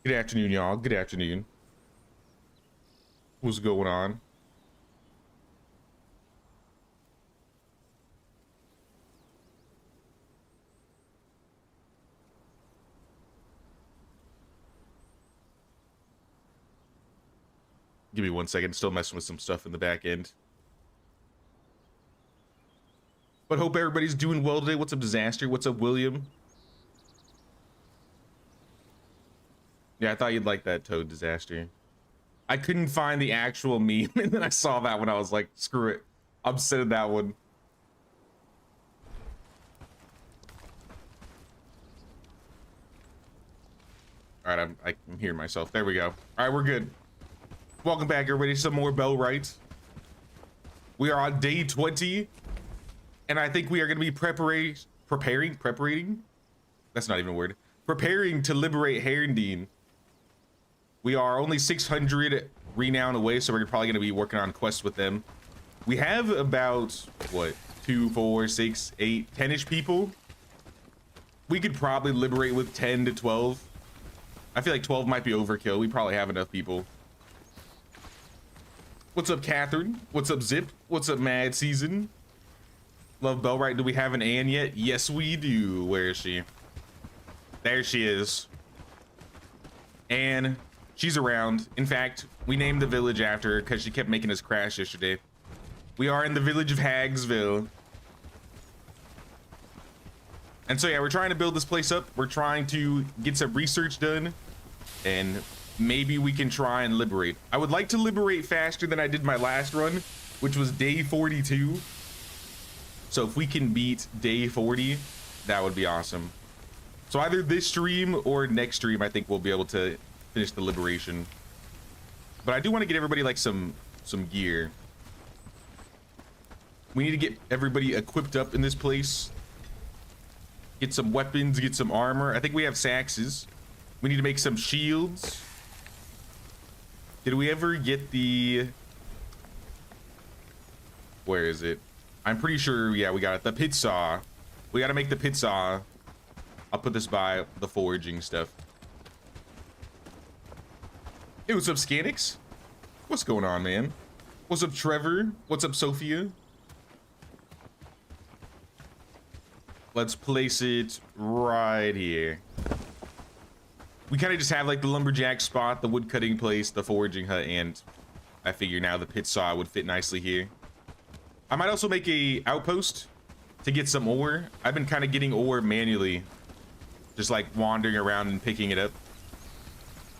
Good afternoon, y'all. Good afternoon. What's going on? Give me 1 second. Still messing with some stuff in the back end. But hope everybody's doing well today. What's up, Disaster? What's up, William? Yeah, I thought you'd like that, Toad Disaster. I couldn't find the actual meme, and then I saw that one. I was like, screw it. I'm sending that one. All right, I'm hearing myself. There we go. All right, we're good. Welcome back, everybody. Some more Bellwright. We are on day 20, and I think we are going to be preparing. That's not even a word. Preparing to liberate Herndeen. We are only 600 renown away, so we're probably going to be working on quests with them. We have about, what, 2, 4, 6, 8, 10-ish people. We could probably liberate with 10 to 12. I feel like 12 might be overkill. We probably have enough people. What's up, Catherine? What's up, Zip? What's up, Mad Season? Love Bellwright. Do we have an Ann yet? Yes, we do. Where is she? There she is. Ann. She's around. In fact, we named the village after her because she kept making us crash yesterday. We are in the village of Hagsville. And so yeah, we're trying to build this place up. We're trying to get some research done. And maybe we can try and liberate. I would like to liberate faster than I did my last run, which was day 42. So if we can beat day 40, that would be awesome. So either this stream or next stream, I think we'll be able to finish the liberation. But I do want to get everybody like some gear. We need to get everybody equipped up in this place. Get some weapons, get some armor. I think we have saxes. We need to make some shields. Did we ever get the... Where is it? I'm pretty sure, yeah, we got it. The pit saw. We got to make the pit saw. I'll put this by the foraging stuff. Hey, what's up, Scanix? What's going on, man? What's up, Trevor? What's up, Sophia? Let's place it right here. We kind of just have like the lumberjack spot, the wood cutting place, the foraging hut, and I figure now the pit saw would fit nicely here. I might also make a outpost to get some ore. I've been kind of getting ore manually, just like wandering around and picking it up.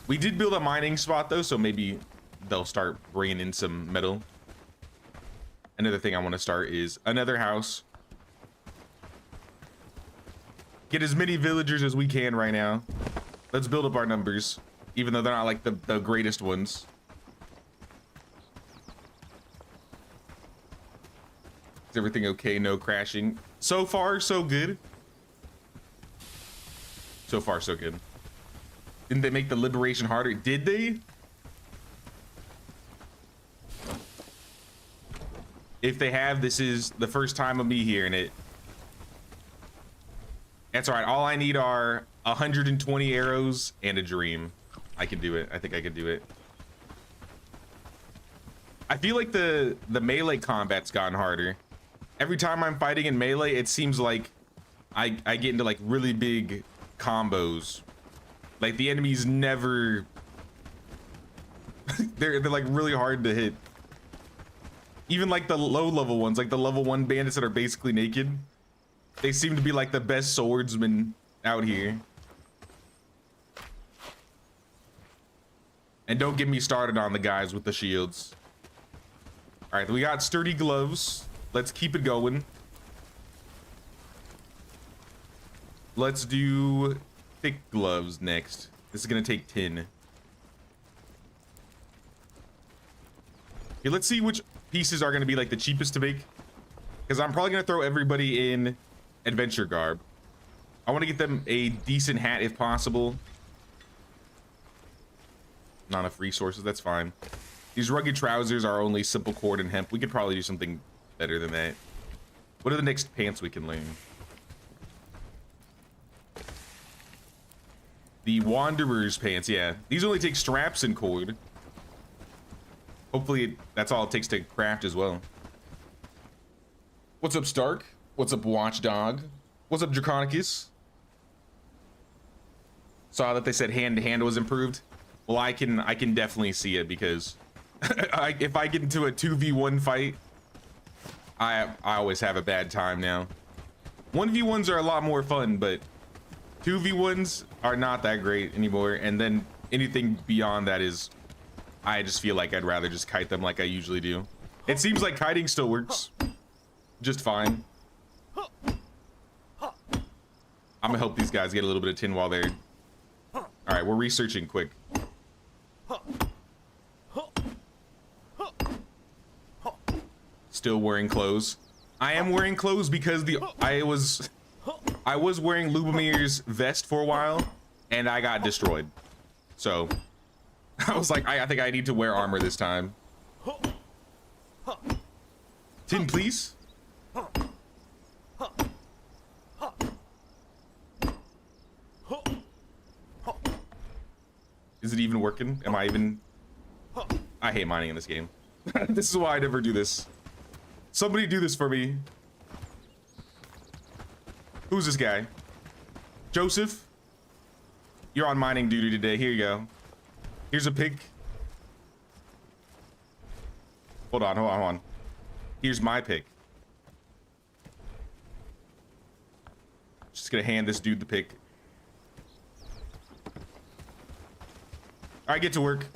We did build a mining spot though, so maybe they'll start bringing in some metal. Another thing I want to start is another house. Get as many villagers as we can right now. Let's build up our numbers, even though they're not like the greatest ones. Is everything okay? No crashing. So far, so good. So far, so good. Didn't they make the liberation harder? Did they? If they have, this is the first time of me hearing it. That's all right. All I need are 120 arrows and a dream. I can do it. I think I can do it. I feel like the melee combat's gotten harder. Every time I'm fighting in melee, it seems like I get into like really big combos. Like the enemies never they're like really hard to hit. Even like the low level ones, like the level 1 bandits that are basically naked. They seem to be like the best swordsmen out here. And don't get me started on the guys with the shields. All right, we got sturdy gloves. Let's keep it going. Let's do thick gloves next. This is gonna take 10. Okay, let's see which pieces are gonna be like the cheapest to make. Because I'm probably gonna throw everybody in adventure garb. I want to get them a decent hat if possible. Not enough resources, that's fine. These rugged trousers are only simple cord and hemp. We could probably do something better than that. What are the next pants we can learn? The Wanderer's pants, yeah. These only take straps and cord. Hopefully that's all it takes to craft as well. What's up, Stark? What's up, Watchdog? What's up, Draconicus? Saw that they said hand-to-hand was improved. Well, I can definitely see it because if I get into a 2v1 fight, I always have a bad time now. 1v1s are a lot more fun, but 2v1s are not that great anymore. And then anything beyond that is, I just feel like I'd rather just kite them like I usually do. It seems like kiting still works just fine. I'm gonna help these guys get a little bit of tin while they're... All right, we're researching quick. Still wearing clothes. I am wearing clothes because I was wearing Lubomir's vest for a while and I got destroyed. So I was like, I think I need to wear armor this time. Tin, please. Is it even working? Am I even... I hate mining in this game. This is why I never do this. Somebody do this for me. Who's this guy? Joseph? You're on mining duty today. Here you go. Here's a pick. Hold on. Here's my pick. Just gonna hand this dude the pick. I get to work.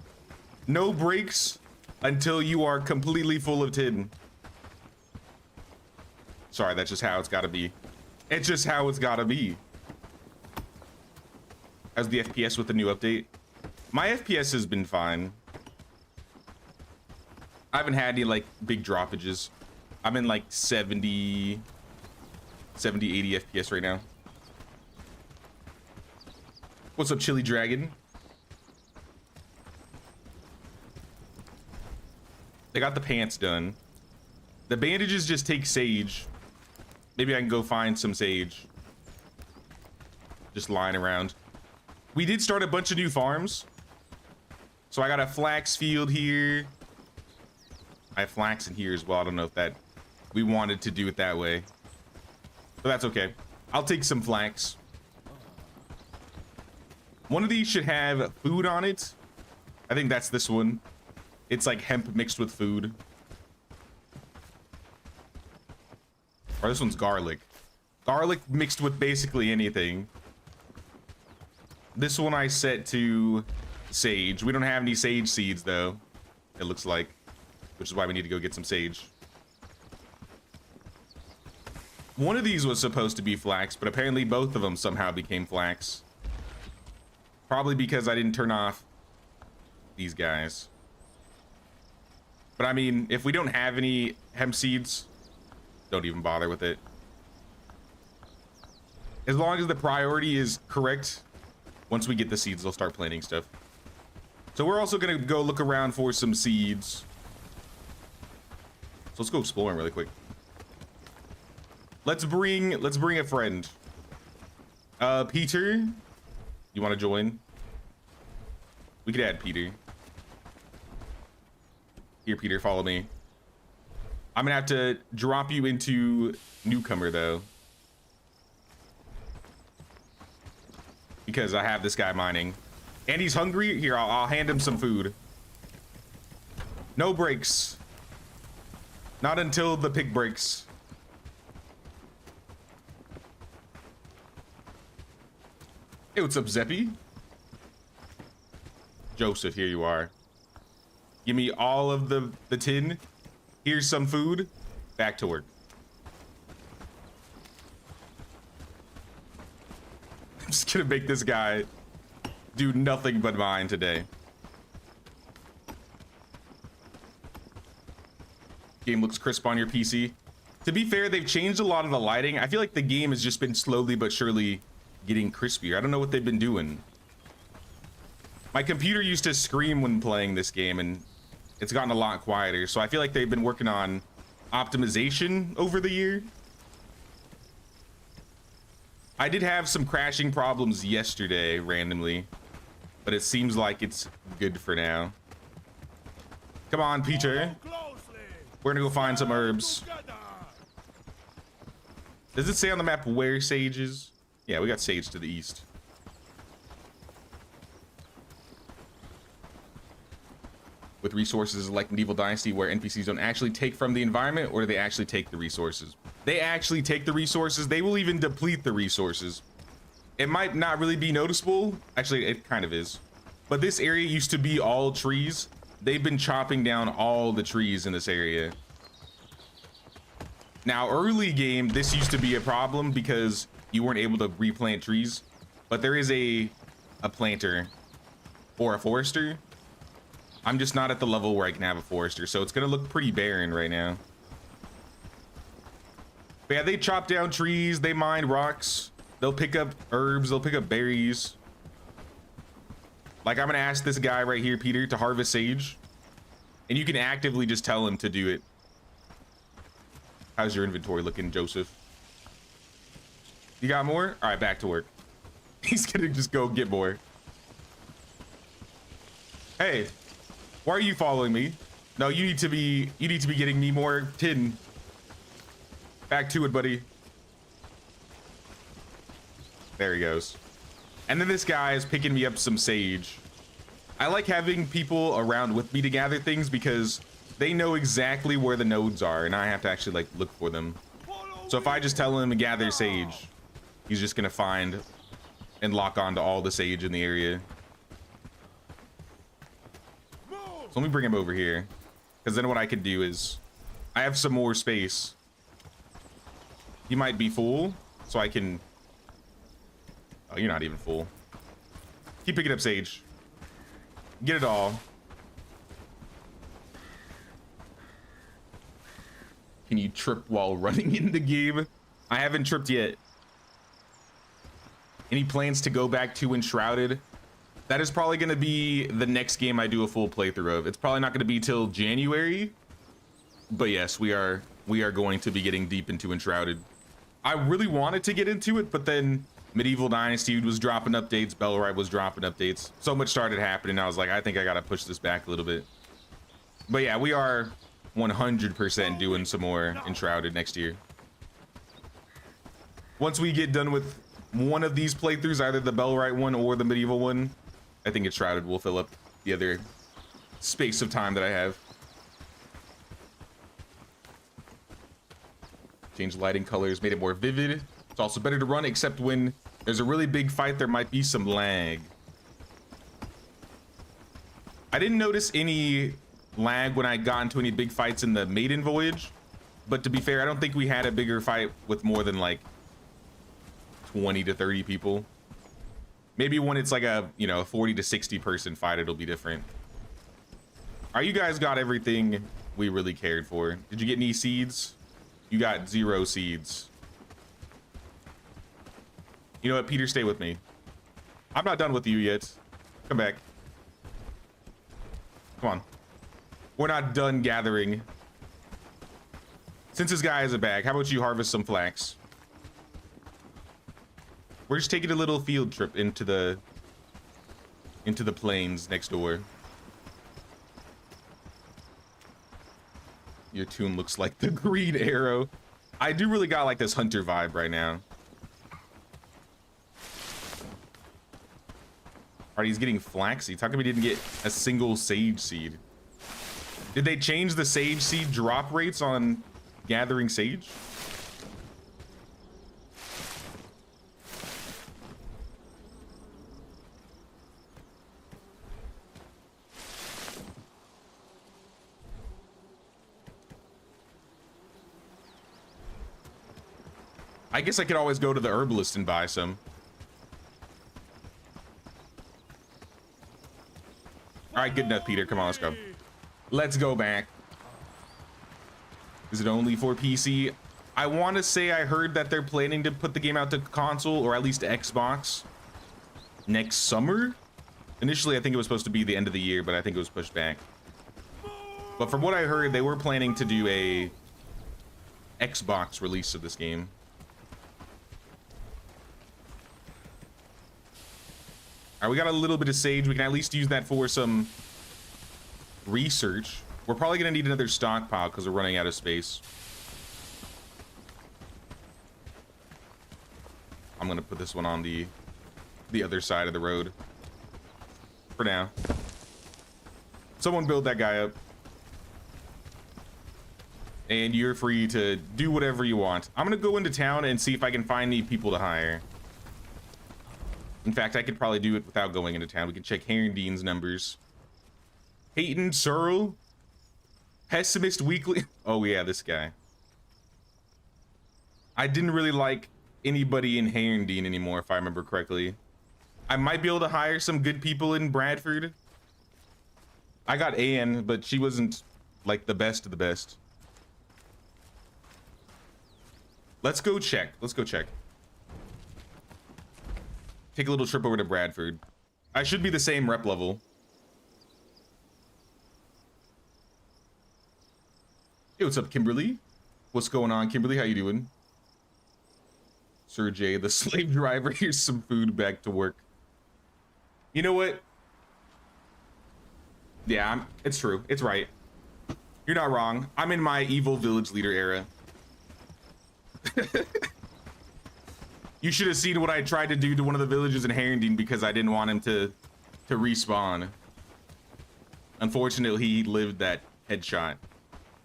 No breaks until you are completely full of tin. Sorry, that's just how it's gotta be. It's just how it's gotta be. How's the FPS with the new update? My FPS has been fine. I haven't had any like big droppages. I'm in like 70, 80 FPS right now. What's up, Chili Dragon? They got the pants done. The bandages just take sage. Maybe I can go find some sage. Just lying around. We did start a bunch of new farms. So I got a flax field here. I have flax in here as well. I don't know if that... we wanted to do it that way. But that's okay. I'll take some flax. One of these should have food on it. I think that's this one. It's like hemp mixed with food. Or this one's garlic. Garlic mixed with basically anything. This one I set to sage. We don't have any sage seeds though, it looks like. Which is why we need to go get some sage. One of these was supposed to be flax, but apparently both of them somehow became flax. Probably because I didn't turn off these guys. But I mean, if we don't have any hemp seeds, don't even bother with it. As long as the priority is correct, once we get the seeds, they'll start planting stuff. So we're also gonna go look around for some seeds. So let's go exploring really quick. Let's bring a friend. Peter, you want to join? We could add Peter. Here, Peter, follow me. I'm gonna have to drop you into newcomer though, because I have this guy mining, and he's hungry. Here, I'll hand him some food. No breaks. Not until the pig breaks. Hey, what's up, Zeppy? Joseph, here you are. Give me all of the tin. Here's some food. Back to work. I'm just gonna make this guy do nothing but mine today. Game looks crisp on your PC. To be fair, they've changed a lot of the lighting. I feel like the game has just been slowly but surely getting crispier. I don't know what they've been doing. My computer used to scream when playing this game, and it's gotten a lot quieter. So I feel like they've been working on optimization over the year. I did have some crashing problems yesterday randomly, but it seems like it's good for now. Come on, Peter. We're gonna go find some herbs. Does it say on the map where Sage is? Yeah, we got Sage to the east. With resources like Medieval Dynasty, where NPCs don't actually take from the environment, or do they actually take the resources? They actually take the resources. They will even deplete the resources. It might not really be noticeable. Actually, it kind of is. But this area used to be all trees. They've been chopping down all the trees in this area. Now, early game, this used to be a problem because you weren't able to replant trees. But there is a planter or a forester. I'm just not at the level where I can have a forester, so it's gonna look pretty barren right now. But yeah, they chop down trees, they mine rocks, they'll pick up herbs, they'll pick up berries. Like, I'm gonna ask this guy right here, Peter, to harvest sage, and you can actively just tell him to do it. How's your inventory looking, Joseph? You got more? All right, back to work. He's gonna just go get more. Hey. Why are you following me? No, you need to be getting me more tin. Back to it, buddy. There he goes. And then this guy is picking me up some sage. I like having people around with me to gather things because they know exactly where the nodes are and I have to actually like look for them. So if I just tell him to gather sage, he's just gonna find and lock on to all the sage in the area. So let me bring him over here, because then what I can do is I have some more space. He might be full, so I can... Oh, you're not even full. Keep picking up sage. Get it all. Can you trip while running in the game? I haven't tripped yet. Any plans to go back to Enshrouded? That is probably going to be the next game I do a full playthrough of. It's probably not going to be till January, but yes, we are going to be getting deep into Enshrouded. I really wanted to get into it, but then Medieval Dynasty was dropping updates, Bellwright was dropping updates. So much started happening. I was like, I think I got to push this back a little bit. But yeah, we are 100% doing some more Enshrouded next year. Once we get done with one of these playthroughs, either the Bellwright one or the Medieval one, I think Enshrouded will fill up the other space of time that I have. Change lighting colors, made it more vivid. It's also better to run, except when there's a really big fight, there might be some lag. I didn't notice any lag when I got into any big fights in the Maiden Voyage, but to be fair, I don't think we had a bigger fight with more than like 20 to 30 people. Maybe when it's like a, you know, 40 to 60 person fight, it'll be different. Are you guys got everything we really cared for? Did you get any seeds? You got 0 seeds. You know what, Peter, stay with me. I'm not done with you yet. Come back. Come on. We're not done gathering. Since this guy has a bag, how about you harvest some flax? We're just taking a little field trip into the plains next door. Your tune looks like the green arrow. I do really got like this hunter vibe right now. Alright, he's getting flax seeds. How come he didn't get a single sage seed? Did they change the sage seed drop rates on gathering sage? I guess I could always go to the herbalist and buy some. All right, good enough, Peter. Come on, let's go. Let's go back. Is it only for PC? I want to say I heard that they're planning to put the game out to console, or at least to Xbox, next summer. Initially, I think it was supposed to be the end of the year, but I think it was pushed back. But from what I heard, they were planning to do a Xbox release of this game. All right, we got a little bit of sage. We can at least use that for some research. We're probably gonna need another stockpile because we're running out of space. I'm gonna put this one on the other side of the road for now. Someone build that guy up. And you're free to do whatever you want. I'm gonna go into town and see if I can find any people to hire. In fact, I could probably do it without going into town. We can check Herondeen's numbers. Peyton Searle, Pessimist Weekly. Oh yeah, this guy. I didn't really like anybody in Herondeen anymore, if I remember correctly. I might be able to hire some good people in Bradford. I got Anne, but she wasn't like the best of the best. Let's go check. Let's go check. Take a little trip over to Bradford. I should be the same rep level. Hey, what's up, Kimberly? What's going on, Kimberly? How you doing? Sir Jay, the slave driver. Here's some food, back to work. You know what? Yeah, it's true. It's right. You're not wrong. I'm in my evil village leader era. You should have seen what I tried to do to one of the villagers in Herondeen because I didn't want him to respawn. Unfortunately, he lived that headshot,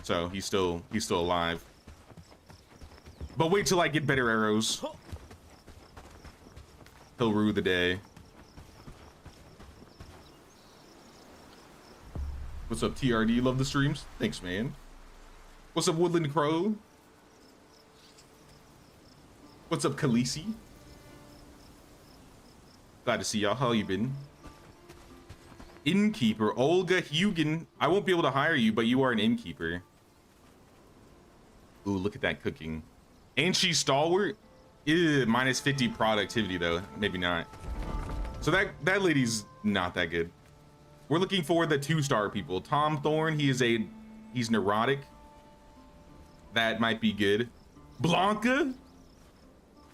so he's still alive. But wait till I get better arrows. He'll rue the day. What's up, TRD? Love the streams. Thanks, man. What's up, Woodland Crow? What's up, Khaleesi? Glad to see y'all. How you been? Innkeeper, Olga Hugen. I won't be able to hire you, but you are an innkeeper. Ooh, look at that cooking. Ain't she stalwart? Ew, minus 50 productivity, though. Maybe not. So that lady's not that good. We're looking for the 2-star people. Tom Thorne, he's neurotic. That might be good. Blanca?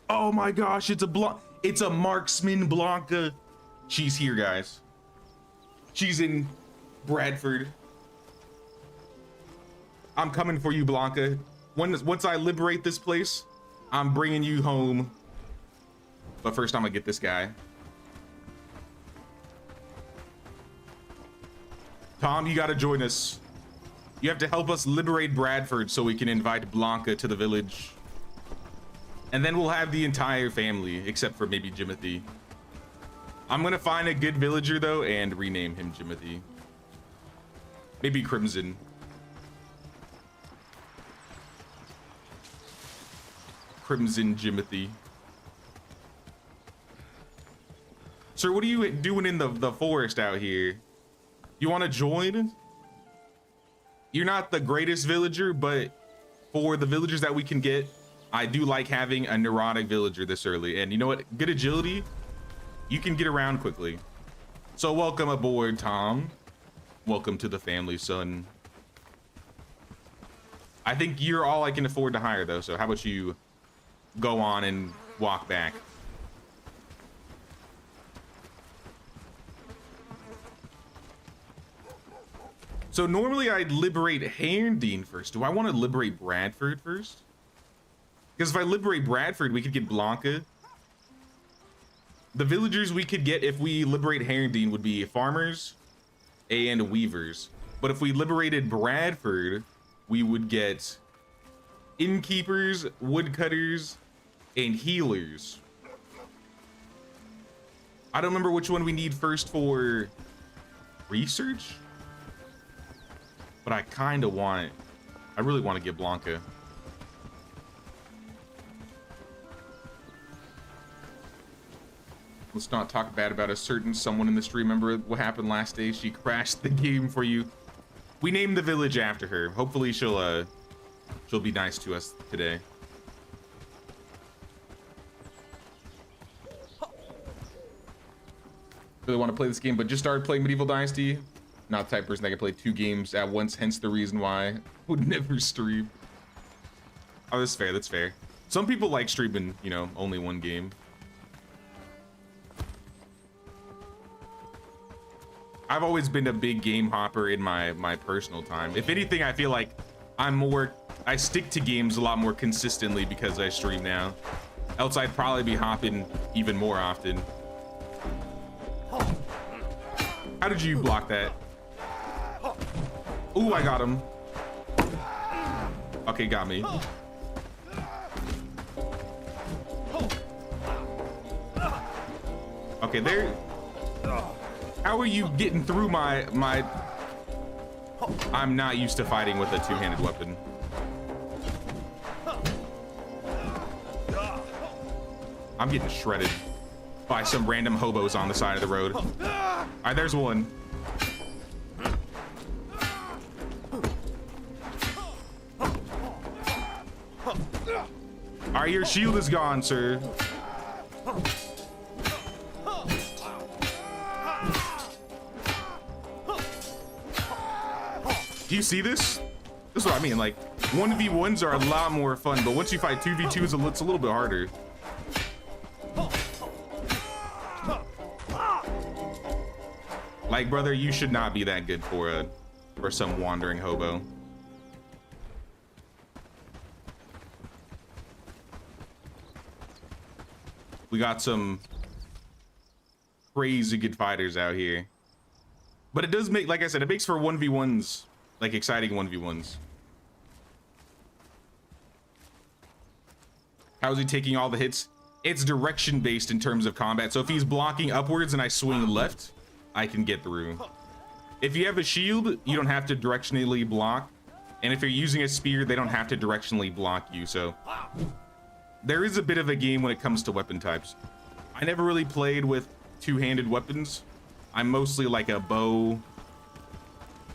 Oh my gosh, it's a marksman Blanca. She's here, guys. She's in Bradford. I'm coming for you, Blanca. Once I liberate this place, I'm bringing you home. But first, I'm gonna get this guy. Tom, you gotta join us. You have to help us liberate Bradford so we can invite Blanca to the village. And then we'll have the entire family, except for maybe Jimothy. I'm gonna find a good villager though and rename him Jimothy. Maybe Crimson. Crimson Jimothy. Sir, what are you doing in the forest out here? You want to join? You're not the greatest villager, but for the villagers that we can get, I do like having a neurotic villager this early. And you know what? Good agility. You can get around quickly. So welcome aboard, Tom. Welcome to the family, son. I think you're all I can afford to hire, though. So how about you go on and walk back? So normally I'd liberate Herondeen first. Do I want to liberate Bradford first? Because if I liberate Bradford, we could get Blanca. The villagers we could get if we liberate Herondeen would be farmers and weavers. But if we liberated Bradford, we would get innkeepers, woodcutters, and healers. I don't remember which one we need first for research, but I really want to get Blanca. Let's not talk bad about a certain someone in the stream. Remember what happened last day? She crashed the game for you. We named the village after her. Hopefully she'll be nice to us today. Really want to play this game, but just started playing Medieval Dynasty. Not the type of person that can play 2 games at once, hence the reason why I would never stream. Oh, that's fair, that's fair. Some people like streaming, you know, only 1 game. I've always been a big game hopper in my personal time. If anything, I feel like I stick to games a lot more consistently because I stream now. Else I'd probably be hopping even more often. How did you block that? Ooh, I got him. Okay, got me. Okay, there. How are you getting through my... I'm not used to fighting with a two-handed weapon. I'm getting shredded by some random hobos on the side of the road. All right, there's one. All right, your shield is gone, sir. Do you see this? This is what I mean. Like 1v1s are a lot more fun, but once you fight 2v2s, it's a little bit harder. Like, brother, you should not be that good for some wandering hobo. We got some crazy good fighters out here. But it does make, like I said, it makes for 1v1s, like exciting 1v1s. How is he taking all the hits? It's direction based in terms of combat. So if he's blocking upwards and I swing left, I can get through. If you have a shield, you don't have to directionally block. And if you're using a spear, they don't have to directionally block you. So there is a bit of a game when it comes to weapon types. I never really played with two-handed weapons. I'm mostly like a bow,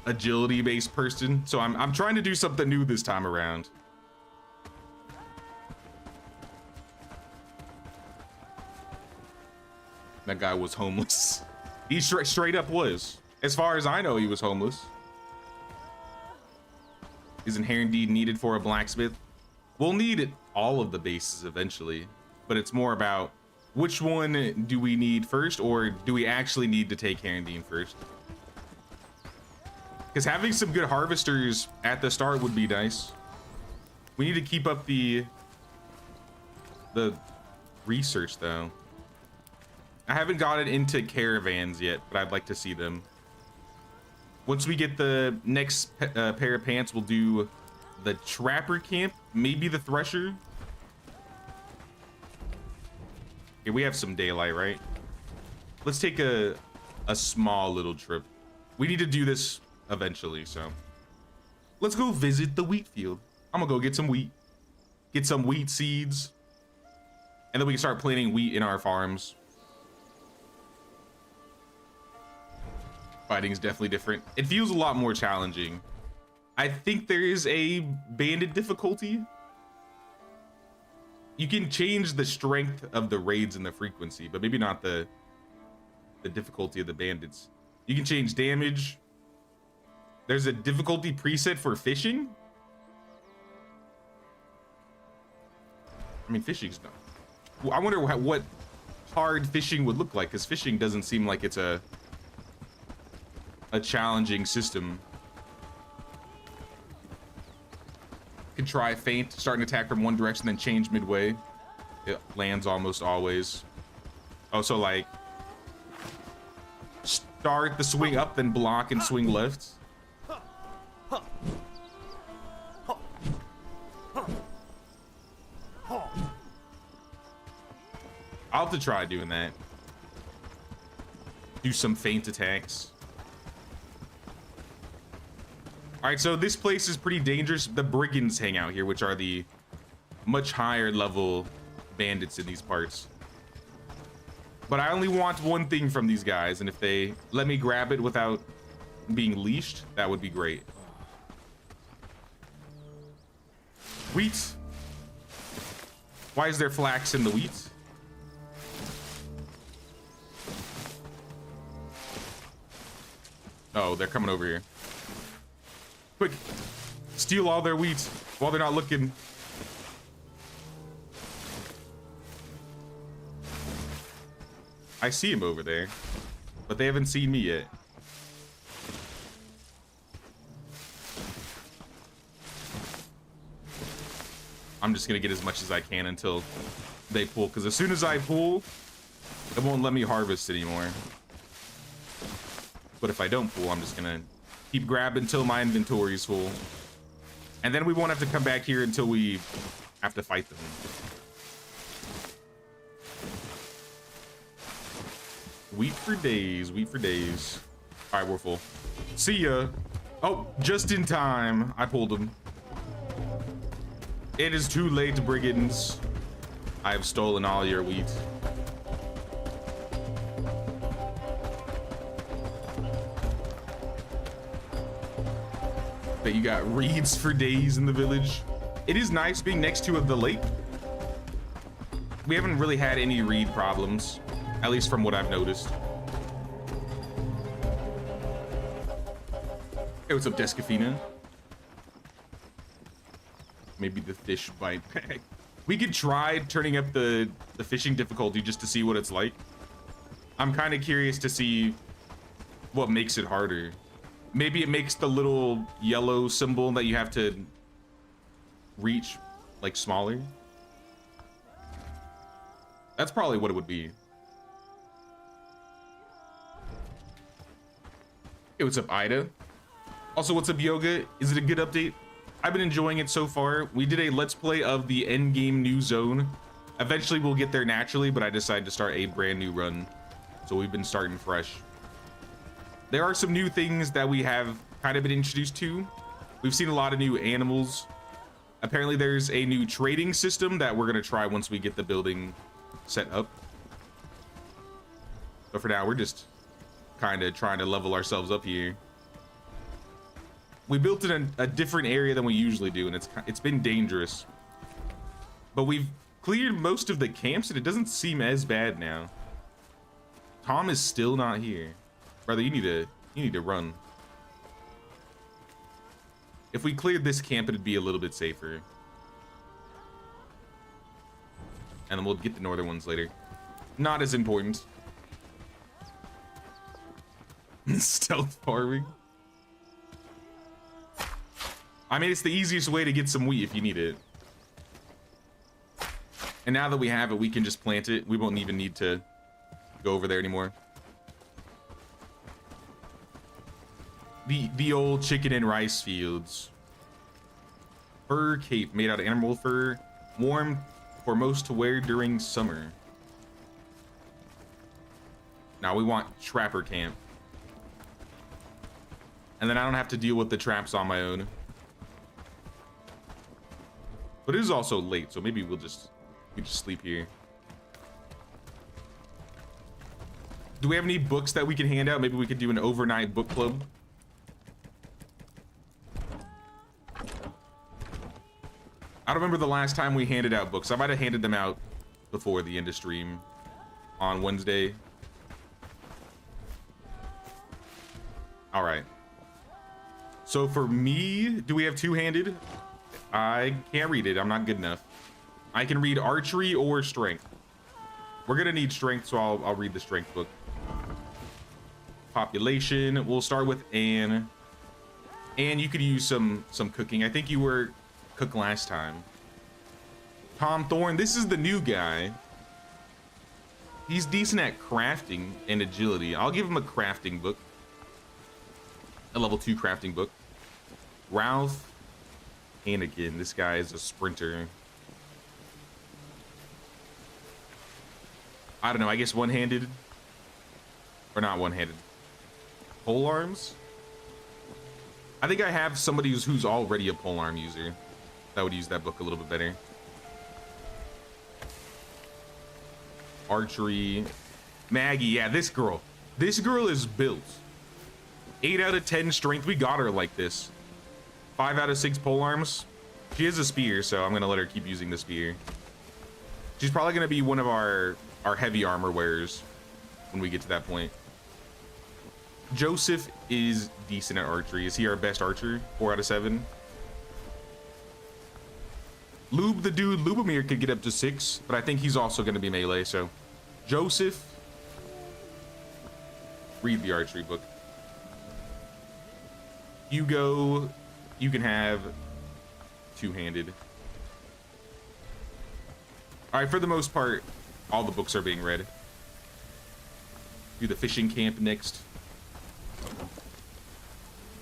agility-based person. So I'm trying to do something new this time around. That guy was homeless. He straight up was. As far as I know, he was homeless. Isn't hair indeed needed for a blacksmith? We'll need all of the bases eventually, but it's more about which one do we need first, or do we actually need to take Herondine first? Because having some good harvesters at the start would be nice. We need to keep up the research though. I haven't gotten into caravans yet, but I'd like to see them. Once we get the next pair of pants, we'll do the trapper camp, maybe the thresher. Okay, we have some daylight, right? Let's take a small little trip. We need to do this eventually, so let's go visit the wheat field. I'm gonna go get some wheat seeds, and then we can start planting wheat in our farms. Fighting is definitely different. It feels a lot more challenging. I think there is a bandit difficulty. You can change the strength of the raids and the frequency, but maybe not the difficulty of the bandits. You can change damage. There's a difficulty preset for fishing. I mean, fishing's not. I wonder what hard fishing would look like, because fishing doesn't seem like it's a challenging system. Can try feint, start an attack from one direction, then change midway. It lands almost always. Oh, so like start the swing up, then block and swing left. I'll have to try doing that. Do some feint attacks. All right, so this place is pretty dangerous. The brigands hang out here, which are the much higher level bandits in these parts. But I only want one thing from these guys, and if they let me grab it without being leashed, that would be great. Wheat. Why is there flax in the wheat? Oh, they're coming over here. Quick, steal all their wheat while they're not looking. I see him over there, but they haven't seen me yet. I'm just gonna get as much as I can until they pull, because as soon as I pull, it won't let me harvest anymore. But if I don't pull, I'm just gonna keep grabbing until my inventory is full. And then we won't have to come back here until we have to fight them. Wheat for days, wheat for days. All right, we're full. See ya. Oh, just in time. I pulled him. It is too late, brigands. I have stolen all your wheat. But you got reeds for days in the village. It is nice being next to the lake. We haven't really had any reed problems, at least from what I've noticed. Hey, what's up, Descafina? Maybe the fish bite pack. We could try turning up the fishing difficulty just to see what it's like. I'm kind of curious to see what makes it harder. Maybe it makes the little yellow symbol that you have to reach like smaller. That's probably what it would be. Hey, what's up, Ida? Also, what's up, Yoga? Is it a good update? I've been enjoying it so far. We did a let's play of the end game new zone. Eventually we'll get there naturally, but I decided to start a brand new run. So we've been starting fresh. There are some new things that we have kind of been introduced to. We've seen a lot of new animals. Apparently there's a new trading system that we're gonna try once we get the building set up. But for now, we're just kind of trying to level ourselves up here. We built it in a different area than we usually do, and it's been dangerous. But we've cleared most of the camps, and it doesn't seem as bad now. Tom is still not here. Brother, you need to run. If we cleared this camp, it'd be a little bit safer. And then we'll get the northern ones later. Not as important. Stealth farming. I mean, it's the easiest way to get some wheat if you need it. And now that we have it, we can just plant it. We won't even need to go over there anymore. The old chicken and rice fields. Fur cape made out of animal fur. Warm for most to wear during summer. Now we want trapper camp. And then I don't have to deal with the traps on my own. But it is also late, so maybe we just sleep here. Do we have any books that we can hand out? Maybe we could do an overnight book club. I don't remember the last time we handed out books. I might have handed them out before the end of stream on Wednesday. All right. So for me, do we have two-handed? I can't read it. I'm not good enough. I can read archery or strength. We're gonna need strength, so I'll read the strength book. Population. We'll start with Anne. Anne, you could use some cooking. I think you were cook last time. Tom Thorne. This is the new guy. He's decent at crafting and agility. I'll give him a crafting book. A level 2 crafting book. Ralph. Anakin, this guy is a sprinter. I don't know, I guess one-handed? Or not one-handed. Pole arms? I think I have somebody who's already a polearm user that would use that book a little bit better. Archery. Maggie, yeah, this girl. This girl is built. 8 out of 10 strength. We got her like this. 5 out of 6 polearms. She has a spear, so I'm gonna let her keep using the spear. She's probably gonna be one of our heavy armor wearers when we get to that point. Joseph is decent at archery. Is he our best archer? 4 out of 7. Lube the dude, Lubomir could get up to 6, but I think he's also gonna be melee, so. Joseph, read the archery book. Hugo, you can have two-handed. All right, for the most part, all the books are being read. Do the fishing camp next.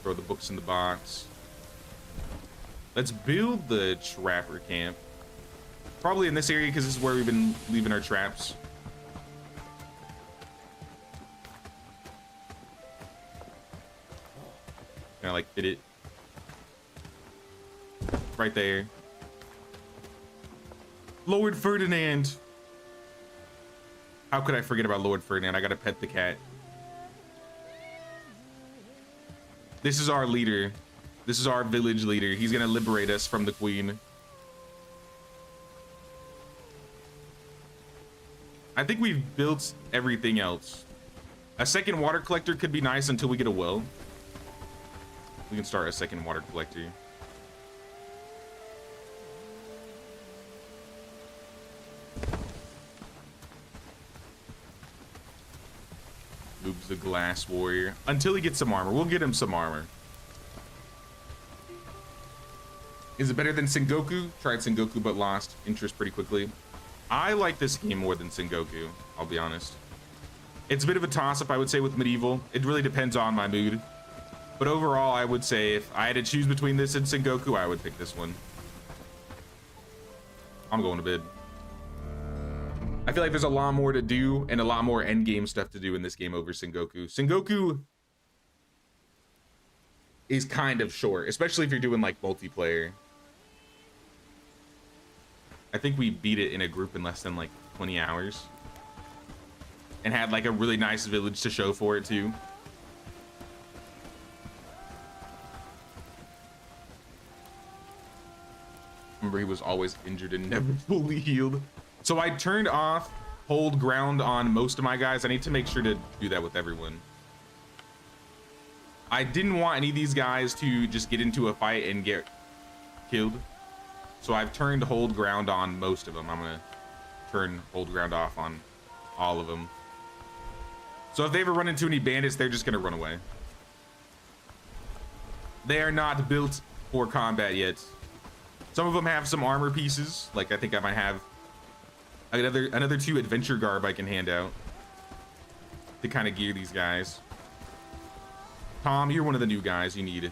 Throw the books in the box. Let's build the trapper camp. Probably in this area because this is where we've been leaving our traps. Kind of like fit it right there. Lord Ferdinand. How could I forget about Lord Ferdinand? I gotta pet the cat. This is our leader. This is our village leader. He's gonna liberate us from the queen. I think we've built everything else. A second water collector could be nice until we get a well. We can start a second water collector. Moves the glass warrior until he gets some armor. We'll get him some armor. Is it better than Sengoku? Tried Sengoku but lost interest pretty quickly. I like this game more than Sengoku, I'll be honest. It's a bit of a toss-up, I would say, with Medieval. It really depends on my mood. But overall, I would say if I had to choose between this and Sengoku, I would pick this one. I'm going to bed. I feel like there's a lot more to do and a lot more endgame stuff to do in this game over Sengoku. Sengoku is kind of short, especially if you're doing like multiplayer. I think we beat it in a group in less than like 20 hours and had like a really nice village to show for it too. Remember, he was always injured and never fully healed. So I turned off hold ground on most of my guys. I need to make sure to do that with everyone. I didn't want any of these guys to just get into a fight and get killed. So I've turned hold ground on most of them. I'm gonna turn hold ground off on all of them. So if they ever run into any bandits, they're just gonna run away. They are not built for combat yet. Some of them have some armor pieces. Like I think I might have another 2 adventure garb I can hand out to kind of gear these guys. Tom, you're one of the new guys. You need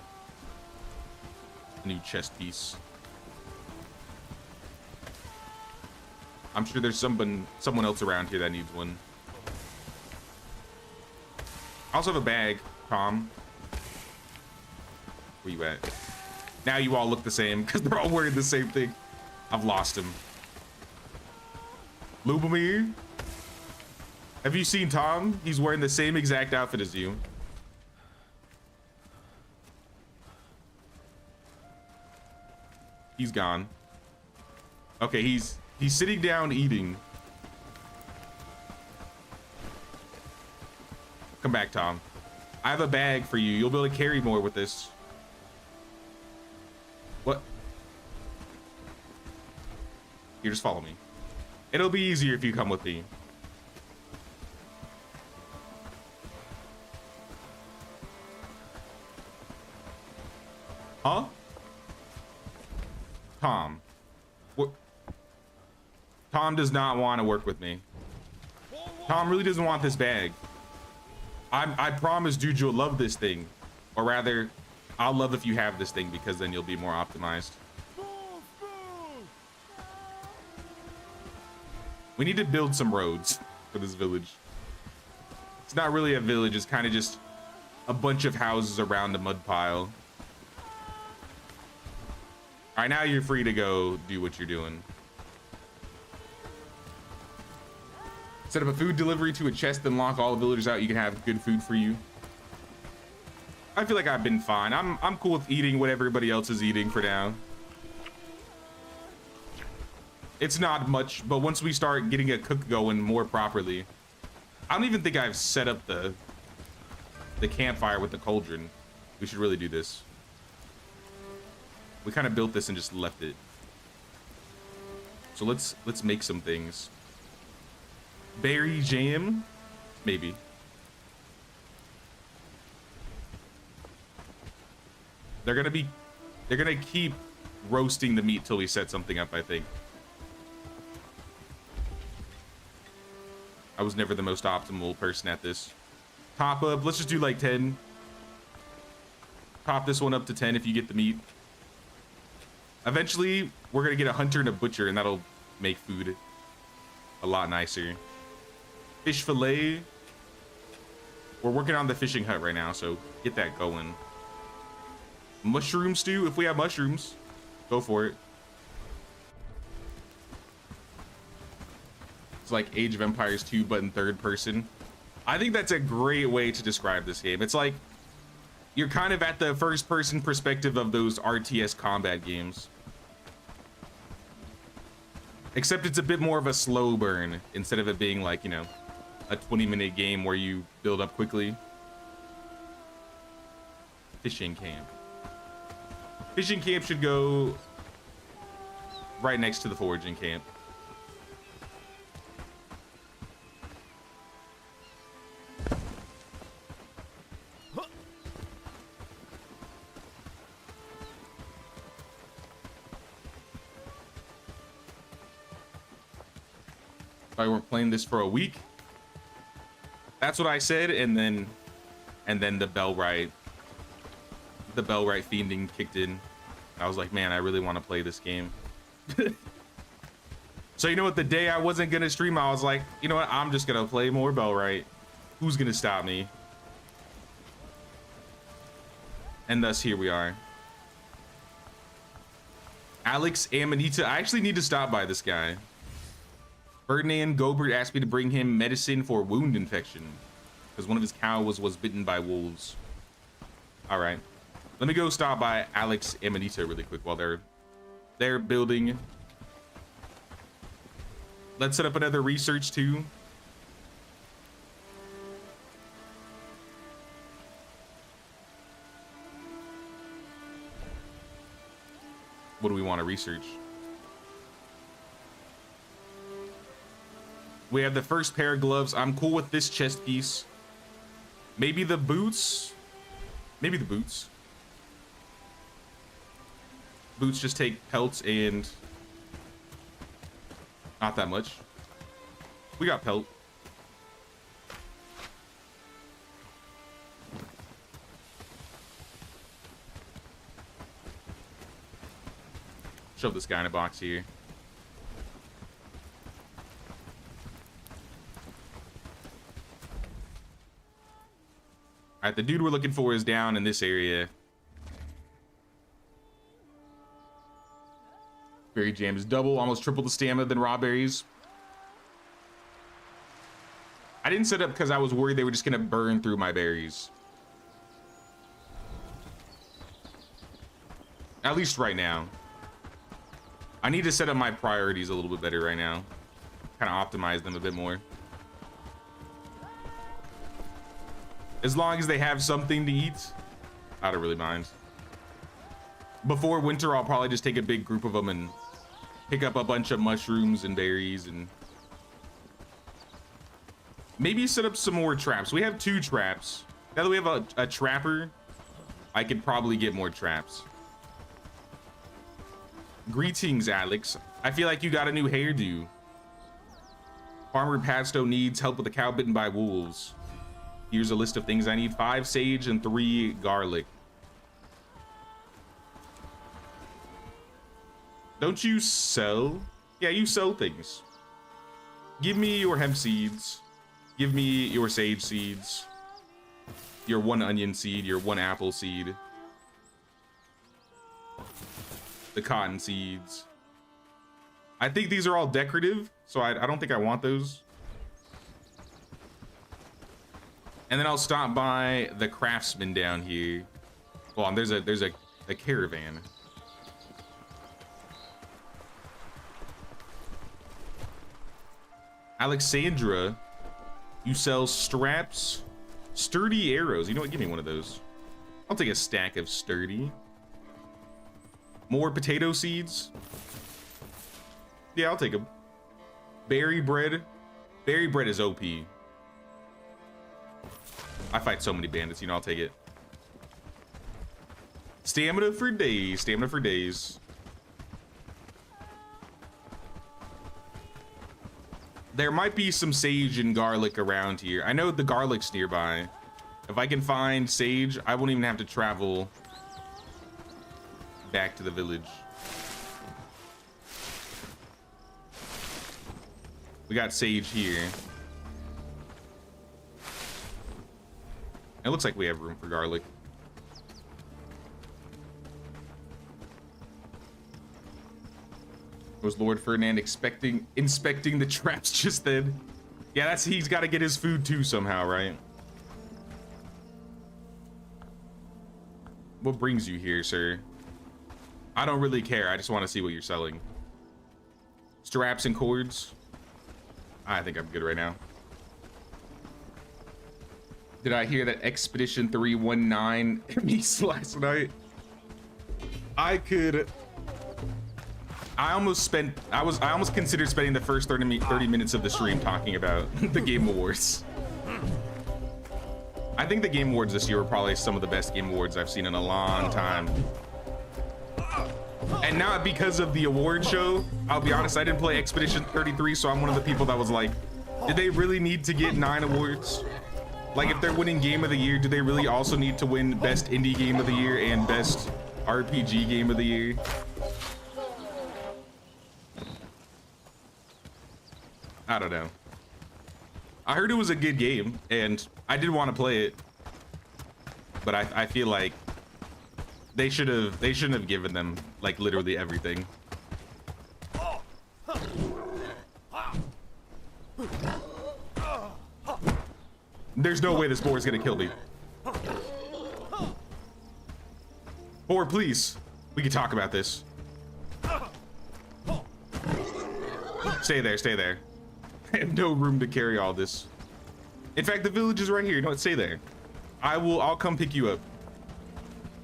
a new chest piece. I'm sure there's someone else around here that needs one. I also have a bag, Tom. Where you at? Now you all look the same because they're all wearing the same thing. I've lost him. Lubomir? Have you seen Tom? He's wearing the same exact outfit as you. He's gone. Okay, he's sitting down eating. Come back, Tom. I have a bag for you. You'll be able to carry more with this. What? Here, just follow me. It'll be easier if you come with me. Huh? Tom. What? Tom does not want to work with me. Tom really doesn't want this bag. I promise, dude, you'll love this thing. Or rather, I'll love if you have this thing because then you'll be more optimized. We need to build some roads for this village. It's not really a village. It's kind of just a bunch of houses around a mud pile. All right, now you're free to go do what you're doing. Set up a food delivery to a chest and lock all the villagers out. You can have good food for you. I feel like I've been fine. I'm cool with eating what everybody else is eating for now. It's not much, but once we start getting a cook going more properly, I don't even think I've set up the campfire with the cauldron. We should really do this. We kind of built this and just left it. So let's make some things. Berry jam, maybe. They're gonna keep roasting the meat till we set something up, I think. I was never the most optimal person at this. Top up, let's just do like 10. Top this one up to 10 if you get the meat. Eventually, we're gonna get a hunter and a butcher, and that'll make food a lot nicer. Fish fillet. We're working on the fishing hut right now, so get that going. Mushroom stew, if we have mushrooms, go for it. It's like Age of Empires 2, but in third person. I think that's a great way to describe this game. It's like you're kind of at the first person perspective of those RTS combat games. Except it's a bit more of a slow burn instead of it being like, you know, a 20-minute game where you build up quickly. Fishing camp. Fishing camp should go right next to the foraging camp. I weren't playing this for a week. That's what I said, and then the Bellwright fiending kicked in. I was like, man, I really want to play this game. So you know what? The day I wasn't gonna stream, I was like, you know what? I'm just gonna play more Bellwright. Who's gonna stop me? And thus here we are. Alex Amanita. I actually need to stop by this guy. Ferdinand Gobert asked me to bring him medicine for wound infection because one of his cows was bitten by wolves. All right, let me go stop by Alex Amanita really quick while they're building. Let's set up another research too. What do we want to research? We have the first pair of gloves. I'm cool with this chest piece. Maybe the boots. Maybe the boots. Boots just take pelts and not that much. We got pelt. Shove this guy in a box here. All right, the dude we're looking for is down in this area. Berry jam is double, almost triple the stamina than raw berries. I didn't set up because I was worried they were just gonna burn through my berries. At least right now. I need to set up my priorities a little bit better right now. Kind of optimize them a bit more. As long as they have something to eat, I don't really mind. Before winter, I'll probably just take a big group of them and pick up a bunch of mushrooms and berries and maybe set up some more traps. We have 2 traps. Now that we have a trapper, I could probably get more traps. Greetings, Alex. I feel like you got a new hairdo. Farmer Padstow needs help with a cow bitten by wolves. Here's a list of things I need: 5 sage and 3 garlic. Don't you sell? Yeah, you sell things. Give me your hemp seeds. Give me your sage seeds. Your 1 onion seed, your 1 apple seed. The cotton seeds. I think these are all decorative, so I don't think I want those. And then I'll stop by the craftsman down here. Hold on, there's a caravan. Alexandra, you sell straps, sturdy arrows. You know what? Give me one of those. I'll take a stack of sturdy. More potato seeds. Yeah, I'll take them. Berry bread. Berry bread is OP. I fight so many bandits, you know, I'll take it. Stamina for days. Stamina for days. There might be some sage and garlic around here. I know the garlic's nearby. If I can find sage, I won't even have to travel back to the village. We got sage here. It looks like we have room for garlic. Was Lord Ferdinand inspecting the traps just then? Yeah, he's got to get his food too somehow, right? What brings you here, sir? I don't really care. I just want to see what you're selling. Straps and cords. I think I'm good right now. Did I hear that Expedition 319 meets last night? I almost considered spending the first 30 minutes of the stream talking about the Game Awards. I think the Game Awards this year were probably some of the best Game Awards I've seen in a long time. And not because of the award show. I'll be honest, I didn't play Expedition 33, so I'm one of the people that was like, did they really need to get 9 awards? Like, if they're winning Game of the Year, do they really also need to win Best Indie Game of the Year and Best RPG Game of the Year? I don't know. I heard it was a good game, and I did want to play it, but I feel like they shouldn't have given them like literally everything. There's no way this boar is gonna kill me. Boar, please. We can talk about this. Stay there, stay there. I have no room to carry all this. In fact, the village is right here. No, stay there. I'll come pick you up.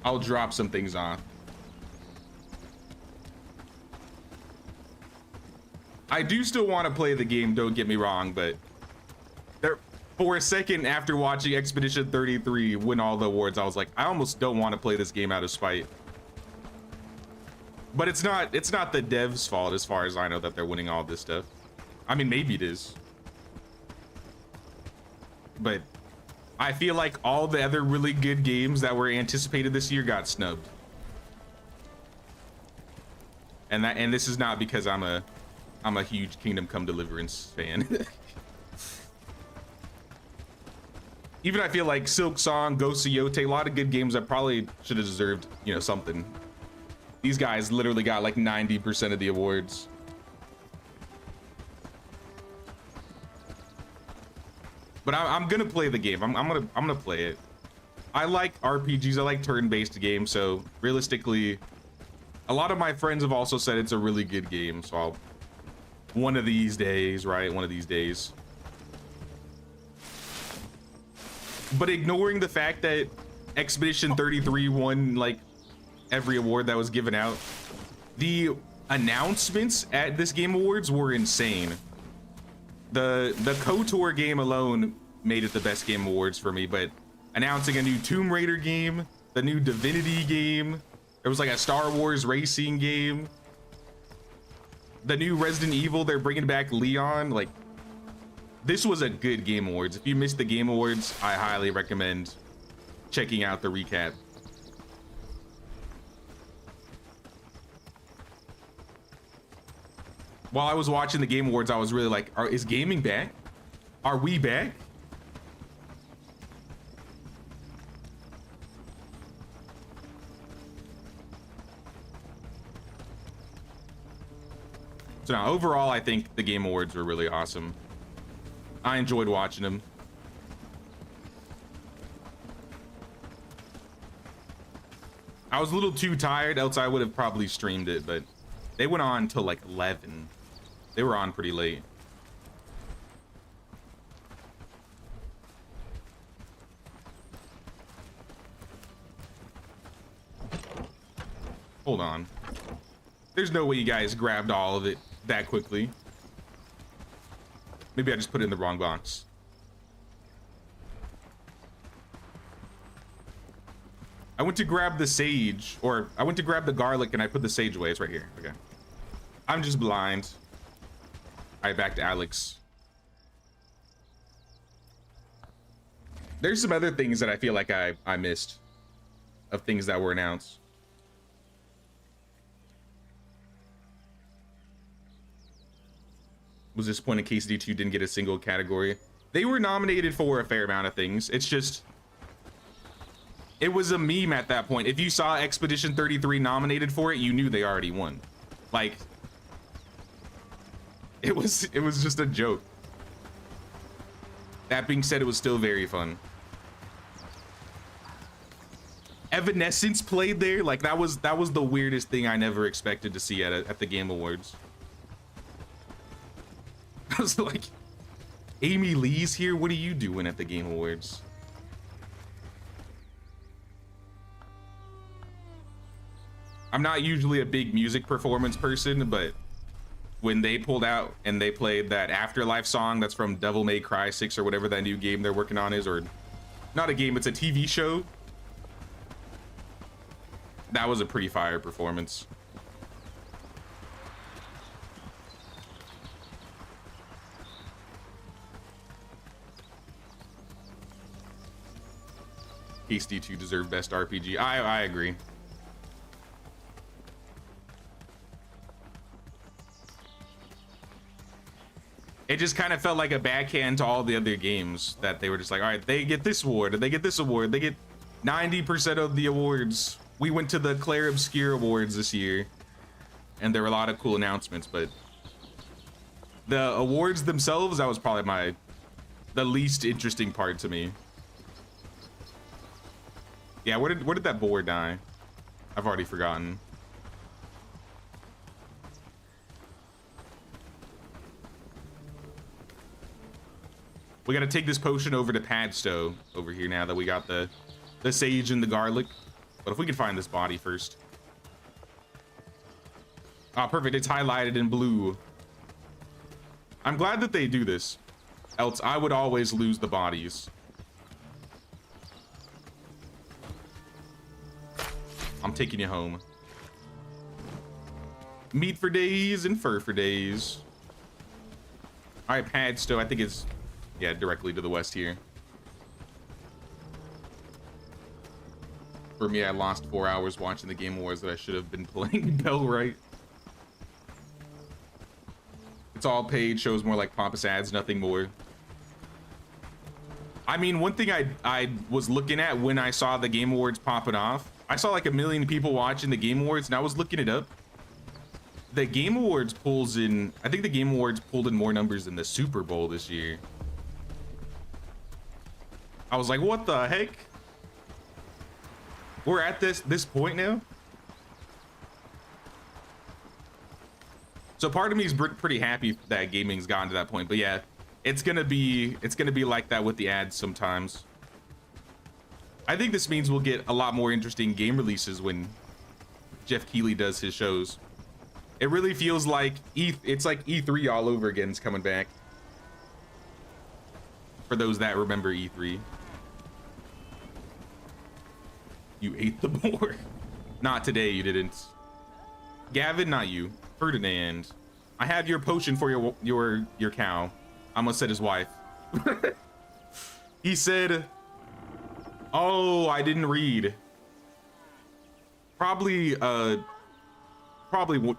I'll drop some things off. I do still want to play the game, don't get me wrong, but for a second after watching Expedition 33 win all the awards, I was like, I almost don't want to play this game out of spite. But it's not the devs' fault as far as I know that they're winning all this stuff. I mean, maybe it is. But I feel like all the other really good games that were anticipated this year got snubbed. And this is not because I'm a huge Kingdom Come Deliverance fan. Even I feel like Silk Song, Ghost of Yote, a lot of good games that probably should have deserved, you know, something. These guys literally got like 90% of the awards. But I'm gonna play the game. I'm gonna play it. I like RPGs. I like turn-based games. So realistically, a lot of my friends have also said it's a really good game. So one of these days, right? One of these days. But ignoring the fact that Expedition 33 won like every award that was given out, the announcements at this Game Awards were insane. The KOTOR game alone made it the best Game Awards for me, but announcing a new Tomb Raider game, the new Divinity game, there was like a Star Wars racing game, the new Resident Evil, they're bringing back Leon. Like, this was a good Game Awards. If you missed the Game Awards, I highly recommend checking out the recap. While I was watching the Game Awards, I was really like, is gaming back? Are we back? So now, overall, I think the Game Awards were really awesome. I enjoyed watching them. I was a little too tired, else I would have probably streamed it, but they went on till like 11. They were on pretty late. Hold on. There's no way you guys grabbed all of it that quickly. Maybe I just put it in the wrong box. I went to grab the sage, or I went to grab the garlic and I put the sage away. It's right here. Okay. I'm just blind. All right, back to Alex. There's some other things that I feel like I missed of things that were announced. Was disappointed KCD2 didn't get a single category. They were nominated for a fair amount of things. It's just, it was a meme at that point. If you saw Expedition 33 nominated for it, you knew they already won. Like, it was just a joke. That being said, it was still very fun. Evanescence played there. Like, that was the weirdest thing I never expected to see at the Game Awards. I was like, Amy Lee's here? What are you doing at the Game Awards? I'm not usually a big music performance person, but when they pulled out and they played that Afterlife song that's from Devil May Cry 6 or whatever that new game they're working on is, or not a game, it's a TV show. That was a pretty fire performance. HD2 deserved best RPG. I agree. It just kind of felt like a backhand to all the other games that they were just like, all right, they get this award, and they get this award. They get 90% of the awards. We went to the Claire Obscure Awards this year, and there were a lot of cool announcements, but the awards themselves, that was probably the least interesting part to me. Yeah, where did that boar die? I've already forgotten. We gotta take this potion over to Padstow over here now that we got the sage and the garlic. But if we can find this body first. Ah, perfect. It's highlighted in blue. I'm glad that they do this. Else I would always lose the bodies. I'm taking you home. Meat for days and fur for days. All right, Padstow. I think it's, yeah, directly to the west here. For me, I lost 4 hours watching the Game Awards that I should have been playing Bellwright. It's all paid, shows more like pompous ads, nothing more. I mean, one thing I was looking at when I saw the Game Awards popping off, I saw like 1 million people watching the Game Awards, and I was looking it up. The Game Awards pulls in, I think the Game Awards pulled in more numbers than the Super Bowl this year. I was like, what the heck? We're at this point now. So part of me is pretty happy that gaming's gotten to that point, but yeah, it's gonna be like that with the ads sometimes. I think this means we'll get a lot more interesting game releases when Jeff Keighley does his shows. It really feels like it's like E3 all over again is coming back. For those that remember E3. You ate the boar. Not today, you didn't. Gavin, not you. Ferdinand. I have your potion for your cow. I almost said his wife. He said, oh, I didn't read. Probably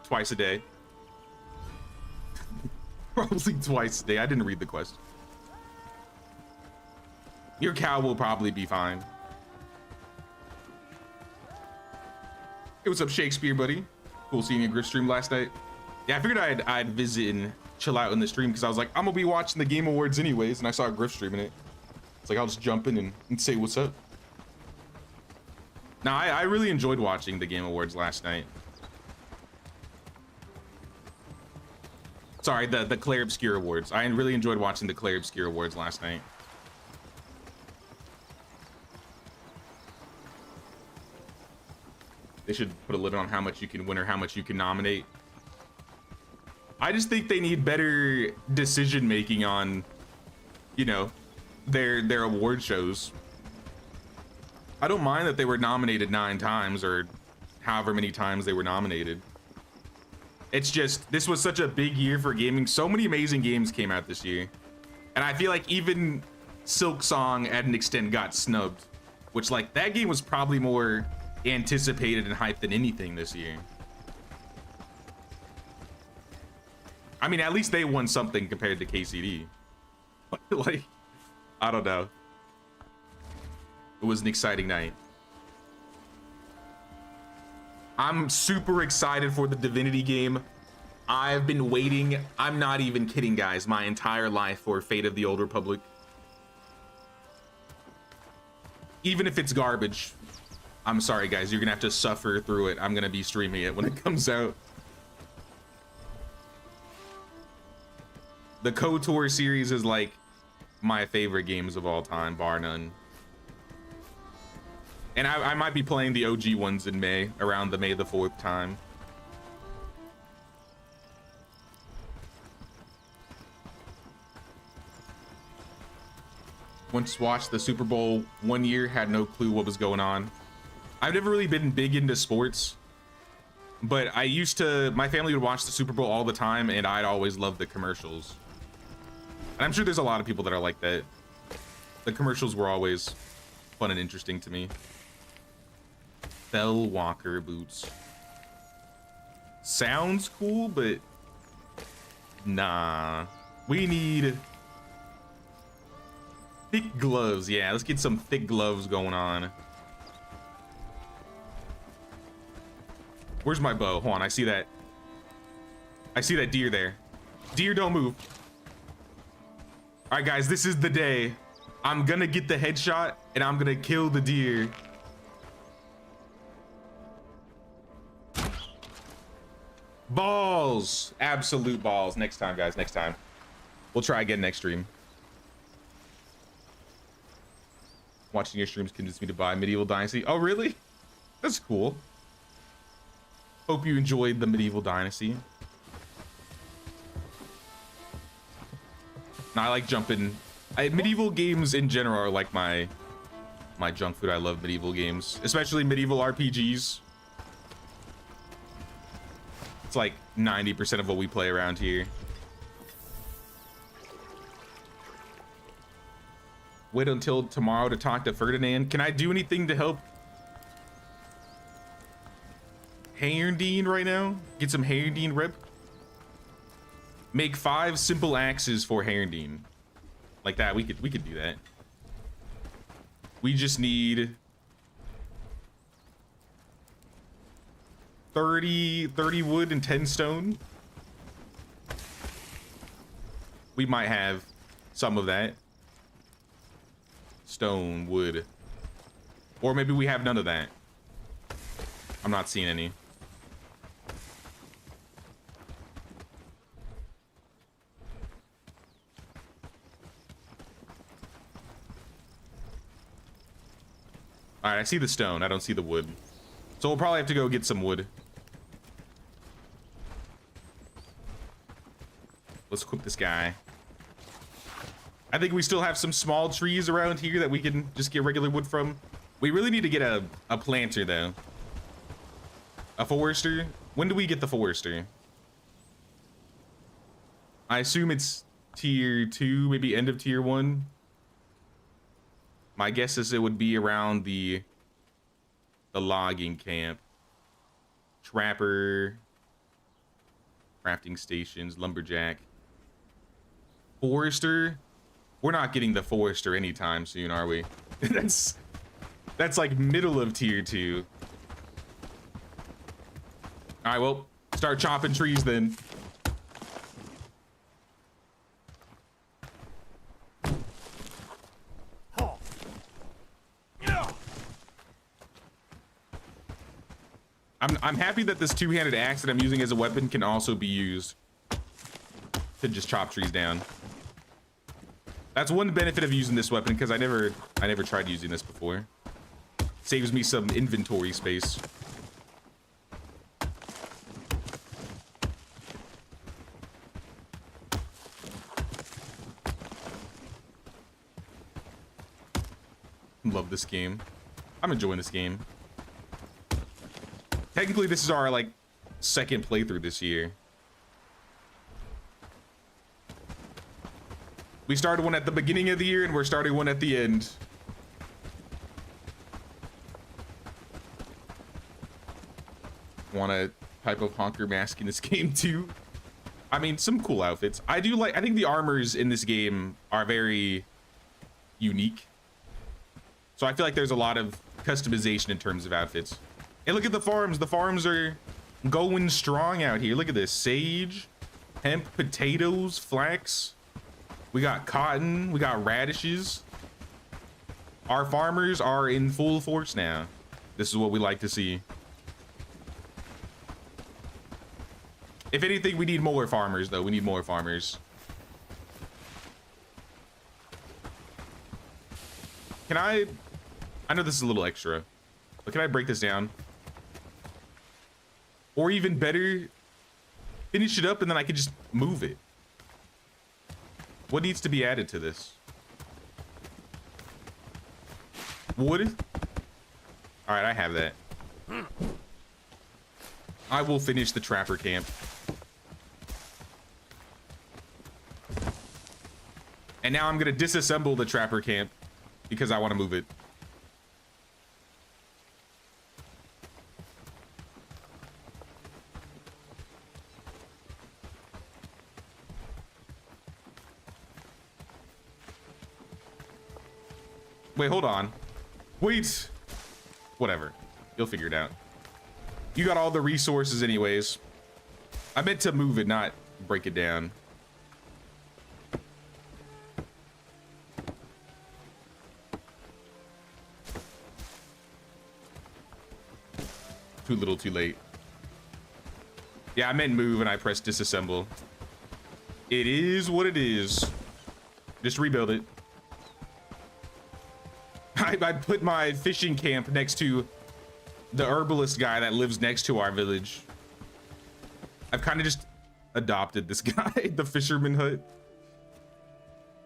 twice a day. Probably twice a day. I didn't read the question. Your cow will probably be fine. Hey, what's up, Shakespeare, buddy? Cool seeing you Griff stream last night. Yeah, I figured I'd visit and chill out in the stream because I was like, I'm gonna be watching the Game Awards anyways, and I saw Griff streaming it. It's like, I'll just jump in and say what's up. Now, I really enjoyed watching the Game Awards last night. Sorry, the Claire Obscure Awards. I really enjoyed watching the Claire Obscure Awards last night. They should put a limit on how much you can win or how much you can nominate. I just think they need better decision making on, you know, their award shows. I don't mind that they were nominated 9 times or however many times they were nominated. It's just, this was such a big year for gaming. So many amazing games came out this year. And I feel like even Silk Song at an extent got snubbed, which like that game was probably more anticipated and hyped than anything this year. I mean, at least they won something compared to KCD. Like, I don't know. It was an exciting night. I'm super excited for the Divinity game. I've been waiting, I'm not even kidding, guys, my entire life for Fate of the Old Republic. Even if it's garbage, I'm sorry, guys, you're gonna have to suffer through it. I'm gonna be streaming it when it comes out. The KOTOR series is like my favorite games of all time, bar none. And I might be playing the OG ones in May, around the May the 4th time. Once watched the Super Bowl 1 year, had no clue what was going on. I've never really been big into sports, but I used to, my family would watch the Super Bowl all the time, and I'd always love the commercials. And I'm sure there's a lot of people that are like that. The commercials were always fun and interesting to me. Bell Walker boots. Sounds cool, but nah. We need thick gloves. Yeah, let's get some thick gloves going on. Where's my bow? Hold on, I see that. I see that deer there. Deer, don't move. All right, guys, this is the day. I'm gonna get the headshot and I'm gonna kill the deer. Balls, absolute balls. Next time, guys, next time. We'll try again next stream. Watching your streams convinced me to buy Medieval Dynasty. Oh, really? That's cool. Hope you enjoyed the Medieval Dynasty. Now, I like jumping. Medieval games in general are like my junk food. I love medieval games, especially medieval RPGs. It's like 90% of what we play around here. Wait until tomorrow to talk to Ferdinand. Can I do anything to help Herndeen right now? Get some Herndeen rep? Make 5 simple axes for Herndeen. Like that, we could do that. We just need 30 wood and 10 stone. We might have some of that. Stone, wood. Or maybe we have none of that. I'm not seeing any. All right, I see the stone. I don't see the wood. So we'll probably have to go get some wood. Let's equip this guy. I think we still have some small trees around here that we can just get regular wood from. We really need to get a planter, though. A forester. When do we get the forester? I assume it's tier 2, maybe end of tier 1. My guess is it would be around the logging camp. Trapper. Crafting stations. Lumberjack. Forester. We're not getting the forester anytime soon, are we? That's like middle of tier 2. All right, well, start chopping trees then. I'm happy that this two-handed axe that I'm using as a weapon can also be used to just chop trees down. That's one benefit of using this weapon, because I never tried using this before. Saves me some inventory space. Love this game. I'm enjoying this game. Technically, this is our like second playthrough this year. We started one at the beginning of the year and we're starting one at the end. Want a type of honker mask in this game too? I mean, some cool outfits. I think the armors in this game are very unique. So I feel like there's a lot of customization in terms of outfits. And look at the farms. The farms are going strong out here. Look at this. Sage, hemp, potatoes, flax. We got cotton. We got radishes. Our farmers are in full force now. This is what we like to see. If anything, we need more farmers, though. We need more farmers. Can I know this is a little extra, but can I break this down? Or even better, finish it up and then I can just move it. What needs to be added to this? Wood? All right, I have that. I will finish the trapper camp. And now I'm gonna disassemble the trapper camp because I want to move it. Wait, hold on. Wait. Whatever. You'll figure it out. You got all the resources anyways. I meant to move it, not break it down. Too little, too late. Yeah, I meant move and I pressed disassemble. It is what it is. Just rebuild it. I put my fishing camp next to the herbalist guy that lives next to our village. I've kind of just adopted this guy, the fisherman hut.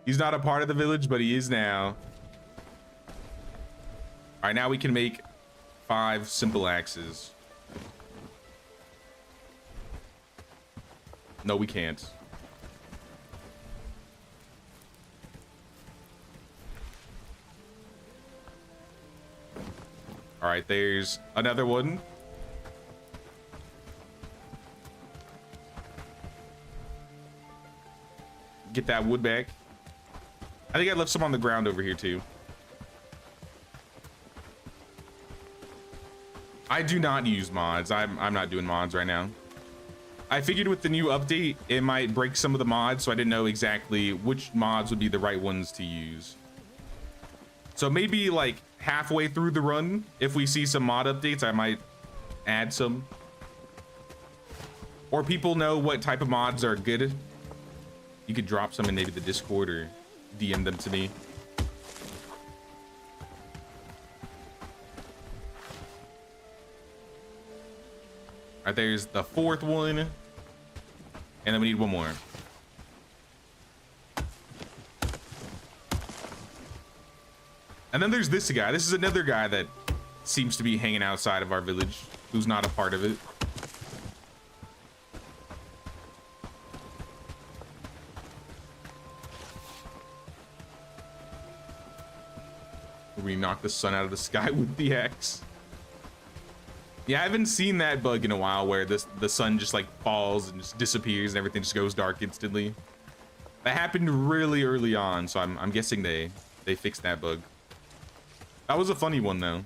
He's not a part of the village, but he is now. All right, now we can make 5 simple axes. No, we can't. All right, there's another one. Get that wood back. I think I left some on the ground over here too. I do not use mods. I'm not doing mods right now. I figured with the new update, it might break some of the mods, so I didn't know exactly which mods would be the right ones to use. So maybe like halfway through the run, if we see some mod updates, I might add some. Or people know what type of mods are good. You could drop some in maybe the Discord or DM them to me. All right, there's the 4th one. And then we need one more. And then there's this guy. This is another guy that seems to be hanging outside of our village, who's not a part of it. We knock the sun out of the sky with the axe. Yeah, I haven't seen that bug in a while where the sun just like falls and just disappears and everything just goes dark instantly. That happened really early on, so I'm guessing they fixed that bug. That was a funny one though.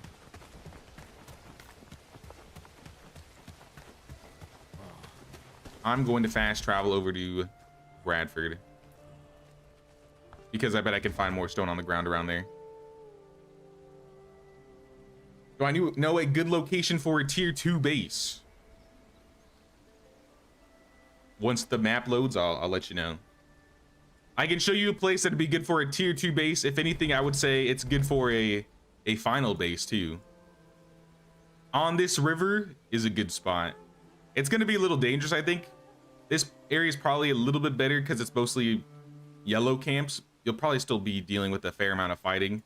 I'm going to fast travel over to Bradford because I bet I can find more stone on the ground around there. Do I know a good location for a tier 2 base? Once the map loads, I'll let you know. I can show you a place that'd be good for a tier 2 base. If anything, I would say it's good for a final base too. On this river is a good spot. It's gonna be a little dangerous, I think. This area is probably a little bit better because it's mostly yellow camps. You'll probably still be dealing with a fair amount of fighting,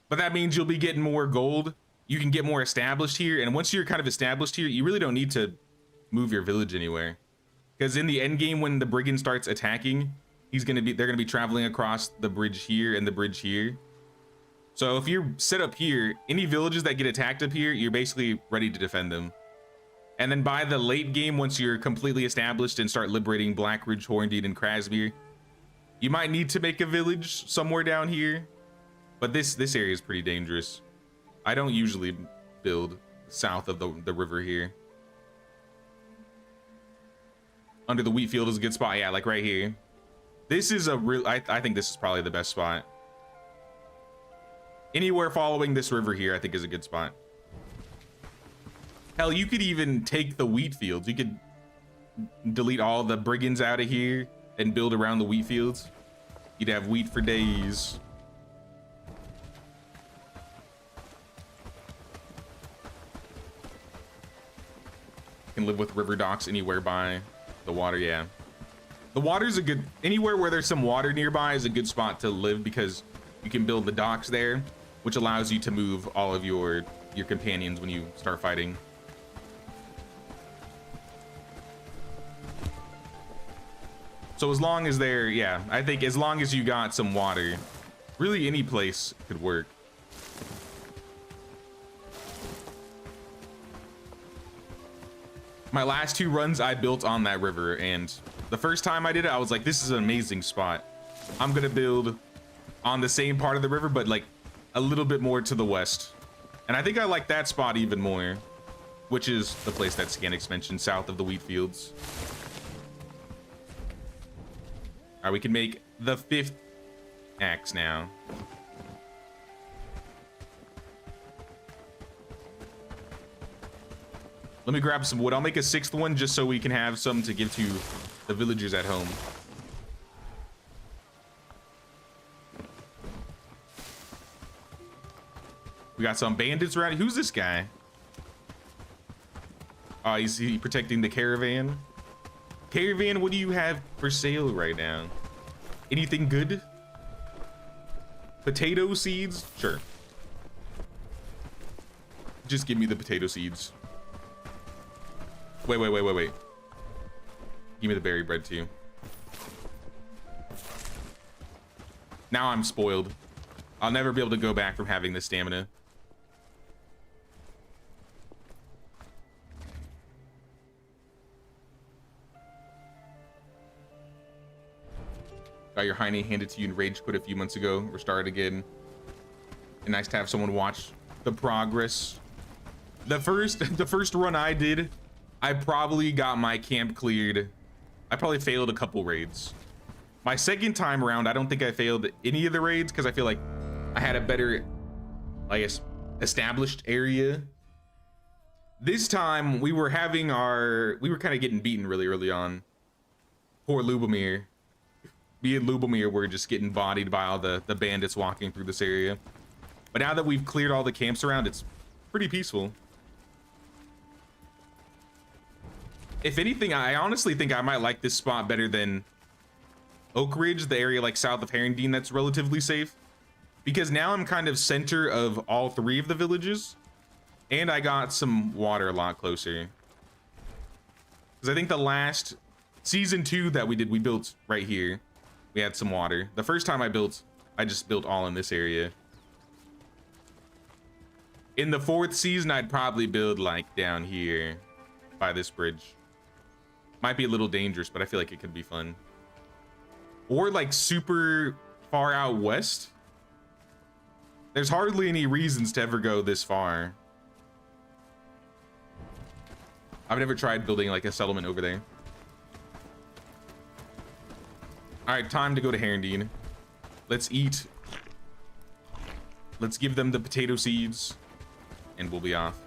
but that means you'll be getting more gold. You can get more established here, and once you're kind of established here, you really don't need to move your village anywhere, because in the end game, when the brigand starts attacking, they're gonna be traveling across the bridge here and the bridge here. So if you're set up here, any villages that get attacked up here, you're basically ready to defend them. And then by the late game, once you're completely established and start liberating Blackridge, Horndeed, and Krasmere, you might need to make a village somewhere down here. But this area is pretty dangerous. I don't usually build south of the river here. Under the wheat field is a good spot. Yeah, like right here. This is a real, I think this is probably the best spot. Anywhere following this river here, I think is a good spot. Hell, you could even take the wheat fields. You could delete all the brigands out of here and build around the wheat fields. You'd have wheat for days. You can live with river docks anywhere by the water, yeah. The water's a good, anywhere where there's some water nearby is a good spot to live because you can build the docks there, which allows you to move all of your companions when you start fighting. So as long as they're, yeah, I think as long as you got some water, really any place could work. My last 2 runs I built on that river, and the first time I did it, I was like, this is an amazing spot. I'm gonna build on the same part of the river, but like a little bit more to the west. And I think I like that spot even more, which is the place that Scanix mentioned, south of the wheat fields. All right, we can make the 5th axe now. Let me grab some wood. I'll make a 6th one just so we can have some to give to the villagers at home. We got some bandits around. Who's this guy? Oh, he's protecting the caravan. Caravan, what do you have for sale right now? Anything good? Potato seeds? Sure. Just give me the potato seeds. Wait. Give me the berry bread too. Now I'm spoiled. I'll never be able to go back from having this stamina. Got your Heine handed to you in Rage Quit a few months ago. We're started again. And nice to have someone watch the progress. The first run I did, I probably got my camp cleared. I probably failed a couple raids. My second time around, I don't think I failed any of the raids because I feel like I had a better, I guess, established area. This time we were kind of getting beaten really early on. Poor Lubomir. Me and Lubomir were just getting bodied by all the bandits walking through this area. But now that we've cleared all the camps around, it's pretty peaceful. If anything, I honestly think I might like this spot better than Oak Ridge, the area like south of Herondine that's relatively safe. Because now I'm kind of center of all 3 of the villages. And I got some water a lot closer. Because I think the last season 2 that we did, we built right here. We had some water. The first time I just built all in this area. In the 4th season, I'd probably build like down here by this bridge. Might be a little dangerous, but I feel like it could be fun. Or like super far out west. There's hardly any reasons to ever go this far. I've never tried building like a settlement over there. All right, time to go to Herondine. Let's eat. Let's give them the potato seeds and we'll be off.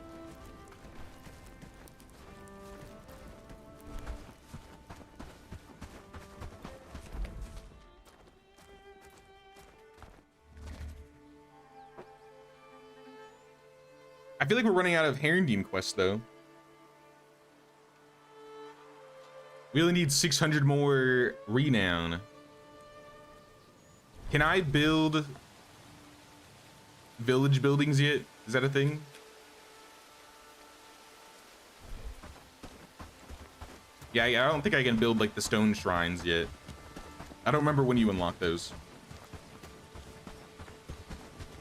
I feel like we're running out of Herondine quests though. We only need 600 more renown. Can I build village buildings yet? Is that a thing? Yeah, I don't think I can build like the stone shrines yet. I don't remember when you unlock those.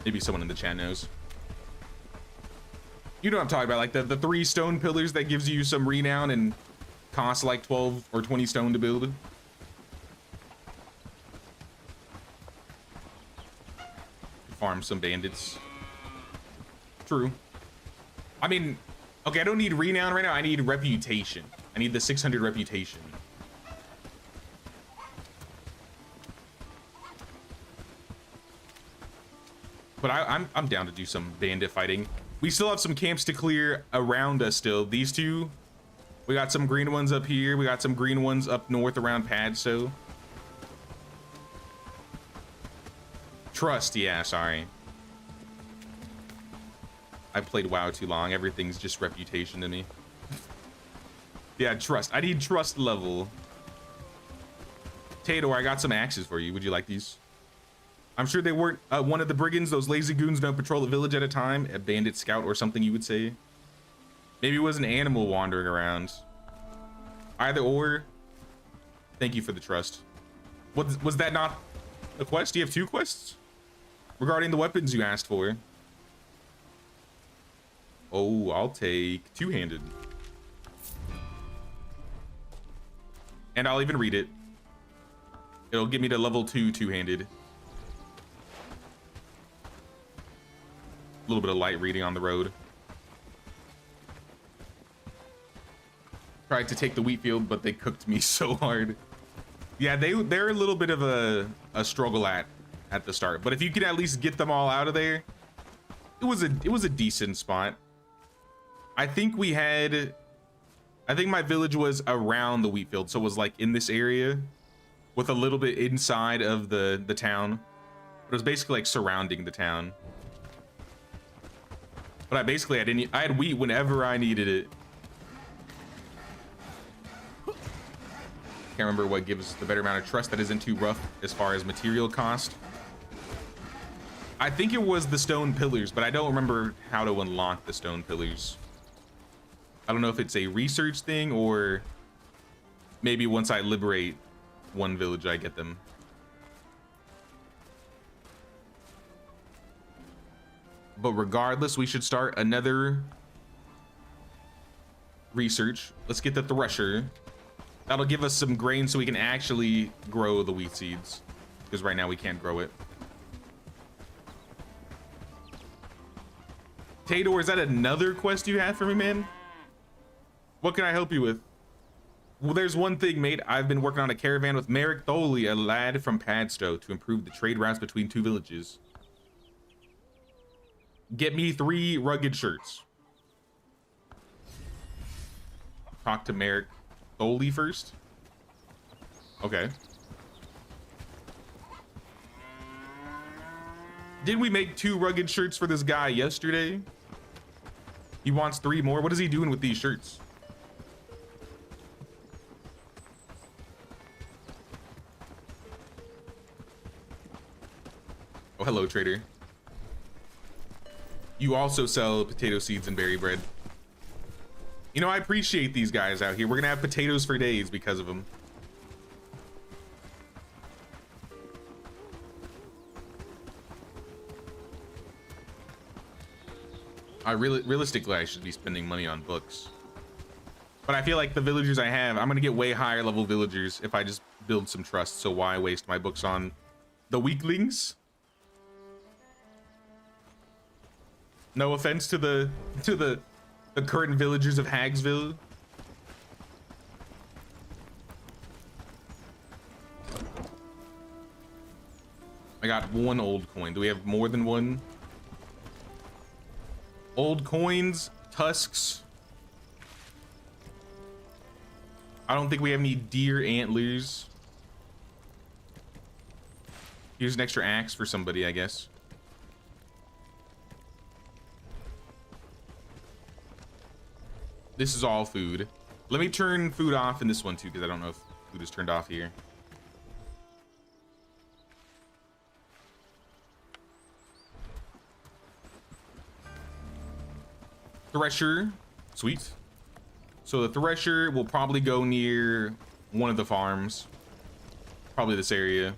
Maybe someone in the chat knows. You know what I'm talking about, like the 3 stone pillars that gives you some renown and costs like 12 or 20 stone to build. Farm some bandits. True. I mean, okay, I don't need renown right now. I need reputation. I need the 600 reputation. But I'm down to do some bandit fighting. We still have some camps to clear around us still. These two, we got some green ones up here. We got some green ones up north around Padstow. Trust, yeah, sorry. I played WoW too long. Everything's just reputation to me. Yeah, trust. I need trust level. Tato, I got some axes for you. Would you like these? I'm sure they weren't one of the brigands. Those lazy goons don't patrol the village at a time. A bandit scout or something, you would say. Maybe it was an animal wandering around. Either or. Thank you for the trust. Was that not a quest? Do you have 2 quests? Regarding the weapons you asked for. Oh, I'll take 2-handed. And I'll even read it. It'll get me to level 2 2-handed. A little bit of light reading on the road. Tried to take the wheat field, but they cooked me so hard. Yeah, they're a little bit of a struggle at the start. But if you could at least get them all out of there, it was a decent spot. I think my village was around the wheat field, so it was like in this area with a little bit inside of the town. But it was basically like surrounding the town. But I had wheat whenever I needed it. Can't remember what gives the better amount of trust that isn't too rough as far as material cost. I think it was the stone pillars, but I don't remember how to unlock the stone pillars. I don't know if it's a research thing or maybe once I liberate one village, I get them. But regardless, we should start another research. Let's get the thresher. That'll give us some grain so we can actually grow the wheat seeds. Because right now we can't grow it. Tato, is that another quest you have for me, man? What can I help you with? Well, there's one thing, mate. I've been working on a caravan with Merrick Tholey, a lad from Padstow, to improve the trade routes between 2 villages. Get me 3 rugged shirts. Talk to Merrick Tholey first. Okay. Didn't we make 2 rugged shirts for this guy yesterday? He wants 3 more. What is he doing with these shirts? Oh, hello, trader. You also sell potato seeds and berry bread. You know, I appreciate these guys out here. We're gonna have potatoes for days because of them. Realistically, I should be spending money on books. But I feel like the villagers I have, I'm gonna get way higher level villagers if I just build some trust. So why waste my books on the weaklings? No offense to the current villagers of Hagsville. I got 1 old coin. Do we have more than 1? Old coins, tusks. I don't think we have any deer antlers. Here's an extra axe for somebody, I guess. This is all food. Let me turn food off in this one too, because I don't know if food is turned off here. Thresher, sweet. So the thresher will probably go near one of the farms. Probably this area.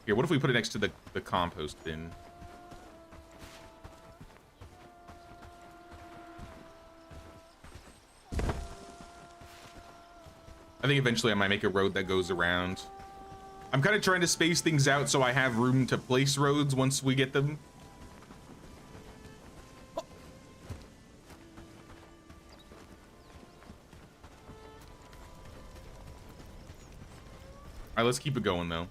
Here, what if we put it next to the compost bin? I think eventually I might make a road that goes around. I'm kind of trying to space things out so I have room to place roads once we get them. All right, let's keep it going though.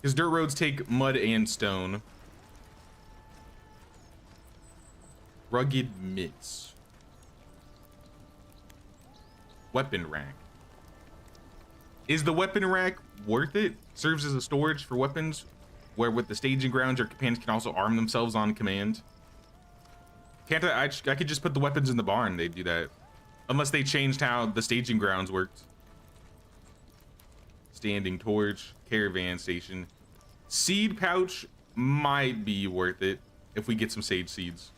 Because dirt roads take mud and stone. Rugged mitts. Weapon rack. Is the weapon rack worth it? Serves as a storage for weapons, where with the staging grounds, your companions can also arm themselves on command. Can't I could just put the weapons in the barn, they'd do that. Unless they changed how the staging grounds worked. Standing torch, caravan station. Seed pouch might be worth it if we get some sage seeds.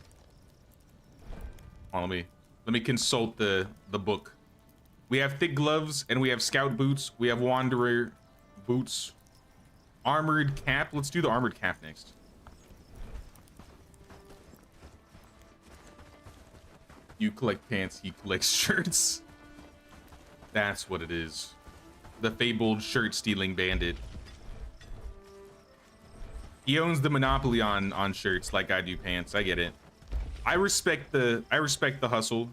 Oh, let me consult the book. We have thick gloves and we have scout boots. We have wanderer boots. Armored cap. Let's do the armored cap next. You collect pants, he collects shirts. That's what it is. The fabled shirt stealing bandit. He owns the monopoly on shirts like I do pants. I get it. I respect the hustle.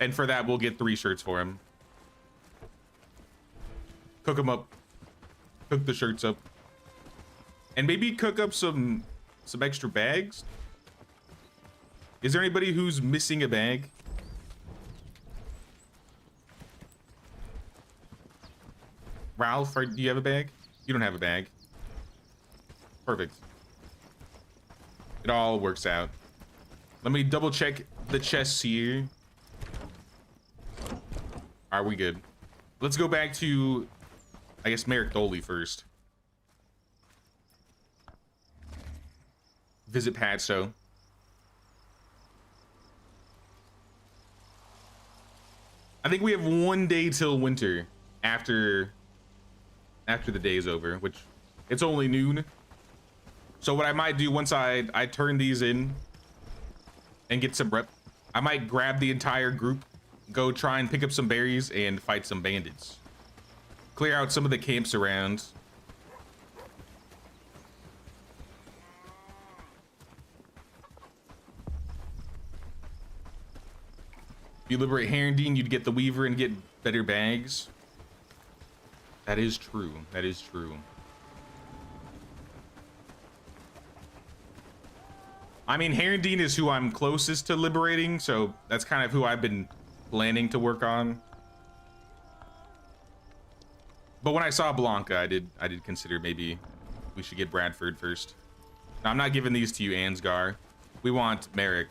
And for that, we'll get 3 shirts for him. Cook them up. Cook the shirts up. And maybe cook up some extra bags. Is there anybody who's missing a bag? Ralph, do you have a bag? You don't have a bag. Perfect. It all works out. Let me double check the chests here. Are we good? Let's go back to, I guess, Merrick Doley first. Visit Padstow. I think we have 1 day till winter after the day's over, which it's only noon. So what I might do once I turn these in and get some rep, I might grab the entire group, go try and pick up some berries and fight some bandits. Clear out some of the camps around. If you liberate Herondine, you'd get the Weaver and get better bags. That is true. That is true. I mean, Herondine is who I'm closest to liberating, so that's kind of who I've been planning to work on. But when I saw Blanca, I did consider maybe we should get Bradford first. Now, I'm not giving these to you, Ansgar. We want Merrick.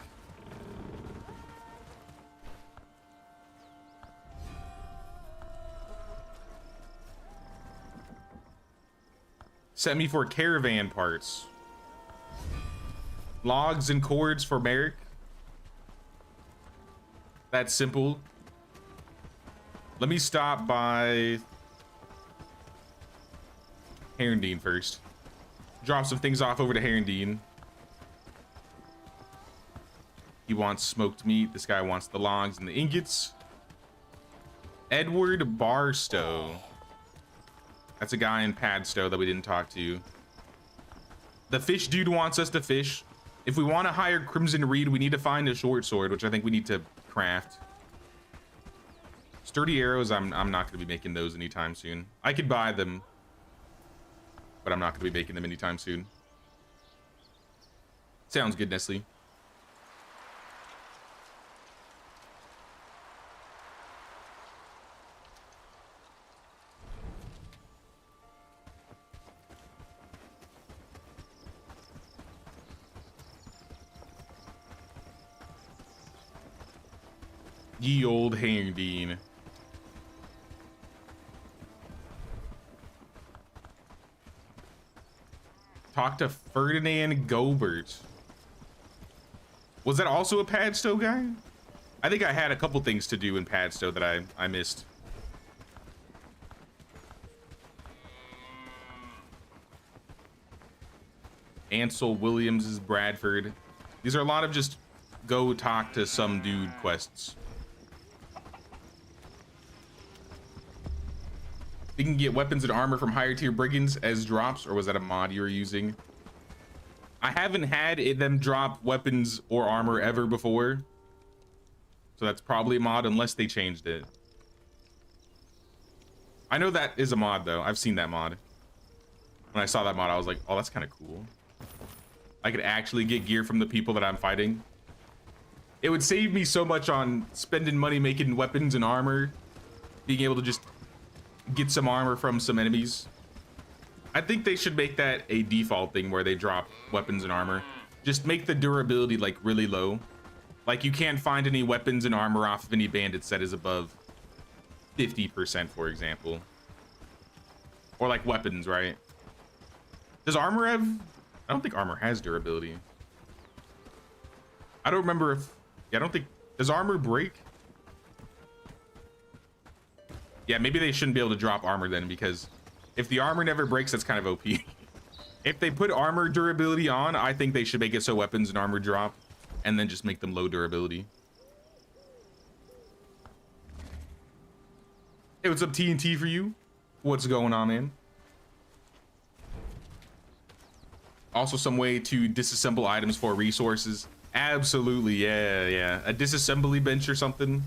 Set me for caravan parts. Logs and cords for Merrick. That's simple. Let me stop by Herondine first. Drop some things off over to Herondine. He wants smoked meat. This guy wants the logs and the ingots. Edward Barstow. That's a guy in Padstow that we didn't talk to. The fish dude wants us to fish. If we want to hire Crimson Reed, we need to find a short sword, which I think we need to craft. Sturdy arrows, I'm not going to be making those anytime soon. I could buy them, but I'm not going to be making them anytime soon. Sounds good, Nestle. Ye old Herondine. Talk to Ferdinand Gobert. Was that also a Padstow guy? I think I had a couple things to do in Padstow that I missed. Ansel Williams is Bradford. These are a lot of just go talk to some dude quests. You can get weapons and armor from higher tier brigands as drops, or was that a mod you were using? I haven't had them drop weapons or armor ever before. So that's probably a mod unless they changed it. I know that is a mod though. I've seen that mod. When I saw that mod, I was like, oh, that's kind of cool. I could actually get gear from the people that I'm fighting. It would save me so much on spending money making weapons and armor, being able to just get some armor from some enemies. I think they should make that a default thing where they drop weapons and armor. Just make the durability like really low. Like you can't find any weapons and armor off of any bandits that is above 50%, for example. Or like weapons, right? Does armor have... I don't think armor has durability. I don't remember if... Yeah, I don't think... Does armor break? Yeah, maybe they shouldn't be able to drop armor then, because if the armor never breaks, that's kind of OP. If they put armor durability on, I think they should make it so weapons and armor drop, and then just make them low durability. Hey, what's up, TNT for you? What's going on, man? Also some way to disassemble items for resources. Absolutely, yeah. A disassembly bench or something.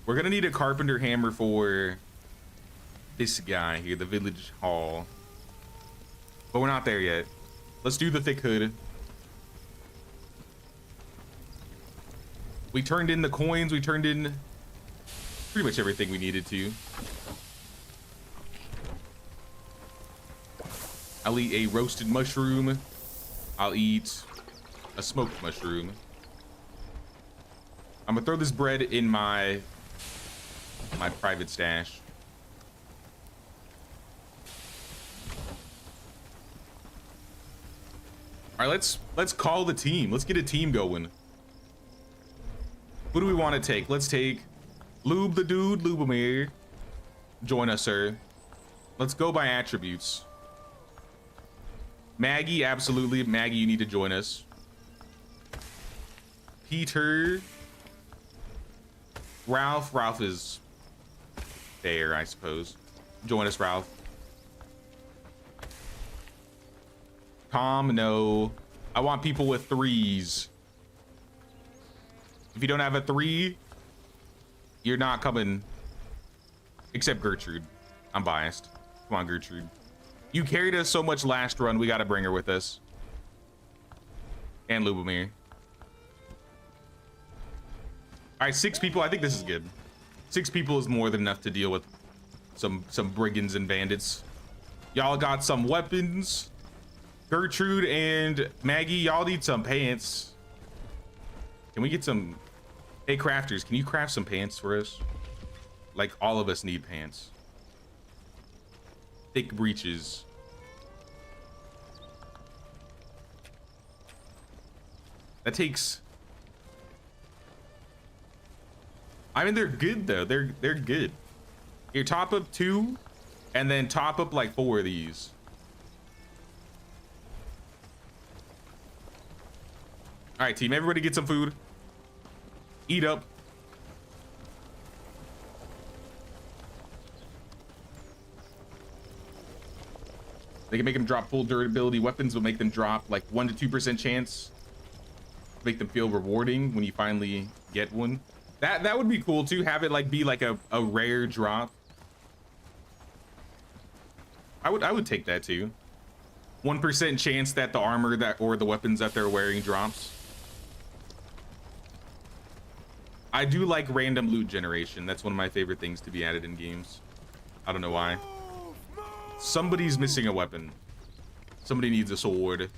We're gonna need a carpenter hammer for this guy here, the village hall. But we're not there yet. Let's do the thick hood. We turned in the coins, we turned in pretty much everything we needed to. I'll eat a roasted mushroom. I'll eat a smoked mushroom. I'm gonna throw this bread in my private stash. All right, let's call the team. Let's get a team going. Who do we want to take? Let's take Lube the dude, Lubomir. Join us, sir. Let's go by attributes. Maggie, absolutely. Maggie, you need to join us. Peter. Ralph. Ralph is there, I suppose. Join us, Ralph. Tom, no. I want people with 3s. If you don't have a 3, you're not coming. Except Gertrude. I'm biased. Come on, Gertrude. You carried us so much last run, we gotta bring her with us. And Lubomir. All right, 6 people. I think this is good. 6 people is more than enough to deal with some brigands and bandits. Y'all got some weapons. Gertrude and Maggie, y'all need some pants. Can we get some... Hey, crafters, can you craft some pants for us? Like, all of us need pants. Thick breeches. That takes... I mean, they're good, though. They're good. Here, top up 2, and then top up, like, 4 of these. All right, team, everybody get some food. Eat up. They can make them drop full durability. Weapons will make them drop like 1 to 2% chance. Make them feel rewarding when you finally get one. That would be cool too. Have it like be like a rare drop. I would take that too. 1% chance that the armor that or the weapons that they're wearing drops. I do like random loot generation. That's one of my favorite things to be added in games. I don't know why. Somebody's missing a weapon. Somebody needs a sword.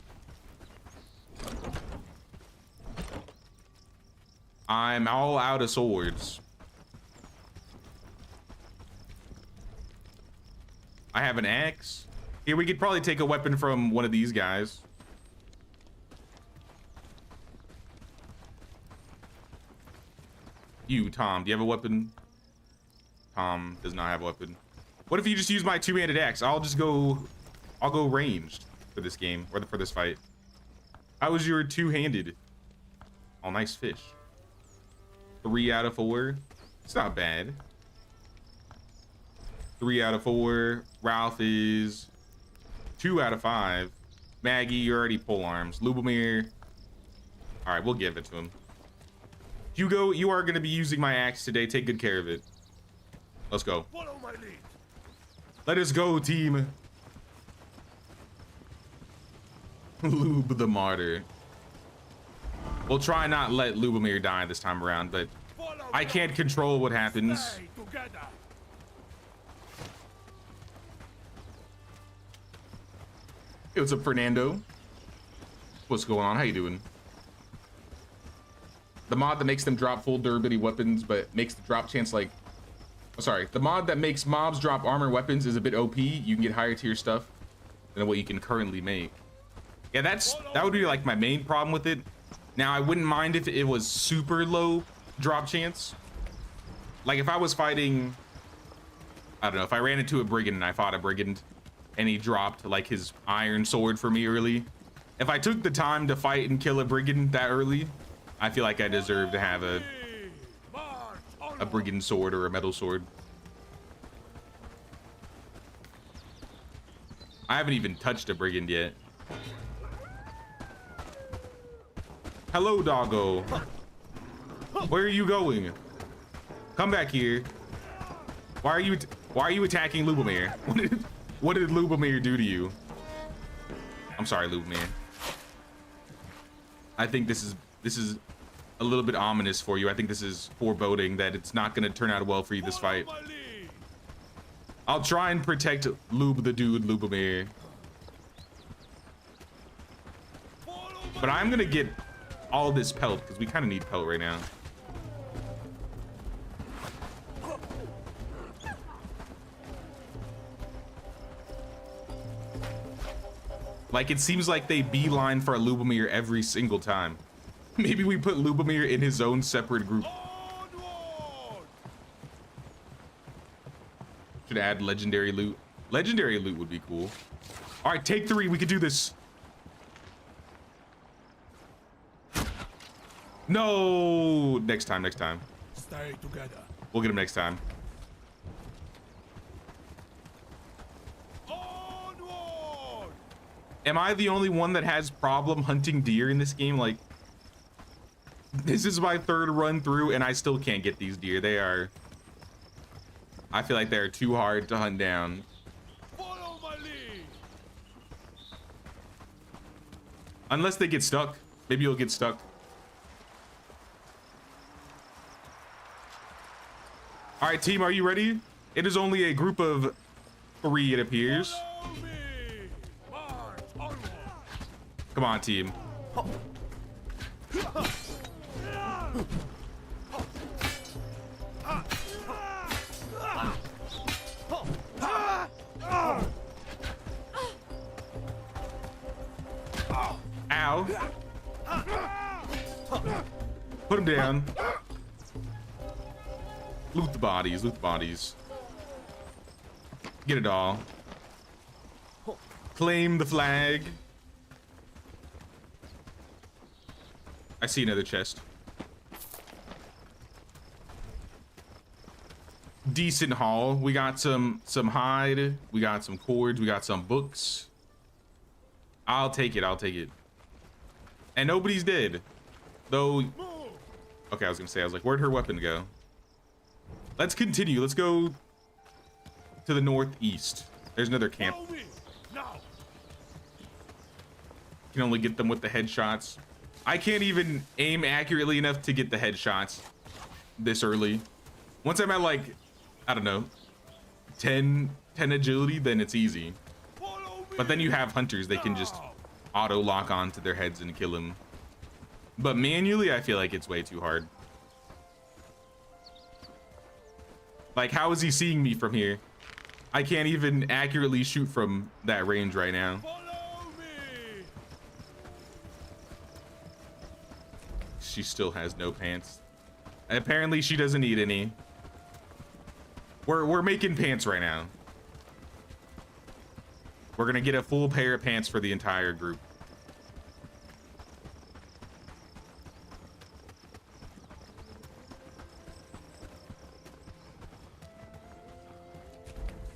I'm all out of swords. I have an axe. Here, we could probably take a weapon from one of these guys. You, Tom, do you have a weapon? Tom does not have a weapon. What if you just use my two-handed axe? I'll go ranged for this game, or for this fight. How was your two-handed? Oh, nice fish. 3 out of 4. It's not bad. 3 out of 4. Ralph is 2 out of 5. Maggie, you already pole arms. Lubomir. All right, we'll give it to him. Hugo, you are going to be using my axe today. Take good care of it. Let's go. Follow my lead. Let us go, team. Lube the martyr. We'll try not let Lubomir die this time around, but I can't control what happens. Stay together. Hey, what's up, Fernando? What's going on? How you doing? The mod that makes them drop full durability weapons, but makes the drop chance like... Oh, sorry. The mod that makes mobs drop armor weapons is a bit OP. You can get higher tier stuff than what you can currently make. Yeah, that would be like my main problem with it. Now, I wouldn't mind if it was super low drop chance. Like if I was fighting... I don't know, if I ran into a brigand and I fought a brigand and he dropped like his iron sword for me early. If I took the time to fight and kill a brigand that early, I feel like I deserve to have a brigand sword or a metal sword. I haven't even touched a brigand yet. Hello, doggo. Where are you going? Come back here. Why are you attacking Lubomir? What did Lubomir do to you? I'm sorry, Lubomir. I think this is a little bit ominous for you. I think this is foreboding that it's not going to turn out well for you this fight. I'll try and protect Lube the dude, Lubomir. But I'm going to get all this pelt because we kind of need pelt right now. Like, it seems like they beeline for a Lubomir every single time. Maybe we put Lubomir in his own separate group. Should add legendary loot. Legendary loot would be cool. All right, take 3. We could do this. No, next time. Stay together. We'll get him next time. Am I the only one that has problem hunting deer in this game? Like, this is my 3rd run through and I still can't get these deer. I feel like they're too hard to hunt down. Follow my lead. Unless they get stuck. Maybe you'll get stuck. All right, team, are you ready? It is only a group of 3, it appears. Come on, team. Ow. Put him down. Loot the bodies, loot the bodies. Get it all. Claim the flag. I see another chest. Decent haul. We got some hide. We got some cords. We got some books. I'll take it. I'll take it. And nobody's dead. Though. Okay, I was like, where'd her weapon go? Let's continue. Let's go to the northeast. There's another camp. Can only get them with the headshots. I can't even aim accurately enough to get the headshots this early. Once I'm at like, I don't know, 10 agility, then it's easy. But then you have hunters, they can just auto lock onto their heads and kill him. But manually, I feel like it's way too hard. Like, how is he seeing me from here? I can't even accurately shoot from that range right now. She still has no pants. Apparently she doesn't need any. We're making pants right now. We're gonna get a full pair of pants for the entire group.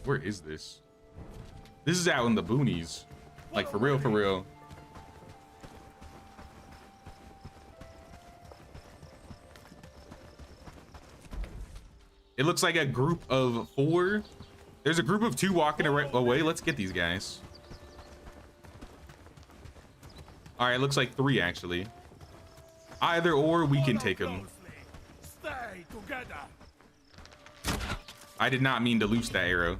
Where is this? This is out in the boonies. Like for real, for real. It looks like a group of 4. There's a group of 2 walking away. Let's get these guys. All right, looks like 3 actually. Either or, we can take them. Stay together. I did not mean to loose that arrow,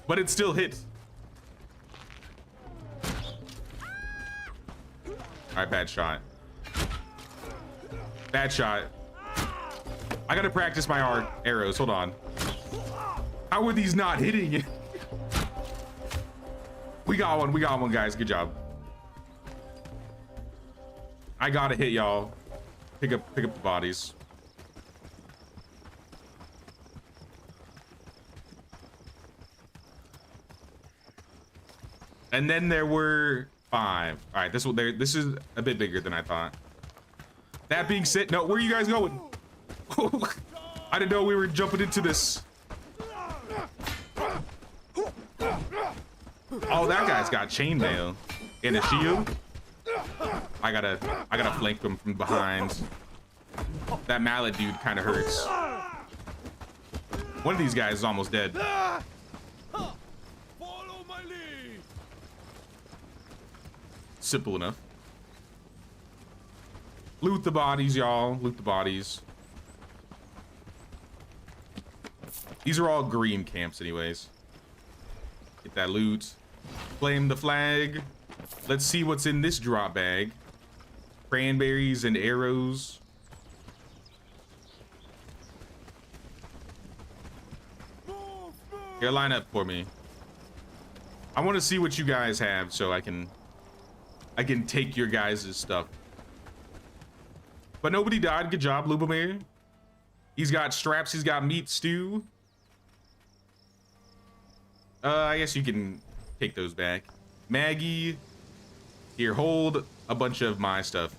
but it still hit. All right, bad shot. Bad shot. I gotta practice my arrows. Hold on. How are these not hitting? We got one. We got one, guys. Good job. I gotta hit y'all. Pick up the bodies. And then there were 5. All right, this is a bit bigger than I thought. That being said, no, where are you guys going? I didn't know we were jumping into this. Oh, that guy's got chainmail and a shield. I gotta flank him from behind. That mallet dude kind of hurts. One of these guys is almost dead. Follow my lead. Simple enough. Loot the bodies, y'all. Loot the bodies. These are all green camps anyways. Get that loot. Flame the flag. Let's see what's in this drop bag. Cranberries and arrows. Here, line up for me. I want to see what you guys have so I can take your guys' stuff. But nobody died. Good job, Lubomir. He's got straps. He's got meat stew. I guess you can take those back. Maggie, here, hold a bunch of my stuff.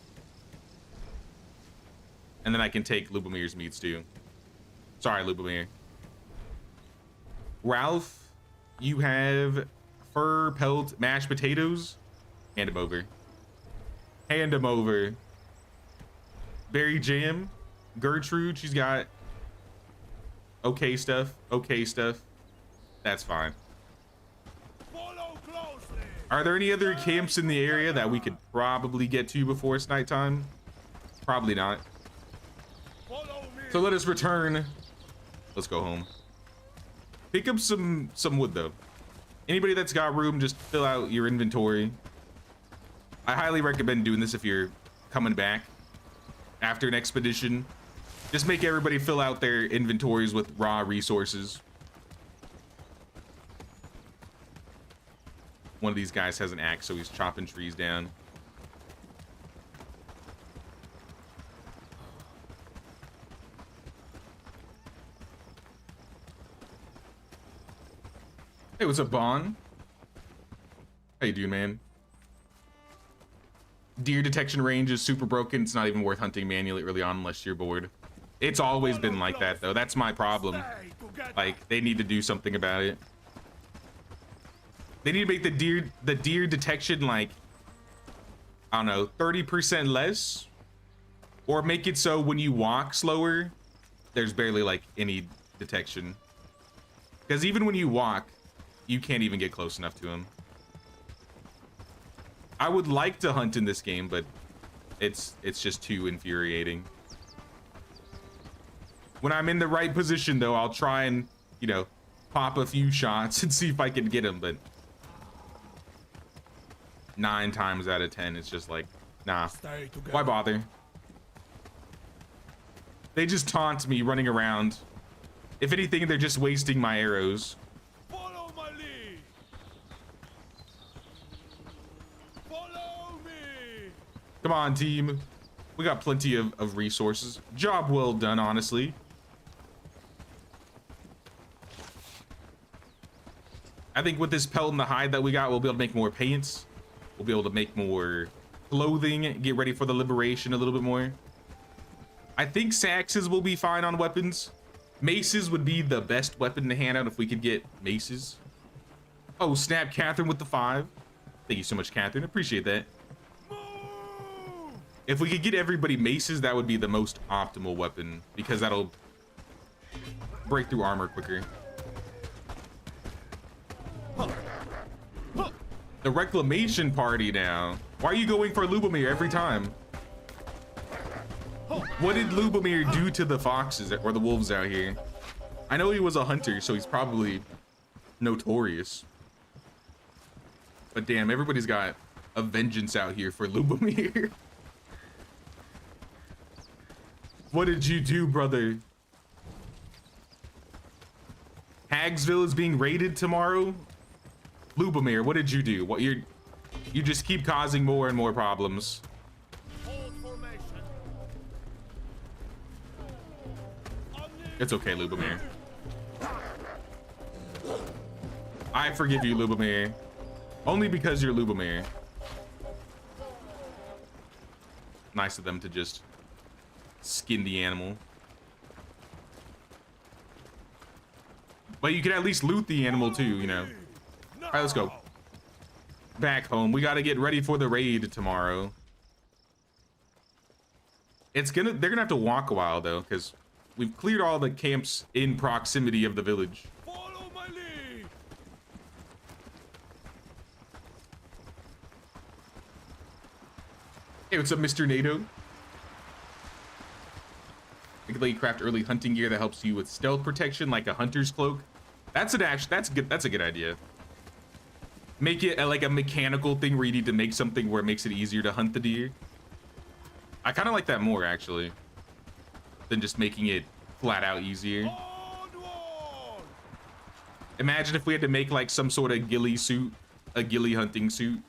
And then I can take Lubomir's meat stew. Sorry, Lubomir. Ralph, you have fur, pelt, mashed potatoes. Hand him over. Hand him over. Berry jam. Gertrude, she's got okay stuff. Okay stuff. That's fine. Follow closely. Are there any other camps in the area that we could probably get to before it's nighttime? Probably not. Follow me. So let us return. Let's go home. Pick up some wood though. Anybody that's got room, just fill out your inventory. I highly recommend doing this if you're coming back after an expedition. Just make everybody fill out their inventories with raw resources. One of these guys has an axe, so he's chopping trees down. Hey, what's up, Bon? How you doing, man? Deer detection range is super broken. It's not even worth hunting manually early on unless you're bored. It's always been like that, though. That's my problem. Like, they need to do something about it. They need to make the deer detection, like, I don't know, 30% less, or make it so when you walk slower, there's barely like any detection. Because even when you walk, you can't even get close enough to him. I would like to hunt in this game, but it's just too infuriating. When I'm in the right position, though, I'll try and, you know, pop a few shots and see if I can get him, but 9 times out of 10, it's just like, nah, why bother? They just taunt me running around. If anything, they're just wasting my arrows. Follow my lead. Follow me. Come on, team. We got plenty of resources. Job well done, honestly. I think with this pelt and the hide that we got, we'll be able to make more paints. We'll be able to make more clothing, get ready for the liberation a little bit more. I think saxes will be fine on weapons. Maces would be the best weapon to hand out if we could get maces. Oh, snap, Catherine with the 5. Thank you so much, Catherine. Appreciate that. If we could get everybody maces, that would be the most optimal weapon because that'll break through armor quicker. The reclamation party now. Why are you going for Lubomir every time? What did Lubomir do to the foxes or the wolves out here? I know he was a hunter, so he's probably notorious. But damn, everybody's got a vengeance out here for Lubomir. What did you do, brother? Hagsville is being raided tomorrow. Lubomir, what did you do? What you just keep causing more and more problems. It's okay, Lubomir. I forgive you, Lubomir. Only because you're Lubomir. Nice of them to just skin the animal. But you can at least loot the animal too, you know. All right, let's go. Back home. We got to get ready for the raid tomorrow. They're gonna have to walk a while though, because we've cleared all the camps in proximity of the village. Follow my lead. Hey, what's up, Mr. NATO? You can let you craft early hunting gear that helps you with stealth protection, like a hunter's cloak. That's good. That's a good idea. Make it like a mechanical thing where you need to make something where it makes it easier to hunt the deer. I kind of like that more actually than just making it flat out easier. Imagine if we had to make like some sort of ghillie suit, a ghillie hunting suit.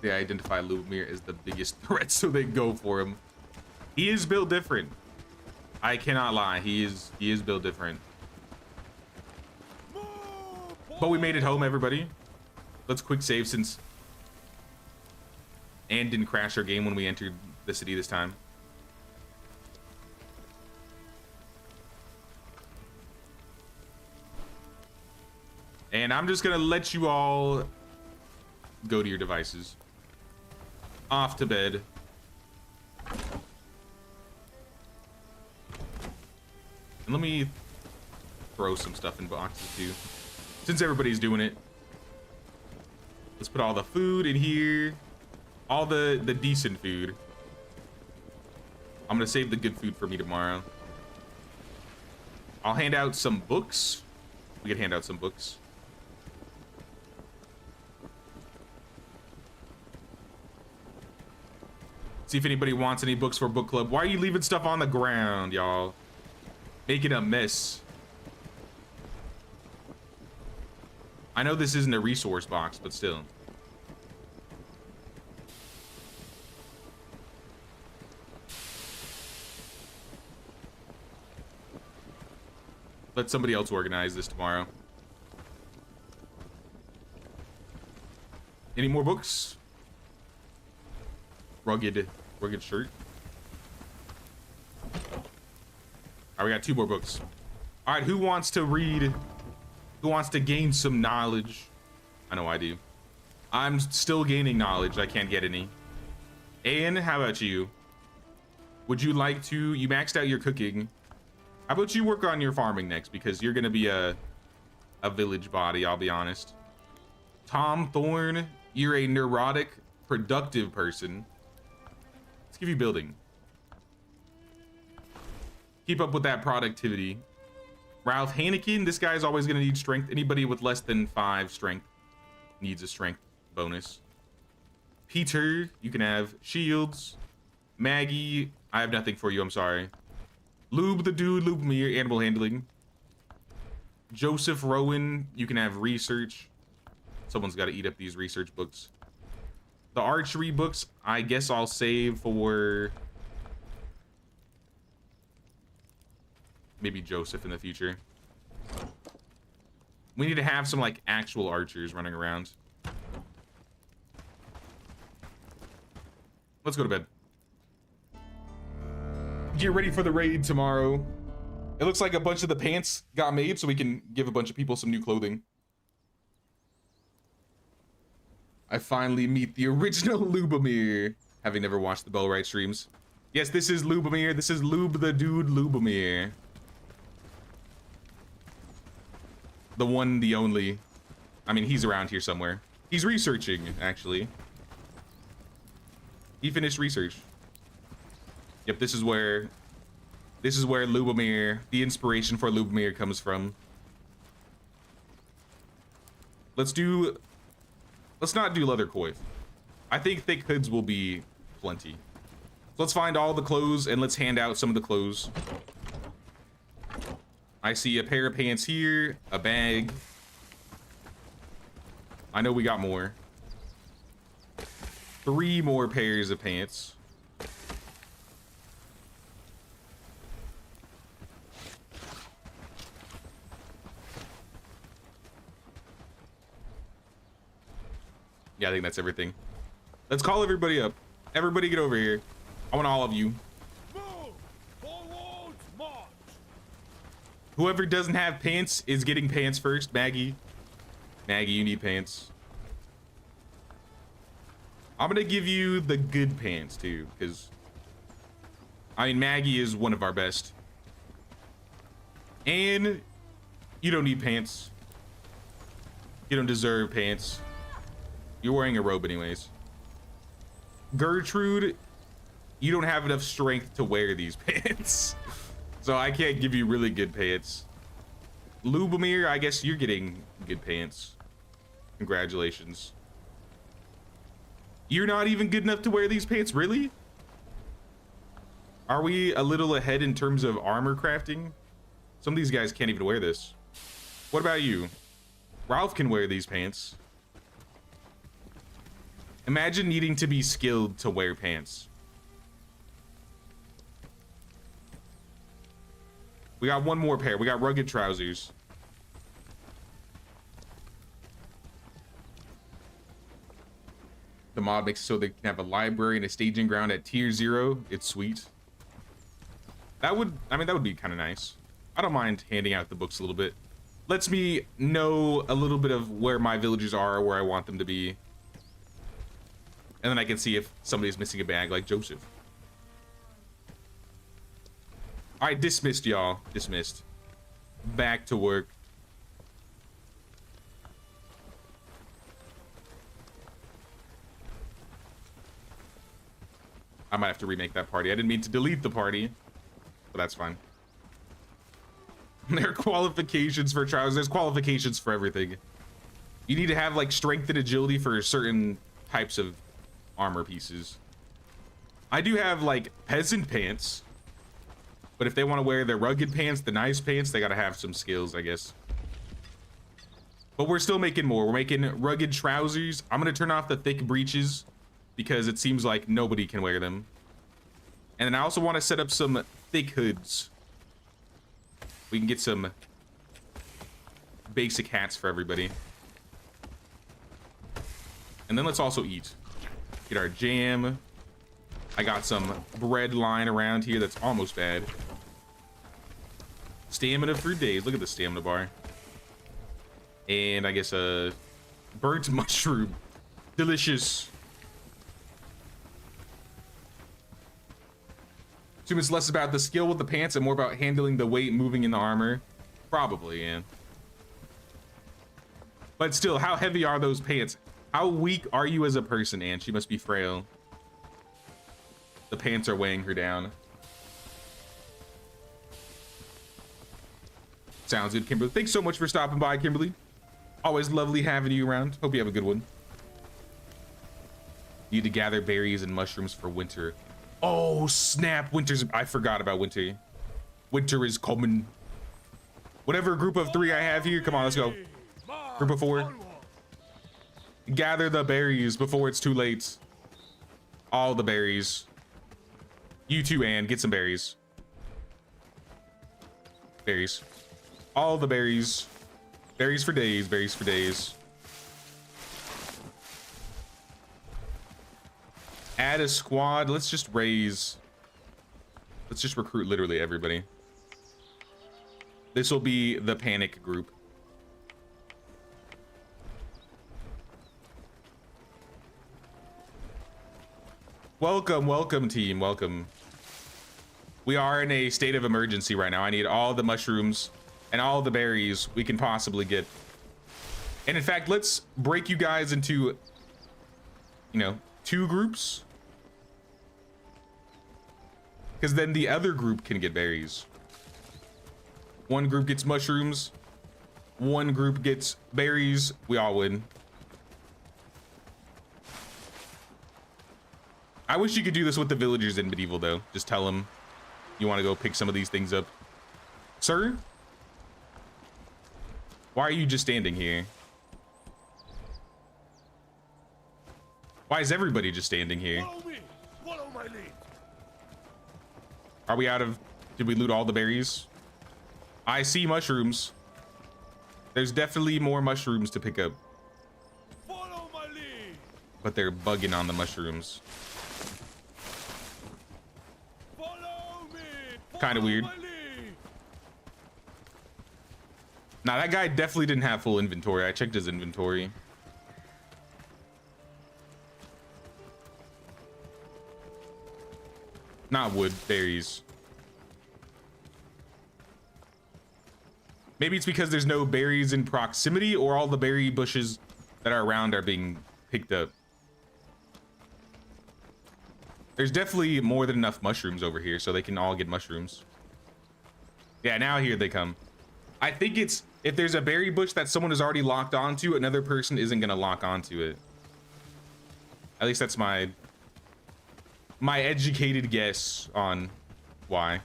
They identify Lubomir as the biggest threat, so they go for him. He is built different. I cannot lie. He is built different. But we made it home, everybody. Let's quick save since Anne didn't crash our game when we entered the city this time. And I'm just gonna let you all go to your devices. Off to bed. And let me throw some stuff in boxes too, since everybody's doing it. Let's put all the food in here, all the decent food. I'm gonna save the good food for me tomorrow. I'll hand out some books. We can hand out some books. See if anybody wants any books for book club. Why are you leaving stuff on the ground, y'all? Making a mess. I know this isn't a resource box, but still. Let somebody else organize this tomorrow. Any more books? Rugged shirt. All right, we got 2 more books. All right, who wants to read? Who wants to gain some knowledge? I know I do. I'm still gaining knowledge. I can't get any. Anne, how about you? Would you like to? You maxed out your cooking. How about you work on your farming next? Because you're gonna be a village body, I'll be honest. Tom Thorne, you're a neurotic, productive person. Let's give you building. Keep up with that productivity. Ralph Hannikin, this guy's always gonna need strength. Anybody with less than 5 strength needs a strength bonus. Peter, you can have shields. Maggie, I have nothing for you, I'm sorry. Lube the dude, Lubomir, animal handling. Joseph Rowan, you can have research. Someone's got to eat up these research books. The archery books, I guess I'll save for maybe Joseph in the future. We need to have some like actual archers running around. Let's go to bed. Get ready for the raid tomorrow. It looks like a bunch of the pants got made, so we can give a bunch of people some new clothing. I finally meet the original Lubomir, having never watched the Bellwright streams. Yes, this is Lubomir. This is Lube the Dude Lubomir. The one, the only. I mean, he's around here somewhere. He's researching, actually. He finished research. Yep, this is where Lubomir, the inspiration for Lubomir comes from. Let's not do leather coif. I think thick hoods will be plenty. So let's find all the clothes and let's hand out some of the clothes. I see a pair of pants here, a bag. I know we got more. 3 more pairs of pants. Yeah, I think that's everything. Let's call everybody up. Everybody get over here. I want all of you. Move! Forward march! Whoever doesn't have pants is getting pants first. Maggie. Maggie, you need pants. I'm gonna give you the good pants too, because I mean Maggie is one of our best. And you don't need pants. You don't deserve pants. You're wearing a robe anyways. Gertrude, you don't have enough strength to wear these pants. So I can't give you really good pants. Lubomir, I guess you're getting good pants. Congratulations. You're not even good enough to wear these pants, really? Are we a little ahead in terms of armor crafting? Some of these guys can't even wear this. What about you? Ralph can wear these pants. Imagine needing to be skilled to wear pants. We got one more pair. We got rugged trousers. The mod makes it so they can have a library and a staging ground at tier 0. It's sweet. That would be kind of nice. I don't mind handing out the books a little bit. Lets me know a little bit of where my villagers are, where I want them to be. And then I can see if somebody's missing a bag like Joseph. All right, dismissed, y'all. Dismissed. Back to work. I might have to remake that party. I didn't mean to delete the party, but that's fine. There are qualifications for trousers. There's qualifications for everything. You need to have like strength and agility for certain types of armor pieces. I do have like peasant pants, but if they want to wear their rugged pants, the nice pants, they gotta have some skills, I guess. But we're still making more. We're making rugged trousers. I'm gonna turn off the thick breeches because it seems like nobody can wear them. And then I also want to set up some thick hoods. We can get some basic hats for everybody. And then let's also eat. Get our jam. I got some bread lying around here that's almost bad. Stamina for days. Look at the stamina bar. And I guess a burnt mushroom. Delicious. Assume it's less about the skill with the pants and more about handling the weight moving in the armor. Probably, yeah. But still, how heavy are those pants? How weak are you as a person, Anne? She must be frail. The pants are weighing her down. Sounds good, Kimberly. Thanks so much for stopping by, Kimberly. Always lovely having you around. Hope you have a good one. Need to gather berries and mushrooms for winter. Oh, snap. I forgot about winter. Winter is coming. Whatever group of 3 I have here, come on, let's go. Group of 4. Gather the berries before it's too late. All the berries. You too, Anne. Get some berries. Berries. All the berries. Berries for days. Berries for days. Add a squad. Let's just raise. Let's just recruit literally everybody. This will be the panic group. Welcome, welcome, team. Welcome. We are in a state of emergency right now. I need all the mushrooms and all the berries we can possibly get. And in fact, let's break you guys into, you know, 2 groups. Because then the other group can get berries. One group gets mushrooms. One group gets berries. We all win. I wish you could do this with the villagers in medieval, though. Just tell them you want to go pick some of these things up. Sir? Why are you just standing here? Why is everybody just standing here? Follow me. Follow my lead. Are we out of... Did we loot all the berries? I see mushrooms. There's definitely more mushrooms to pick up. Follow my lead. But they're bugging on the mushrooms. Follow me. Kind of weird. My lead. Nah, that guy definitely didn't have full inventory. I checked his inventory. Not wood, berries. Maybe it's because there's no berries in proximity, or all the berry bushes that are around are being picked up. There's definitely more than enough mushrooms over here, so they can all get mushrooms. Yeah, now here they come. I think it's, if there's a berry bush that someone is already locked onto, another person isn't gonna lock onto it. At least that's my educated guess on why.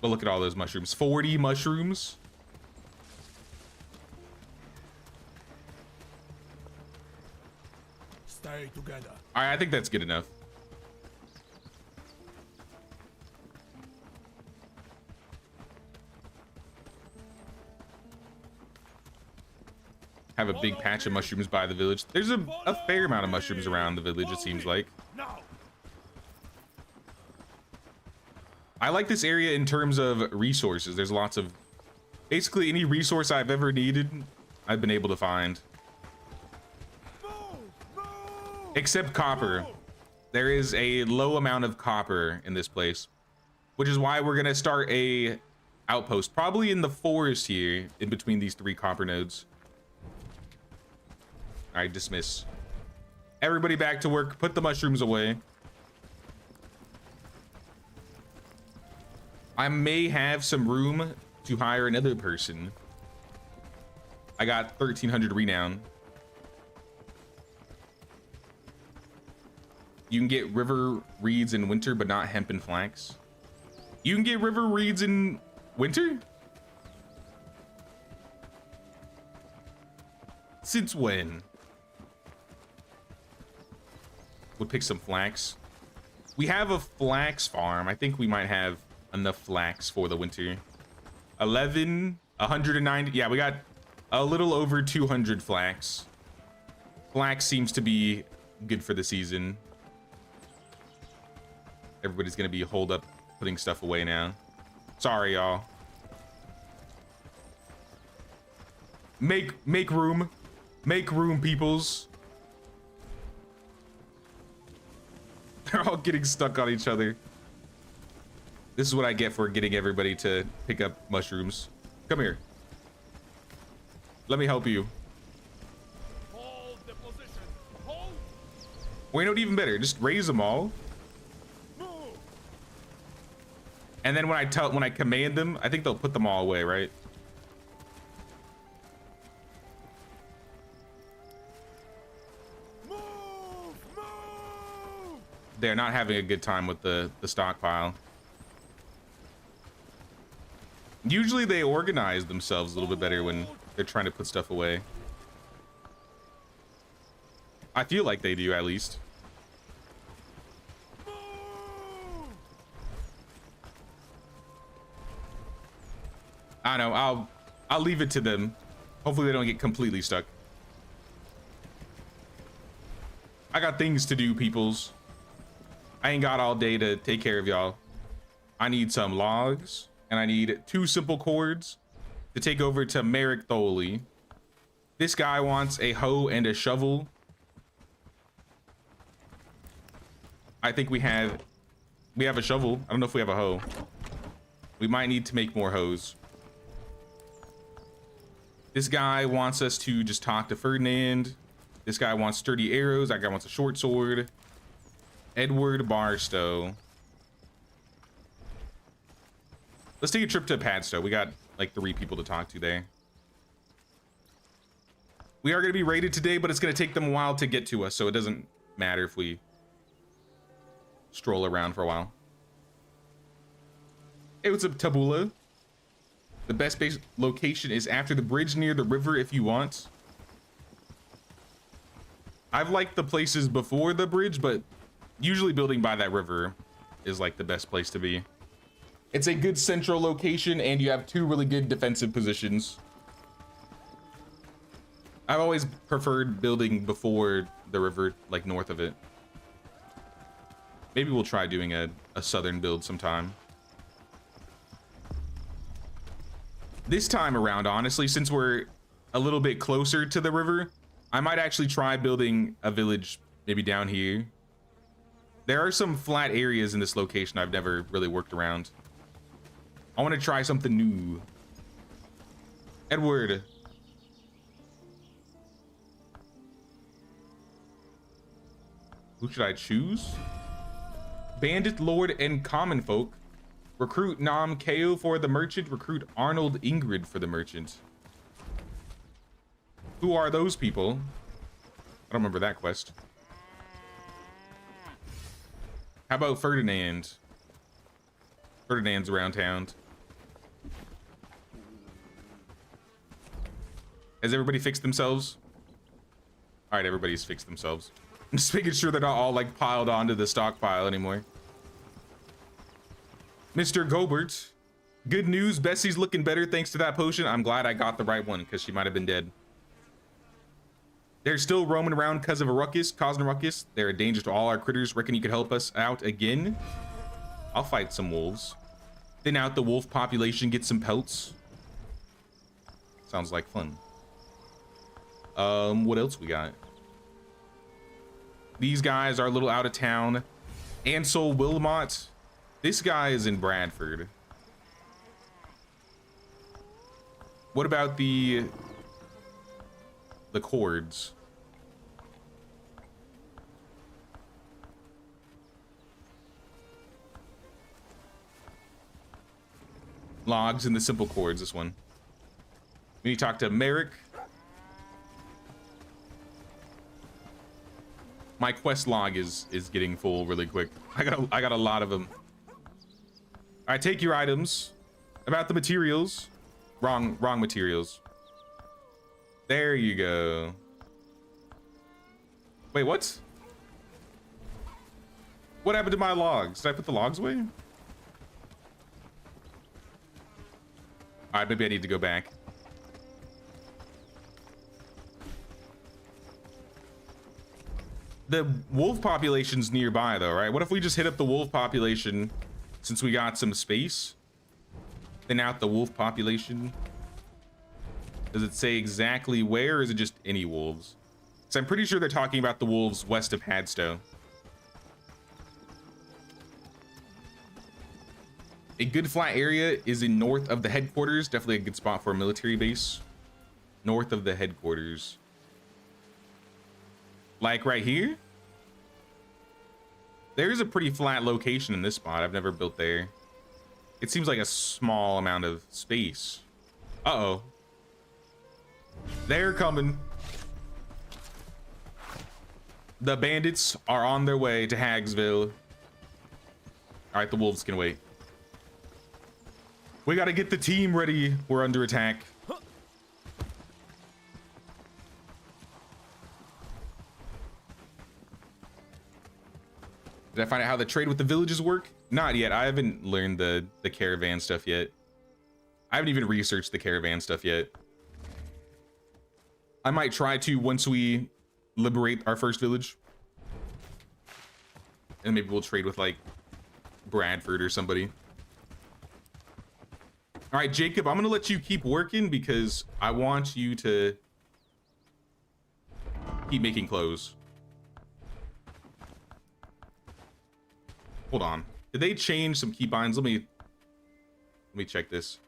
But look at all those mushrooms. 40 mushrooms. Stay together. All right, I think that's good enough. Have a big patch of mushrooms by the village. There's a fair amount of mushrooms around the village, it seems like. Now. I like this area in terms of resources. There's lots of, basically any resource I've ever needed, I've been able to find. Move. Move. Except copper. There is a low amount of copper in this place, which is why we're gonna start a outpost, probably in the forest here, in between these 3 copper nodes. All right, dismiss. Everybody back to work. Put the mushrooms away. I may have some room to hire another person. I got 1,300 renown. You can get river reeds in winter, but not hemp and flax. You can get river reeds in winter? Since when? We'll pick some flax. We have a flax farm. I think we might have enough flax for the winter. 11, 190. Yeah, we got a little over 200 flax. Flax seems to be good for the season. Everybody's gonna be holed up putting stuff away now. Sorry, y'all. Make room. Make room, peoples. They're all getting stuck on each other. This is what I get for getting everybody to pick up mushrooms. Come here. Let me help you. Hold the position. Hold. Wait, no, even better. Just raise them all. Move. And then when I command them, I think they'll put them all away, right? Move. Move. They're not having a good time with the stockpile. Usually they organize themselves a little bit better when they're trying to put stuff away. I feel like they do, at least. I don't know. I'll leave it to them. Hopefully they don't get completely stuck. I got things to do, peoples. I ain't got all day to take care of y'all. I need some logs, and I need 2 simple cords to take over to Merrick Tholey. This guy wants a hoe and a shovel. I think we have a shovel. I don't know if we have a hoe. We might need to make more hoes. This guy wants us to just talk to Ferdinand. This guy wants sturdy arrows. That guy wants a short sword. Edward Barstow. Let's take a trip to Padstow. We got like 3 people to talk to there. We are going to be raided today, but it's going to take them a while to get to us, so it doesn't matter if we stroll around for a while. Hey, what's up, Tabula? The best base location is after the bridge near the river if you want. I've liked the places before the bridge, but usually building by that river is like the best place to be. It's a good central location, and you have 2 really good defensive positions. I've always preferred building before the river, like north of it. Maybe we'll try doing a southern build sometime. This time around, honestly, since we're a little bit closer to the river, I might actually try building a village maybe down here. There are some flat areas in this location I've never really worked around. I want to try something new. Edward. Who should I choose? Bandit Lord and Common Folk. Recruit Nam Keo for the merchant. Recruit Arnold Ingrid for the merchant. Who are those people? I don't remember that quest. How about Ferdinand? Ferdinand's around town. Has everybody fixed themselves? All right, everybody's fixed themselves. I'm just making sure they're not all like piled onto the stockpile anymore. Mr. Gobert, good news. Bessie's looking better thanks to that potion. I'm glad I got the right one because she might have been dead. They're still roaming around because of a ruckus, causing a ruckus. They're a danger to all our critters. Reckon you could help us out again? I'll fight some wolves. Thin out the wolf population, get some pelts. Sounds like fun. What else we got? These guys are a little out of town. Ansel Wilmot. This guy is in Bradford. What about the cords? Logs and the simple cords, this one. We need to talk to Merrick. My quest log is getting full really quick. I got a lot of them. All right, take your items. About the materials. Wrong materials. There you go. Wait, what? What happened to my logs? Did I put the logs away? All right, maybe I need to go back. The wolf population's nearby though, right? What if we just hit up the wolf population since we got some space? Thin out the wolf population. Does it say exactly where, or is it just any wolves? So I'm pretty sure they're talking about the wolves west of Hadstow. A good flat area is in north of the headquarters. Definitely a good spot for a military base. North of the headquarters. Like right here? There's a pretty flat location in this spot. I've never built there. It seems like a small amount of space. Uh-oh. They're coming. The bandits are on their way to Hagsville. All right, the wolves can wait. We gotta get the team ready. We're under attack. Did I find out how the trade with the villages work? Not yet. I haven't learned the caravan stuff yet. I haven't even researched the caravan stuff yet. I might try to once we liberate our first village. And maybe we'll trade with like Bradford or somebody. All right, Jacob, I'm gonna let you keep working because I want you to keep making clothes. Hold on. Did they change some keybinds? Let me check this.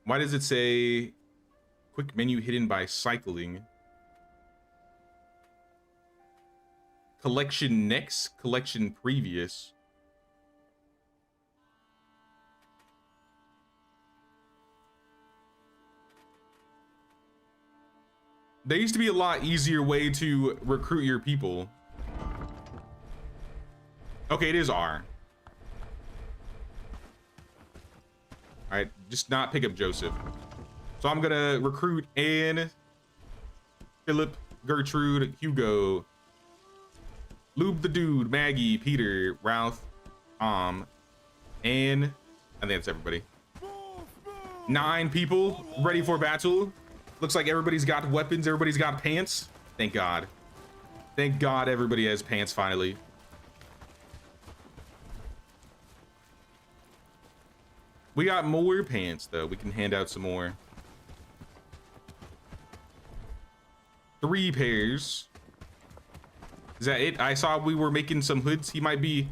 Why does it say quick menu hidden by cycling? Collection next, collection previous. There used to be a lot easier way to recruit your people. Okay, it is R. All right, just not pick up Joseph. So I'm gonna recruit Anne, Philip, Gertrude, Hugo, Lube the Dude, Maggie, Peter, Ralph, Anne. I think that's everybody. 9 people ready for battle. Looks like everybody's got weapons, everybody's got pants. Thank God. Thank God everybody has pants finally. We got more pants though. We can hand out some more. 3 pairs. Is that it? I saw we were making some hoods. He might be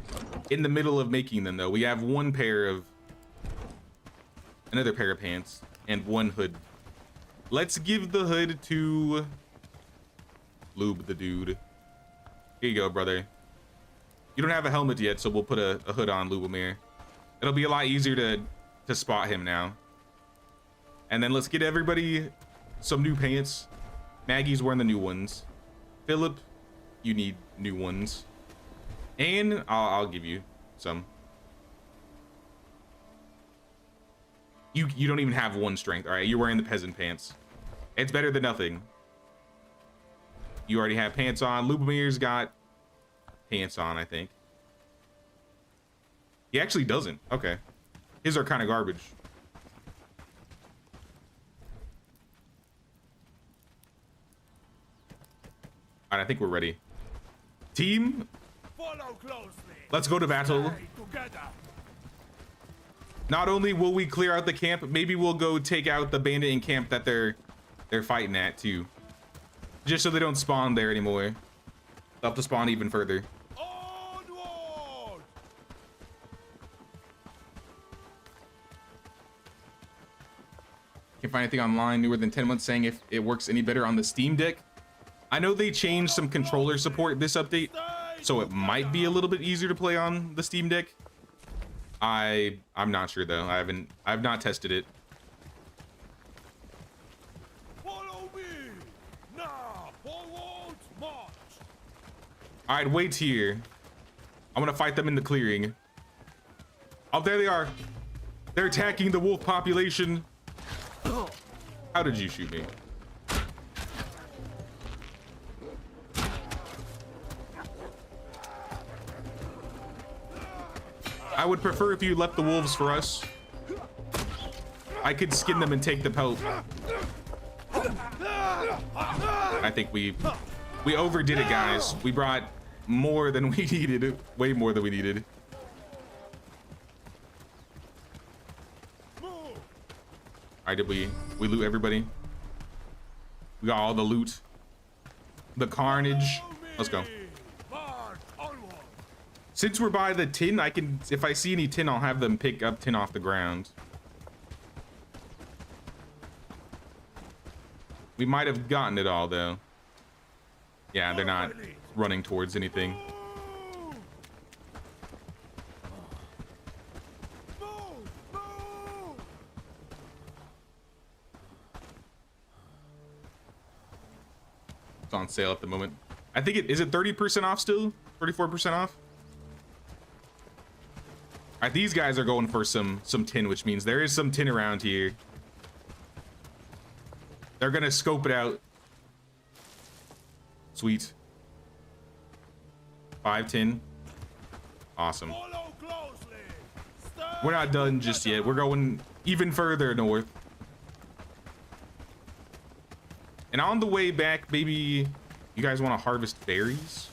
in the middle of making them though. We have another pair of pants and 1 hood. Let's give the hood to Lube the Dude. Here you go, brother. You don't have a helmet yet, so we'll put a hood on Lubomir. It'll be a lot easier to spot him now. And then let's get everybody some new pants. Maggie's wearing the new ones. Philip, you need new ones. And I'll give you some. You don't even have 1 strength. All right, you're wearing the peasant pants. It's better than nothing. You already have pants on. Lubomir's got pants on, I think. He actually doesn't. Okay. His are kind of garbage. All right, I think we're ready. Team, Follow closely. let's go to battle. Stay together. Not only will we clear out the camp, maybe we'll go take out the bandit camp that they're fighting at too. Just so they don't spawn there anymore. They'll have to spawn even further. Onward! Can't find anything online newer than 10 months saying if it works any better on the Steam Deck. I know they changed some controller support this update, so it might be a little bit easier to play on the Steam Deck. I'm not sure though. I've not tested it. Follow me! Now, forward march! All right, wait here. I'm gonna fight them in the clearing. Oh, there they are. They're attacking the wolf population. How did you shoot me? I would prefer if you left the wolves for us. I could skin them and take the pelt. I think we overdid it, guys. We brought more than we needed. Way more than we needed. Move! All right, did we loot everybody? We got all the loot. The carnage. Let's go. March onward! Since we're by the tin, I can, if I see any tin, I'll have them pick up tin off the ground. We might have gotten it all though. Yeah, they're not running towards anything. Move! Move! Move! It's on sale at the moment. I think is it 30% off still? 34% off? All right, these guys are going for some tin, which means there is some tin around here. They're gonna scope it out. Sweet. 5 tin. Awesome. Follow closely! Stay We're not done just yet. We're going even further north. And on the way back, maybe you guys want to harvest berries?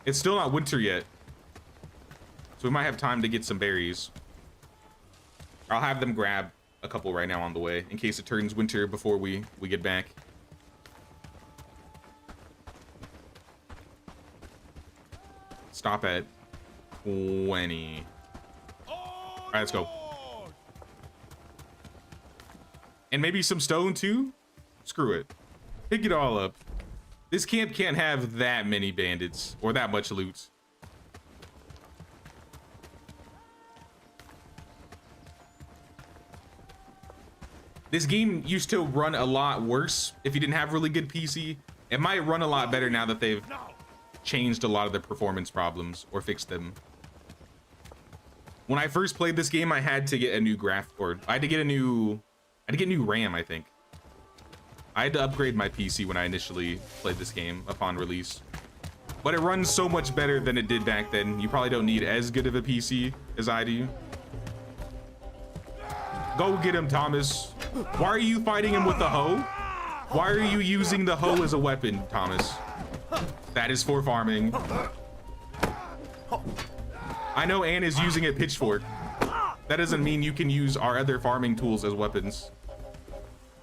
It's still not winter yet, so we might have time to get some berries. I'll have them grab a couple right now on the way in case it turns winter before we get back. Stop at 20. All right, let's go. And maybe some stone too? Screw it. Pick it all up. This camp can't have that many bandits or that much loot. This game used to run a lot worse if you didn't have really good PC. It might run a lot better now that they've changed a lot of the performance problems or fixed them. When I first played this game, I had to get a new I had to get new RAM, I think. I had to upgrade my PC when I initially played this game upon release. But it runs so much better than it did back then. You probably don't need as good of a PC as I do. Go get him, Thomas. Why are you fighting him with the hoe? Why are you using the hoe as a weapon, Thomas? That is for farming. I know Anne is using a pitchfork. That doesn't mean you can use our other farming tools as weapons.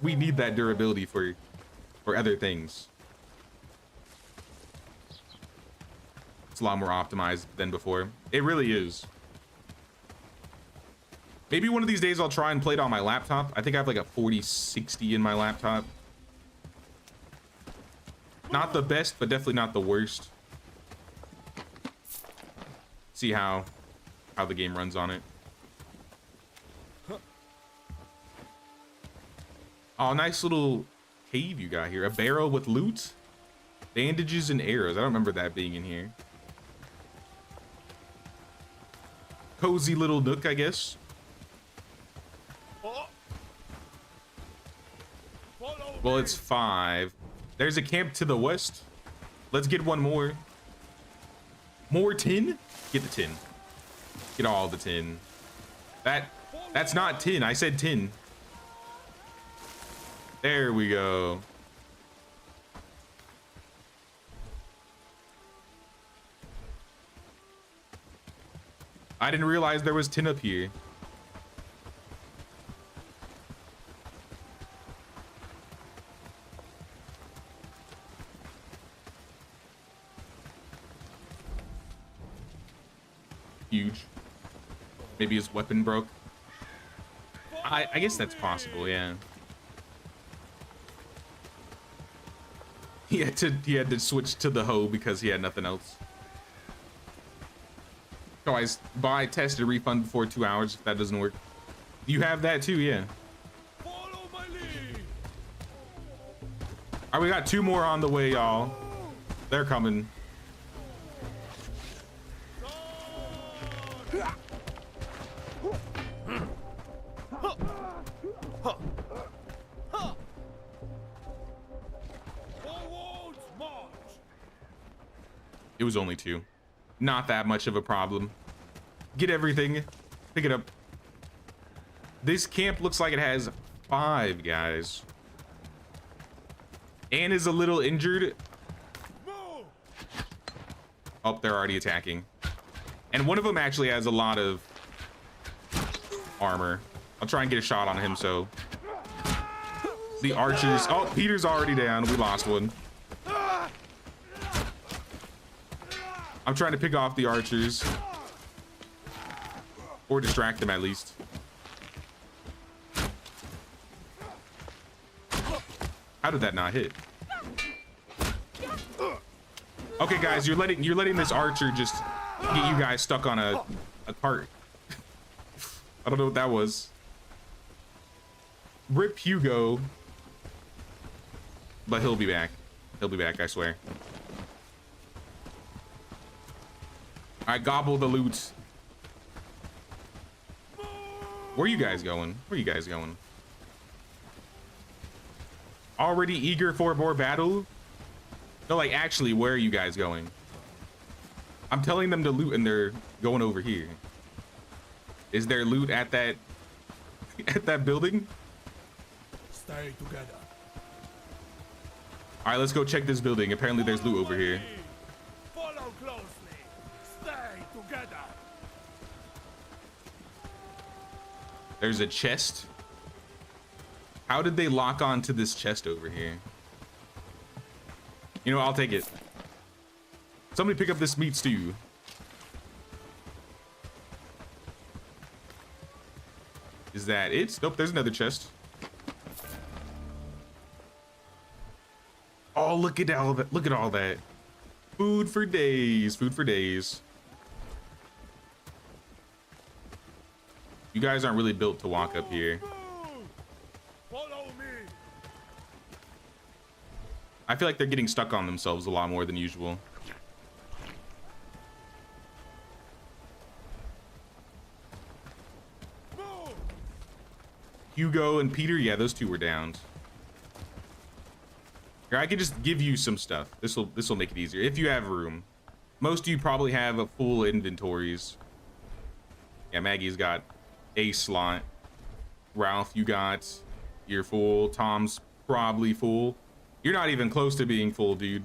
We need that durability for other things. It's a lot more optimized than before. It really is. Maybe one of these days I'll try and play it on my laptop. I think I have like a 4060 in my laptop. Not the best, but definitely not the worst. See how the game runs on it. Oh, nice little cave you got here. A barrel with loot, bandages, and arrows. I don't remember that being in here. Cozy little nook, I guess. Well, it's 5. There's a camp to the west. Let's get one more. More tin? Get the tin. Get all the tin. That's not tin. I said tin. There we go. I didn't realize there was tin up here. Huge. Maybe his weapon broke. I guess that's possible, yeah. He had to switch to the hoe because he had nothing else. Guys, buy, test, and refund before 2 hours if that doesn't work. You have that too, yeah. Follow my lead. All right, we got 2 more on the way, y'all. They're coming. It was only 2. Not that much of a problem. Get everything. Pick it up. This camp looks like it has 5 guys. Anne is a little injured. Oh, they're already attacking. And one of them actually has a lot of armor. I'll try and get a shot on him, so. The archers. Oh, Peter's already down. We lost one. I'm trying to pick off the archers. Or distract them at least. How did that not hit? Okay, guys, you're letting this archer just get you guys stuck on a cart. I don't know what that was. Rip Hugo. But he'll be back. He'll be back, I swear. I gobble the loot. Where are you guys going? Where are you guys going? Already eager for more battle? No, like, actually, where are you guys going? I'm telling them to loot and they're going over here. Is there loot at that at that building? Stay together. All right, let's go check this building. Apparently there's loot over here. Follow closely. Stay together. There's a chest. How did they lock on to this chest over here? You know, I'll take it. Somebody pick up this meat stew. Is that it? Nope, there's another chest. Oh, look at all that. Look at all that. Food for days. Food for days. You guys aren't really built to walk up here. Follow me. I feel like they're getting stuck on themselves a lot more than usual. Move. Hugo and Peter, yeah, those two were downed. Here, I could just give you some stuff. This will make it easier if you have room. Most of you probably have a full inventories. Yeah, Maggie's got a slot. Ralph, you're full. Tom's probably full. You're not even close to being full, dude.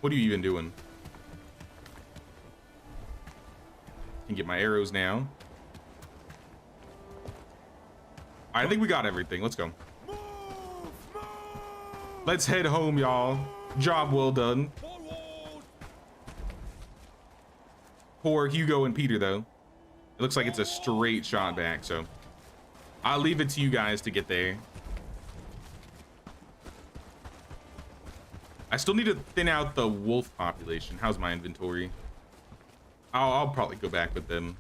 What are you even doing? Can get my arrows now. I think we got everything. Let's go. Move. Move. Let's head home, y'all. Job well done. Forward. Poor Hugo and Peter, though. It looks like it's a straight shot back, so I'll leave it to you guys to get there. I still need to thin out the wolf population. How's my inventory? I'll probably go back with them.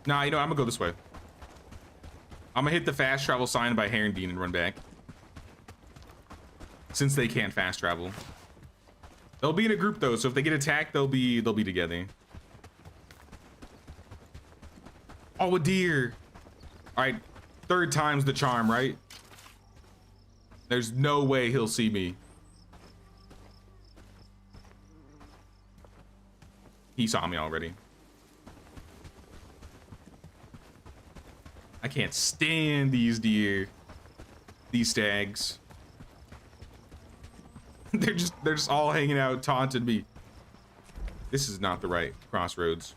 Nah, you know, I'm gonna go this way. I'm gonna hit the fast travel sign by Herondine and run back. Since they can't fast travel. They'll be in a group though, so if they get attacked, they'll be together. Oh, a deer. All right, third time's the charm, right? There's no way he'll see me. He saw me already. I can't stand these deer. These stags. They're just all hanging out, taunting me. This is not the right crossroads.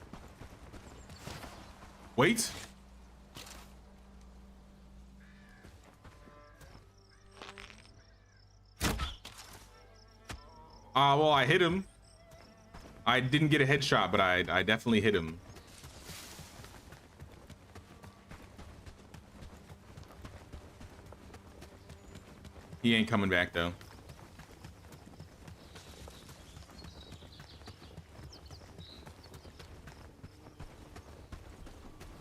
Wait. Well, I hit him. I didn't get a headshot, but I definitely hit him. He ain't coming back though.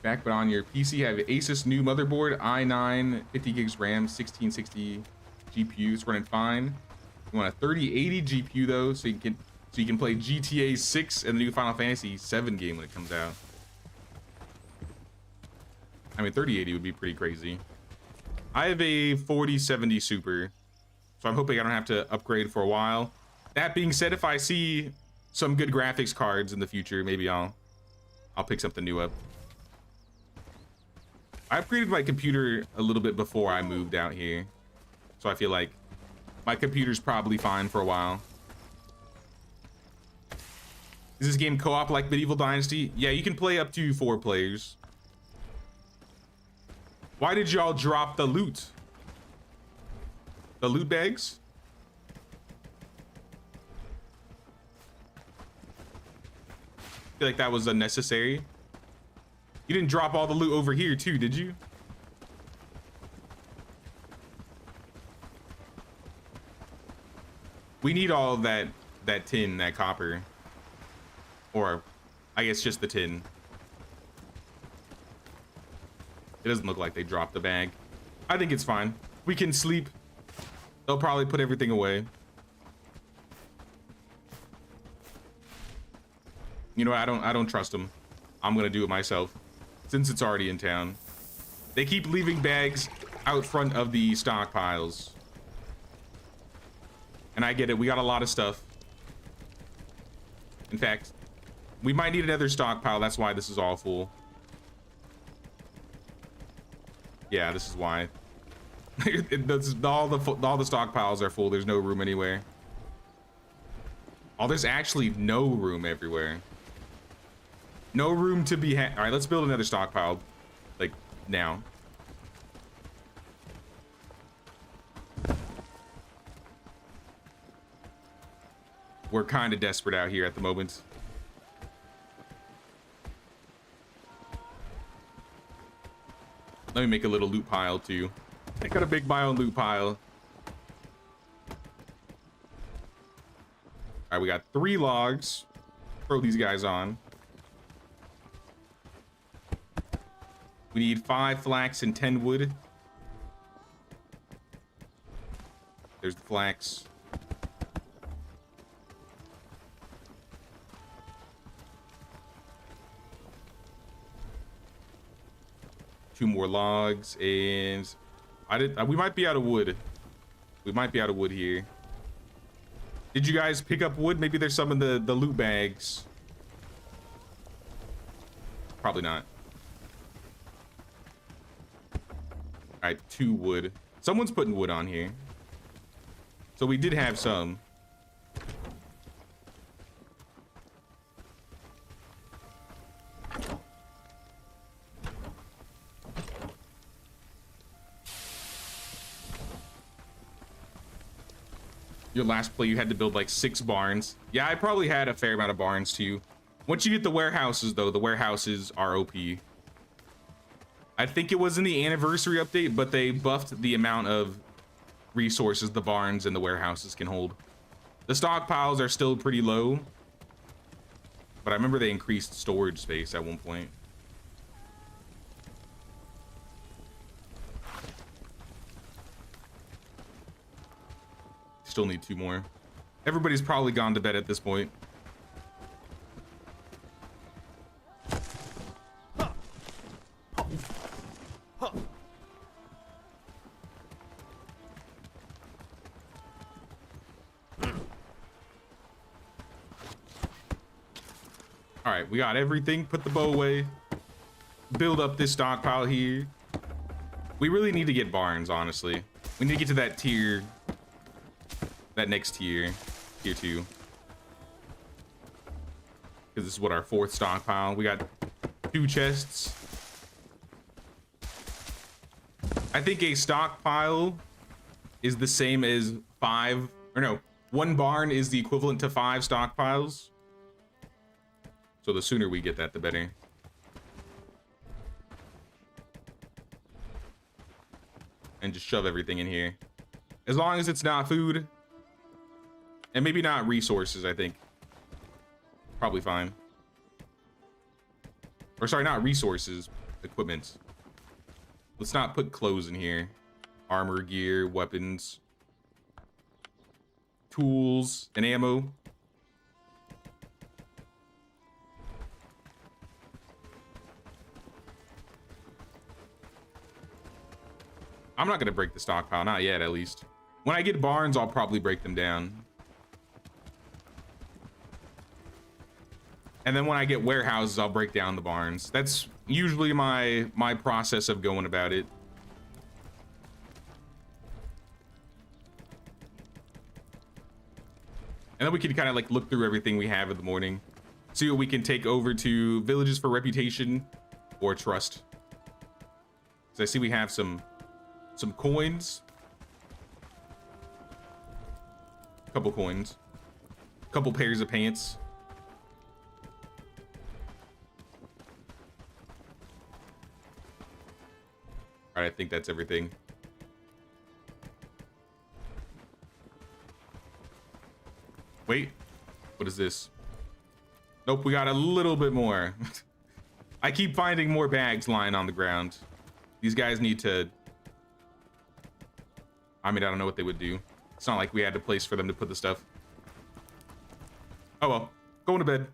Back, but on your PC, have Asus new motherboard, i9, 50 gigs RAM, 1660 GPU. It's running fine. You want a 3080 GPU though, so you can play GTA 6 and the new Final Fantasy 7 game when it comes out. I mean, 3080 would be pretty crazy. I have a 4070 Super, so I'm hoping I don't have to upgrade for a while. That being said, if I see some good graphics cards in the future, maybe I'll pick something new up. I upgraded my computer a little bit before I moved out here, so I feel like my computer's probably fine for a while. Is this game co-op like Medieval Dynasty? Yeah, you can play up to 4 players. Why did y'all drop the loot? The loot bags? I feel like that was unnecessary. You didn't drop all the loot over here too, did you? We need all of that tin, that copper. Or I guess just the tin. It doesn't look like they dropped the bag. I think it's fine. We can sleep. They'll probably put everything away. You know, I don't trust them. I'm gonna do it myself, since it's already in town. They keep leaving bags out front of the stockpiles. And I get it, we got a lot of stuff. In fact, we might need another stockpile. That's why this is all full. Yeah, this is why. All the stockpiles are full. There's no room anywhere. Oh, there's actually no room everywhere. No room to be all right, let's build another stockpile. Like, now. We're kind of desperate out here at the moment. Let me make a little loot pile too. I gotta make my own loot pile. All right, we got 3 logs. Throw these guys on. We need 5 flax and 10 wood. There's the flax. Two more logs, and we might be out of wood. We might be out of wood here. Did you guys pick up wood? Maybe there's some in the loot bags. Probably not. All right, 2 wood. Someone's putting wood on here. So we did have some. Your last play, you had to build like 6 barns. Yeah, I probably had a fair amount of barns too. Once you get the warehouses, though, the warehouses are OP. I think it was in the anniversary update, but they buffed the amount of resources the barns and the warehouses can hold. The stockpiles are still pretty low, but I remember they increased storage space at one point. Still need 2 more. Everybody's probably gone to bed at this point. All right, we got everything. Put the bow away. Build up this stockpile here. We really need to get barns, honestly. We need to get to that tier. That next tier, tier 2. Because this is what our 4th stockpile. We got 2 chests. I think a stockpile is the same as 5, or no, 1 barn is the equivalent to 5 stockpiles. So the sooner we get that, the better. And just shove everything in here. As long as it's not food. And maybe not resources, I think. Probably fine. Or sorry, not resources, equipment. Let's not put clothes in here. Armor, gear, weapons, tools, and ammo. I'm not gonna break the stockpile, not yet at least. When I get barns, I'll probably break them down. And then when I get warehouses, I'll break down the barns. That's usually my process of going about it. And then we can kind of like look through everything we have in the morning. See what we can take over to villages for reputation or trust. So I see we have some coins. A couple coins. A couple pairs of pants. All right, I think that's everything. Wait, what is this? Nope, we got a little bit more. I keep finding more bags lying on the ground. These guys need to... I mean, I don't know what they would do. It's not like we had a place for them to put the stuff. Oh well, going to bed.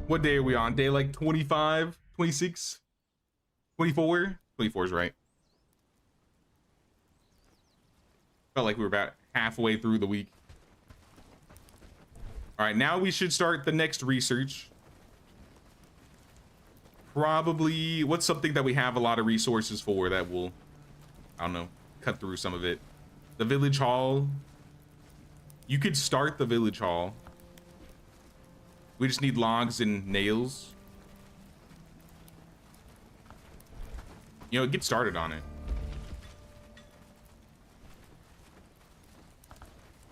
What day are we on? Day like 25, 26, 24? 24 is right. Felt like we were about halfway through the week. All right, now we should start the next research. Probably, what's something that we have a lot of resources for that will, I don't know, cut through some of it. The village hall. You could start the village hall. We just need logs and nails. You know, get started on it.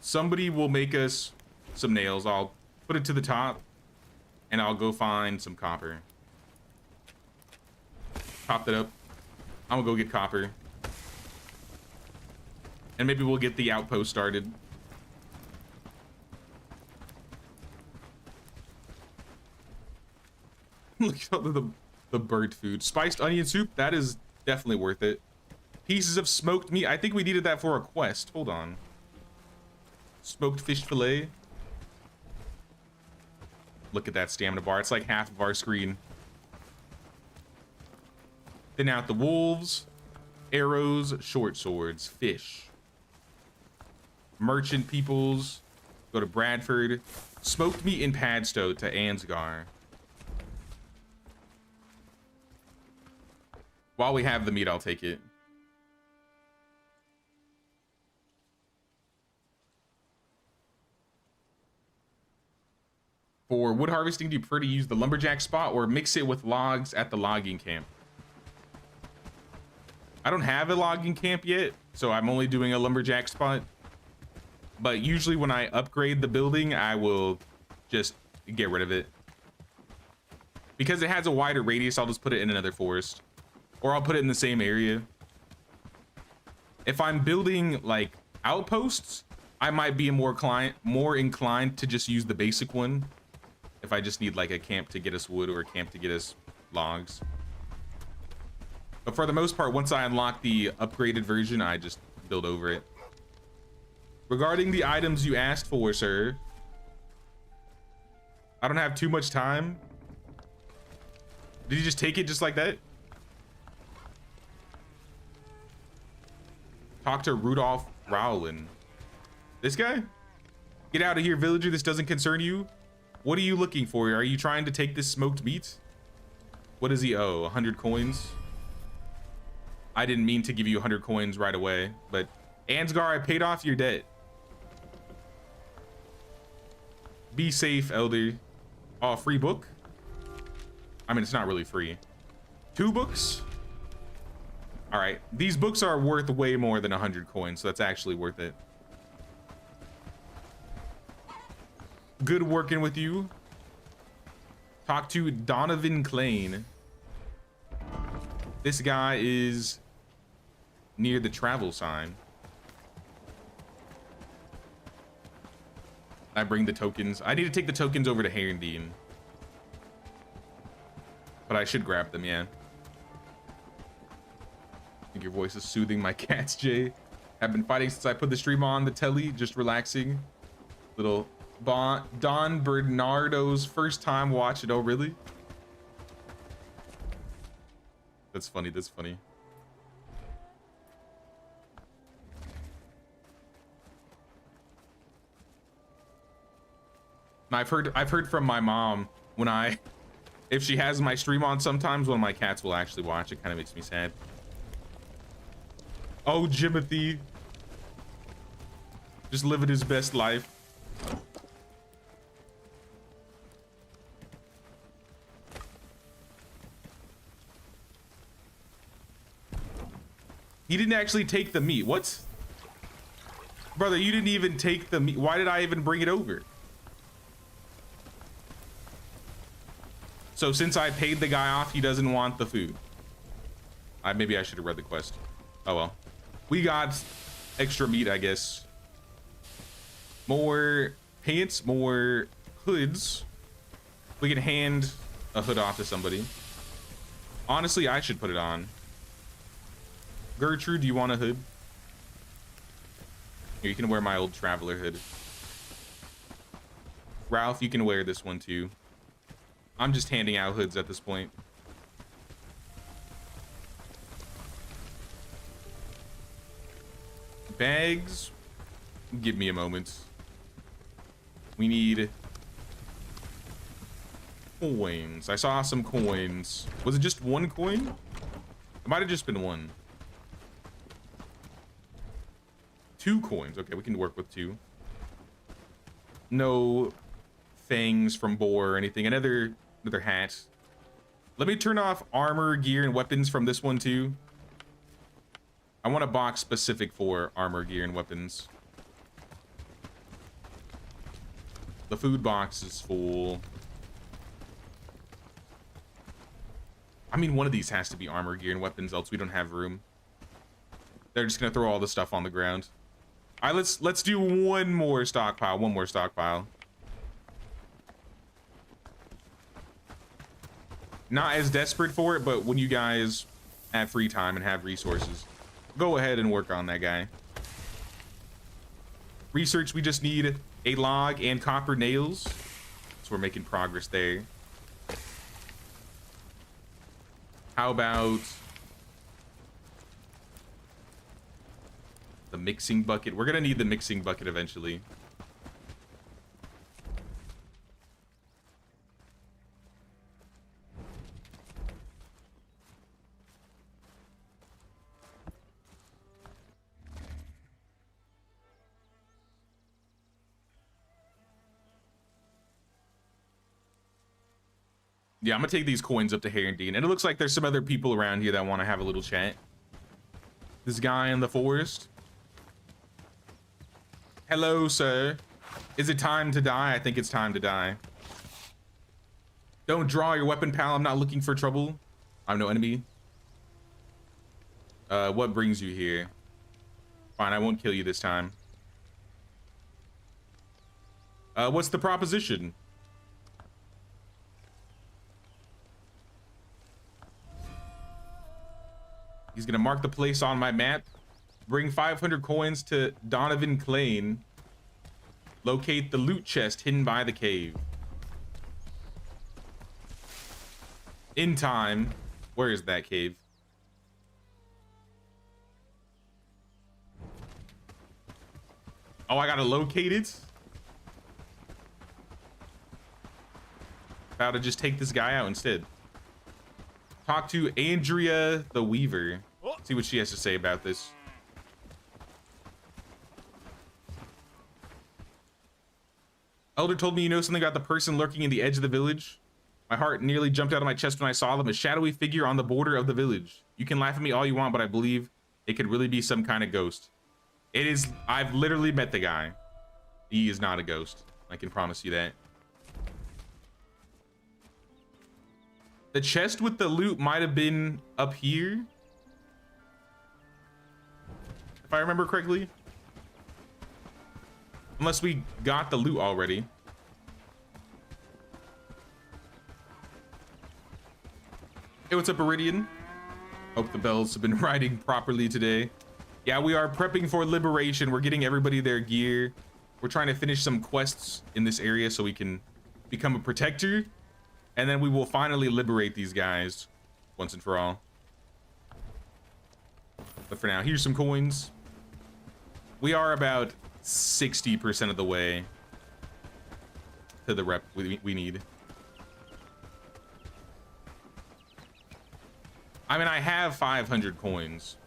Somebody will make us some nails. I'll put it to the top and I'll go find some copper. Top that up. I'm gonna go get copper. And maybe we'll get the outpost started. Look at all the bird food. Spiced onion soup, that is definitely worth it. Pieces of smoked meat. I think we needed that for a quest. Hold on. Smoked fish fillet. Look at that stamina bar. It's like half of our screen. Thin out the wolves. Arrows, short swords, fish. Merchant peoples. Go to Bradford. Smoked meat in Padstow to Ansgar. While we have the meat, I'll take it. For wood harvesting, do you prefer to use the lumberjack spot or mix it with logs at the logging camp? I don't have a logging camp yet, so I'm only doing a lumberjack spot. But usually when I upgrade the building, I will just get rid of it. Because it has a wider radius, I'll just put it in another forest. Or I'll put it in the same area. If I'm building like outposts, I might be more inclined to just use the basic one. If I just need like a camp to get us wood or a camp to get us logs. But for the most part, once I unlock the upgraded version, I just build over it. Regarding the items you asked for, sir, I don't have too much time. Did you just take it just like that? Talk to Rudolph Rowland. This guy? Get out of here, villager. This doesn't concern you. What are you looking for? Are you trying to take this smoked meat? What does he owe? 100 coins? I didn't mean to give you 100 coins right away, but Ansgar, I paid off your debt. Be safe, elder. Oh, free book? I mean, it's not really free. 2 books? All right, these books are worth way more than 100 coins, so that's actually worth it. Good working with you. Talk to Donovan Klein. This guy is near the travel sign. I bring the tokens. I need to take the tokens over to Herondine. But I should grab them, yeah. I think your voice is soothing my cats, Jay. I've been fighting since I put the stream on the telly, just relaxing. Little Don Bernardo's first time watching. Oh, really? That's funny. That's funny. I've heard from my mom when if she has my stream on, sometimes one of my cats will actually watch. It kind of makes me sad. Oh, Jimothy. Just living his best life. He didn't actually take the meat. What? Brother, you didn't even take the meat. Why did I even bring it over? So since I paid the guy off, he doesn't want the food. Maybe I should have read the quest. Oh well. We got extra meat, I guess. More pants, more hoods. We can hand a hood off to somebody. Honestly, I should put it on. Gertrude, do you want a hood? Here, you can wear my old traveler hood. Ralph, you can wear this one too. I'm just handing out hoods at this point. Bags. Give me a moment. We need coins. I saw some coins. Was it just one coin? It might have just been one. 2 coins. Okay, we can work with 2. No fangs from boar or anything. Another hat. Let me turn off armor, gear, and weapons from this one too. I want a box specific for armor, gear, and weapons. The food box is full. I mean, one of these has to be armor, gear, and weapons, else we don't have room. They're just gonna throw all the stuff on the ground. All right, let's do one more stockpile. One more stockpile. Not as desperate for it, but when you guys have free time and have resources, go ahead and work on that guy. Research, we just need a log and copper nails. So we're making progress there. How about the mixing bucket? We're gonna need the mixing bucket eventually. Yeah, I'm gonna take these coins up to Herondine, and it looks like there's some other people around here that want to have a little chat. This guy in the forest. Hello, sir. Is it time to die? I think it's time to die. Don't draw your weapon, pal. I'm not looking for trouble. I'm no enemy. What brings you here? Fine, I won't kill you this time. What's the proposition? He's gonna mark the place on my map. Bring 500 coins to Donovan Clane. Locate the loot chest hidden by the cave. In time. Where is that cave? Oh, I gotta locate it? About to just take this guy out instead. Talk to Andrea the Weaver. See what she has to say about this. Elder told me you know something about the person lurking in the edge of the village. My heart nearly jumped out of my chest when I saw them, a shadowy figure on the border of the village. You can laugh at me all you want, but I believe it could really be some kind of ghost. It is. I've literally met the guy. He is not a ghost. I can promise you that. The chest with the loot might have been up here, if I remember correctly. Unless we got the loot already. Hey, what's up, Iridian? Hope the bells have been riding properly today. Yeah, we are prepping for liberation. We're getting everybody their gear. We're trying to finish some quests in this area so we can become a protector. And then we will finally liberate these guys once and for all. But for now, here's some coins. We are about 60% of the way to the rep we need. I mean, I have 500 coins.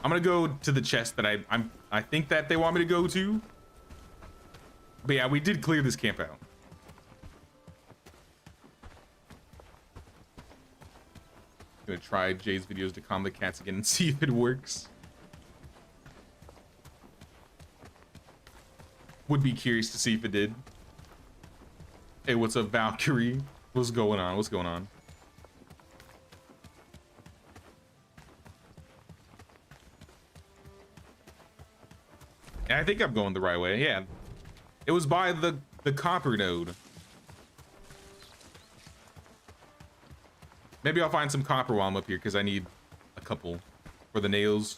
I'm gonna go to the chest that I think that they want me to go to. But yeah, we did clear this camp out. Gonna try Jay's videos to calm the cats again and see if it works. Would be curious to see if it did. Hey, what's up, Valkyrie? What's going on? What's going on? Yeah, I think I'm going the right way. Yeah. It was by the copper node. Maybe I'll find some copper while I'm up here because I need a couple for the nails.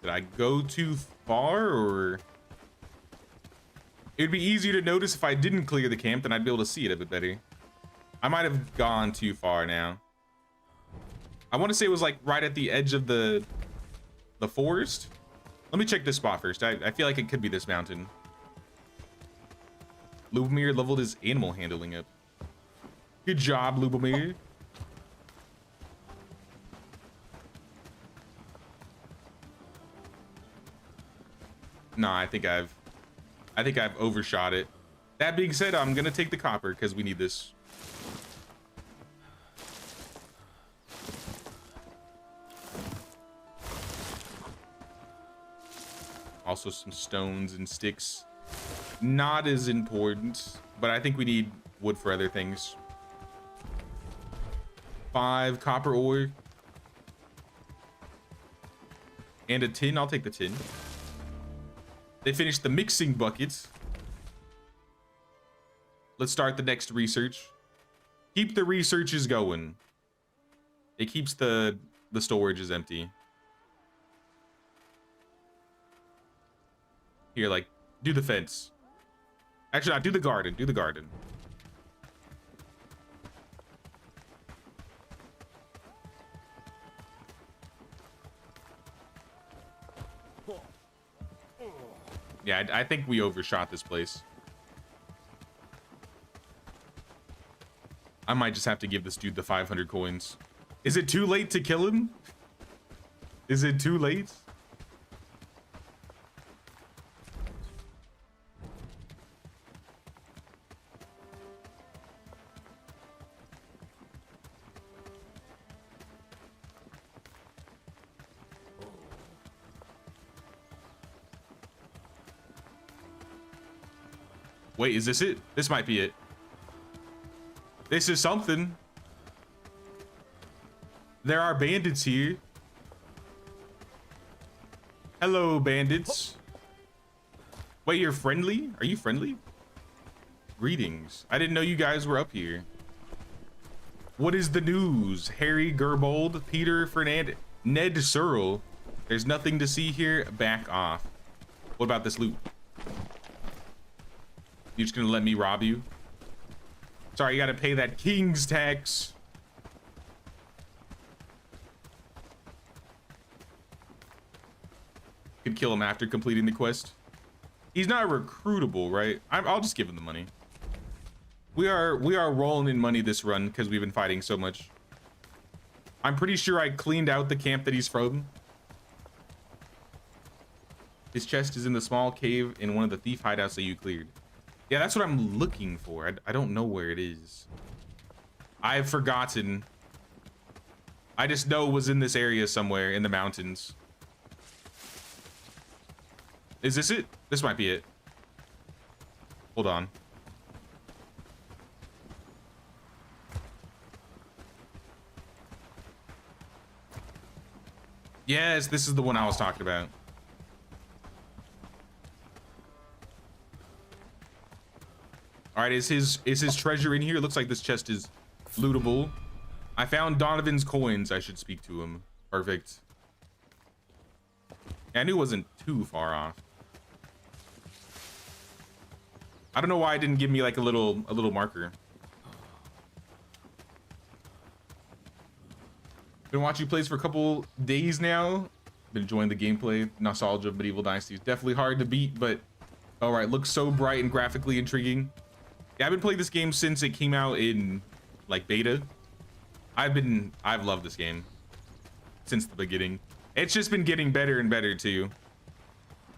Did I go too far, or it would be easier to notice if I didn't clear the camp, then I'd be able to see it a bit better. I might have gone too far now. I want to say it was like right at the edge of the forest. Let me check this spot first. I feel like it could be this mountain. Lubomir leveled his animal handling up. Good job, Lubomir. No, I think I've overshot it. That being said, I'm gonna take the copper because we need this. Also some stones and sticks. Not as important, but I think we need wood for other things. 5 copper ore. And a tin. I'll take the tin. They finished the mixing buckets. Let's start the next research. Keep the researches going. It keeps the storages empty. Here, like, do the fence. Actually, not do the garden. Do the garden. Yeah, I think we overshot this place. I might just have to give this dude the 500 coins. Is it too late to kill him? Is it too late? Wait, is this it? This might be it. This is something. There are bandits here. Hello, bandits. Wait, you're friendly? Are you friendly? Greetings. I didn't know you guys were up here. What is the news? Harry Gerbold, Peter Fernandez, Ned Searle. There's nothing to see here. Back off. What about this loot? You just gonna let me rob you? Sorry, you gotta pay that king's tax. Could kill him after completing the quest. He's not recruitable, right? I'll just give him the money. We are rolling in money this run because we've been fighting so much. I'm pretty sure I cleaned out the camp that he's from. His chest is in the small cave in one of the thief hideouts that you cleared. Yeah, that's what I'm looking for. I don't know where it is. I've forgotten. I just know it was in this area somewhere in the mountains. Is this it? This might be it. Hold on. Yes, this is the one I was talking about. All right, is his treasure in here? It looks like this chest is lootable. I found Donovan's coins. I should speak to him. Perfect. I knew it wasn't too far off. I don't know why it didn't give me like a little marker. Been watching plays for a couple days now. Been enjoying the gameplay. Nostalgia of Medieval Dynasty is definitely hard to beat, but all right, looks so bright and graphically intriguing. Yeah, I've been playing this game since it came out in like beta. I've loved this game since the beginning. It's just been getting better and better too.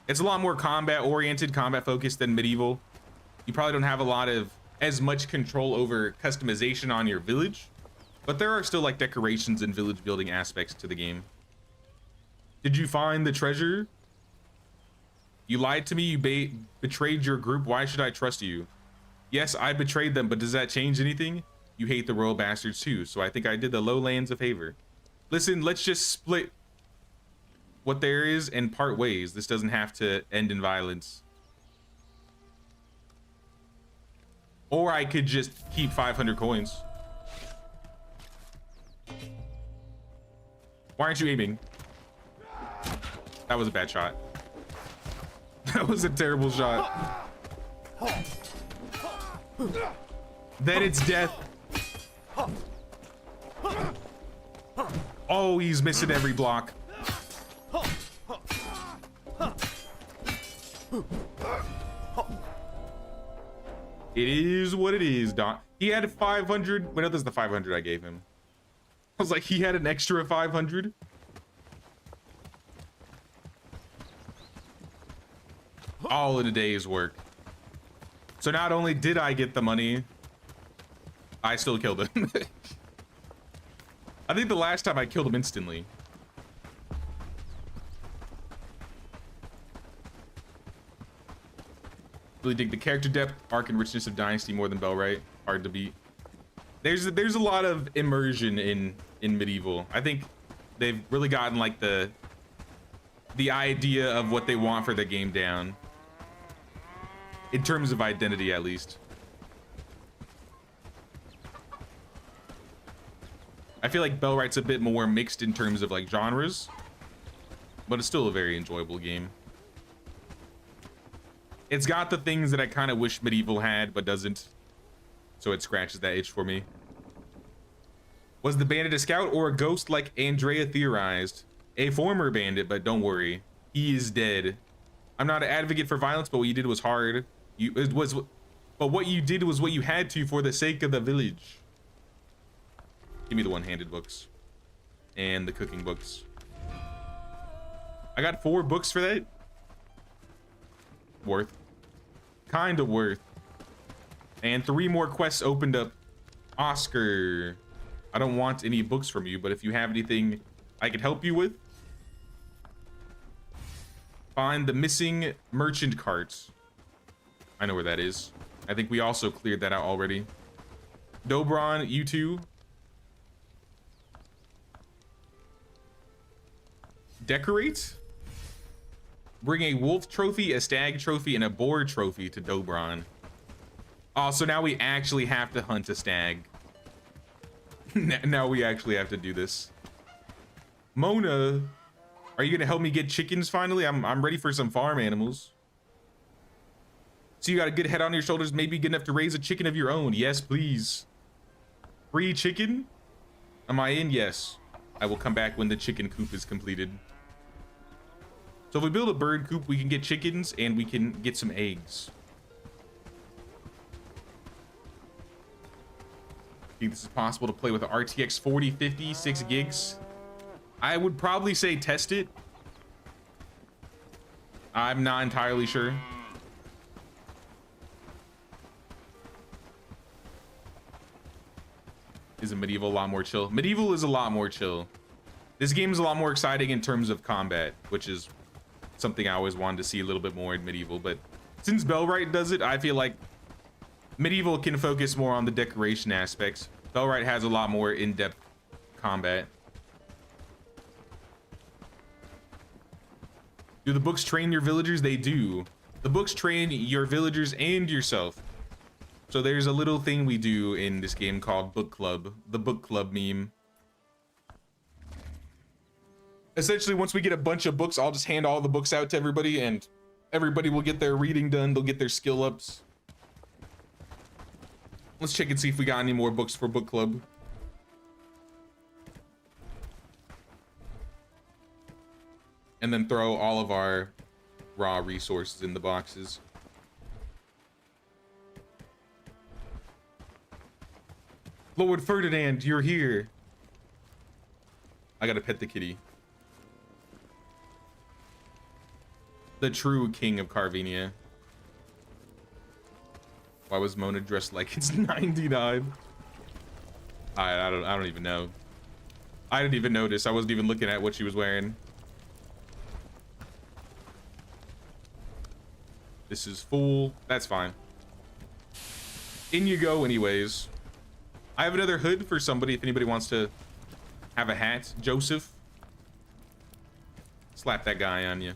It's a lot more combat oriented, combat focused than Medieval. You probably don't have as much control over customization on your village, but there are still like decorations and village building aspects to the game. Did you find the treasure? You lied to me, you betrayed your group. Why should I trust you? Yes, I betrayed them, but does that change anything? You hate the royal bastards too, so I think I did the lowlands a favor. Listen, let's just split what there is and part ways. This doesn't have to end in violence. Or I could just keep 500 coins. Why aren't you aiming? That was a bad shot. That was a terrible shot. Then it's death. Oh, he's missing every block. It is what it is, Don. He had 500. Wait, no, this is the 500 I gave him. I was like, he had an extra 500. All in a day's work. So not only did I get the money, I still killed him. I think the last time I killed him instantly. Really dig the character depth, arc, and richness of Dynasty more than Bellwright. Hard to beat. There's a lot of immersion in Medieval. I think they've really gotten like the idea of what they want for the game down. In terms of identity, at least. I feel like Bellwright's a bit more mixed in terms of like genres, but it's still a very enjoyable game. It's got the things that I kind of wish Medieval had, but doesn't. So it scratches that itch for me. Was the bandit a scout or a ghost like Andrea theorized? A former bandit, but don't worry. He is dead. I'm not an advocate for violence, but what you did was hard. But what you did was what you had to for the sake of the village. Give me the one-handed books. And the cooking books. I got 4 books for that. Worth. Kind of worth. And 3 more quests opened up. Oscar, I don't want any books from you, but if you have anything I could help you with, find the missing merchant cart. I know where that is. I think we also cleared that out already. Dobron, you too. Decorate. Bring a wolf trophy, a stag trophy, and a boar trophy to Dobron. Oh, so now we actually have to hunt a stag. Now we actually have to do this. Mona, are you gonna help me get chickens finally? I'm ready for some farm animals. So you got a good head on your shoulders, maybe good enough to raise a chicken of your own. Yes, please. Free chicken? Am I in? Yes. I will come back when the chicken coop is completed. So if we build a bird coop, we can get chickens and we can get some eggs. I think this is possible to play with the RTX 4050, 6 gigs. I would probably say test it. I'm not entirely sure. Is a Medieval a lot more chill? Medieval is a lot more chill. This game is a lot more exciting in terms of combat, which is something I always wanted to see a little bit more in Medieval. But since Bellwright does it, I feel like Medieval can focus more on the decoration aspects. Bellwright has a lot more in-depth combat. Do the books train your villagers? They do. The books train your villagers and yourself. So there's a little thing we do in this game called Book Club. The Book Club meme. Essentially, once we get a bunch of books, I'll just hand all the books out to everybody and everybody will get their reading done. They'll get their skill ups. Let's check and see if we got any more books for Book Club. And then throw all of our raw resources in the boxes. Lord Ferdinand, you're here. I gotta pet the kitty. The true king of Carvenia. Why was Mona dressed like it's 99? I don't even know. I didn't even notice. I wasn't even looking at what she was wearing. This is full. That's fine. In you go anyways. I have another hood for somebody if anybody wants to have a hat. Joseph. Slap that guy on you.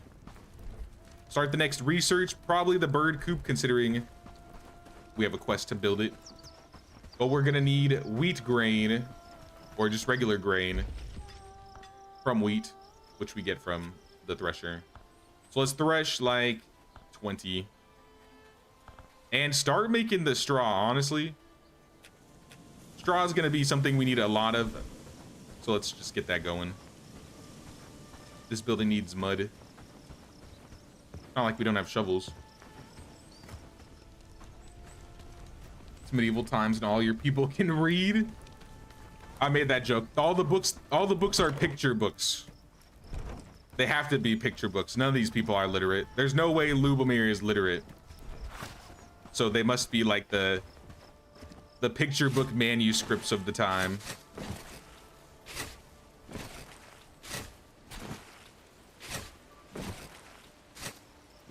Start the next research. Probably the bird coop, considering we have a quest to build it. But we're gonna need wheat grain, or just regular grain from wheat, which we get from the thresher. So let's thresh like 20. And start making the straw, honestly. Straw is going to be something we need a lot of. So let's just get that going. This building needs mud. Not like we don't have shovels. It's medieval times and all your people can read. I made that joke. All the books are picture books. They have to be picture books. None of these people are literate. There's no way Lubomir is literate. So they must be like the picture book manuscripts of the time.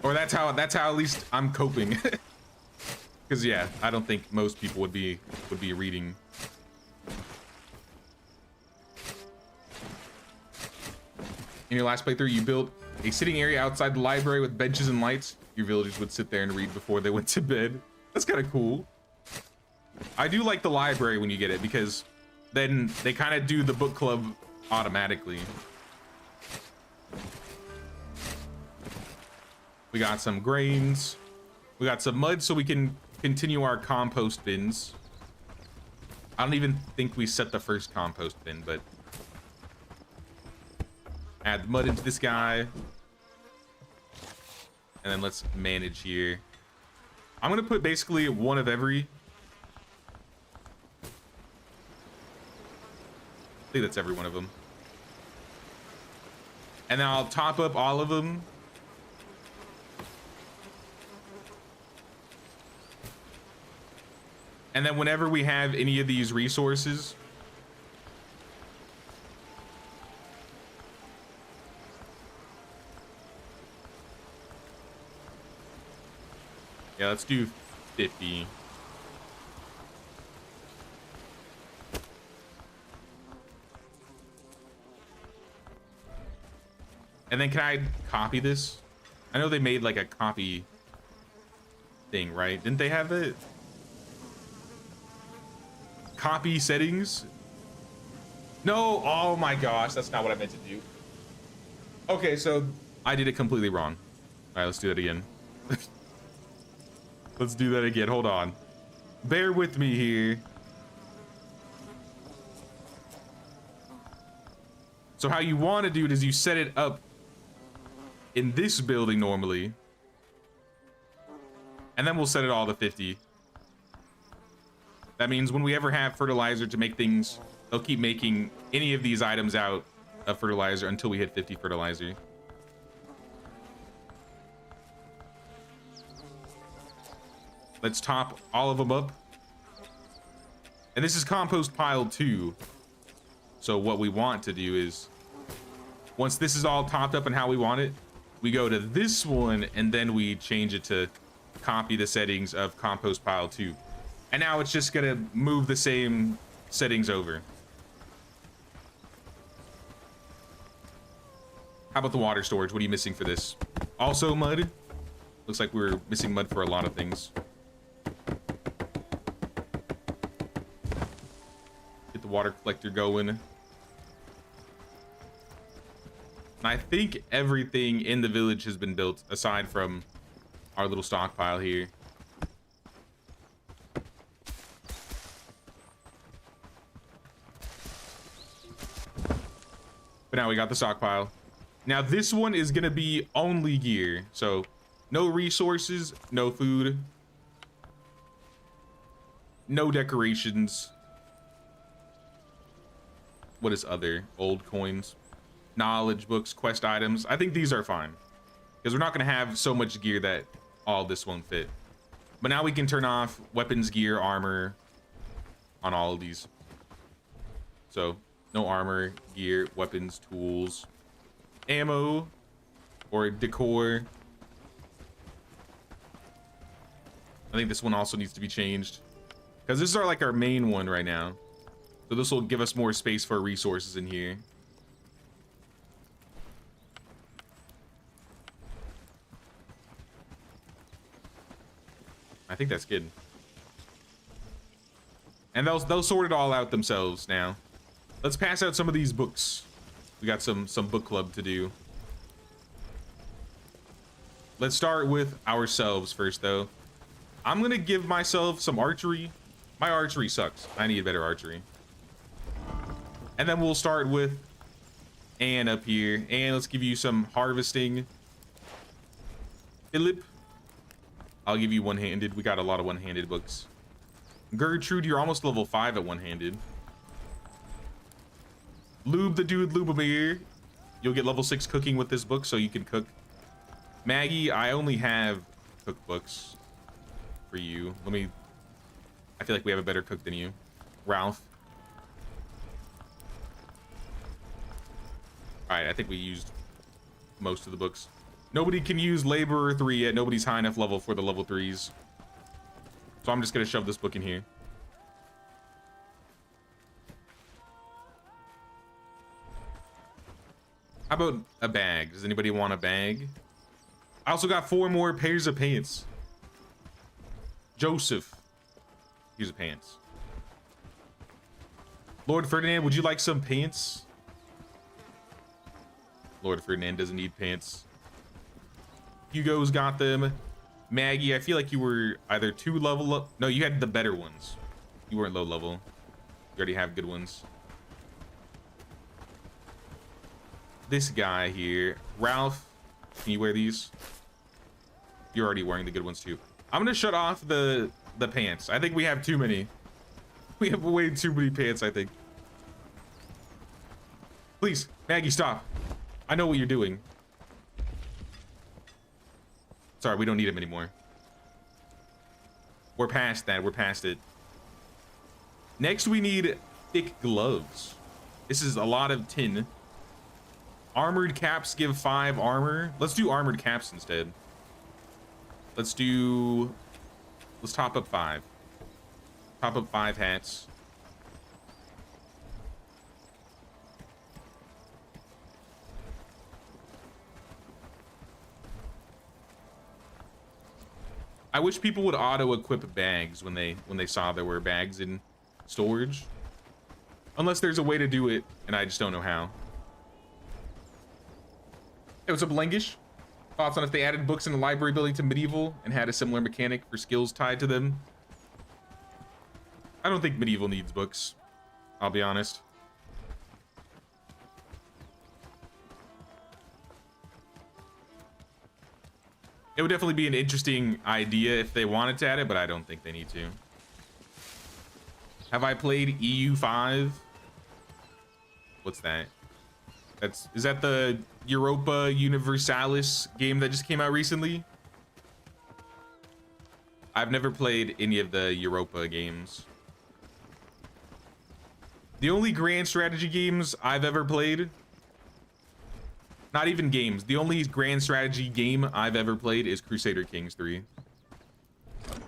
Or that's how at least I'm coping. Because yeah, I don't think most people would be reading. In your last playthrough, you built a sitting area outside the library with benches and lights. Your villagers would sit there and read before they went to bed. That's kind of cool. I do like the library when you get it, because then they kind of do the book club automatically. We got some grains. We got some mud so we can continue our compost bins. I don't even think we set the first compost bin, but add the mud into this guy. And then let's manage here. I'm gonna put basically one of every. I think that's every one of them. And then I'll top up all of them. And then whenever we have any of these resources, yeah, let's do 50. And then can I copy this? I know they made like a copy thing, right? Didn't they have it? Copy settings? No, oh my gosh, that's not what I meant to do. Okay, so I did it completely wrong. All right, let's do that again. Let's do that again, hold on. Bear with me here. So how you want to do it is you set it up in this building normally. And then we'll set it all to 50. That means when we ever have fertilizer to make things, they'll keep making any of these items out of fertilizer until we hit 50 fertilizer. Let's top all of them up. And this is compost pile 2. So what we want to do is, once this is all topped up and how we want it, we go to this one and then we change it to copy the settings of compost pile 2. And now it's just gonna move the same settings over. How about the water storage? What are you missing for this? Also mud? Looks like we're missing mud for a lot of things. Get the water collector going. And I think everything in the village has been built aside from our little stockpile here. But now we got the stockpile. Now this one is gonna be only gear. So no resources, no food, no decorations. What is other? Old coins, knowledge books, quest items. I think these are fine because we're not gonna have so much gear that all this won't fit. But now we can turn off weapons, gear, armor on all of these. So no armor, gear, weapons, tools, ammo, or decor. I think this one also needs to be changed because this is like our main one right now. So this will give us more space for resources in here. I think that's good. And they'll sort it all out themselves now. Let's pass out some of these books. We got some book club to do. Let's start with ourselves first, though. I'm gonna give myself some archery. My archery sucks. I need better archery. And then we'll start with Anne up here. And let's give you some harvesting. Philip, I'll give you one-handed. We got a lot of one-handed books. Gertrude, you're almost level 5 at one-handed. Lube the dude, Lubomir. You'll get level 6 cooking with this book, so you can cook. Maggie, I only have cookbooks for you. I feel like we have a better cook than you. Ralph. All right, I think we used most of the books. Nobody can use Laborer 3 yet. Nobody's high enough level for the level 3s. So I'm just gonna shove this book in here. How about a bag? Does anybody want a bag? I also got 4 more pairs of pants. Joseph, here's the pants. Lord Ferdinand, would you like some pants? Lord Ferdinand doesn't need pants. Hugo's got them. Maggie, I feel like you were either 2 level up. No, you had the better ones. You weren't low level. You already have good ones. This guy here, Ralph, can you wear these? You're already wearing the good ones too. I'm gonna shut off the pants. I think we have too many. We have way too many pants, I think. Please, Maggie, stop. I know what you're doing. Sorry, we don't need them anymore. We're past that. We're past it. Next, we need thick gloves. This is a lot of tin. Armored caps give 5 armor. Let's do armored caps instead. Let's top up 5. Top up 5 hats. I wish people would auto-equip bags when they saw there were bags in storage. Unless there's a way to do it, and I just don't know how. Hey, what's up, Langish? Thoughts on if they added books in the library building to medieval and had a similar mechanic for skills tied to them? I don't think medieval needs books, I'll be honest. It would definitely be an interesting idea if they wanted to add it, but I don't think they need to. Have I played EU5? What's that? Is that the Europa Universalis game that just came out recently? I've never played any of the Europa games. The only grand strategy games I've ever played, not even games, the only grand strategy game I've ever played is Crusader Kings 3.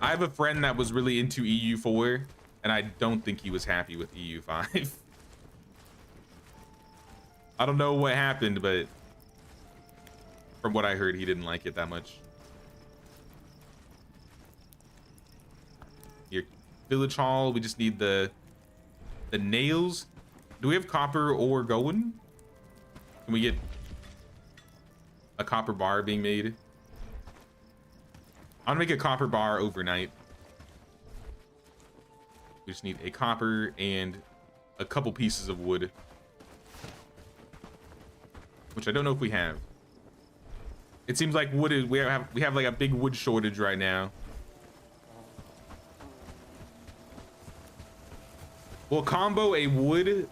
I have a friend that was really into EU4, and I don't think he was happy with EU5. I don't know what happened, but from what I heard, he didn't like it that much. Here, village hall, we just need the nails. Do we have copper ore going? Can we get a copper bar being made? I'm gonna make a copper bar overnight. We just need a copper and a couple pieces of wood, which I don't know if we have. It seems like wood is, we have like a big wood shortage right now. We'll combo a wood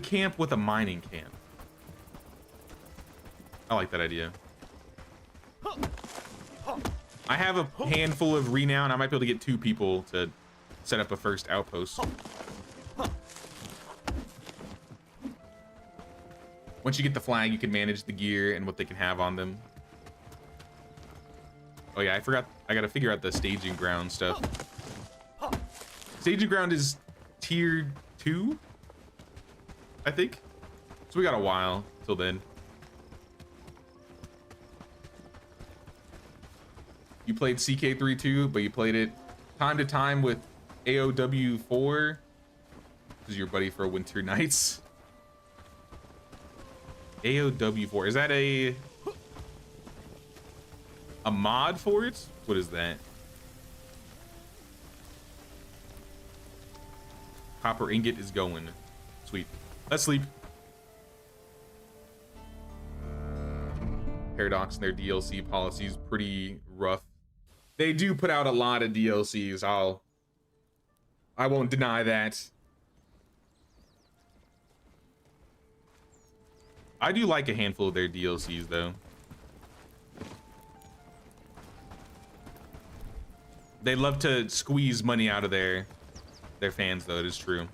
camp with a mining camp. I like that idea. I have a handful of renown. I might be able to get 2 people to set up a first outpost. Once you get the flag, you can manage the gear and what they can have on them. Oh yeah, I forgot. I gotta figure out the staging ground stuff. Staging ground is tier 2, I think. So we got a while till then. You played CK3 too, but you played it time to time with AOW4 because you're buddy for Winter Nights. AOW4, is that a A mod for it? What is that? Copper ingot is going. Sweet. Let's sleep. Paradox and their DLC policies pretty rough. They do put out a lot of DLCs. I won't deny that. I do like a handful of their DLCs though. They love to squeeze money out of their fans though, it is true.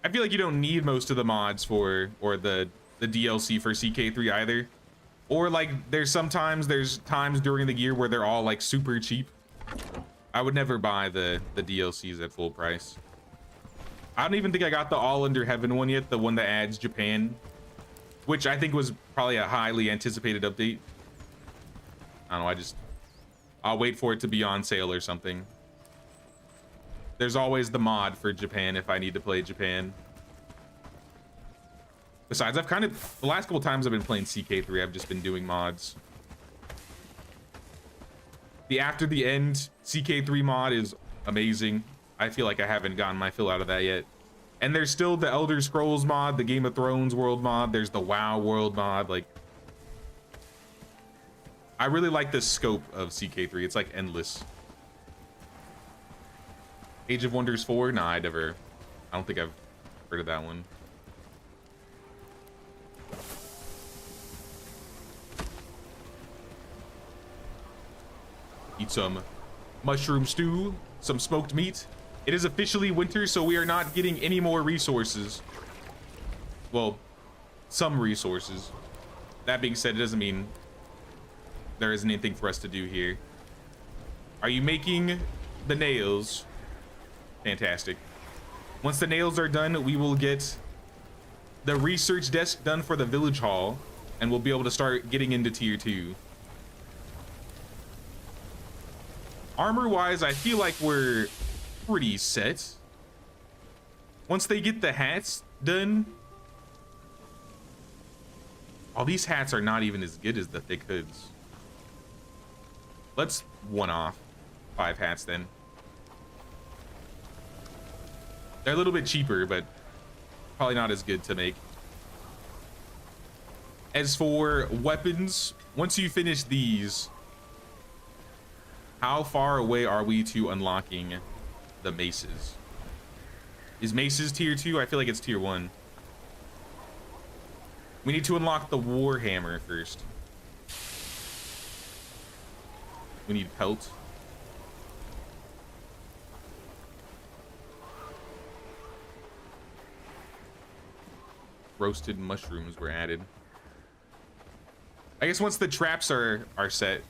I feel like you don't need most of the mods for, or the DLC for CK3 either. Or like there's times during the year where they're all like super cheap. I would never buy the DLCs at full price. I don't even think I got the All Under Heaven one yet, the one that adds Japan, which I think was probably a highly anticipated update. I don't know, I'll wait for it to be on sale or something. There's always the mod for Japan if I need to play Japan. Besides, the last couple times I've been playing CK3, I've just been doing mods. The After the End CK3 mod is amazing. I feel like I haven't gotten my fill out of that yet. And there's still the Elder Scrolls mod, the Game of Thrones world mod, there's the WoW world mod. Like, I really like the scope of CK3. It's like endless. Age of Wonders 4? Nah, I don't think I've heard of that one. Eat some mushroom stew, some smoked meat. It is officially winter, so we are not getting any more resources. Well, some resources. That being said, it doesn't mean there isn't anything for us to do here. Are you making the nails? Fantastic. Once the nails are done, we will get the research desk done for the village hall, and we'll be able to start getting into tier 2. Armor-wise, I feel like we're pretty set. Once they get the hats done. All these hats are not even as good as the thick hoods. Let's one off 5 hats then. They're a little bit cheaper, but probably not as good to make. As for weapons, once you finish these, how far away are we to unlocking the maces? Is maces tier 2? I feel like it's tier 1. We need to unlock the Warhammer first. We need pelt. Roasted mushrooms were added. I guess once the traps are set.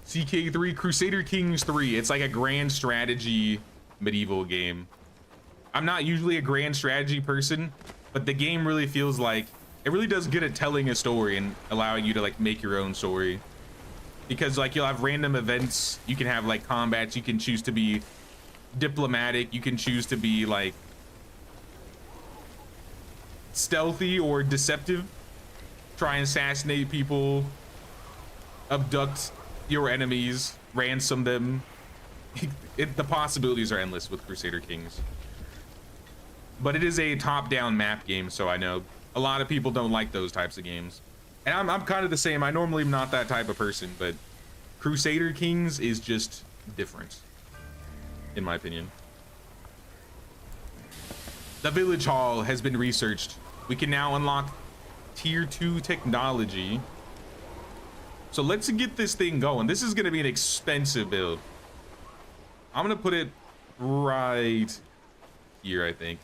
CK3 Crusader Kings 3. It's like a grand strategy medieval game. I'm not usually a grand strategy person, but the game really feels like it really does good at telling a story and allowing you to like make your own story. Because like you'll have random events, you can have like combats, you can choose to be diplomatic, you can choose to be like stealthy or deceptive, try and assassinate people, abduct your enemies, ransom them. The possibilities are endless with Crusader Kings. But it is a top-down map game, so I know a lot of people don't like those types of games. And I'm kind of the same. I normally am not that type of person, but Crusader Kings is just different, in my opinion. The village hall has been researched. We can now unlock tier 2 technology. So let's get this thing going. This is going to be an expensive build. I'm going to put it right here, I think.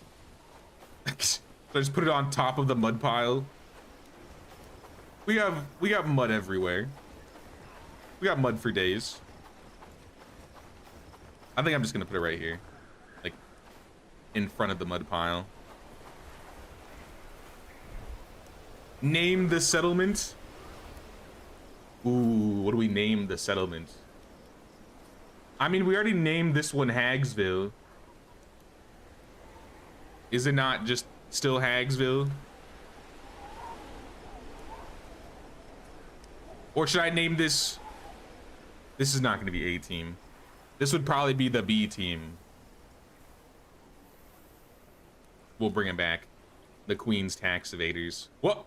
So just put it on top of the mud pile. We got mud everywhere. We got mud for days. I think I'm just going to put it right here. Like in front of the mud pile. Name the settlement. Ooh, what do we name the settlement? I mean, we already named this one Hagsville. Is it not just still Hagsville? Or should I name this? This is not going to be A team. This would probably be the B team. We'll bring him back. The Queen's tax evaders. Whoa!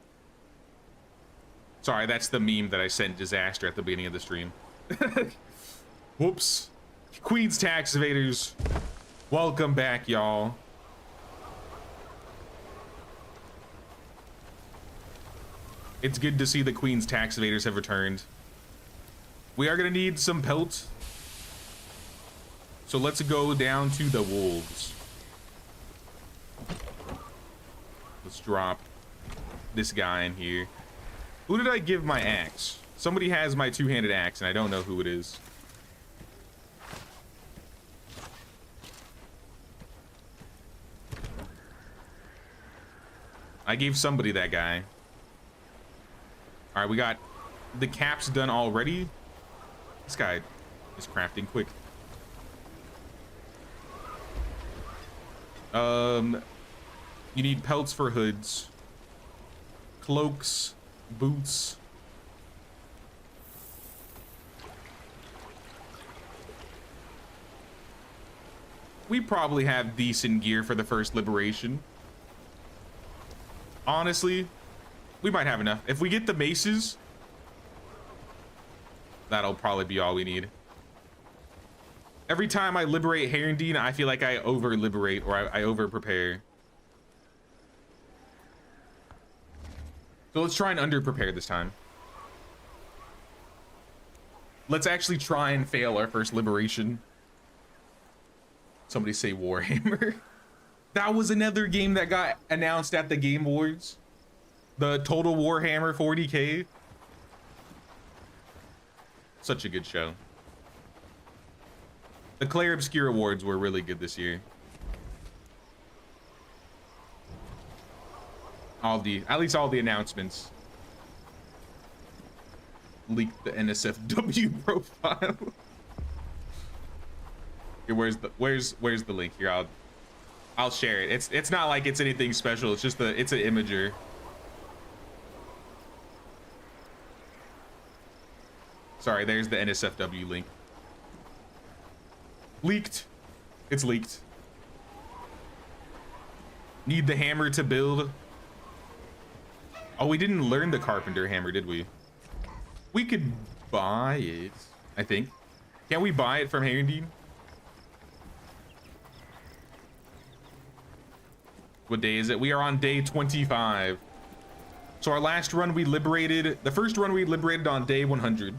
Sorry, that's the meme that I sent Disaster at the beginning of the stream. Whoops. Queen's tax evaders. Welcome back, y'all. It's good to see the Queen's tax evaders have returned. We are gonna need some pelt. So let's go down to the wolves. Let's drop this guy in here. Who did I give my axe? Somebody has my two-handed axe and I don't know who it is. I gave somebody that guy. All right, we got the caps done already. This guy is crafting quick. You need pelts for hoods, cloaks, boots. We probably have decent gear for the first liberation. Honestly, we might have enough. If we get the maces, that'll probably be all we need. Every time I liberate Herondine, I feel like I over-liberate or I over-prepare. So let's try and under-prepare this time. Let's actually try and fail our first liberation. Somebody say Warhammer. That was another game that got announced at the Game Awards. The Total Warhammer 40K. Such a good show. The Claire Obscure Awards were really good this year. At least all the announcements. Leaked the NSFW profile. Here, where's the link? Here, I'll share it. It's not like it's anything special. It's just it's an imager. Sorry, there's the NSFW link. Leaked. It's leaked. Need the hammer to build. Oh, we didn't learn the carpenter hammer, did we? We could buy it, I think. Can we buy it from Herondine? What day is it? We are on day 25. So our last run we liberated, the first run we liberated on day 100.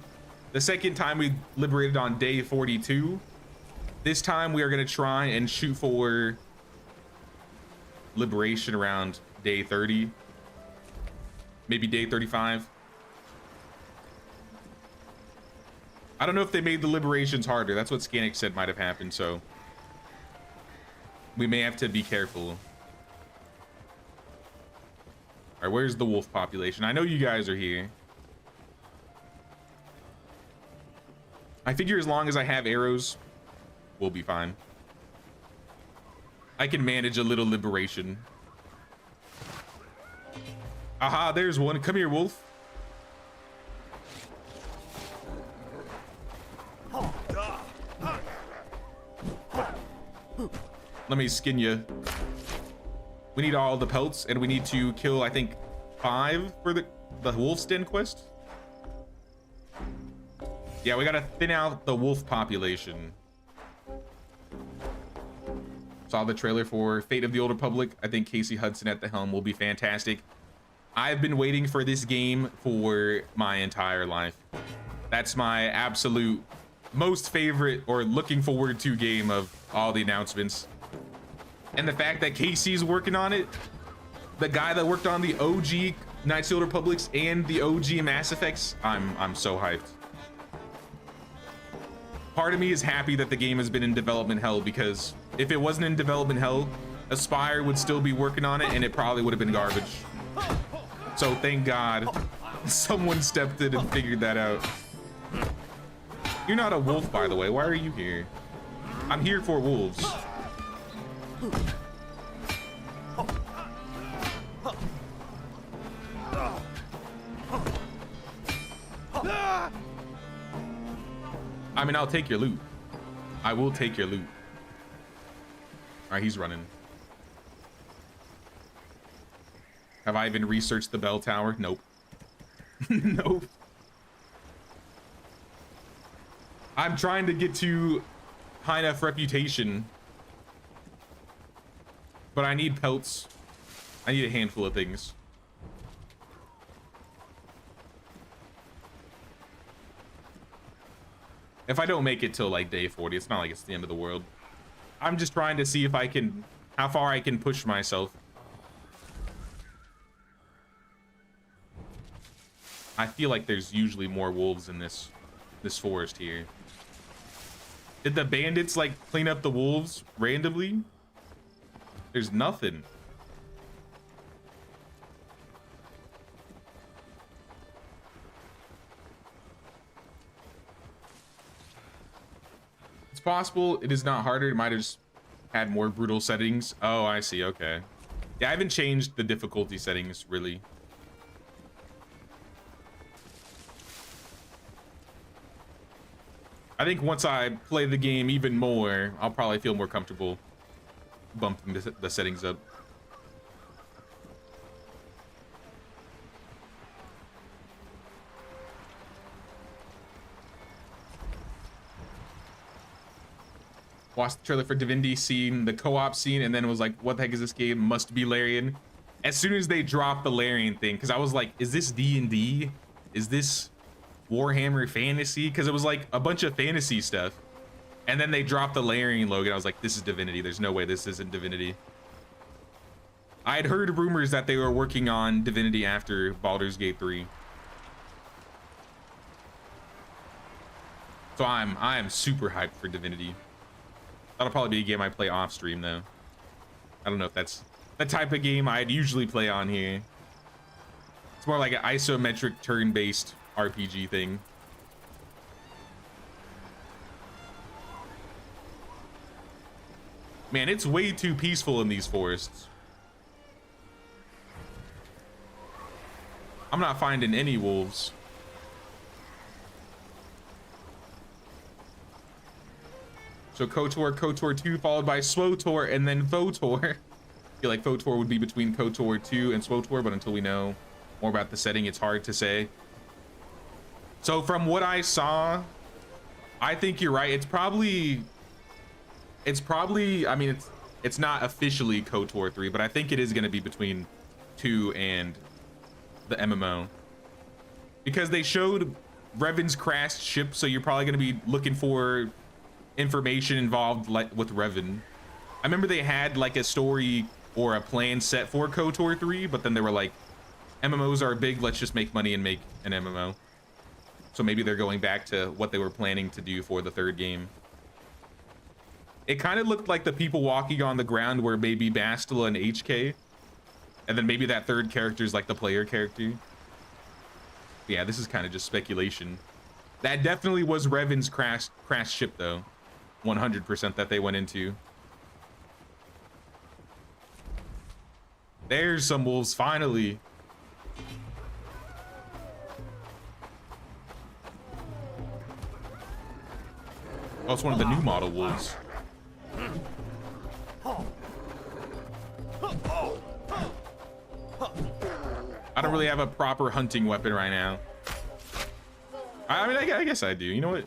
The second time we liberated on day 42. This time we are gonna try and shoot for liberation around day 30. Maybe day 35. I don't know if they made the liberations harder. That's what Scanix said might have happened, so we may have to be careful. All right, where's the wolf population? I know you guys are here. I figure as long as I have arrows, we'll be fine. I can manage a little liberation. Aha, there's one. Come here, wolf. Let me skin you. We need all the pelts, and we need to kill, I think, 5 for the wolf's den quest. Yeah, we gotta thin out the wolf population. Saw the trailer for Fate of the Old Republic. I think Casey Hudson at the helm will be fantastic. I've been waiting for this game for my entire life. That's my absolute most favorite or looking forward to game of all the announcements. And the fact that Casey's working on it, the guy that worked on the OG Knights of the Old Republics and the OG Mass Effects, I'm so hyped. Part of me is happy that the game has been in development hell, because if it wasn't in development hell, Aspire would still be working on it and it probably would have been garbage. So thank God someone stepped in and figured that out. You're not a wolf, by the way. Why are you here? I'm here for wolves. I mean, I'll take your loot. I will take your loot. All right, he's running. Have I even researched the bell tower? Nope. Nope. I'm trying to get to high enough reputation, but I need pelts. I need a handful of things. If I don't make it till like day 40, it's not like it's the end of the world. I'm just trying to see if I can, how far I can push myself. I feel like there's usually more wolves in this forest here. Did the bandits like clean up the wolves randomly? There's nothing. It's possible it is not harder. It might have just had more brutal settings. Oh, I see. Okay. Yeah, I haven't changed the difficulty settings really. I think once I play the game even more, I'll probably feel more comfortable bumping the settings up. Watched the trailer for Divinity, seen the co-op scene, and then was like, what the heck is this game? Must be Larian. As soon as they dropped the Larian thing, because I was like, is this D&D? Is this Warhammer Fantasy? Because it was like a bunch of fantasy stuff. And then they dropped the Larian logo. I was like, this is Divinity. There's no way this isn't Divinity. I had heard rumors that they were working on Divinity after Baldur's Gate 3. So I am super hyped for Divinity. That'll probably be a game I play off stream though. I don't know if that's the type of game I'd usually play on here. It's more like an isometric turn-based RPG thing. Man, it's way too peaceful in these forests. I'm not finding any wolves. So KOTOR, KOTOR 2, followed by SWOTOR, and then FOTOR. I feel like FOTOR would be between KOTOR 2 and SWOTOR, but until we know more about the setting, it's hard to say. So from what I saw, I think you're right. It's probably, I mean, it's not officially KOTOR 3, but I think it is going to be between 2 and the MMO. Because they showed Revan's crashed ship, so you're probably going to be looking for information involved like with Revan. I remember they had like a story or a plan set for KOTOR 3, but then they were like, MMOs are big, let's just make money and make an MMO. So maybe they're going back to what they were planning to do for the third game. It kind of looked like the people walking on the ground were maybe Bastila and HK, and then maybe that third character is like the player character. Yeah, this is kind of just speculation. That definitely was Revan's crashed ship though. 100% that they went into. There's some wolves finally. Oh, it's one of the new model wolves. I don't really have a proper hunting weapon right now. I mean, I guess I do. You know what?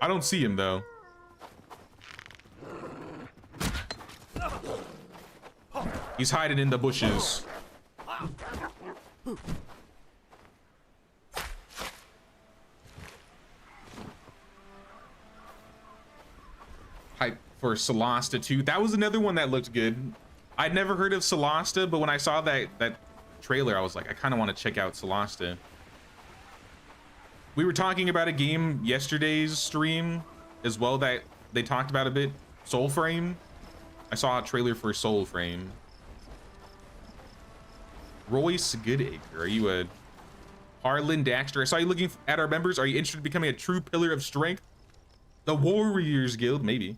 I don't see him though. He's hiding in the bushes. Hype for Solasta 2. That was another one that looked good. I'd never heard of Solasta, but when I saw that trailer, I was like, I kind of want to check out Solasta. We were talking about a game yesterday's stream as well that they talked about a bit. Soulframe. I saw a trailer for Soulframe. Royce Goodacre, are you a Harlan Daxter? I saw you looking at our members. Are you interested in becoming a true pillar of strength? The Warriors Guild, maybe.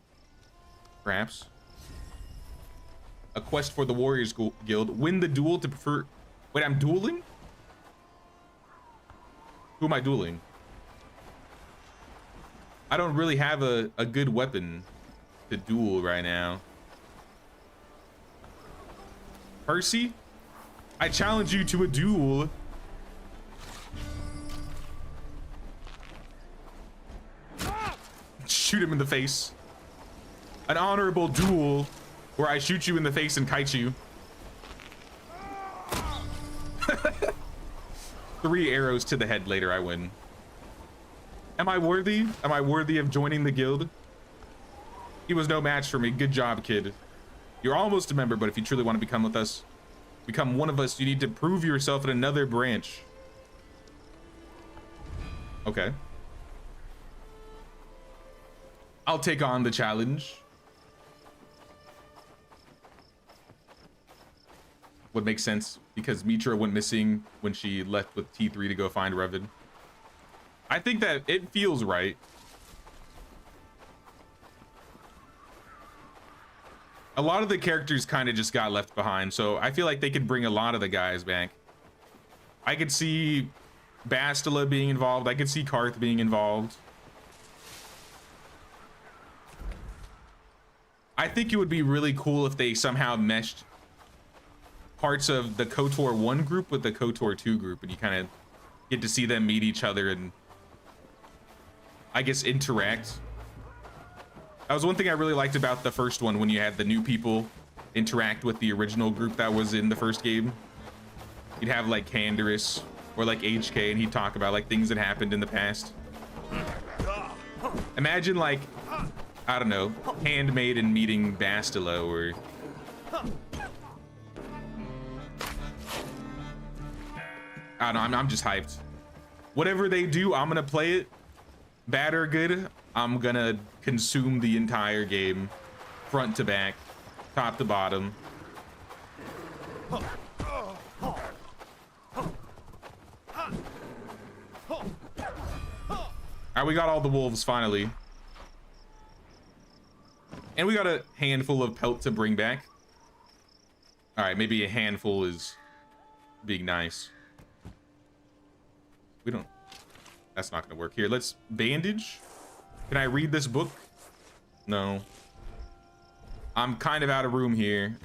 Perhaps. A quest for the Warriors Guild. Win the duel to prefer... Wait, I'm dueling? Who am I dueling? I don't really have a good weapon to duel right now. Percy, I challenge you to a duel. Shoot him in the face. An honorable duel where I shoot you in the face and kite you. 3 arrows to the head later, I win. Am I worthy? Am I worthy of joining the guild? He was no match for me. Good job, kid. You're almost a member, but if you truly want to become with us, become one of us, you need to prove yourself in another branch. Okay. I'll take on the challenge. Would make sense because Mitra went missing when she left with T3 to go find Revan. I think that it feels right. A lot of the characters kind of just got left behind, so I feel like they could bring a lot of the guys back. I could see Bastila being involved. I could see Karth being involved. I think it would be really cool if they somehow meshed parts of the KOTOR 1 group with the KOTOR 2 group, and you kind of get to see them meet each other and I guess interact. That was one thing I really liked about the first one, when you had the new people interact with the original group that was in the first game. You'd have like Canderous or like HK, and he'd talk about like things that happened in the past. Imagine like, I don't know, Handmaiden meeting Bastila, or I don't know, I'm just hyped. Whatever they do, I'm gonna play it. Bad or good, I'm gonna consume the entire game, front to back, top to bottom. All right, we got all the wolves finally. And we got a handful of pelt to bring back. All right, maybe a handful is being nice. We don't, that's not gonna work. Here, let's bandage. Can I read this book? No. I'm kind of out of room here.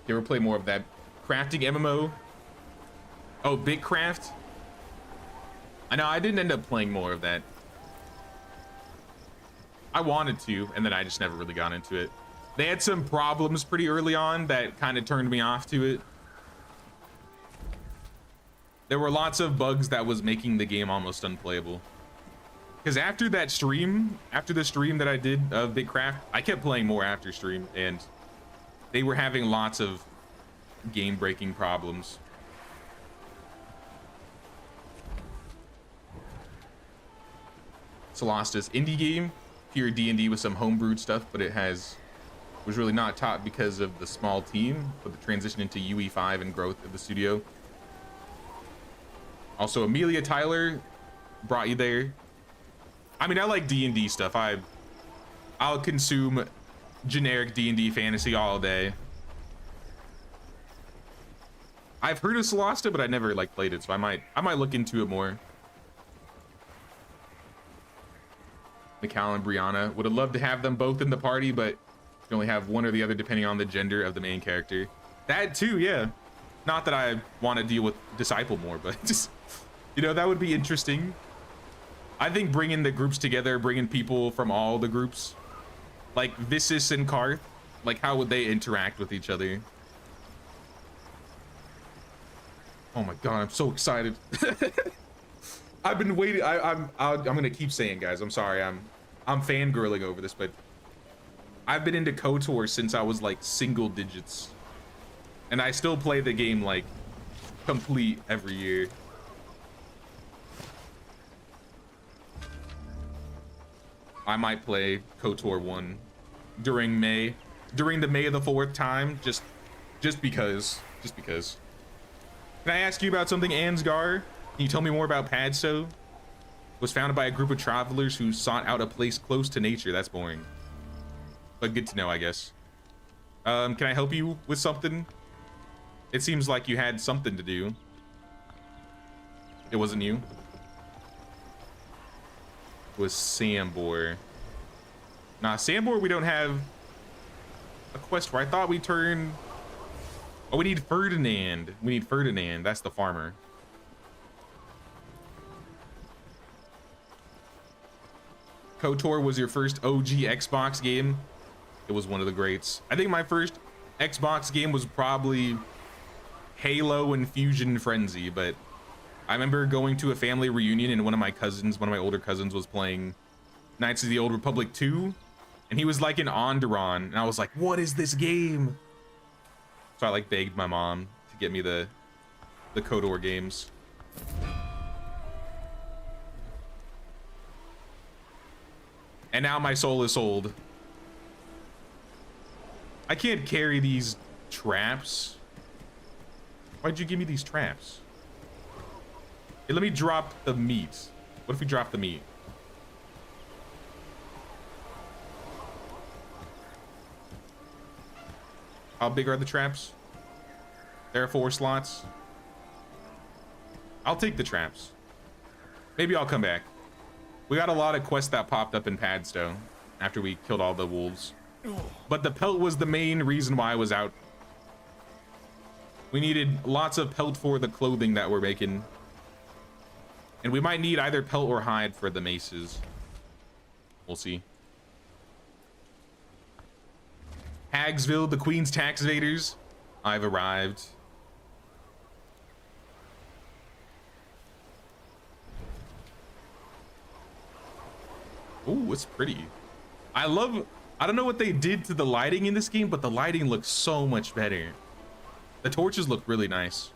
You ever play more of that crafting MMO? Oh, Big Craft? I know, I didn't end up playing more of that. I wanted to, and then I just never really got into it. They had some problems pretty early on that kind of turned me off to it. There were lots of bugs that was making the game almost unplayable. Because after that stream, after the stream that I did of Big Craft, I kept playing more after stream, and they were having lots of game-breaking problems. Celestis, indie game, pure D&D with some homebrewed stuff, but it was really not taught because of the small team, but the transition into UE5 and growth of the studio. Also, Amelia Tyler brought you there. I mean, I like D&D stuff. I'll consume generic D&D fantasy all day. I've heard of Celesta, but I never like played it, so I might look into it more. Mikal and Brianna, would have loved to have them both in the party, but you only have one or the other depending on the gender of the main character. That too, yeah. Not that I want to deal with Disciple more, but just, you know, that would be interesting. I think bringing the groups together, bringing people from all the groups, like Vissus and Karth, like how would they interact with each other? Oh my god, I'm so excited. I've been waiting. I'm gonna keep saying, guys, I'm sorry, I'm fangirling over this, but I've been into KOTOR since I was like single digits, and I still play the game like complete every year. I might play KOTOR 1 during the May of the 4th time, just because. Can I ask you about something, Ansgar? Can you tell me more about Padso? Was founded by a group of travelers who sought out a place close to nature. That's boring, but good to know, I guess. Can I help you with something? It seems like you had something to do. It wasn't you. It was Sambor. Nah, Sambor, we don't have a quest for. I thought we turned... Oh, we need Ferdinand. We need Ferdinand. That's the farmer. KOTOR was your first OG Xbox game. It was one of the greats. I think my first Xbox game was probably Halo and Fusion Frenzy, but I remember going to a family reunion and one of my older cousins was playing Knights of the Old Republic 2, and he was like in Onderon, and I was like, what is this game? So I like begged my mom to get me the KOTOR games. And now my soul is sold. I can't carry these traps. Why'd you give me these traps? Hey, let me drop the meat. What if we drop the meat? How big are the traps? There are 4 slots. I'll take the traps. Maybe I'll come back. We got a lot of quests that popped up in Padstow after we killed all the wolves. But the pelt was the main reason why I was out. We needed lots of pelt for the clothing that we're making. And we might need either pelt or hide for the maces. We'll see. Hagsville, the Queen's tax evaders. I've arrived. Ooh, it's pretty. I don't know what they did to the lighting in this game, but the lighting looks so much better. The torches look really nice.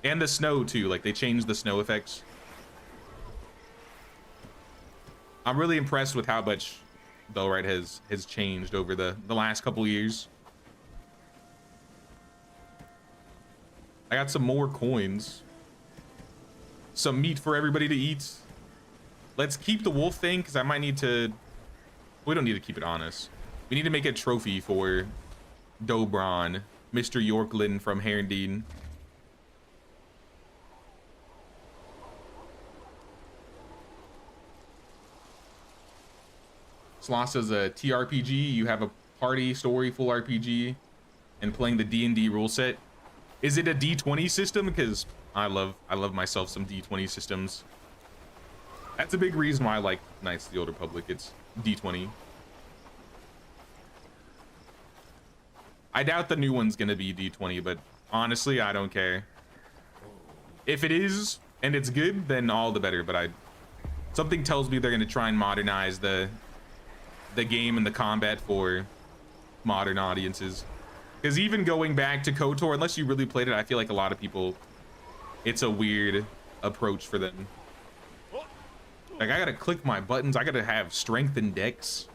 And the snow too, like they changed the snow effects. I'm really impressed with how much Bellwright has changed over the last couple years. I got some more coins. Some meat for everybody to eat. Let's keep the wolf thing, because I might need to... We don't need to keep it on us. We need to make a trophy for Dobron, Mr. Yorklin from Herondine. Sloss is a TRPG. You have a party story full RPG and playing the D&D rule set. Is it a D20 system? Because I love myself some D20 systems. That's a big reason why I like Knights of the Old Republic. It's D20. I doubt the new one's gonna be D20, but honestly, I don't care. If it is and it's good, then all the better. But something tells me they're gonna try and modernize the game and the combat for modern audiences. Because even going back to KOTOR, unless you really played it, I feel like a lot of people, it's a weird approach for them. Like, I gotta click my buttons. I gotta have strength and dex.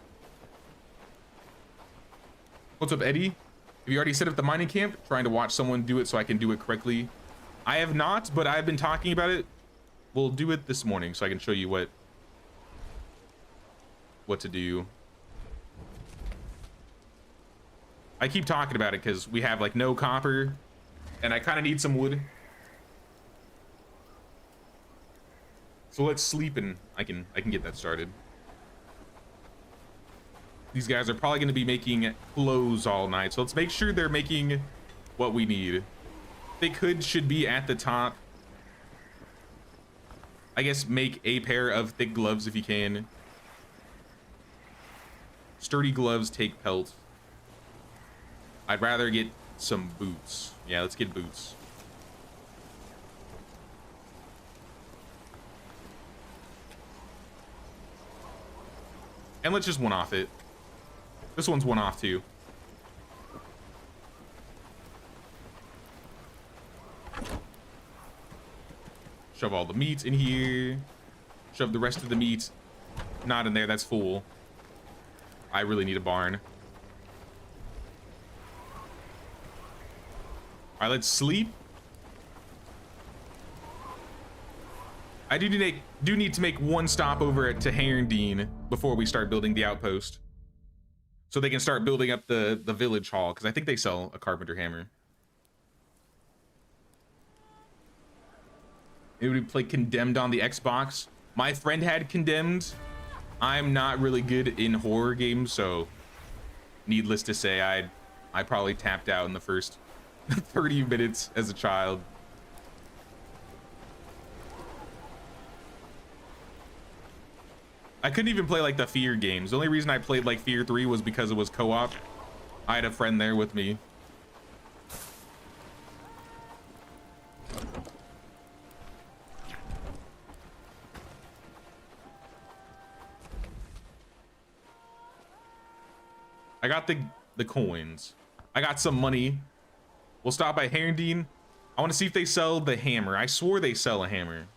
What's up, Eddie? Have you already set up the mining camp? Trying to watch someone do it so I can do it correctly. I have not, but I've been talking about it. We'll do it this morning so I can show you what to do. I keep talking about it because we have like no copper and I kind of need some wood. So let's sleep and I can get that started. These guys are probably going to be making clothes all night, so let's make sure they're making what we need. They should be at the top. I guess make a pair of thick gloves if you can. Sturdy gloves, take pelt. I'd rather get some boots. Yeah, let's get boots. And let's just one-off it. This one's one-off too. Shove all the meat in here. Shove the rest of the meat not in there. That's full. I really need a barn. All right, let's sleep. I do need to make one stop over to Herondine before we start building the outpost. so they can start building up the village hall, because I think they sell a carpenter hammer. It would play Condemned on the Xbox. My friend had Condemned. I'm not really good in horror games, so needless to say, I probably tapped out in the first 30 minutes as a child. I couldn't even play like the Fear games. The only reason I played like Fear 3 was because it was co-op. I had a friend there with me. I got the coins. I got some money. We'll stop by Herndeen. I want to see if they sell the hammer. I swore they sell a hammer.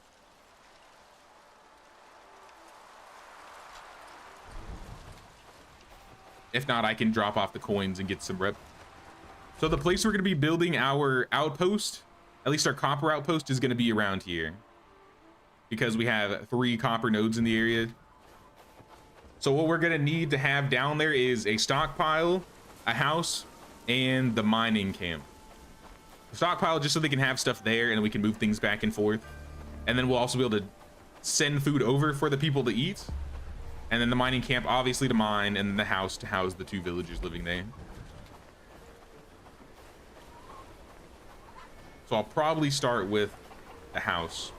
If not, I can drop off the coins and get some rep. So the place we're going to be building our outpost, at least our copper outpost, is going to be around here, because we have 3 copper nodes in the area. So what we're going to need to have down there is a stockpile, a house, and the mining camp. The stockpile just so they can have stuff there and we can move things back and forth. And then we'll also be able to send food over for the people to eat. And then the mining camp, obviously, to mine, and then the house to house the 2 villagers living there. So I'll probably start with the house.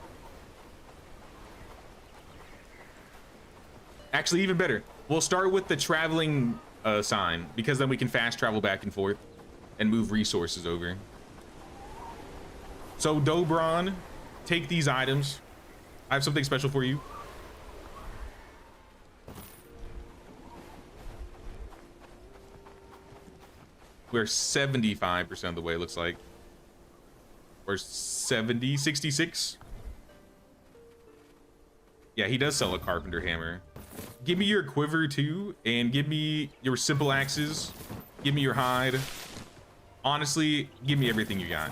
Actually, even better, we'll start with the traveling sign, because then we can fast travel back and forth and move resources over. So Dobron, take these items. I have something special for you. We're 75% of the way, it looks like. Or 70, 66. Yeah, he does sell a carpenter hammer. Give me your quiver too, and give me your simple axes. Give me your hide. Honestly, give me everything you got.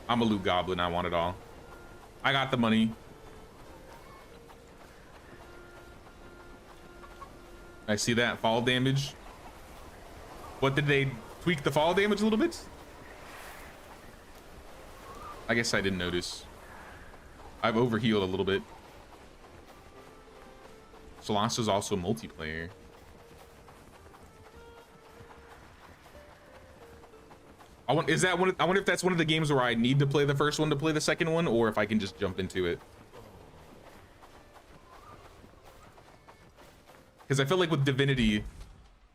I'm a loot goblin, I want it all. I got the money. I see that fall damage. What, did they tweak the fall damage a little bit? I guess I didn't notice. I've overhealed a little bit. Solana's also multiplayer. I wonder if that's one of the games where I need to play the first one to play the second one, or if I can just jump into it. Because I feel like with Divinity,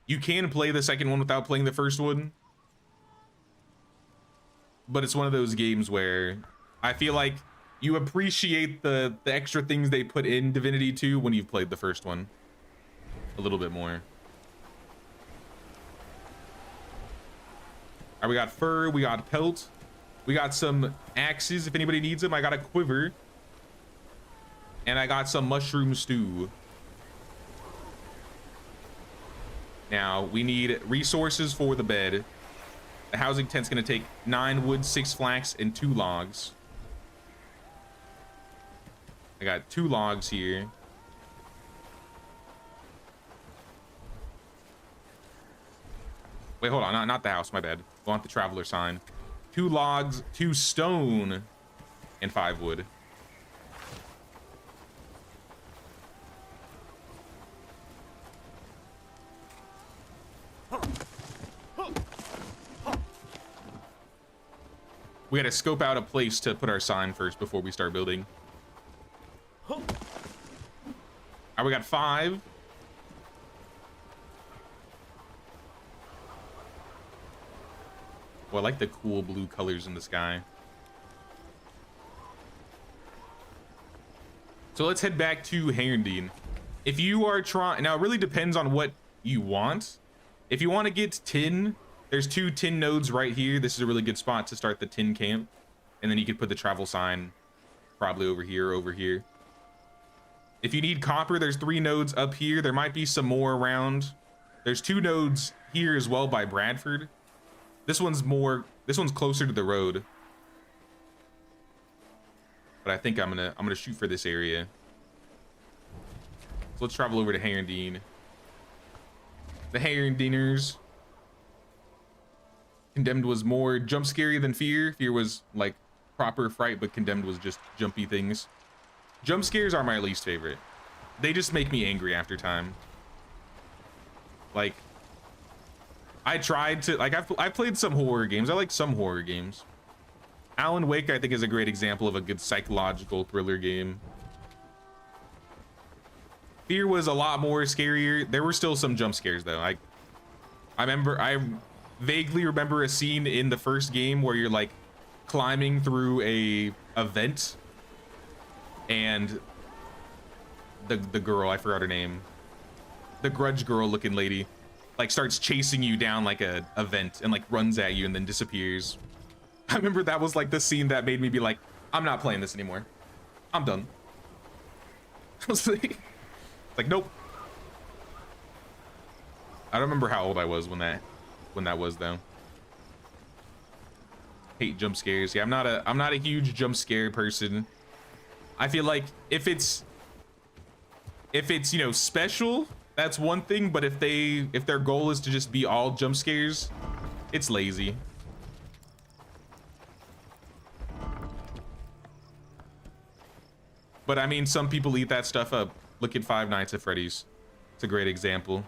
you can play the second one without playing the first one. But it's one of those games where I feel like you appreciate the extra things they put in Divinity 2 when you've played the first one a little bit more. All right, we got fur, we got pelt, we got some axes if anybody needs them. I got a quiver, and I got some mushroom stew. Now we need resources for the bed. The housing tent's gonna take 9 wood, 6 flax, and 2 logs. I got 2 logs here. Wait, hold on, not the house, my bad. I want the traveler sign. 2 logs, 2 stone, and 5 wood. We gotta scope out a place to put our sign first before we start building. All right, we got 5. Well, I like the cool blue colors in the sky. So let's head back to Herndeen. If you are trying, now it really depends on what you want. If you want to get tin, there's 2 tin nodes right here. This is a really good spot to start the tin camp. And then you could put the travel sign probably over here or over here. If you need copper, there's 3 nodes up here. There might be some more around. There's 2 nodes here as well by Bradford. This one's closer to the road. But I think I'm gonna shoot for this area. So let's travel over to Herendeen. The Herendeeners. Condemned was more jump scary than Fear. Fear was like proper fright, but Condemned was just jumpy things. Jump scares are my least favorite. They just make me angry after time. Like, I tried to, like, I've played some horror games. I like some horror games. Alan Wake, I think, is a great example of a good psychological thriller game. Fear was a lot more scarier. There were still some jump scares, though. I vaguely remember a scene in the first game where you're, like, climbing through a vent, and the girl, I forgot her name, the grudge girl looking lady, like starts chasing you down like a vent and like runs at you and then disappears. I remember that was like the scene that made me be like, I'm not playing this anymore. I'm done. I was like nope. I don't remember how old I was when that was though. Hate jump scares. Yeah, I'm not a huge jump scare person. I feel like if it's, you know, special, that's one thing, but if their goal is to just be all jump scares, it's lazy. But I mean, some people eat that stuff up. Look at Five Nights at Freddy's. It's a great example.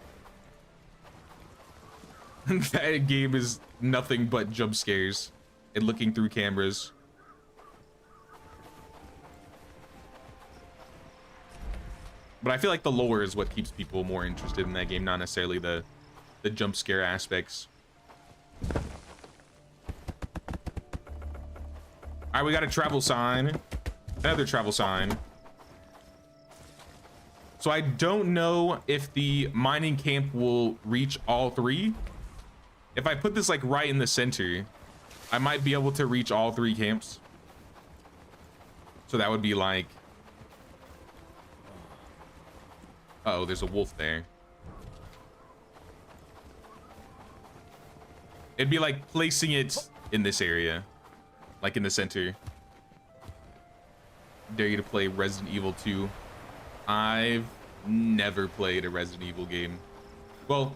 That game is nothing but jump scares and looking through cameras. But I feel like the lore is what keeps people more interested in that game, not necessarily the jump scare aspects. All right, we got a travel sign, another travel sign. So I don't know if the mining camp will reach all three. If I put this like right in the center, I might be able to reach all three camps. So that would be like, uh-oh, there's a wolf there. It'd be like placing it in this area, like in the center. Dare you to play Resident Evil 2. I've never played a Resident Evil game. Well,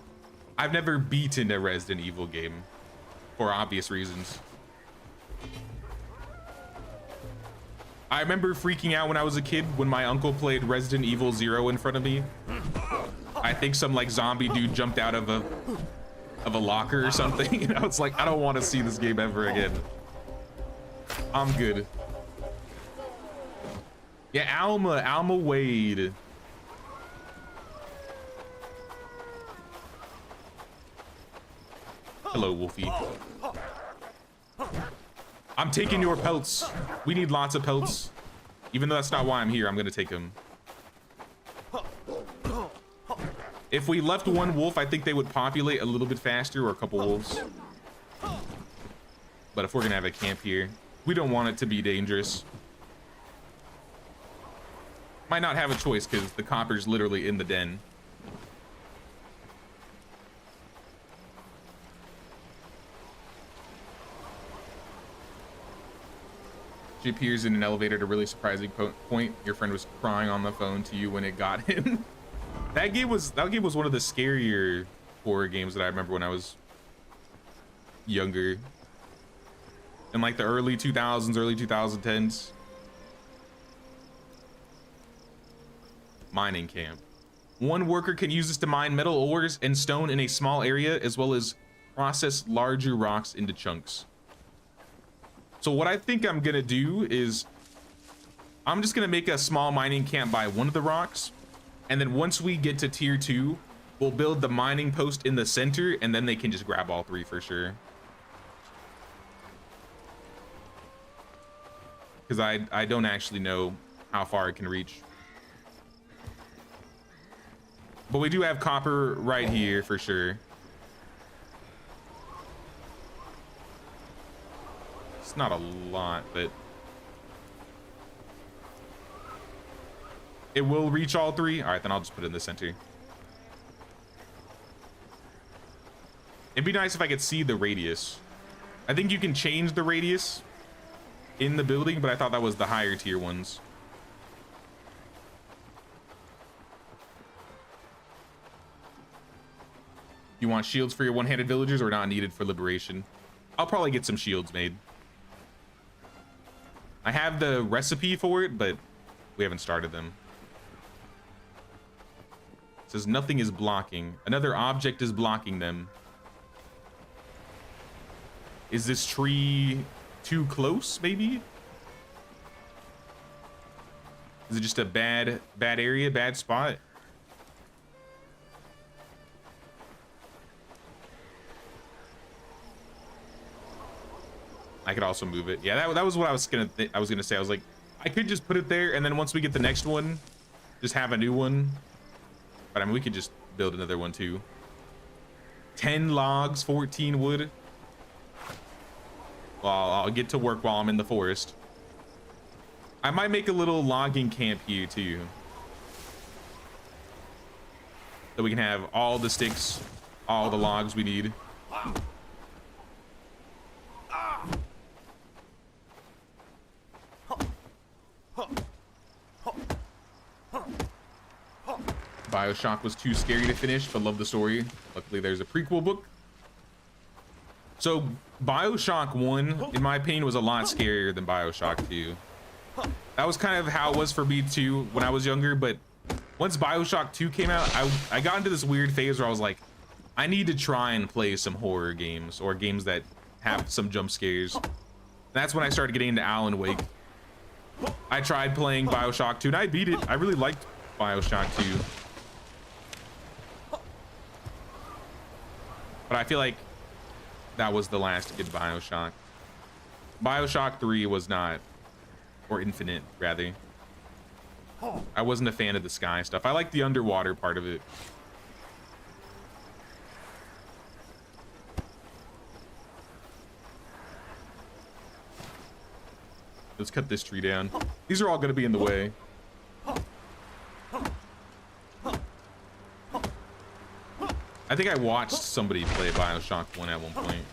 I've never beaten a Resident Evil game for obvious reasons. I remember freaking out when I was a kid when my uncle played Resident Evil 0 in front of me. I think some like zombie dude jumped out of a locker or something, and I was like, I don't want to see this game ever again. I'm good. Yeah, Alma Wade. Hello, Wolfie. I'm taking your pelts. We need lots of pelts. Even though that's not why I'm here, I'm gonna take them. If we left one wolf, I think they would populate a little bit faster, or a couple wolves. But if we're gonna have a camp here, we don't want it to be dangerous. Might not have a choice because the copper's literally in the den. She appears in an elevator at a really surprising point. Your friend was crying on the phone to you when it got him. That game was one of the scarier horror games that I remember when I was younger. In like the early 2000s, early 2010s. Mining camp. One worker can use this to mine metal ores and stone in a small area, as well as process larger rocks into chunks. So what I think I'm gonna do is I'm just gonna make a small mining camp by one of the rocks, and then once we get to tier 2, we'll build the mining post in the center, and then they can just grab all three for sure. Because I don't actually know how far it can reach. But we do have copper right here for sure. It's not a lot, but it will reach all three. All right, then I'll just put it in the center. It'd be nice if I could see the radius. I think you can change the radius in the building, but I thought that was the higher tier ones. You want shields for your one-handed villagers or not needed for liberation? I'll probably get some shields made. I have the recipe for it, but we haven't started them. It says nothing is blocking. Another object is blocking them. Is this tree too close, maybe? Is it just a bad area, bad spot? I could also move it. Yeah, that was what I was gonna say. I was like, I could just put it there, and then once we get the next one, just have a new one. But I mean, we could just build another one too. 10 logs, 14 wood. Well, I'll get to work while I'm in the forest. I might make a little logging camp here too, so we can have all the sticks, all the logs we need. BioShock was too scary to finish, but love the story. Luckily, there's a prequel book. So BioShock 1, in my opinion, was a lot scarier than BioShock 2. That was kind of how it was for me too when I was younger, but once BioShock 2 came out, I got into this weird phase where I was like, I need to try and play some horror games or games that have some jump scares. That's when I started getting into Alan Wake. I tried playing BioShock 2 and I beat it. I really liked BioShock 2. But I feel like that was the last good BioShock. BioShock 3 was not, or Infinite rather. I wasn't a fan of the sky stuff. I like the underwater part of it. Let's cut this tree down. These are all going to be in the way. I think I watched somebody play BioShock 1 at one point.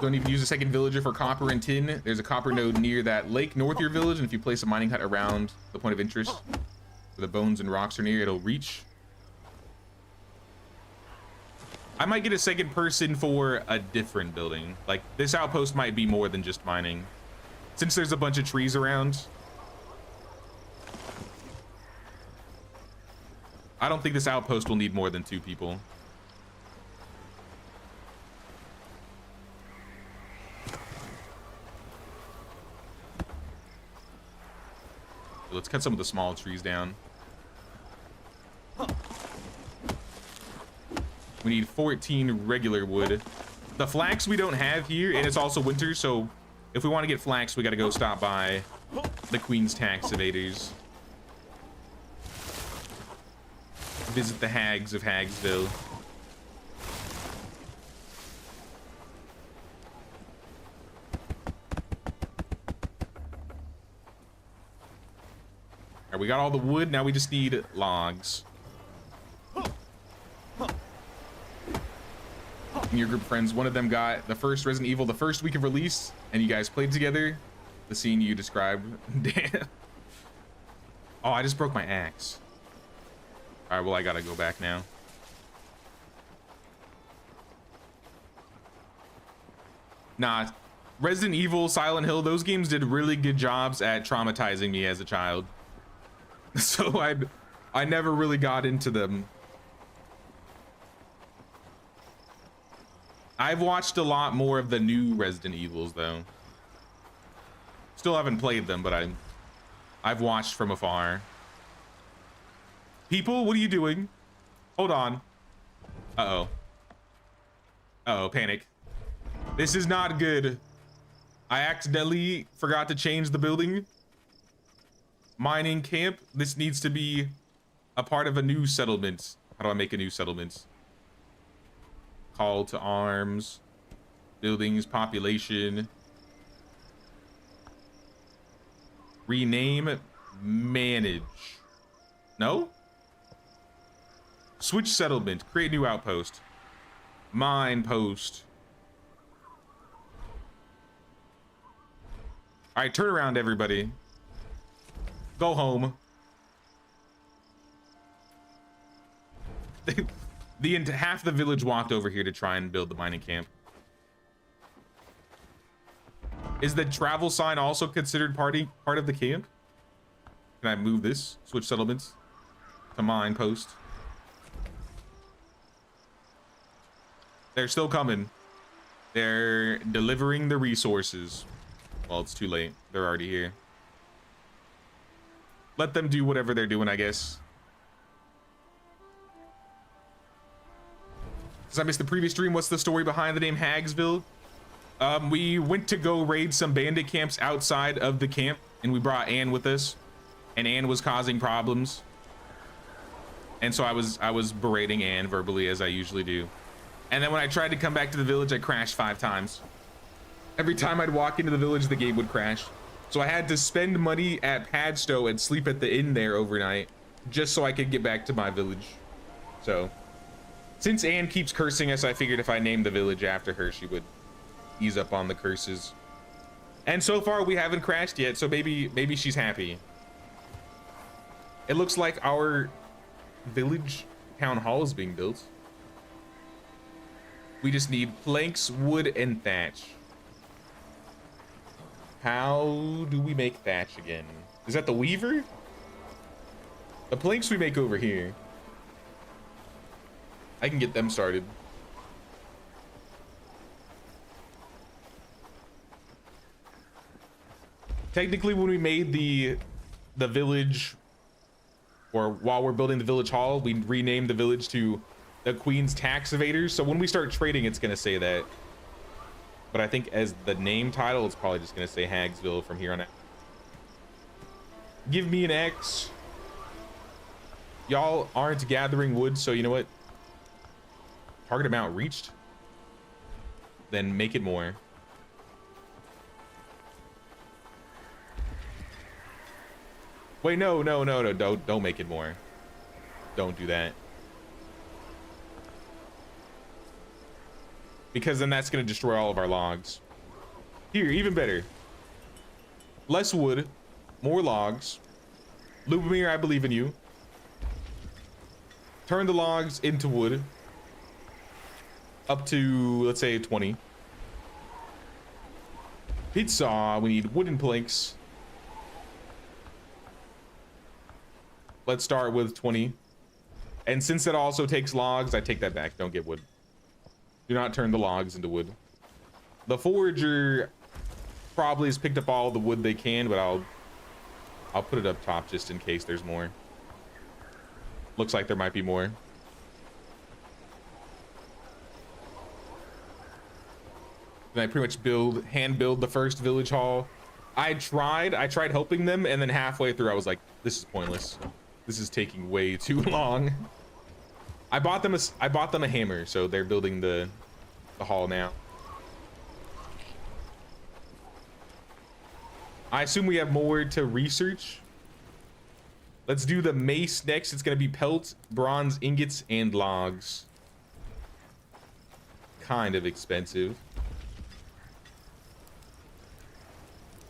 Don't even use a second villager for copper and tin. There's a copper node near that lake north of your village, and if you place a mining hut around the point of interest where the bones and rocks are near, it'll reach. I might get a second person for a different building. Like, this outpost might be more than just mining. Since there's a bunch of trees around, I don't think this outpost will need more than 2 people. Let's cut some of the small trees down. We need 14 regular wood. The flax we don't have here, and it's also winter, so if we want to get flax, we got to go stop by the Queen's Tax Evaders. Visit the hags of Hagsville. Alright, we got all the wood, now we just need logs. In your group of friends, one of them got the first Resident Evil the first week of release, and you guys played together. The scene you described. Damn. Oh, I just broke my axe. Alright, well, I gotta go back now. Nah, Resident Evil, Silent Hill, those games did really good jobs at traumatizing me as a child. So I never really got into them. I've watched a lot more of the new Resident Evils though. Still haven't played them, but I've watched from afar. People, what are you doing? Hold on. Uh-oh. Uh-oh, panic. This is not good. I accidentally forgot to change the building. Mining camp. This needs to be a part of a new settlement. How do I make a new settlement? Call to arms. Buildings, population. Rename, manage. No? Switch settlement. Create new outpost. Mine post. All right, turn around, everybody. Go home. Half the village walked over here to try and build the mining camp. Is the travel sign also considered part of the camp? Can I move this? Switch settlements to mine post. They're still coming. They're delivering the resources. Well, it's too late. They're already here. Let them do whatever they're doing, I guess. Because I missed the previous stream, what's the story behind the name Hagsville? We went to go raid some bandit camps outside of the camp, and we brought Anne with us, and Anne was causing problems. And so I was berating Anne verbally, as I usually do. And then when I tried to come back to the village, I crashed 5 times. Every time I'd walk into the village, the game would crash. So I had to spend money at Padstow and sleep at the inn there overnight, just so I could get back to my village. So, since Anne keeps cursing us, I figured if I named the village after her, she would ease up on the curses. And so far, we haven't crashed yet, so maybe she's happy. It looks like our village town hall is being built. We just need planks, wood, and thatch. How do we make thatch again? Is that the weaver? The planks we make over here. I can get them started. Technically, when we made the village, or while we're building the village hall, we renamed the village to the Queen's Tax Evaders. So when we start trading, it's gonna say that. But I think as the name title, it's probably just gonna say Hagsville from here on out. Give me an X. Y'all aren't gathering wood, so you know what? Target amount reached. Then make it more. Wait, no, don't make it more. Don't do that. Because then that's gonna destroy all of our logs. Here, even better. Less wood, more logs. Lubomir, I believe in you. Turn the logs into wood. Up to, let's say, 20. Pizza, we need wooden planks. Let's start with 20. And since it also takes logs, I take that back. Don't get wood. Do not turn the logs into wood. The forager probably has picked up all the wood they can, but I'll put it up top just in case there's more. Looks like there might be more. Then I pretty much hand build the first village hall. I tried helping them, and then halfway through I was like, this is pointless. This is taking way too long. I bought them a hammer, so they're building the hall now. I assume we have more to research. Let's do the mace next. It's gonna be pelt, bronze ingots, and logs. Kind of expensive.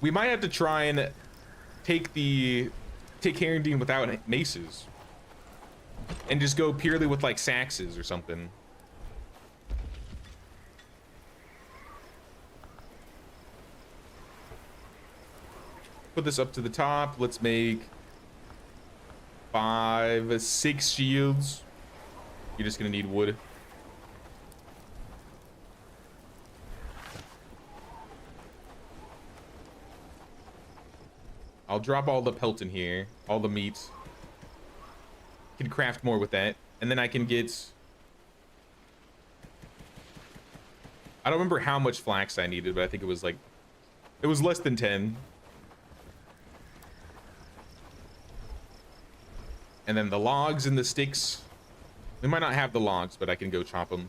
We might have to try and take Herondine without maces. And just go purely with like saxes or something. Put this up to the top. Let's make 5, 6 shields. You're just gonna need wood. I'll drop all the pelt in here, all the meat. Can craft more with that, and then I can get, I don't remember how much flax I needed, but I think it was less than 10. And then the logs and the sticks, we might not have the logs, but I can go chop them.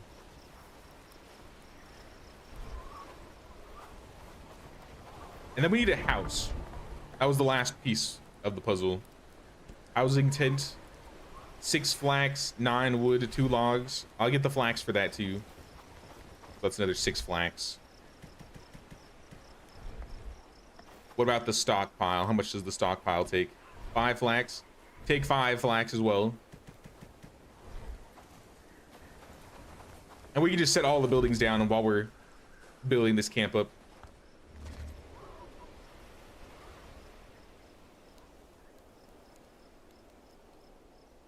And then we need a house. That was the last piece of the puzzle. Housing tent. 6 flax, 9 wood, 2 logs. I'll get the flax for that too. That's another 6 flax. What about the stockpile? How much does the stockpile take? 5 flax. Take 5 flax as well. And we can just set all the buildings down while we're building this camp up.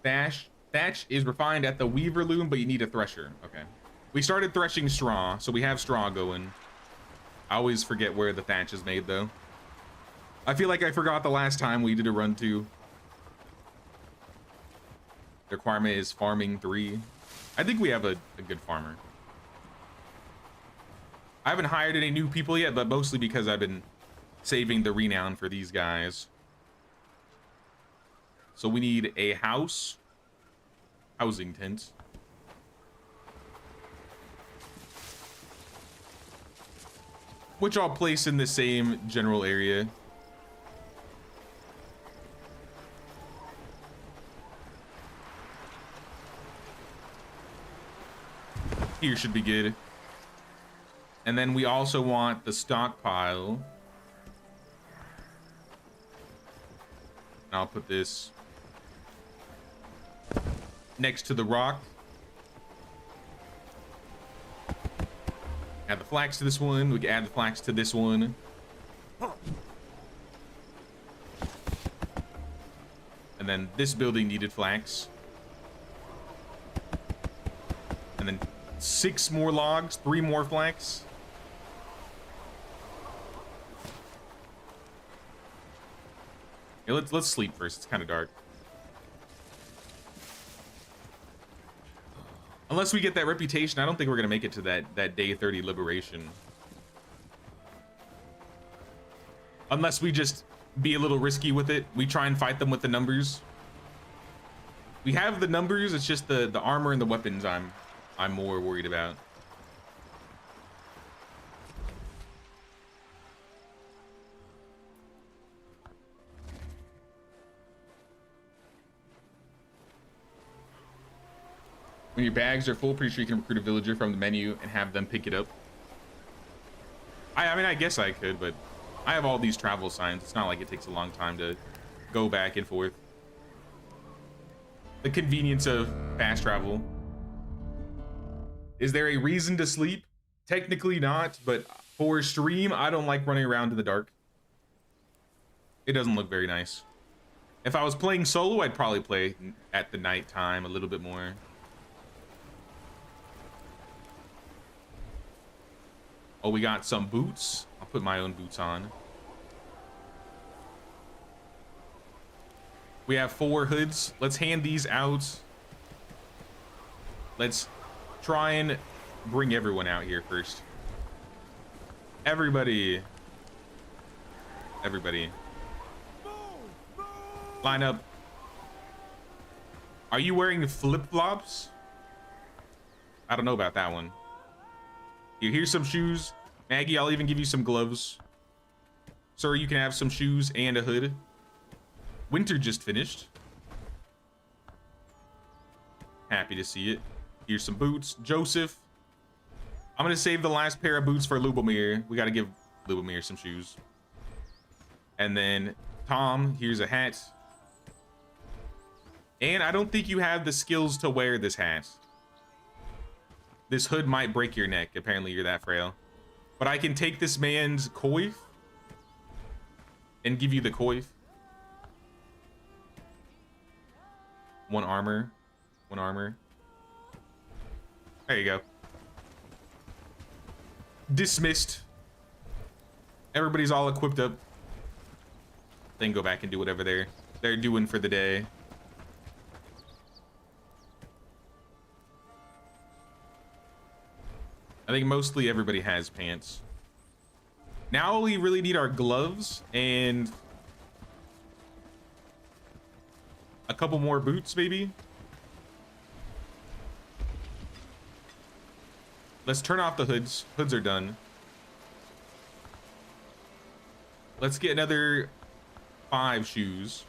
Thatch is refined at the weaver loom, but you need a thresher. Okay. We started threshing straw, so we have straw going. I always forget where the thatch is made, though. I feel like I forgot the last time we did a run to. The requirement is farming 3. I think we have a good farmer. I haven't hired any new people yet, but mostly because I've been saving the renown for these guys. So we need a housing tent. Which I'll place in the same general area. Here should be good. And then we also want the stockpile. And I'll put this next to the rock. Add the flax to this one. We can add the flax to this one. And then this building needed flax. And then 6 more logs, 3 more flax. Yeah, let's sleep first. It's kind of dark. Unless we get that reputation, I don't think we're gonna make it to that day 30 liberation. Unless we just be a little risky with it. We try and fight them with the numbers. We have the numbers. It's just the armor and the weapons I'm more worried about. When your bags are full, pretty sure you can recruit a villager from the menu and have them pick it up. I mean, I guess I could, but I have all these travel signs. It's not like it takes a long time to go back and forth. The convenience of fast travel. Is there a reason to sleep? Technically not, but for stream, I don't like running around in the dark. It doesn't look very nice. If I was playing solo, I'd probably play at the night time a little bit more. Oh, we got some boots. I'll put my own boots on. We have 4 hoods. Let's hand these out. Let's try and bring everyone out here first. Everybody. Line up. Are you wearing flip-flops? I don't know about that one. Here's some shoes. Maggie, I'll even give you some gloves. Sir, you can have some shoes and a hood. Winter just finished. Happy to see it. Here's some boots. Joseph. I'm going to save the last pair of boots for Lubomir. We got to give Lubomir some shoes. And then Tom, here's a hat. And I don't think you have the skills to wear this hat. This hood might break your neck. Apparently you're that frail. But I can take this man's coif and give you the coif. 1 armor. 1 armor. There you go. Dismissed. Everybody's all equipped up. Then go back and do whatever they're doing for the day. I think mostly everybody has pants. Now we really need our gloves and a couple more boots, maybe. Let's turn off the hoods. Hoods are done. Let's get another 5 shoes.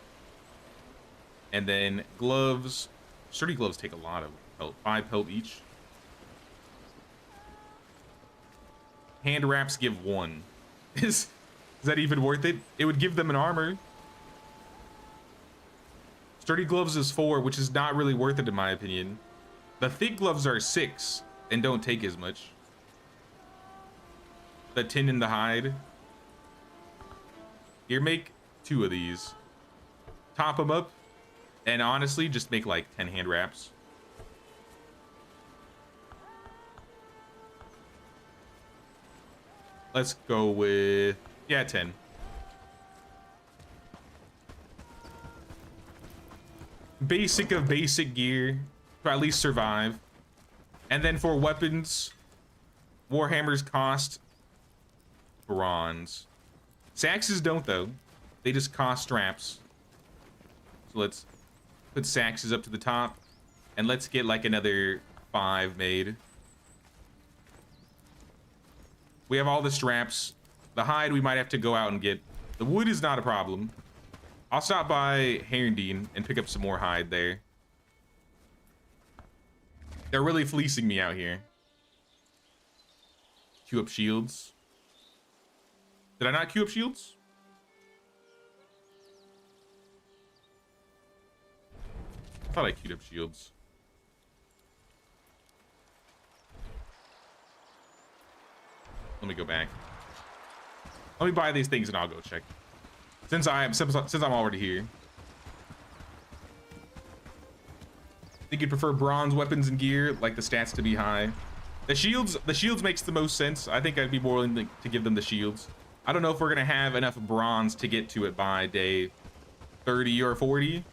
And then gloves. Sturdy gloves take a lot of pelt. 5 pelt each. Hand wraps give 1. This Is that even worth it? It would give them an armor. Sturdy gloves is 4, which is not really worth it in my opinion. The thick gloves are 6 and don't take as much. The tin and the hide. Here, make 2 of these. Top them up. And honestly, just make like 10 hand wraps. Let's go with, yeah, 10. Basic of basic gear to at least survive. And then for weapons, Warhammers cost bronze. Saxes don't though. They just cost straps. So let's put Saxes up to the top. And let's get like another 5 made. We have all the straps. The hide we might have to go out and get. The wood is not a problem. I'll stop by Herondine and pick up some more hide there. They're really fleecing me out here. Queue up shields. Did I not queue up shields? I thought I queued up shields. Let me go back. Let me buy these things and I'll go check. Since I'm already here. I think you'd prefer bronze weapons and gear, like the stats to be high. The shields makes the most sense. I think I'd be more willing to give them the shields. I don't know if we're gonna have enough bronze to get to it by day 30 or 40.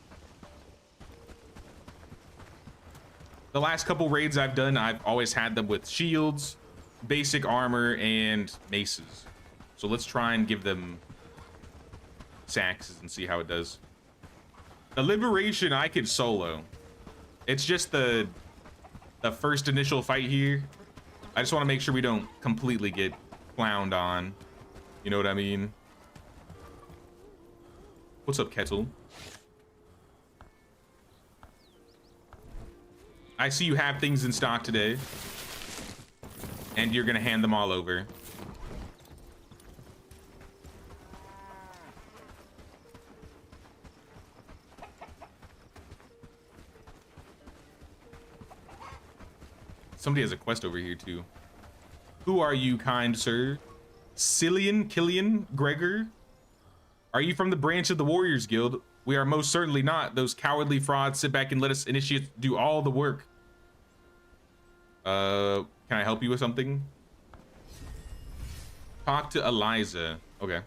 The last couple raids I've done, I've always had them with shields, basic armor, and maces. So let's try and give them Saxes and see how it does. The liberation I could solo. It's just the first initial fight here. I just want to make sure we don't completely get clowned on. You know what I mean? What's up, Kettle? I see you have things in stock today. And you're gonna hand them all over. Somebody has a quest over here too. Who are you, kind sir? Killian, Gregor? Are you from the branch of the Warriors Guild? We are most certainly not. Those cowardly frauds sit back and let us initiates do all the work. Can I help you with something? Talk to Eliza. Okay.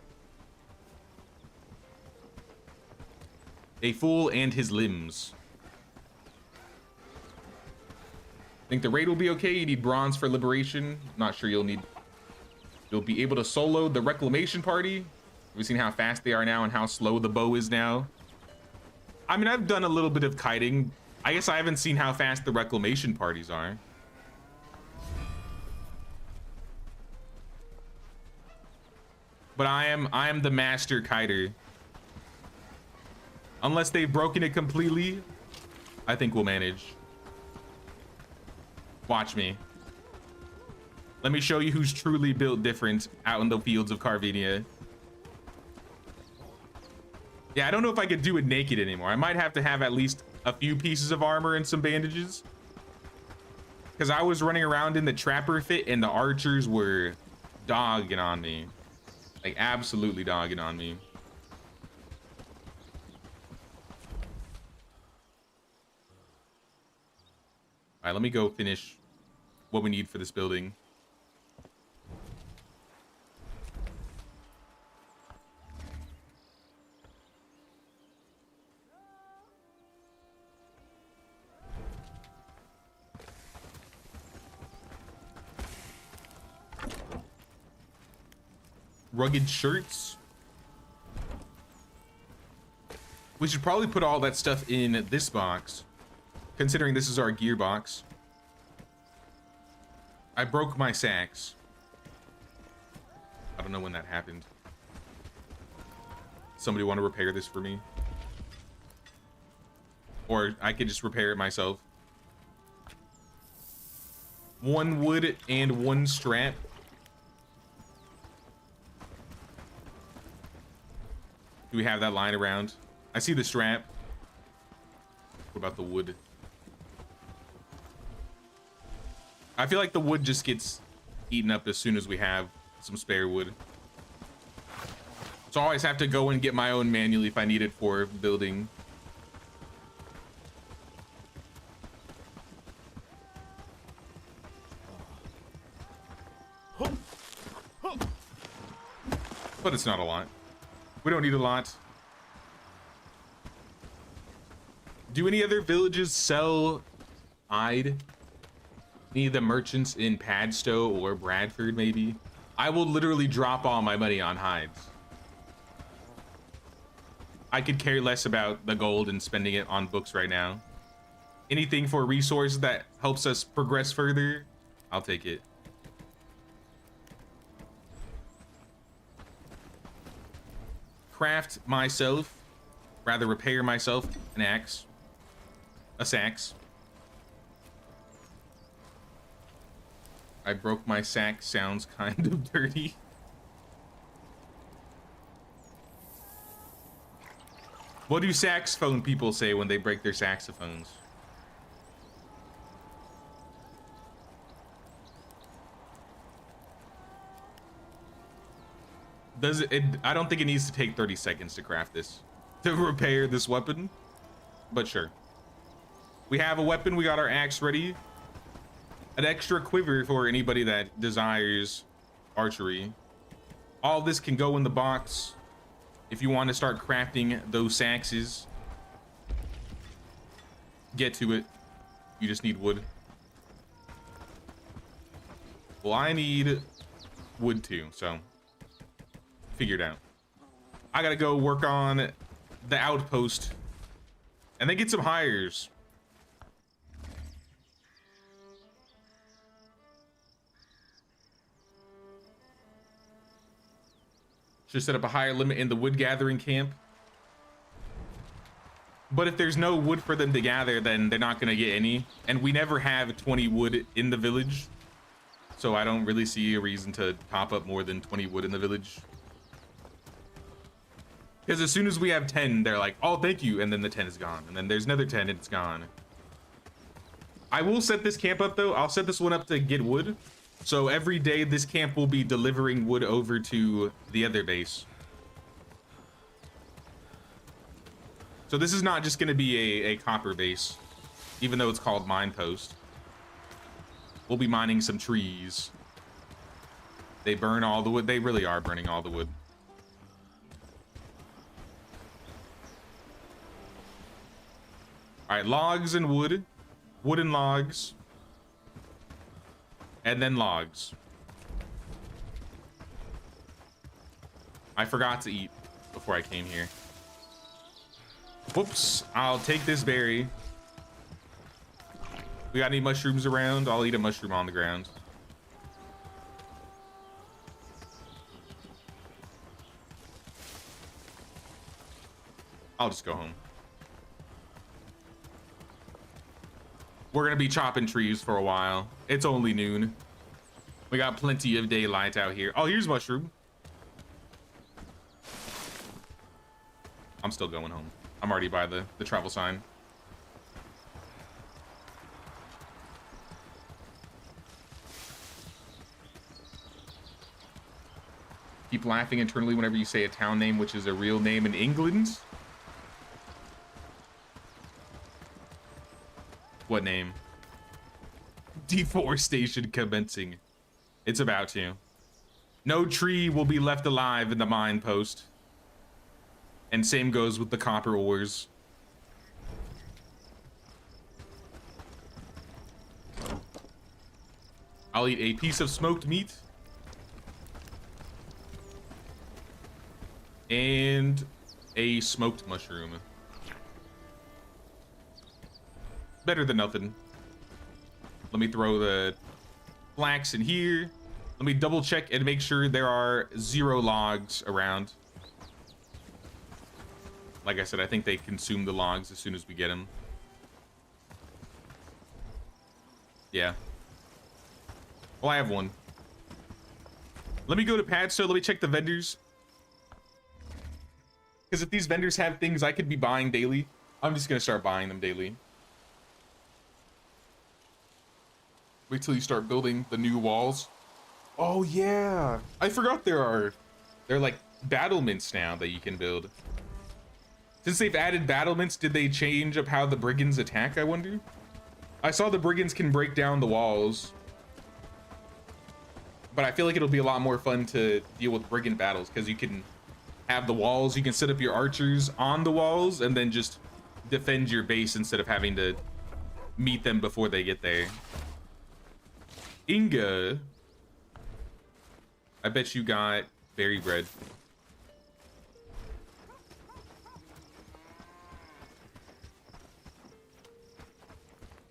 A fool and his limbs. Think the raid will be okay. You need bronze for liberation. Not sure you'll be able to solo the reclamation party. We've seen how fast they are now and how slow the bow is now. I mean, I've done a little bit of kiting. I guess I haven't seen how fast the reclamation parties are. But I am the master kiter. Unless they've broken it completely, I think we'll manage. Watch me. Let me show you who's truly built different out in the fields of Carvenia. Yeah, I don't know if I could do it naked anymore. I might have to have at least a few pieces of armor and some bandages. Because I was running around in the trapper fit and the archers were dogging on me. Like, absolutely dogging on me. All right, let me go finish what we need for this building. Rugged shirts. We should probably put all that stuff in this box, considering this is our gear box. I broke my sacks. I don't know when that happened. Somebody want to repair this for me? Or I could just repair it myself. 1 wood and 1 strap. Do we have that lying around? I see the strap. What about the wood? I feel like the wood just gets eaten up as soon as we have some spare wood. So I always have to go and get my own manually if I need it for building. But it's not a lot. We don't need a lot. Do any other villages sell hide? Any of the merchants in Padstow or Bradford, maybe? I will literally drop all my money on hides. I could care less about the gold and spending it on books right now. Anything for resources that helps us progress further, I'll take it. Craft myself, rather repair myself an axe, a sax. I broke my sack, sounds kind of dirty. What do saxophone people say when they break their saxophones? Does it, I don't think it needs to take 30 seconds to craft this, to repair this weapon, but sure. We have a weapon, we got our axe ready. An extra quiver for anybody that desires archery. All this can go in the box. If you want to start crafting those saxes, get to it. You just need wood. Well, I need wood too, so figured out. I gotta go work on the outpost and then get some hires. Should set up a higher limit in the wood gathering camp. But if there's no wood for them to gather, then they're not gonna get any. And we never have 20 wood in the village. So I don't really see a reason to top up more than 20 wood in the village. Because as soon as we have 10, they're like, oh, thank you. And then the 10 is gone. And then there's another 10 and it's gone. I will set this camp up though. I'll set this one up to get wood. So every day this camp will be delivering wood over to the other base. So this is not just going to be a copper base, even though it's called mine post. We'll be mining some trees. They burn all the wood. They really are burning all the wood. All right, logs and wood. Wood and logs. And then logs. I forgot to eat before I came here. Whoops, I'll take this berry. We got any mushrooms around? I'll eat a mushroom on the ground. I'll just go home. We're gonna be chopping trees for a while. It's only noon. We got plenty of daylight out here. Oh, here's mushroom. I'm still going home. I'm already by the travel sign. Keep laughing internally whenever you say a town name, which is a real name in England. What name? Deforestation commencing. It's about to. No tree will be left alive in the mine post. And same goes with the copper ores. I'll eat a piece of smoked meat. And a smoked mushroom. Better than nothing. Let me throw the flax in here. Let me double check and make sure there are 0 logs around. Like I said, I think they consume the logs as soon as we get them. Yeah. Well, I have one. Let me go to Padstow. Let me check the vendors. Because if these vendors have things I could be buying daily, I'm just gonna start buying them daily. Wait till you start building the new walls. Oh yeah, I forgot they're like battlements now that you can build. Since they've added battlements, did they change up how the brigands attack, I wonder? I saw the brigands can break down the walls, but I feel like it'll be a lot more fun to deal with brigand battles because you can have the walls, you can set up your archers on the walls and then just defend your base instead of having to meet them before they get there. Inga, I bet you got berry bread.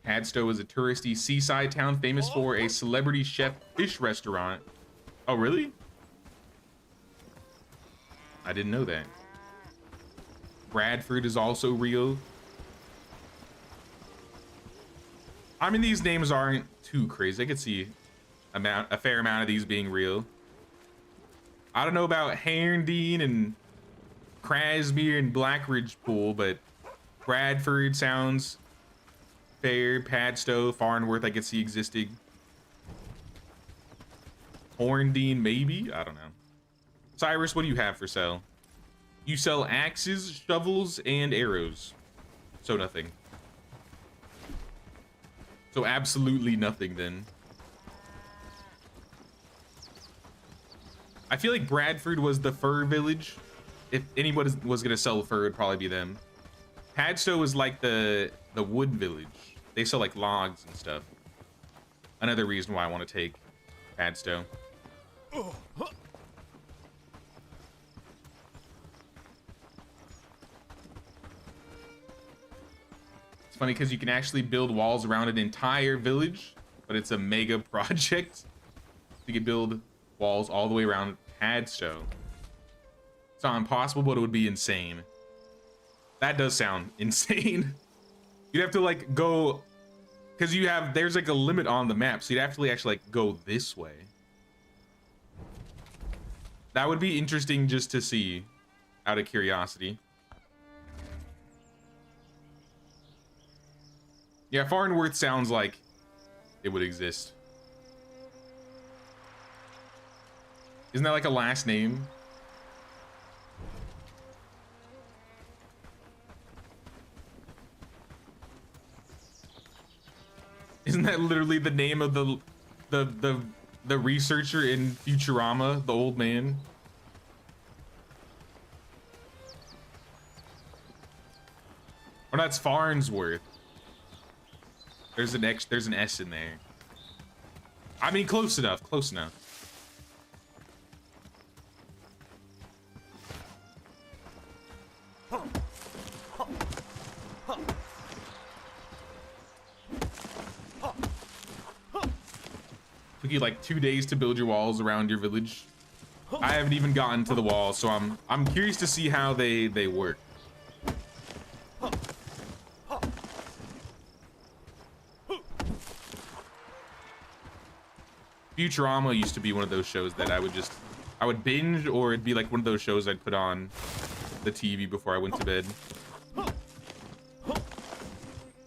Hadstow is a touristy seaside town famous for a celebrity chef fish restaurant. Oh, really? I didn't know that. Bradford is also real. I mean, these names aren't too crazy. I could see a fair amount of these being real. I don't know about Herndeen and Crasmere and Blackridge Pool, but Bradford sounds fair. Padstow, Farnworth, I could see existing. Horndeen, maybe? I don't know. Cyrus, what do you have for sale? You sell axes, shovels, and arrows. So nothing. So absolutely nothing then. I feel like Bradford was the fur village. If anyone was gonna sell fur, it'd probably be them. Padstow is like the wood village. They sell like logs and stuff. Another reason why I want to take Padstow. It's funny because you can actually build walls around an entire village, but it's a mega project. You can build walls all the way around Padstow. It's not impossible, but it would be insane. That does sound insane. You'd have to like go, because there's like a limit on the map, so you'd have to actually like go this way. That would be interesting just to see, out of curiosity. Yeah, Farnworth sounds like it would exist. Isn't that like a last name? Isn't that literally the name of the researcher in Futurama, the old man? Or that's Farnsworth. There's an S in there. I mean, close enough, close enough. Took you like 2 days to build your walls around your village. I haven't even gotten to the walls, so I'm curious to see how they work. Futurama used to be one of those shows that I would binge, or it'd be like one of those shows I'd put on the TV before I went to bed.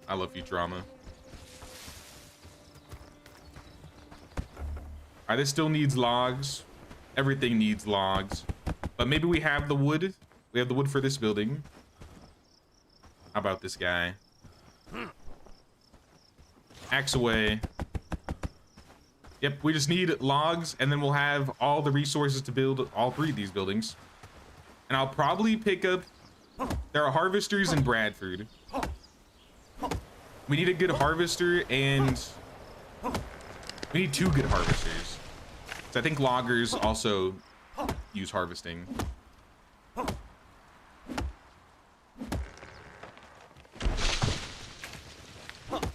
I love Futurama. Alright, this still needs logs. Everything needs logs. But maybe we have the wood. We have the wood for this building. How about this guy? Axe away. Yep, we just need logs, and then we'll have all the resources to build all 3 of these buildings. And I'll probably pick up... There are harvesters in Bradford. We need a good harvester, and... we need 2 good harvesters. So I think loggers also use harvesting.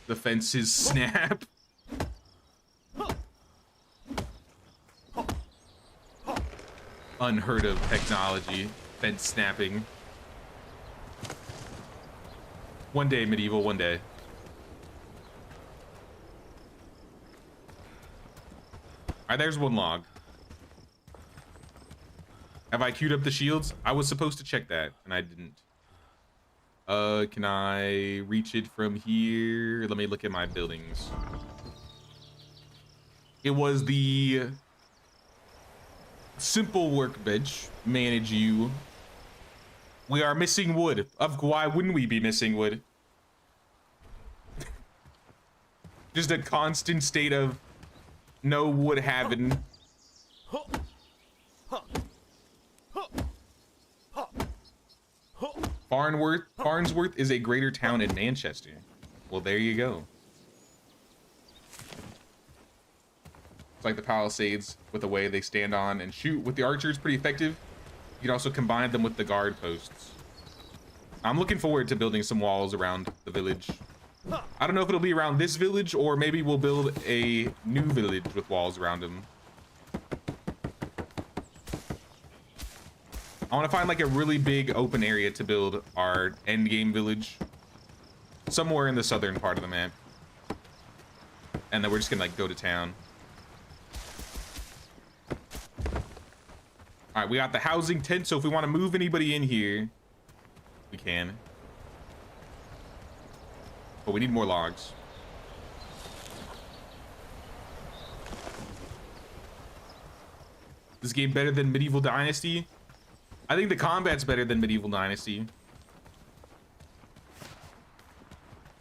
The fences snap. Unheard of technology. Fence snapping. One day, medieval, one day. Alright, there's 1 log. Have I queued up the shields? I was supposed to check that, and I didn't. Can I reach it from here? Let me look at my buildings. It was the simple workbench. Manage you. We are missing wood. Why wouldn't we be missing wood? Just a constant state of no wood having. Farnsworth is a greater town in Manchester. Well, there you go. It's like the Palisades with the way they stand on and shoot with the archers, pretty effective. You can also combine them with the guard posts. I'm looking forward to building some walls around the village. I don't know if it'll be around this village or maybe we'll build a new village with walls around them. I want to find like a really big open area to build our end game village somewhere in the southern part of the map. And then we're just gonna like go to town. All right, we got the housing tent. So if we want to move anybody in here, we can. But we need more logs. This game better than Medieval Dynasty? I think the combat's better than Medieval Dynasty.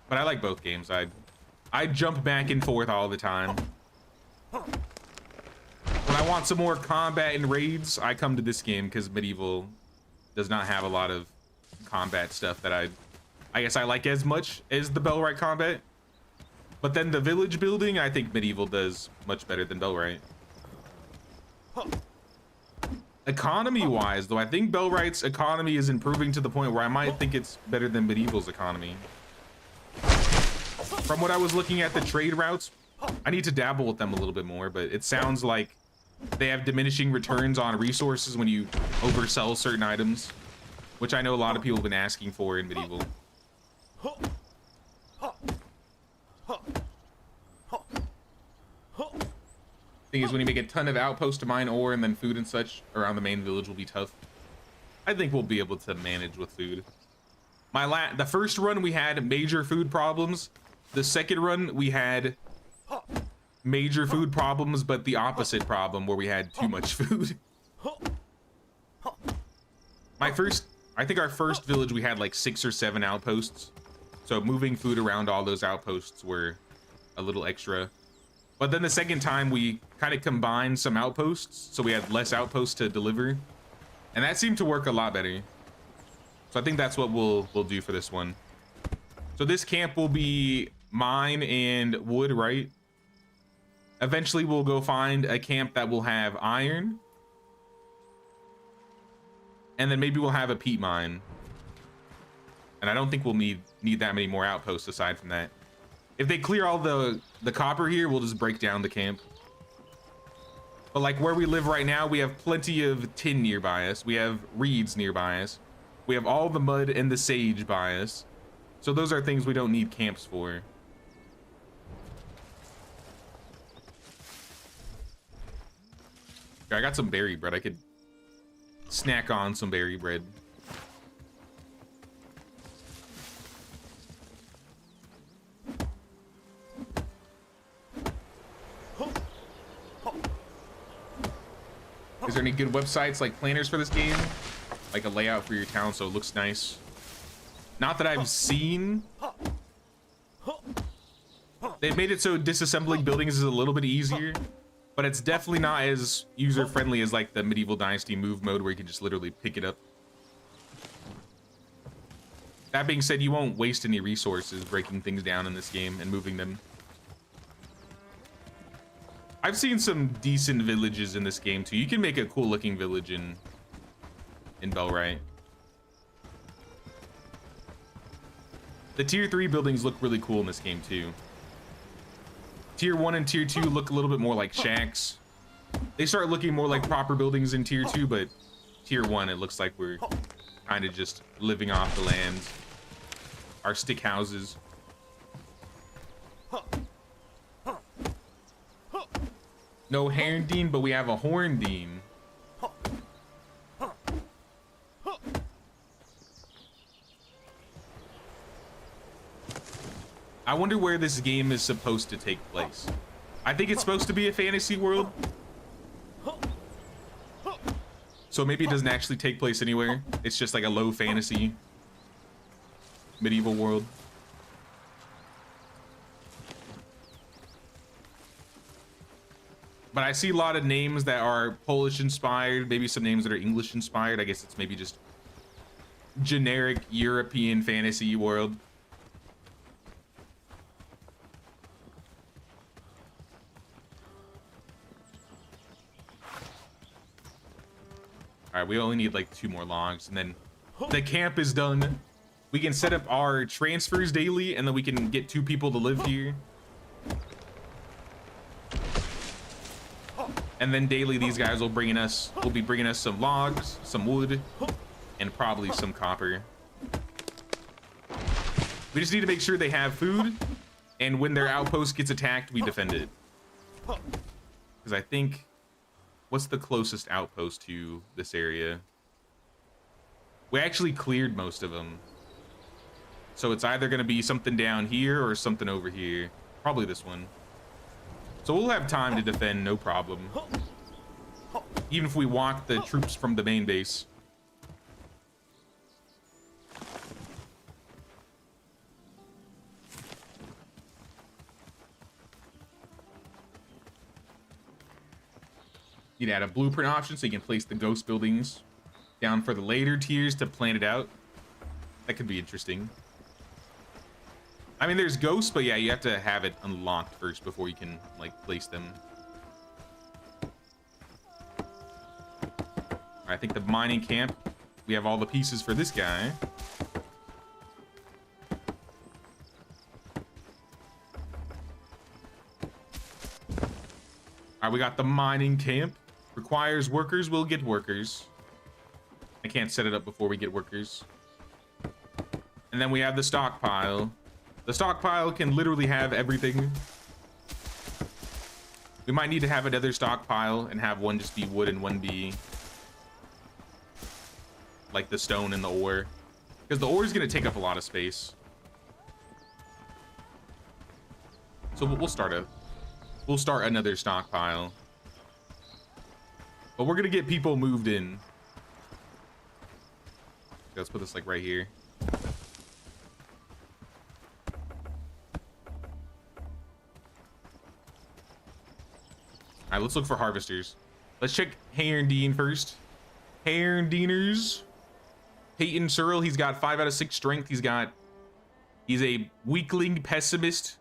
But I like both games. I jump back and forth all the time. When I want some more combat and raids, I come to this game because Medieval does not have a lot of combat stuff that I guess I like as much as the Bellwright combat. But then the village building, I think Medieval does much better than Bellwright. Economy-wise, though, I think Bellwright's economy is improving to the point where I might think it's better than Medieval's economy. From what I was looking at the trade routes, I need to dabble with them a little bit more, but it sounds like they have diminishing returns on resources when you oversell certain items, which I know a lot of people have been asking for in Medieval. Thing is, when you make a ton of outposts to mine ore and then food and such around the main village will be tough. I think we'll be able to manage with food. The first run we had major food problems. The second run we had major food problems, but the opposite problem where we had too much food. I think our first village we had like 6 or 7 outposts. So moving food around all those outposts were a little extra. But then the second time we kind of combined some outposts, so we had less outposts to deliver, and that seemed to work a lot better. So I think that's what we'll do for this one. So this camp will be mine and wood, right? Eventually we'll go find a camp that will have iron, and then maybe we'll have a peat mine. And I don't think we'll need that many more outposts aside from that. If they clear all the copper here, we'll just break down the camp. But like where we live right now, we have plenty of tin nearby us. We have reeds nearby us. We have all the mud and the sage by us. So those are things we don't need camps for. Okay, I got some berry bread. I could snack on some berry bread. Is there any good websites like planners for this game? Like a layout for your town so it looks nice? Not that I've seen. They've made it so disassembling buildings is a little bit easier, but it's definitely not as user-friendly as like the Medieval Dynasty move mode where you can just literally pick it up. That being said, you won't waste any resources breaking things down in this game and moving them. I've seen some decent villages in this game too. You can make a cool looking village in Bellwright. The tier 3 buildings look really cool in this game too. Tier 1 and tier 2 look a little bit more like shacks. They start looking more like proper buildings in tier 2, but tier 1 it looks like we're kind of just living off the land. Our stick houses. No Herndine, but we have a Horndine. wonder where this game is supposed to take place. I think it's supposed to be a fantasy world. So maybe it doesn't actually take place anywhere. It's just like a low fantasy medieval world. But I see a lot of names that are Polish inspired, maybe some names that are English inspired. I guess it's maybe just generic European fantasy world. All right, we only need like 2 more logs and then the camp is done. We can set up our transfers daily and then we can get 2 people to live here. And then daily these guys will be bringing us some logs, some wood, and probably some copper. We just need to make sure they have food, and when their outpost gets attacked, we defend it. Because I think, what's the closest outpost to this area? We actually cleared most of them. So it's either gonna be something down here or something over here. Probably this one. So we'll have time to defend, no problem. Even if we walk the troops from the main base. You'd add a blueprint option so you can place the ghost buildings down for the later tiers to plan it out. That could be interesting. I mean, there's ghosts, but yeah, you have to have it unlocked first before you can, like, place them. I think the mining camp, we have all the pieces for this guy. All right, we got the mining camp. Requires workers, we'll get workers. I can't set it up before we get workers. And then we have the stockpile. The stockpile can literally have everything. We might need to have another stockpile and have one just be wood and one be like the stone and the ore, because the ore is going to take up a lot of space. So we'll start another stockpile, but we're going to get people moved in. Let's put this like right here. All right, let's look for harvesters. Let's check Herndeen first. Herndeeners. Peyton Searle, he's got 5 out of 6 strength. He's a weakling, pessimist,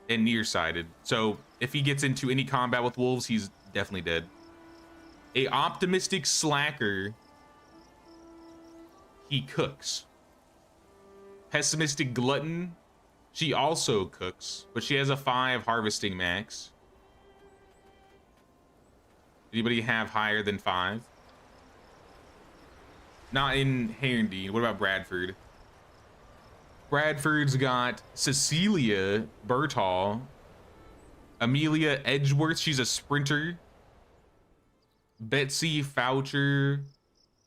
and nearsighted. So if he gets into any combat with wolves, he's definitely dead. A optimistic slacker. He cooks. Pessimistic glutton. She also cooks, but she has a 5 harvesting max. Anybody have higher than 5? Not in Herndeen. What about Bradford? Bradford's got Cecilia Bertall. Amelia Edgeworth, she's a sprinter. Betsy Foucher,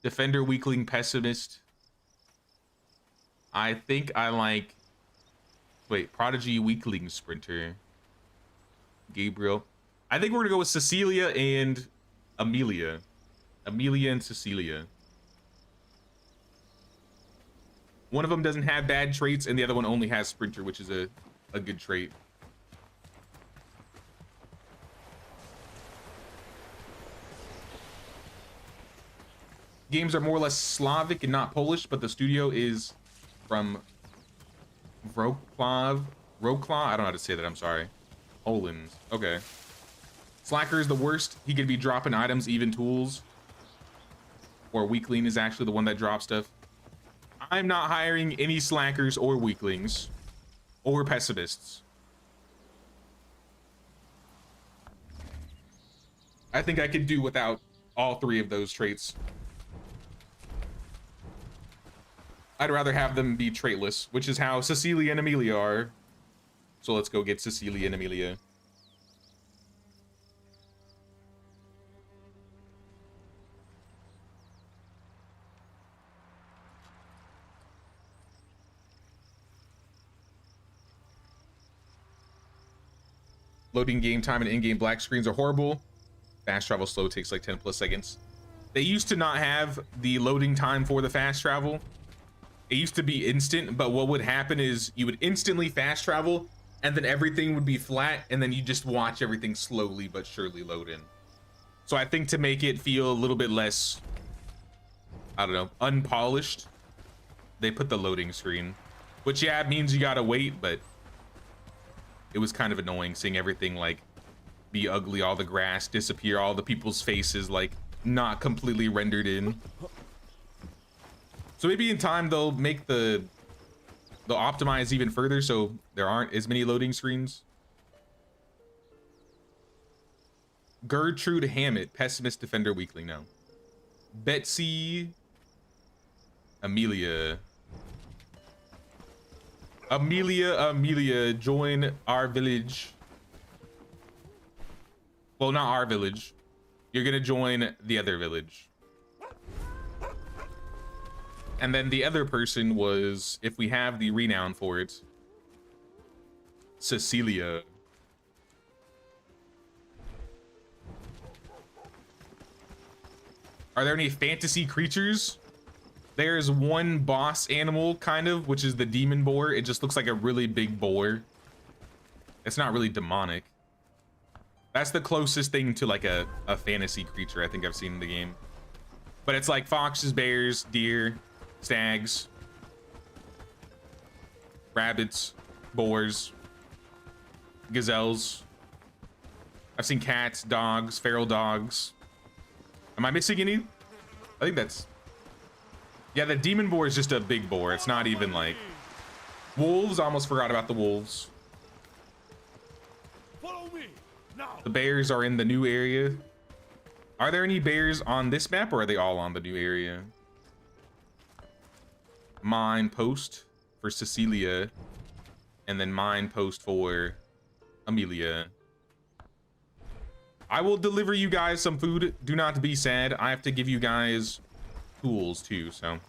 defender, weakling, pessimist. I think I like... Wait, prodigy, weakling, sprinter. Gabriel. I think we're gonna go with Cecilia and Amelia. Amelia and Cecilia. One of them doesn't have bad traits, and the other one only has sprinter, which is a good trait. Games are more or less Slavic and not Polish, but the studio is from Wrocław. I don't know how to say that, I'm sorry. Poland. Okay. Slacker is the worst. He could be dropping items, even tools. Or weakling is actually the one that drops stuff. I'm not hiring any slackers or weaklings. Or pessimists. I think I could do without all 3 of those traits. I'd rather have them be traitless, which is how Cecilia and Amelia are. So let's go get Cecilia and Amelia. Loading game time and in-game black screens are horrible. Fast travel slow takes like 10 plus seconds. They used to not have the loading time for the fast travel. It used to be instant, but what would happen is you would instantly fast travel and then everything would be flat and then you just watch everything slowly but surely load in. So I think to make it feel a little bit less, I don't know, unpolished, they put the loading screen, which yeah, it means you gotta wait, but it was kind of annoying seeing everything like be ugly, all the grass disappear, all the people's faces like not completely rendered in. So maybe in time they'll make they'll optimize even further so there aren't as many loading screens. Gertrude Hammett, pessimist defender weekly. No. Betsy Amelia, join our village. Well, not our village. You're gonna join the other village. And then the other person was, if we have the renown for it, Cecilia. Are there any fantasy creatures? There's one boss animal, kind of, which is the demon boar. It just looks like a really big boar. It's not really demonic. That's the closest thing to like a fantasy creature I think I've seen in the game. But it's like foxes, bears, deer, stags, rabbits, boars, gazelles. I've seen cats, dogs, feral dogs. Am I missing any? I think that's... Yeah, the demon boar is just a big boar. It's not even like... Wolves, I almost forgot about the wolves. Follow me now. The bears are in the new area. Are there any bears on this map or are they all on the new area? Mine post for Cecilia. And then mine post for Amelia. I will deliver you guys some food. Do not be sad. I have to give you guys tools too, so.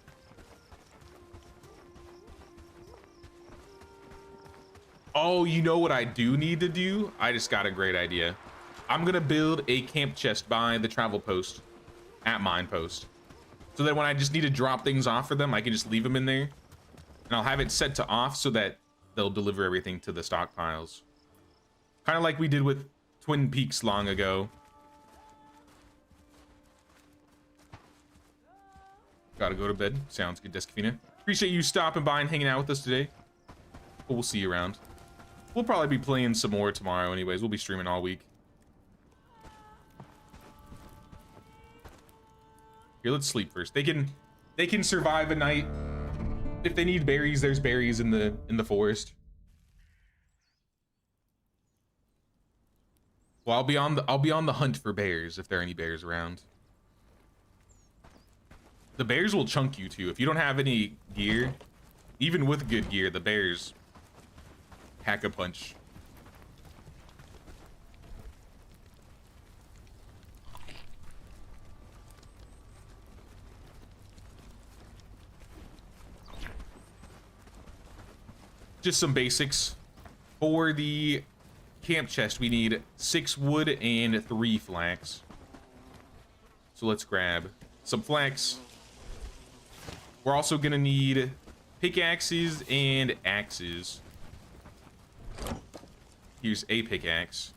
Oh, you know what I do need to do? I just got a great idea. I'm gonna build a camp chest by the travel post at mine post. So that when I just need to drop things off for them, I can just leave them in there. And I'll have it set to off so that they'll deliver everything to the stockpiles. Kind of like we did with Twin Peaks long ago. Gotta go to bed. Sounds good, Descafina. Appreciate you stopping by and hanging out with us today. But we'll see you around. We'll probably be playing some more tomorrow anyways. We'll be streaming all week. Here, let's sleep first. They can survive a night. If they need berries, there's berries in the forest. Well, I'll be on the hunt for bears if there are any bears around. The bears will chunk you too. If you don't have any gear, even with good gear, the bears pack a punch. Just some basics. For the camp chest, we need 6 wood and 3 flax. So let's grab some flax. We're also gonna need pickaxes and axes. Here's a pickaxe.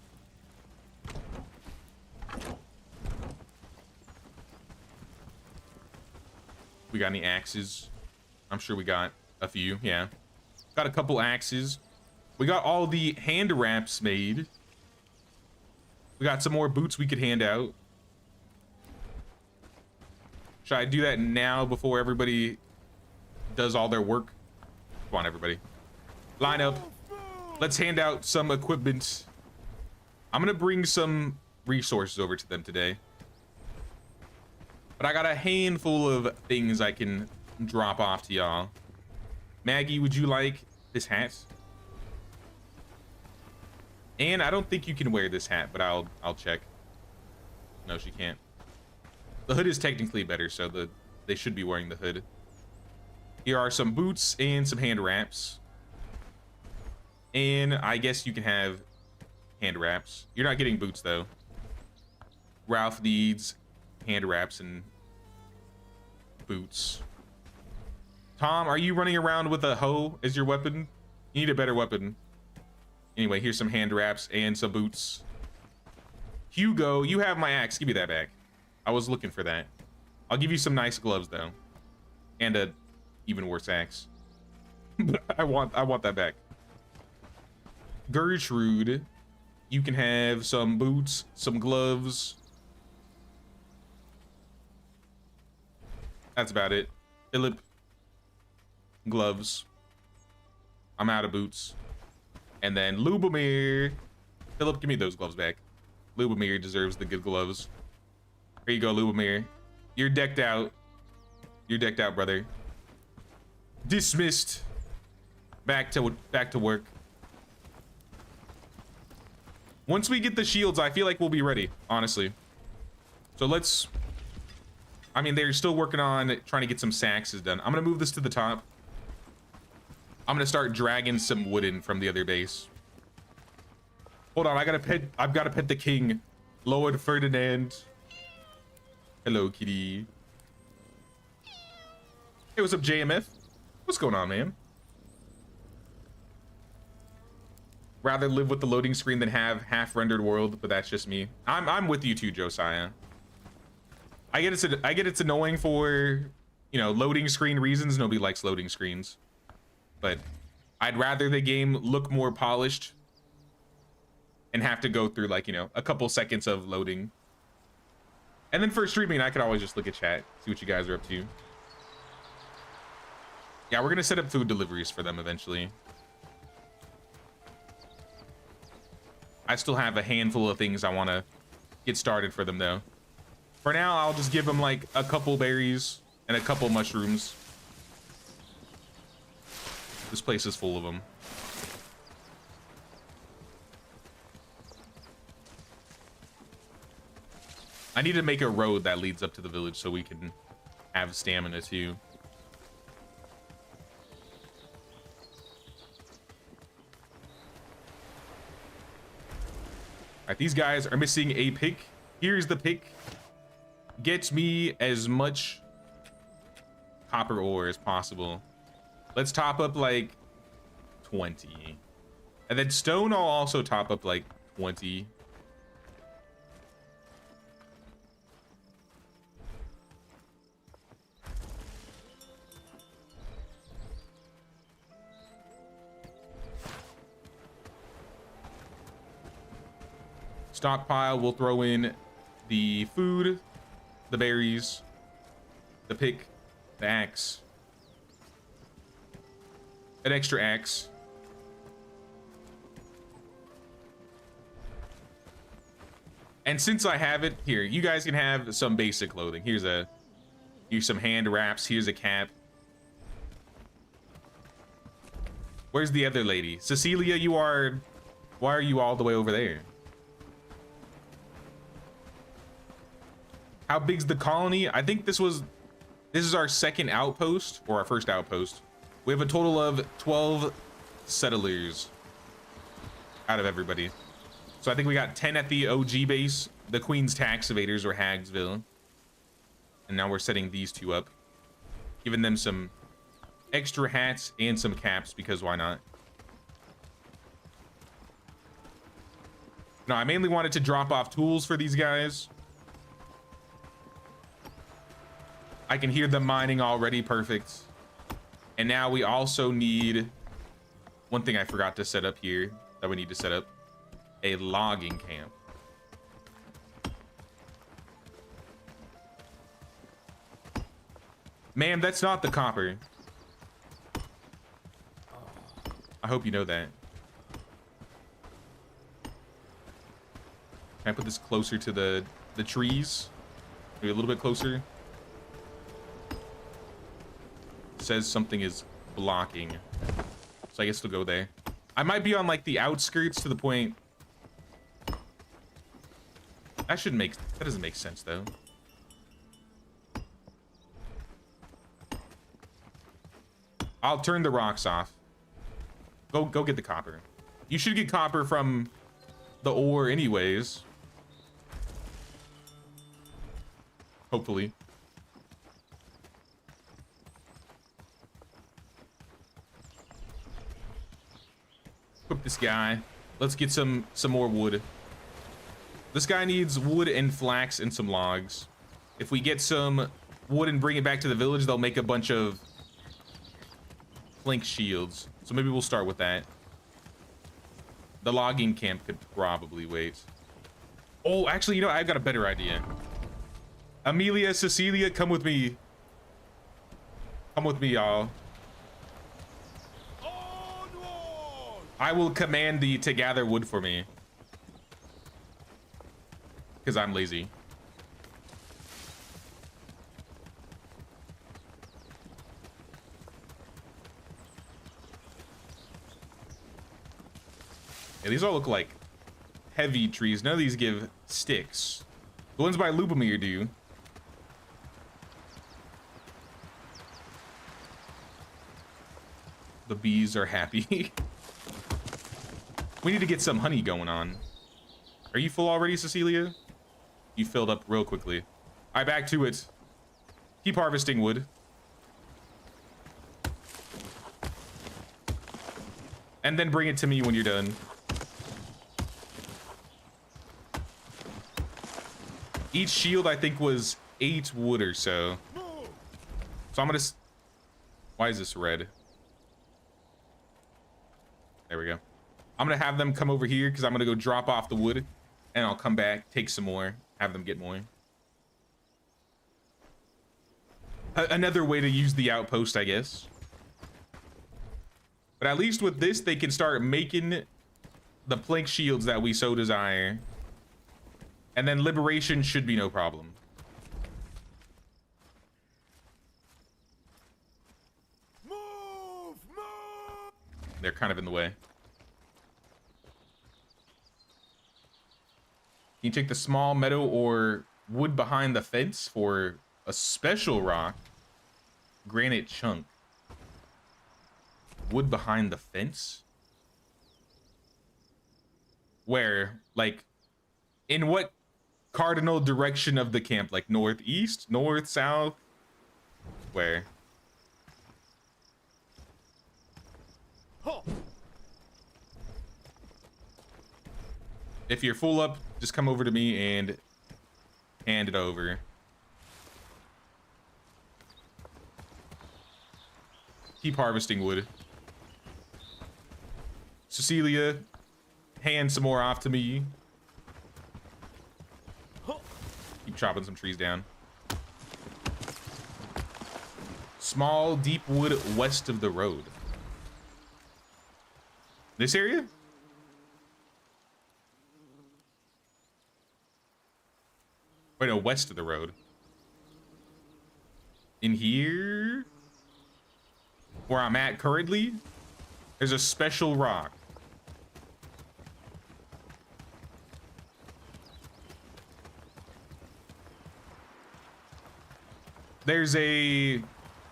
We got any axes? I'm sure we got a few, yeah. Got a couple axes. We got all the hand wraps made. We got some more boots we could hand out. Should I do that now before everybody does all their work? Come on, everybody. Line up. Let's hand out some equipment. I'm gonna bring some resources over to them today. But I got a handful of things I can drop off to y'all. Maggie, would you like this hat? And I don't think you can wear this hat, but I'll check. No, she can't. The hood is technically better, so they should be wearing the hood. Here are some boots and some hand wraps. And I guess you can have hand wraps. You're not getting boots though. Ralph needs hand wraps and boots. Tom, are you running around with a hoe as your weapon? You need a better weapon. Anyway, here's some hand wraps and some boots. Hugo, you have my axe. Give me that back. I was looking for that. I'll give you some nice gloves though, and a even worse axe. But I want that back. Gertrude, you can have some boots, some gloves. That's about it. Philip, gloves. I'm out of boots. And then Lubomir. Philip, give me those gloves back. Lubomir deserves the good gloves. Here you go, Lubomir. You're decked out. You're decked out, brother. Dismissed. Back to work. Once we get the shields, I feel like we'll be ready, honestly. So let's... I mean, they're still working on trying to get some saxes done. I'm gonna move this to the top. I'm gonna start dragging some wood in from the other base. Hold on, I've gotta pet the king, Lord Ferdinand. Hello, kitty. Hey, what's up, JMF? What's going on, man? Rather live with the loading screen than have half-rendered world, but that's just me. I'm with you too, Josiah. I get it's annoying for, you know, loading screen reasons. Nobody likes loading screens, but I'd rather the game look more polished and have to go through, like, you know, a couple seconds of loading. And then for streaming, I could always just look at chat, see what you guys are up to. Yeah, we're gonna set up food deliveries for them eventually. I still have a handful of things I want to get started for them though. For now, I'll just give them like a couple berries and a couple mushrooms. This place is full of them. I need to make a road that leads up to the village so we can have stamina too. Alright, these guys are missing a pick. Here's the pick. Get me as much copper ore as possible. Let's top up like 20. And then stone, I'll also top up like 20. Stockpile, we'll throw in the food, the berries, the pick, the axe, an extra axe, and since I have it here, you guys can have some basic clothing. Here's some hand wraps, here's a cap. Where's the other lady? Cecilia, why are you all the way over there? How big's the colony? I think this is our second outpost, or our first outpost. We have a total of 12 settlers out of everybody. So I think we got 10 at the OG base, the Queen's Tax Evaders, or Hagsville. And now we're setting these two up, giving them some extra hats and some caps, because why not? No, I mainly wanted to drop off tools for these guys. I can hear them mining already. Perfect. And now we also need one thing I forgot to set up here that we need to set up: a logging camp. Ma'am, that's not the copper. I hope you know that. Can I put this closer to the trees? Maybe a little bit closer. Says something is blocking, so I guess we'll go there. I might be on like the outskirts to the point that doesn't make sense though. I'll turn the rocks off. Go get the copper. You should get copper from the ore anyways. Hopefully. Equip this guy. Let's get some more wood. This guy needs wood and flax and some logs. If we get some wood and bring it back to the village, they'll make a bunch of plank shields. So maybe we'll start with that. The logging camp could probably wait. Oh, actually, you know, I've got a better idea. Amelia, Cecilia, come with me. Come with me, y'all. Onward! I will command thee to gather wood for me. Because I'm lazy. Yeah, these all look like heavy trees. None of these give sticks. The ones by Lubomir do. The bees are happy. We need to get some honey going on. Are you full already, Cecilia? You filled up real quickly. All right, back to it. Keep harvesting wood. And then bring it to me when you're done. Each shield, I think, was 8 wood or so. So I'm gonna... Why is this red? There we go. I'm gonna have them come over here because I'm gonna go drop off the wood. And I'll come back, take some more, have them get more. Another way to use the outpost, I guess. But at least with this, they can start making the plank shields that we so desire. And then liberation should be no problem. Move! Move! They're kind of in the way. Can you take the small meadow or wood behind the fence for a special rock? Granite chunk. Wood behind the fence? Where? Like, in what cardinal direction of the camp? Like northeast, north, south? Where? Huh. If you're full up, just come over to me and hand it over. Keep harvesting wood. Cecilia, hand some more off to me. Keep chopping some trees down. Small, deep wood west of the road. This area? Wait, no, west of the road. In here? Where I'm at currently? There's a special rock. There's a... It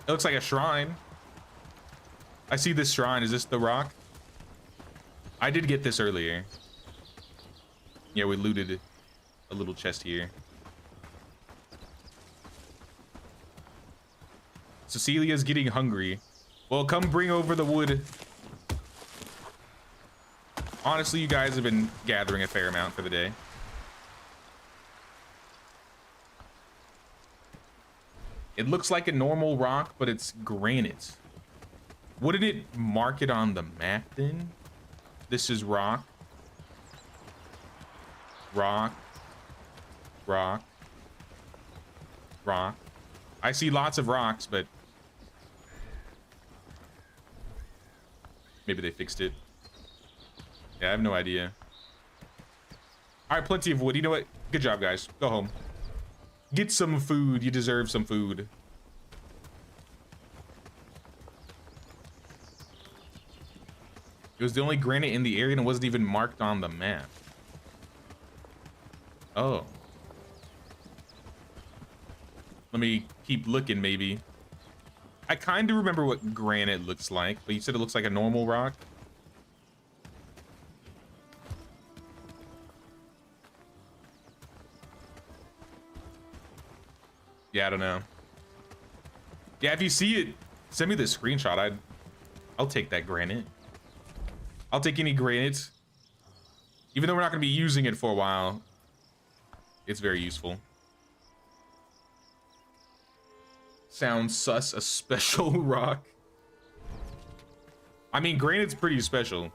looks like a shrine. I see this shrine. Is this the rock? I did get this earlier. Yeah, we looted a little chest here. Cecilia's getting hungry. Well, come bring over the wood. Honestly, you guys have been gathering a fair amount for the day. It looks like a normal rock, but it's granite. Wouldn't it mark it on the map then? This is rock. Rock. Rock. Rock. I see lots of rocks, but maybe they fixed it. Yeah, I have no idea. All right, plenty of wood. You know what? Good job, guys. Go home. Get some food. You deserve some food. It was the only granite in the area and it wasn't even marked on the map. Oh. Let me keep looking, maybe. I kind of remember what granite looks like, but you said it looks like a normal rock? Yeah, I don't know. Yeah, if you see it, send me the screenshot. I'll take that granite. I'll take any granite. Even though we're not going to be using it for a while, it's very useful. Sounds sus, a special rock. I mean, granite's pretty special.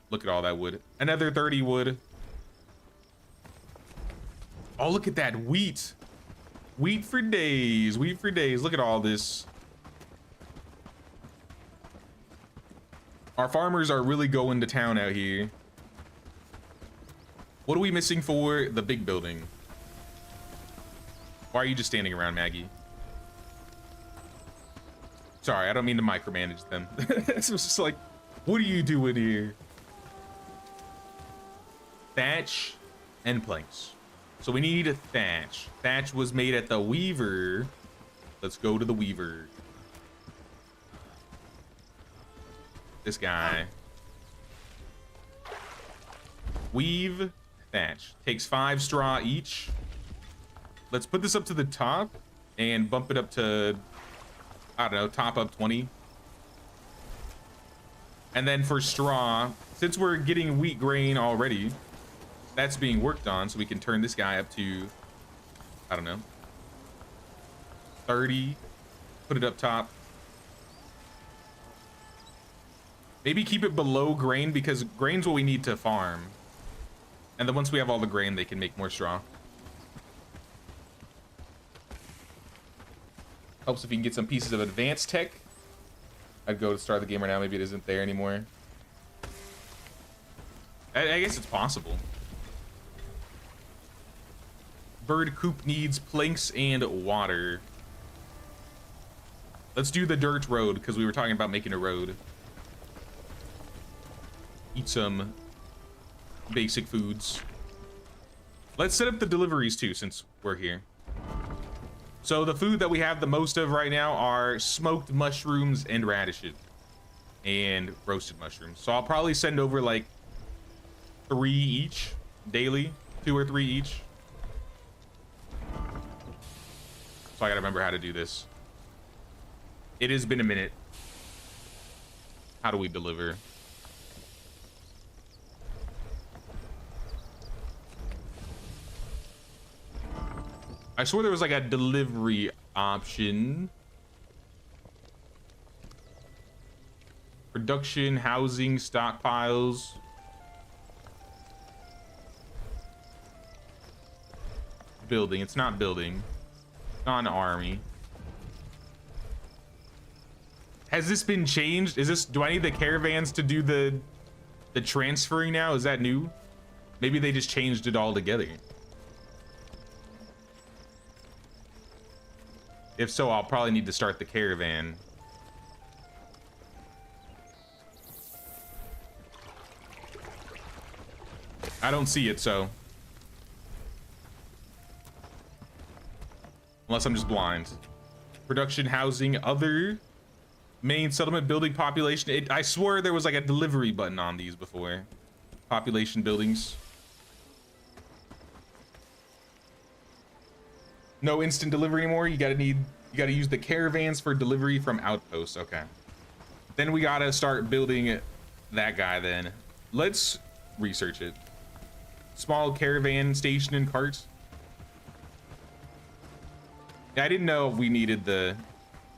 Look at all that wood. Another 30 wood. Oh, look at that wheat. Wheat for days. Wheat for days. Look at all this. Our farmers are really going to town out here. What are we missing for the big building? Why are you just standing around, Maggie? Sorry, I don't mean to micromanage them. It's just like, what are you doing here? Thatch and planks. So we need a thatch. Thatch was made at the weaver. Let's go to the weaver. This guy. Weave thatch. Takes 5 straw each. Let's put this up to the top and bump it up to, I don't know, top up 20. And then for straw, since we're getting wheat grain already, that's being worked on, so we can turn this guy up to, I don't know, 30. Put it up top. Maybe keep it below grain, because grain's what we need to farm. And then once we have all the grain, they can make more straw. Helps if you can get some pieces of advanced tech. I'd go to start the game right now. Maybe it isn't there anymore. I guess it's possible. Bird coop needs planks and water. Let's do the dirt road, because we were talking about making a road. Eat some basic foods. Let's set up the deliveries too, since we're here. So the food that we have the most of right now are smoked mushrooms and radishes. And roasted mushrooms. So I'll probably send over like 3 each daily. 2 or 3 each. So I gotta remember how to do this. It has been a minute. How do we deliver? I swore there was like a delivery option. Production, housing, stockpiles. Building. It's not building. It's not an army. Has this been changed? Is this, do I need the caravans to do the transferring now? Is that new? Maybe they just changed it all together. If so, I'll probably need to start the caravan. I don't see it, so. Unless I'm just blind. Production, housing, other. Main settlement, building, population. I swore there was like a delivery button on these before. Population, buildings. No instant delivery anymore. You gotta use the caravans for delivery from outposts. Okay. Then we gotta start building that guy then. Let's research it. Small caravan station and carts. Yeah, I didn't know we needed the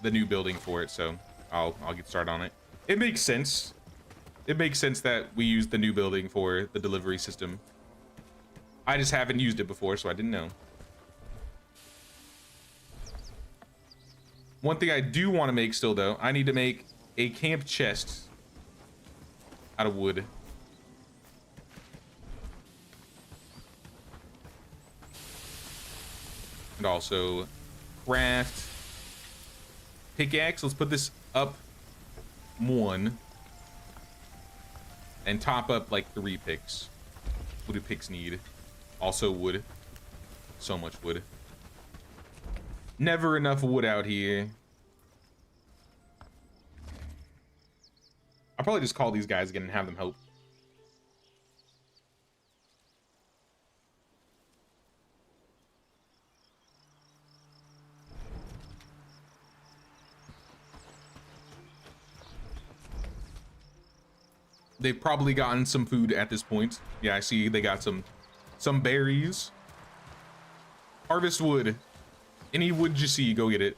new building for it, so I'll get started on it. It makes sense. It makes sense that we use the new building for the delivery system. I just haven't used it before, so I didn't know. One thing I do want to make still, though, I need to make a camp chest out of wood. And also craft pickaxe. Let's put this up 1 and top up like 3 picks. What do picks need? Also wood. So much wood. Never enough wood out here. I'll probably just call these guys again and have them help. They've probably gotten some food at this point. Yeah, I see they got some berries. Harvest wood. Any wood you see, go get it.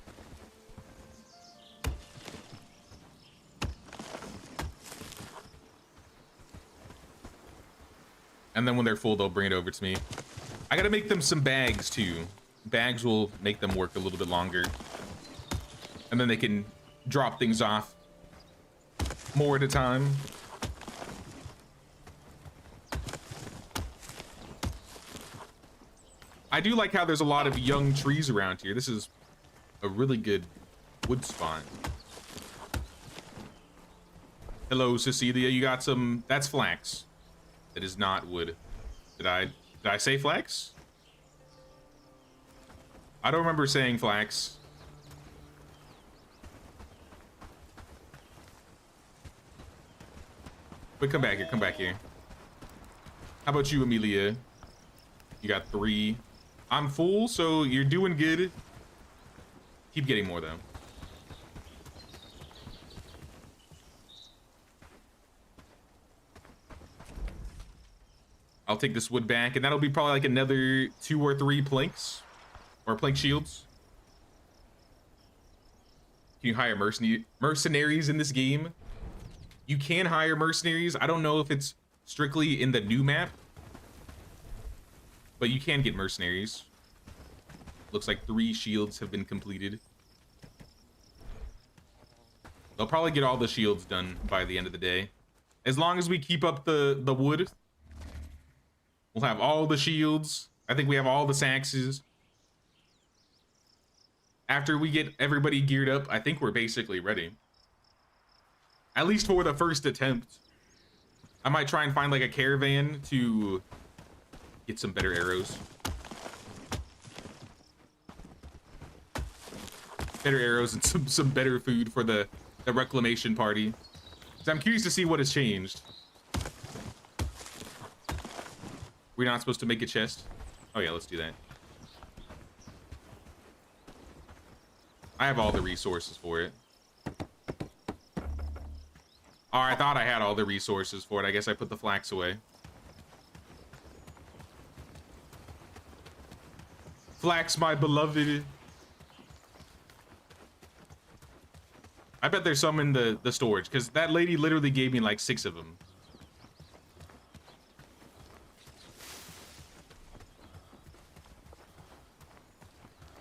And then when they're full, they'll bring it over to me. I gotta make them some bags too. Bags will make them work a little bit longer. And then they can drop things off more at a time. I do like how there's a lot of young trees around here. This is a really good wood spot. Hello, Cecilia. You got some... That's flax. That is not wood. Did I say flax? I don't remember saying flax. But come back here, come back here. How about you, Amelia? You got 3. I'm full, so you're doing good. Keep getting more, though. I'll take this wood back, and that'll be probably like another 2 or 3 planks. Or plank shields. Can you hire mercenaries in this game? You can hire mercenaries. I don't know if it's strictly in the new map. But you can get mercenaries. Looks like 3 shields have been completed. They'll probably get all the shields done by the end of the day. As long as we keep up the wood, we'll have all the shields. I think we have all the saxes. After we get everybody geared up, I think we're basically ready. At least for the first attempt. I might try and find like a caravan to get some better arrows. Better arrows and some better food for the reclamation party. So I'm curious to see what has changed. We're not supposed to make a chest? Oh yeah, let's do that. I have all the resources for it. Oh, I thought I had all the resources for it. I guess I put the flax away. Flax, my beloved. I bet there's some in the storage, because that lady literally gave me like 6 of them.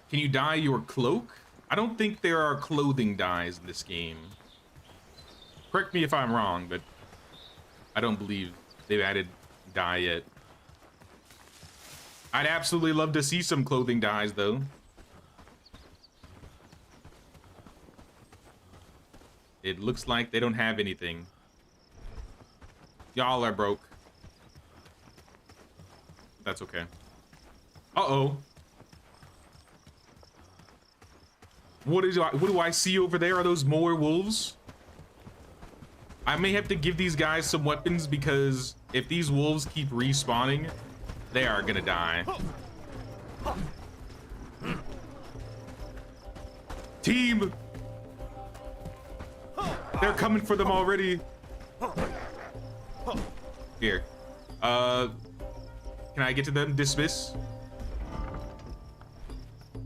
Can you dye your cloak? I don't think there are clothing dyes in this game. Correct me if I'm wrong, but I don't believe they've added dye yet. I'd absolutely love to see some clothing dyes, though. It looks like they don't have anything. Y'all are broke. That's okay. Uh-oh. What do I see over there? Are those more wolves? I may have to give these guys some weapons, because if these wolves keep respawning, they are gonna die. Team! They're coming for them already. Here. Can I get to them? Dismiss.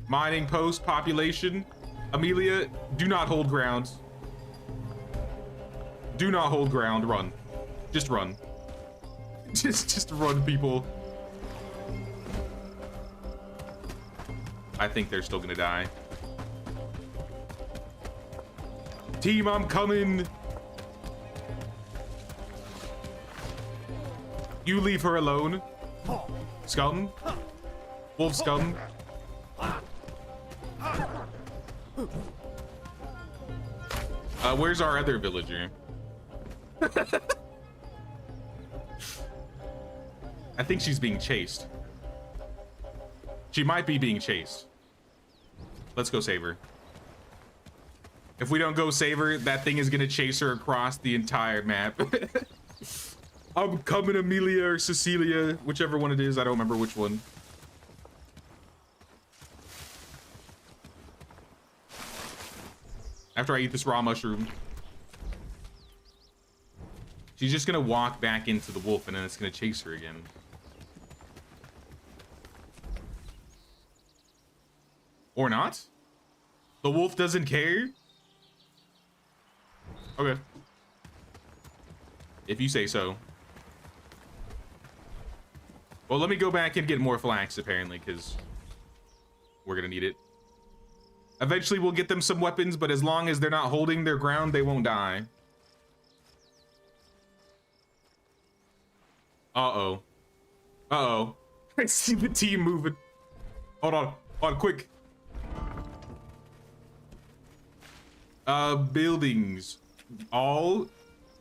Mining post, population. Amelia, do not hold ground. Do not hold ground. Run. Just run. Just run, people. I think they're still gonna die. Team, I'm coming. You leave her alone. Scum. Wolf scum. Where's our other villager? I think she's being chased. She might be being chased. Let's go save her. If we don't go save her, that thing is gonna chase her across the entire map. I'm coming, Amelia or Cecilia, whichever one it is. I don't remember which one. After I eat this raw mushroom. She's just gonna walk back into the wolf and then it's gonna chase her again. Or not? The wolf doesn't care? Okay. If you say so. Well, let me go back and get more flax, apparently, because we're gonna need it. Eventually, we'll get them some weapons, but as long as they're not holding their ground, they won't die. Uh-oh. Uh-oh. I see the team moving. Hold on. Hold on, quick. Buildings. All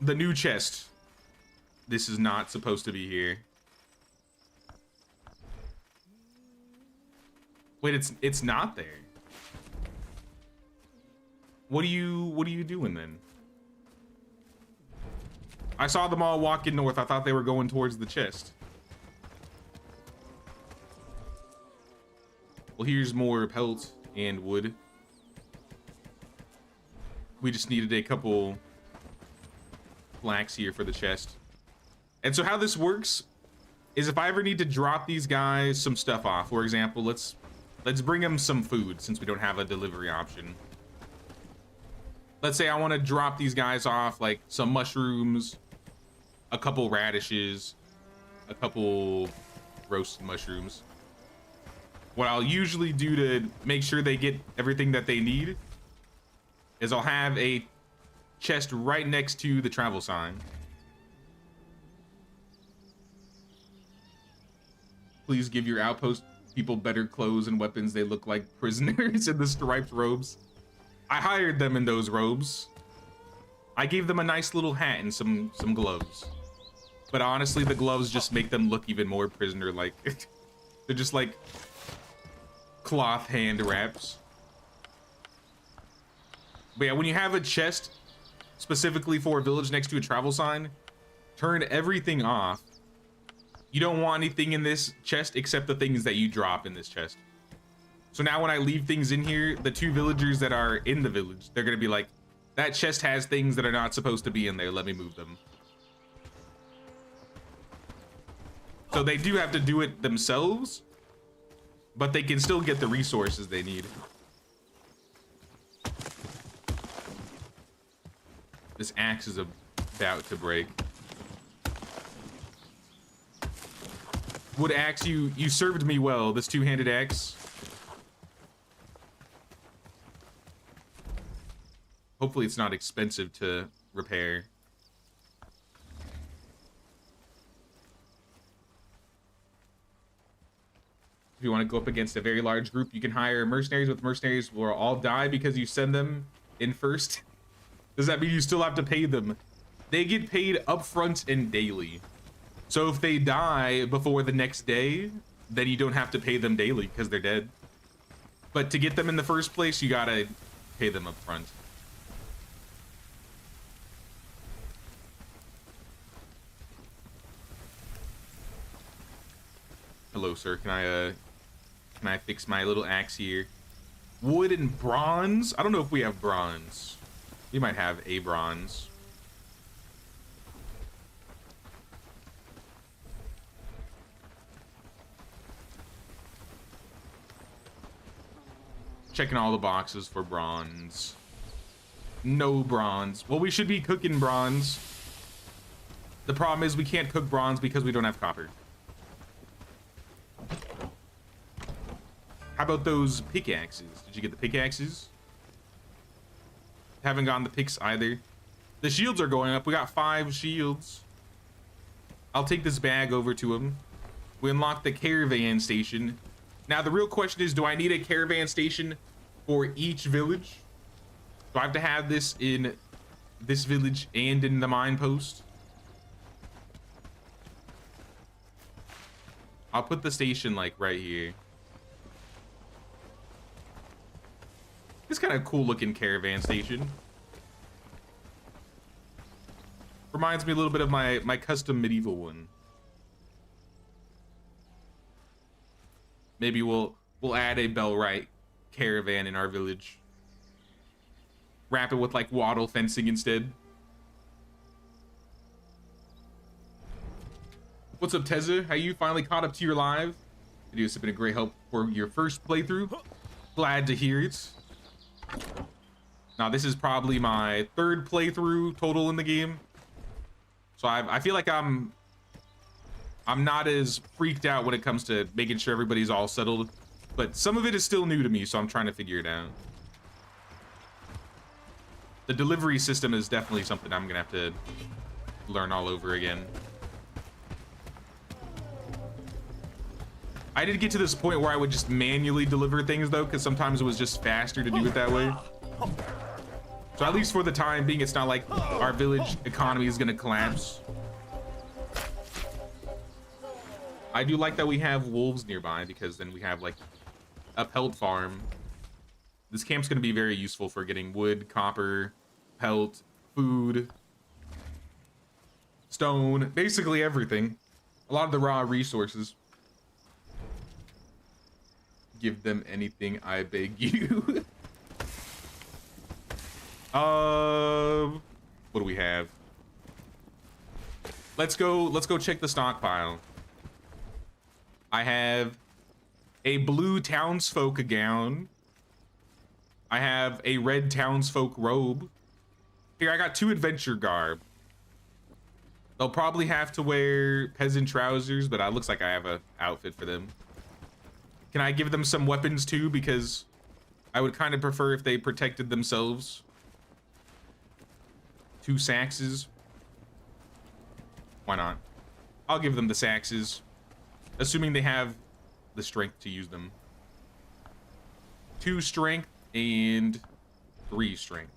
the new chest. This is not supposed to be here. Wait, it's not there. What are you doing then? I saw them all walking north. I thought they were going towards the chest. Well, here's more pelt and wood. We just needed a couple flax here for the chest. And so how this works is if I ever need to drop these guys some stuff off, for example, let's bring them some food since we don't have a delivery option. Let's say I want to drop these guys off like some mushrooms, a couple radishes, a couple roasted mushrooms. What I'll usually do to make sure they get everything that they need is I'll have a chest right next to the travel sign. Please give your outpost people better clothes and weapons. They look like prisoners in the striped robes. I hired them in those robes. I gave them a nice little hat and some gloves. But honestly, the gloves just make them look even more prisoner-like. They're just like cloth hand wraps. But yeah, when you have a chest specifically for a village next to a travel sign, turn everything off. You don't want anything in this chest except the things that you drop in this chest. So now when I leave things in here, the two villagers that are in the village, they're gonna be like, that chest has things that are not supposed to be in there, let me move them. So they do have to do it themselves, but they can still get the resources they need. This axe is about to break. Wood axe, you served me well, this two-handed axe. Hopefully it's not expensive to repair. If you want to go up against a very large group, you can hire mercenaries. With mercenaries will all die because you send them in first. Does that mean you still have to pay them? They get paid upfront and daily. So if they die before the next day, then you don't have to pay them daily because they're dead. But to get them in the first place, you gotta pay them upfront. Hello, sir. Can I fix my little axe here? Wood and bronze? I don't know if we have bronze. We might have a bronze. Checking all the boxes for bronze. No bronze. Well, we should be cooking bronze. The problem is we can't cook bronze because we don't have copper. How about those pickaxes? Did you get the pickaxes? Haven't gotten the picks either. The shields are going up. We got 5 shields. I'll take this bag over to him. We unlocked the caravan station. Now the real question is, do I need a caravan station for each village? Do I have to have this in this village and in the mine post? I'll put the station like right here. It's kind of cool looking caravan station. Reminds me a little bit of my custom medieval one. Maybe we'll add a Bellwright caravan in our village. Wrap it with like wattle fencing instead. What's up, Teza? How you finally caught up to your live? Video has been a great help for your first playthrough. Glad to hear it. Now, this is probably my third playthrough total in the game. So I feel like I'm not as freaked out when it comes to making sure everybody's all settled. But some of it is still new to me, so I'm trying to figure it out. The delivery system is definitely something I'm gonna have to learn all over again. I did get to this point where I would just manually deliver things though, because sometimes it was just faster to do it that way. So at least for the time being, it's not like our village economy is gonna collapse. I do like that we have wolves nearby, because then we have like a pelt farm. This camp's gonna be very useful for getting wood, copper, pelt, food, stone, basically everything. A lot of the raw resources. Give them anything, I beg you. What do we have? Let's go check the stockpile. I have a blue townsfolk gown. I have a red townsfolk robe. Here, I got 2 adventure garb. They'll probably have to wear peasant trousers, but it looks like I have an outfit for them. Can I give them some weapons too? Because I would kind of prefer if they protected themselves. 2 saxes. Why not? I'll give them the saxes, assuming they have the strength to use them. 2 strength and 3 strength.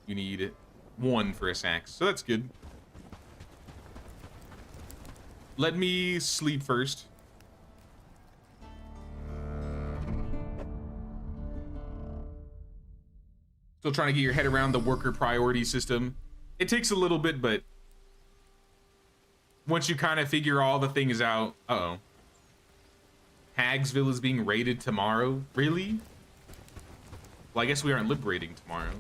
You need 1 for a sax, so that's good. Let me sleep first. Still trying to get your head around the worker priority system. It takes a little bit, but once you kind of figure all the things out. Uh-oh. Hagsville is being raided tomorrow? Really? Well, I guess we aren't liberating tomorrow.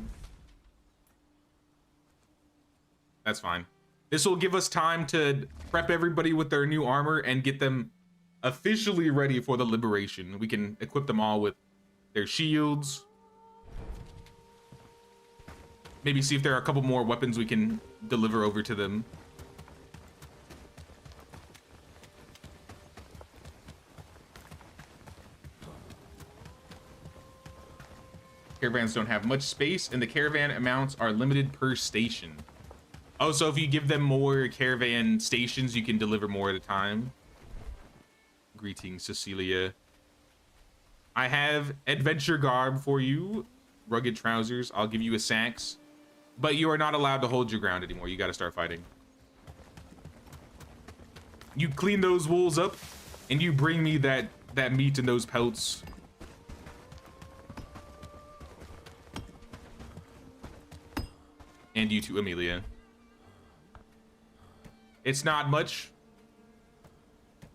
That's fine. This will give us time to prep everybody with their new armor and get them officially ready for the liberation. We can equip them all with their shields. Maybe see if there are a couple more weapons we can deliver over to them. Caravans don't have much space, and the caravan amounts are limited per station. Oh, so if you give them more caravan stations, you can deliver more at a time. Greetings, Cecilia. I have adventure garb for you. Rugged trousers. I'll give you a sax. But you are not allowed to hold your ground anymore. You got to start fighting. You clean those wolves up, and you bring me that meat and those pelts. And you too, Amelia. It's not much,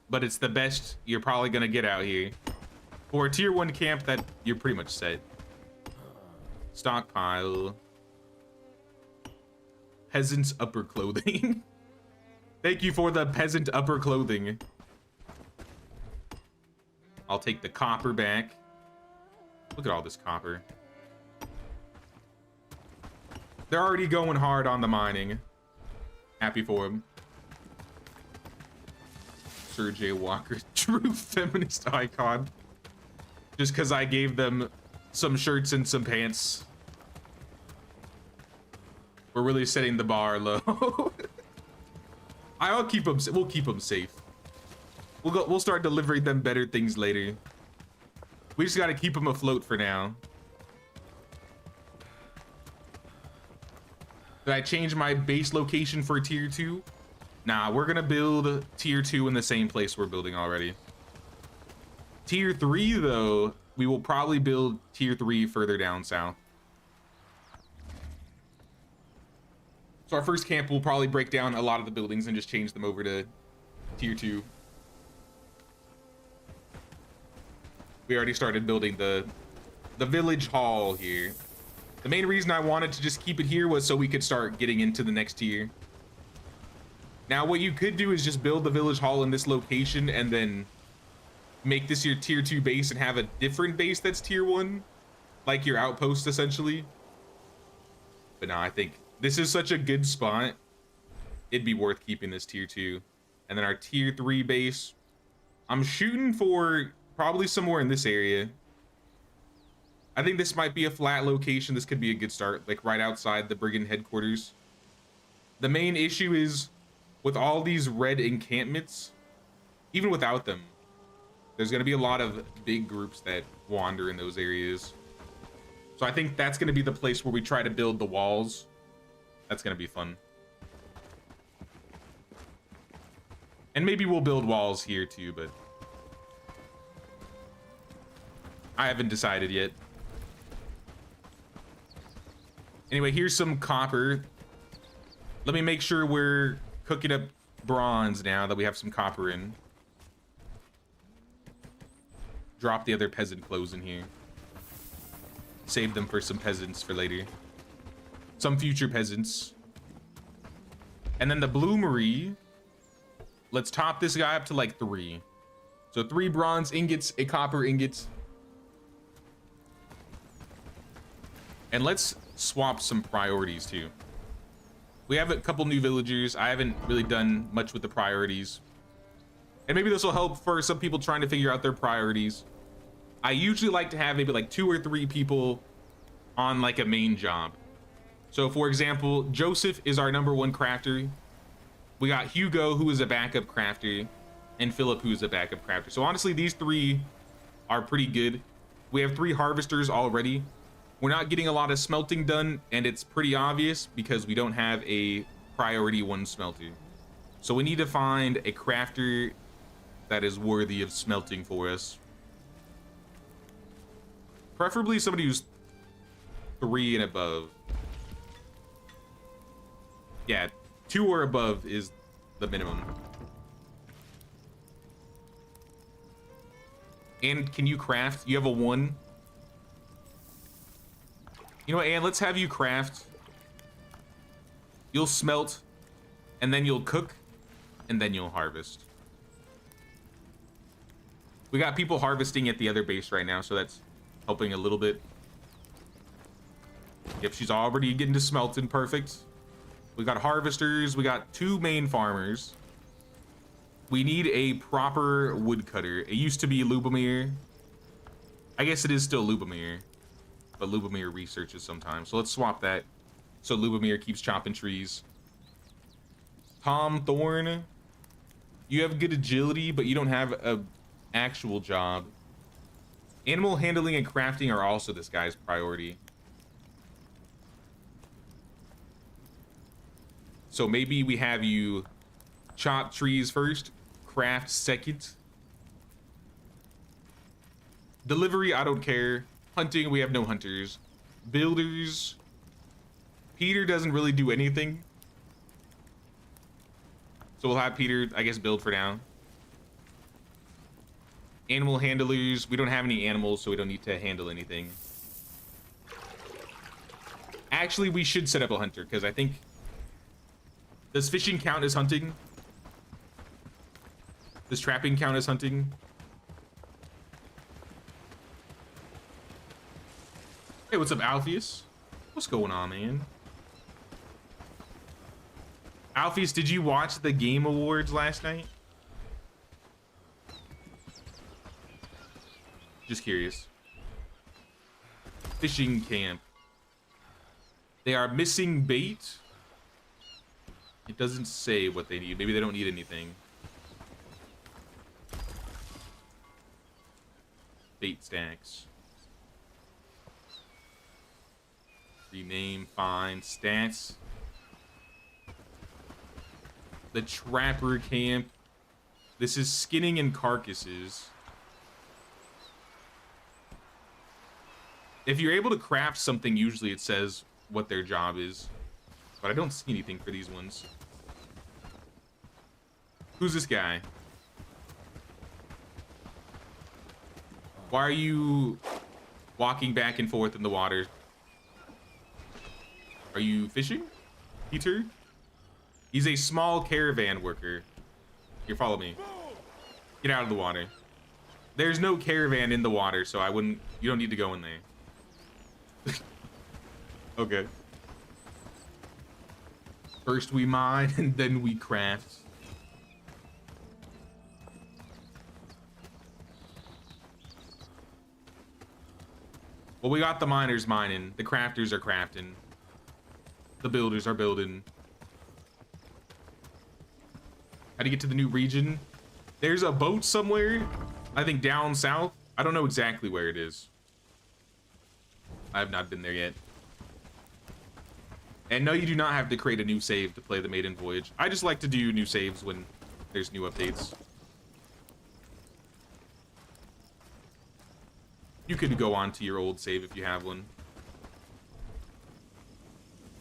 but it's the best you're probably gonna get out here. For a tier 1 camp, that you're pretty much set. Stockpile. Peasant's upper clothing. Thank you for the peasant upper clothing. I'll take the copper back. Look at all this copper. They're already going hard on the mining. Happy for him. Sir J. Walker, true feminist icon. Just because I gave them some shirts and some pants. We're really setting the bar low. I'll keep them. We'll keep them safe. We'll start delivering them better things later. We just got to keep them afloat for now. Did I change my base location for tier 2? Nah, we're gonna build tier 2 in the same place we're building already. Tier 3 though, we will probably build tier 3 further down south. So our first camp will probably break down a lot of the buildings and just change them over to tier 2. We already started building the village hall here. The main reason I wanted to just keep it here was so we could start getting into the next tier. Now, what you could do is just build the village hall in this location and then make this your tier 2 base and have a different base that's tier 1, like your outpost essentially. But no, I think this is such a good spot. It'd be worth keeping this tier 2. And then our tier 3 base, I'm shooting for probably somewhere in this area. I think this might be a flat location. This could be a good start, like right outside the brigand headquarters. The main issue is with all these red encampments, even without them, there's going to be a lot of big groups that wander in those areas. So I think that's going to be the place where we try to build the walls. That's going to be fun. And maybe we'll build walls here too, but I haven't decided yet. Anyway, here's some copper. Let me make sure we're cooking up bronze now that we have some copper in. Drop the other peasant clothes in here. Save them for some peasants for later. Some future peasants. And then the bloomery. Let's top this guy up to like 3. So 3 bronze ingots, a copper ingot. And let's swap some priorities too. We have a couple new villagers. I haven't really done much with the priorities. And maybe this will help for some people trying to figure out their priorities. I usually like to have maybe like 2 or 3 people on like a main job. So for example, Joseph is our #1 crafter. We got Hugo, who is a backup crafter, and Philip, who is a backup crafter. So honestly, these 3 are pretty good. We have 3 harvesters already. We're not getting a lot of smelting done, and it's pretty obvious because we don't have a priority 1 smelter. So we need to find a crafter that is worthy of smelting for us. Preferably somebody who's 3 and above. Yeah, 2 or above is the minimum. And can you craft? You have a 1. You know what, Anne, let's have you craft. You'll smelt, and then you'll cook, and then you'll harvest. We got people harvesting at the other base right now, so that's helping a little bit. Yep, she's already getting to smelting. Perfect. We got harvesters. We got 2 main farmers. We need a proper woodcutter. It used to be Lubomir. I guess it is still Lubomir, but Lubomir researches sometimes. So let's swap that so Lubomir keeps chopping trees. Tom Thorne, you have good agility, but you don't have a actual job. Animal handling and crafting are also this guy's priority. So maybe we have you chop trees first, craft second. Delivery, I don't care. Hunting, we have no hunters. Builders, Peter doesn't really do anything. So we'll have Peter, I guess, build for now. Animal handlers, we don't have any animals, so we don't need to handle anything. Actually, we should set up a hunter, because I think... Does fishing count as hunting? Does trapping count as hunting? Hey, what's up, Alpheus? What's going on, man? Alpheus, did you watch the Game Awards last night? Just curious. Fishing camp. They are missing bait. It doesn't say what they need. Maybe they don't need anything. Bait stacks. Rename, find, stats. The trapper camp. This is skinning and carcasses. If you're able to craft something, usually it says what their job is. But I don't see anything for these ones. Who's this guy? Why are you walking back and forth in the water? Are you fishing, Peter? He's a small caravan worker. Here, follow me. Move! Get out of the water. There's no caravan in the water, so I wouldn't... You don't need to go in there. Okay. First we mine, and then we craft. Well, we got the miners mining. The crafters are crafting. The builders are building. How to get to the new region? There's a boat somewhere, I think down south. I don't know exactly where it is. I have not been there yet. And no, you do not have to create a new save to play the Maiden Voyage. I just like to do new saves when there's new updates. You could go on to your old save if you have one.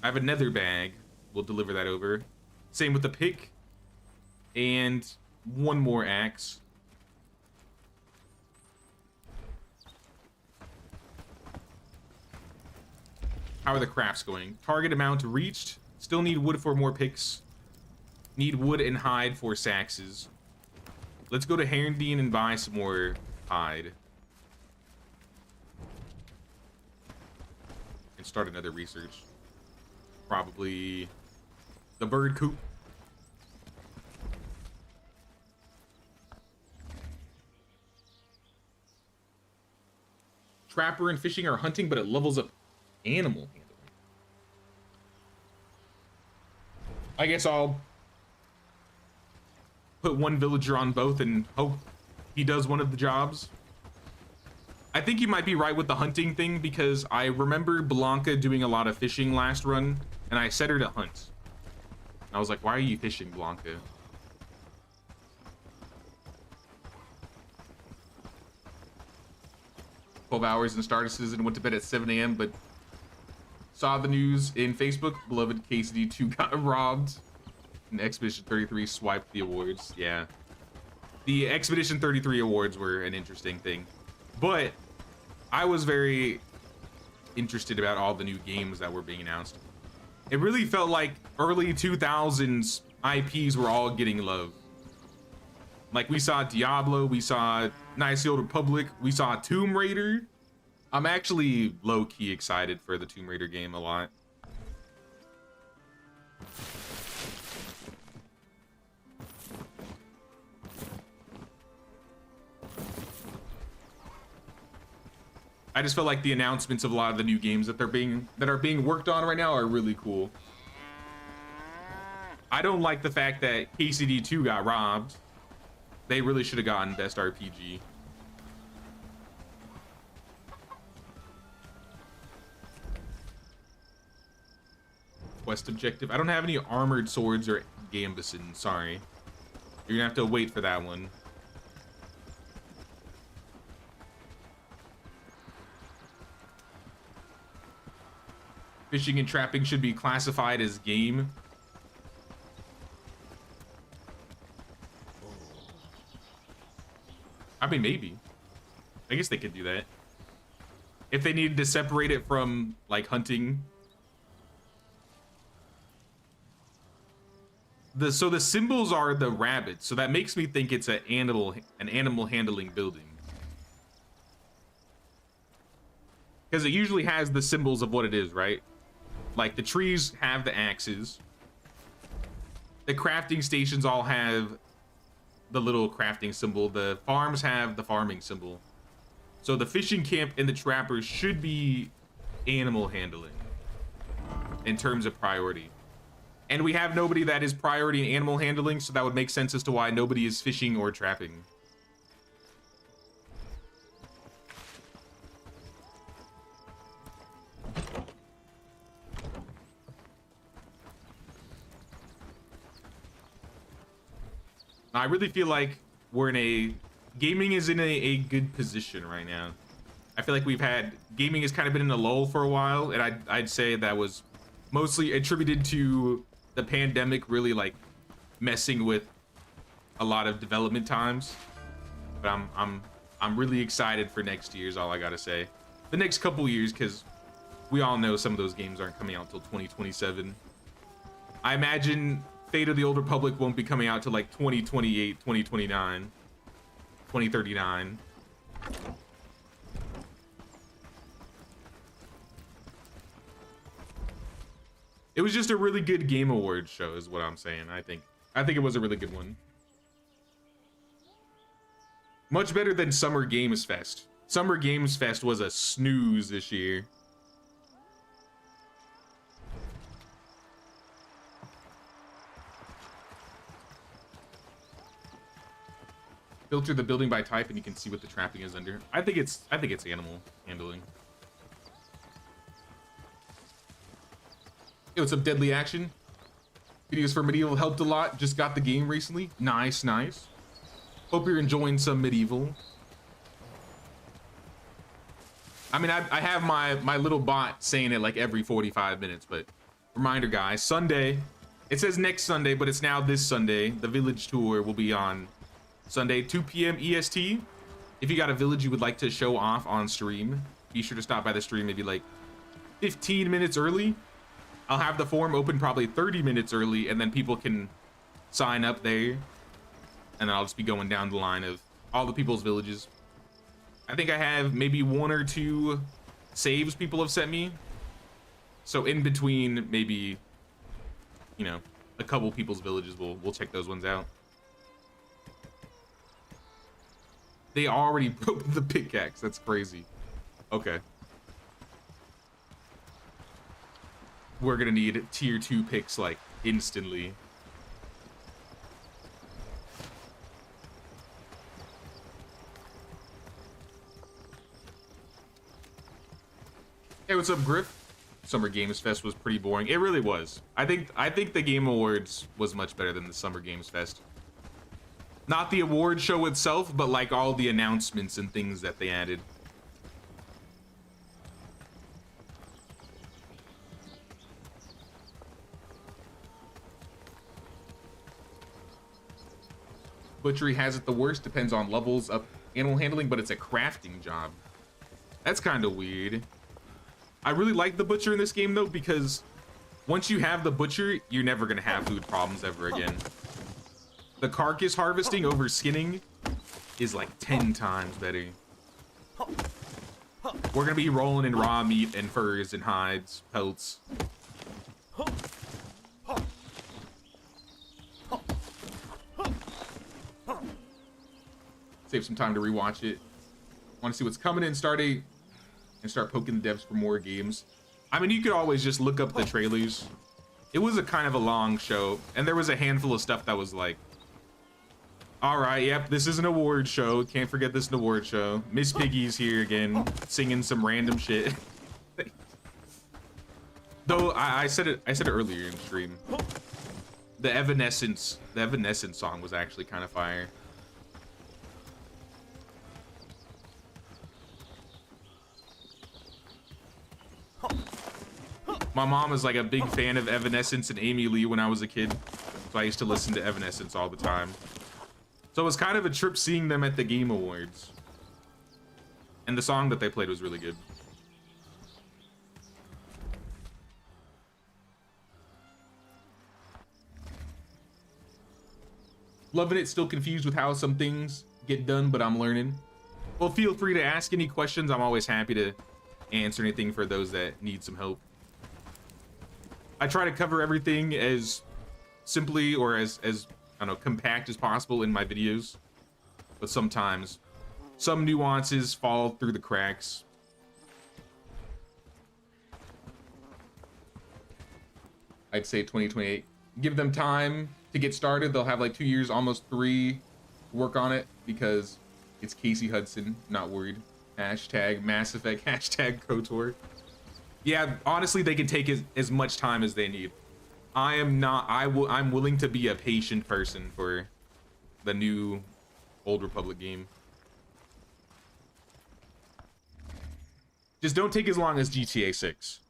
I have a nether bag. We'll deliver that over. Same with the pick. And one more axe. How are the crafts going? Target amount reached. Still need wood for more picks. Need wood and hide for saxes. Let's go to Herondine and buy some more hide. And start another research. Probably the bird coop. Trapper and fishing are hunting, but it levels up animal handling. I guess I'll put one villager on both and hope he does one of the jobs. I think you might be right with the hunting thing, because I remember Blanca doing a lot of fishing last run, and I set her to hunt. I was like, why are you fishing, Blanca? Hours and started and went to bed at 7 a.m. but saw the news in Facebook. Beloved KCD2 got robbed. And Expedition 33 swiped the awards. Yeah. The Expedition 33 awards were an interesting thing. But I was very interested about all the new games that were being announced. It really felt like early 2000s IPs were all getting love. Like, we saw Diablo, we saw Knights of the Old Republic, we saw Tomb Raider. I'm actually low-key excited for the Tomb Raider game a lot. I just feel like the announcements of a lot of the new games that are being worked on right now are really cool. I don't like the fact that KCD2 got robbed. They really should have gotten Best RPG. Quest objective. I don't have any armored swords or gambeson. Sorry. You're gonna have to wait for that one. Fishing and trapping should be classified as game. I mean, maybe. I guess they could do that. If they needed to separate it from, like, hunting. So the symbols are the rabbits, so that makes me think it's an animal handling building. Because it usually has the symbols of what it is, right? Like, the trees have the axes. The crafting stations all have the little crafting symbol. The farms have the farming symbol. So the fishing camp and the trappers should be animal handling in terms of priority. And we have nobody that is priority in animal handling, so that would make sense as to why nobody is fishing or trapping. I really feel like we're in gaming is in a good position right now. I feel like gaming has kind of been in a lull for a while, and I'd say that was mostly attributed to the pandemic really, like, messing with a lot of development times. But I'm really excited for next year is all I gotta say. The next couple years, because we all know some of those games aren't coming out until 2027. I imagine Fate of the Old Republic won't be coming out till like 2028, 2029, 2039. It was just a really good Game Awards show is what I'm saying. I think it was a really good one. Much better than Summer Games Fest. Summer Games Fest was a snooze this year. Filter the building by type and you can see what the trapping is under. I think it's animal handling. Yo, what's up, Deadly Action? Videos for Medieval helped a lot. Just got the game recently. Nice, nice. Hope you're enjoying some Medieval. I mean, I have my little bot saying it like every 45 minutes, but reminder, guys, Sunday. It says next Sunday, but it's now this Sunday. The village tour will be on Sunday, 2 p.m. EST. If you got a village you would like to show off on stream, be sure to stop by the stream maybe like 15 minutes early. I'll have the form open probably 30 minutes early, and then people can sign up there. And then I'll just be going down the line of all the people's villages. I think I have maybe 1 or 2 saves people have sent me. So in between, maybe, you know, a couple people's villages, we'll check those ones out. They already broke the pickaxe. That's crazy. Okay. We're gonna need tier 2 picks like instantly. Hey, what's up, Griff? Summer Games Fest was pretty boring. It really was. I think the Game Awards was much better than the Summer Games Fest. Not the award show itself, but like all the announcements and things that they added. Butchery has it the worst, depends on levels of animal handling, but it's a crafting job. That's kind of weird. I really like the butcher in this game though, because once you have the butcher, you're never gonna have food problems ever again. The carcass harvesting over skinning is like 10 times better. We're gonna be rolling in raw meat and furs and hides, pelts. Save some time to rewatch it. Want to see what's coming in, start poking the devs for more games. I mean, you could always just look up the trailers. It was a kind of a long show, and there was a handful of stuff that was like, all right, yep, this is an award show. Can't forget this is an award show. Miss Piggy's here again, singing some random shit. Though I said it earlier in stream. The Evanescence song was actually kind of fire. My mom was like a big fan of Evanescence and Amy Lee when I was a kid, so I used to listen to Evanescence all the time. So it was kind of a trip seeing them at the Game Awards. And the song that they played was really good. Loving it, still confused with how some things get done, but I'm learning. Well, feel free to ask any questions. I'm always happy to answer anything for those that need some help. I try to cover everything as simply or as I don't know, compact as possible in my videos, but sometimes some nuances fall through the cracks. I'd say 2028. Give them time to get started. They'll have like 2 years, almost 3 to work on it because it's Casey Hudson. Not worried. Hashtag Mass Effect, hashtag KOTOR. Yeah, honestly, they can take as much time as they need. I'm willing to be a patient person for the new Old Republic game. Just don't take as long as GTA 6.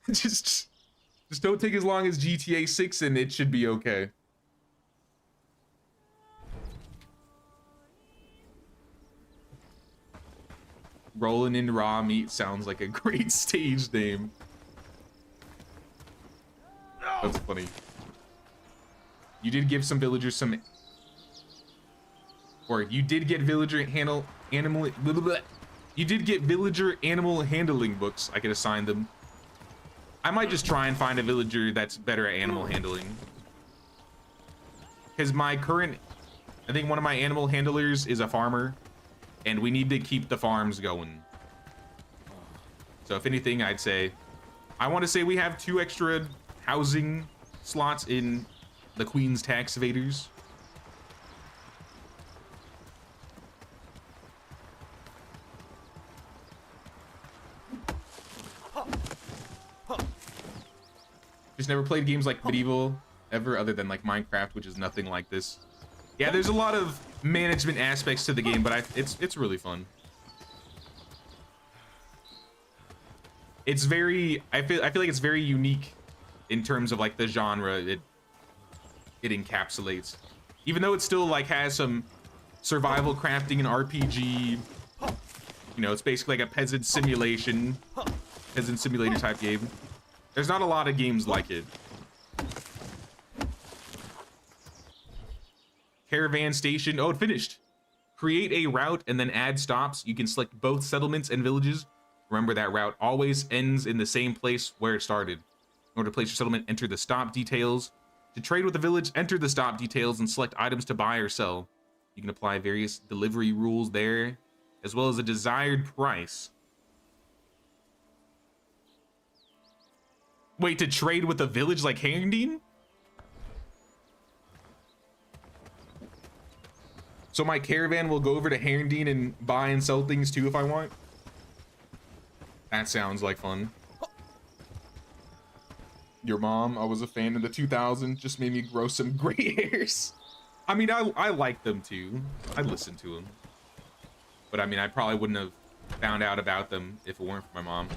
just don't take as long as GTA 6 and it should be okay. Rolling in raw meat sounds like a great stage name. That's funny. You did give some villagers some, or you did get villager handle animal. Blah, blah, blah. You did get villager animal handling books. I could assign them. I might just try and find a villager that's better at animal handling. Because my current, I think one of my animal handlers is a farmer, and we need to keep the farms going. So if anything, I'd say, I want to say we have 2 extra housing slots in the Queen's tax evaders. Just never played games like Medieval ever, other than like Minecraft, which is nothing like this. Yeah, there's a lot of management aspects to the game, but it's really fun. It's very, I feel like it's very unique in terms of like the genre it encapsulates. Even though it still like has some survival crafting and RPG, you know, it's basically like a peasant simulator type game. There's not a lot of games like it. Caravan station. Oh, it finished. Create a route and then add stops. You can select both settlements and villages. Remember that route always ends in the same place where it started. In order to place your settlement, enter the stop details. To trade with the village, enter the stop details and select items to buy or sell. You can apply various delivery rules there, as well as a desired price. Wait, to trade with a village like Herndeen? So my caravan will go over to Herndeen and buy and sell things too if I want? That sounds like fun. Your mom, I was a fan in the 2000s, just made me grow some gray hairs. I mean, I like them too. I listen to them. But I mean, I probably wouldn't have found out about them if it weren't for my mom.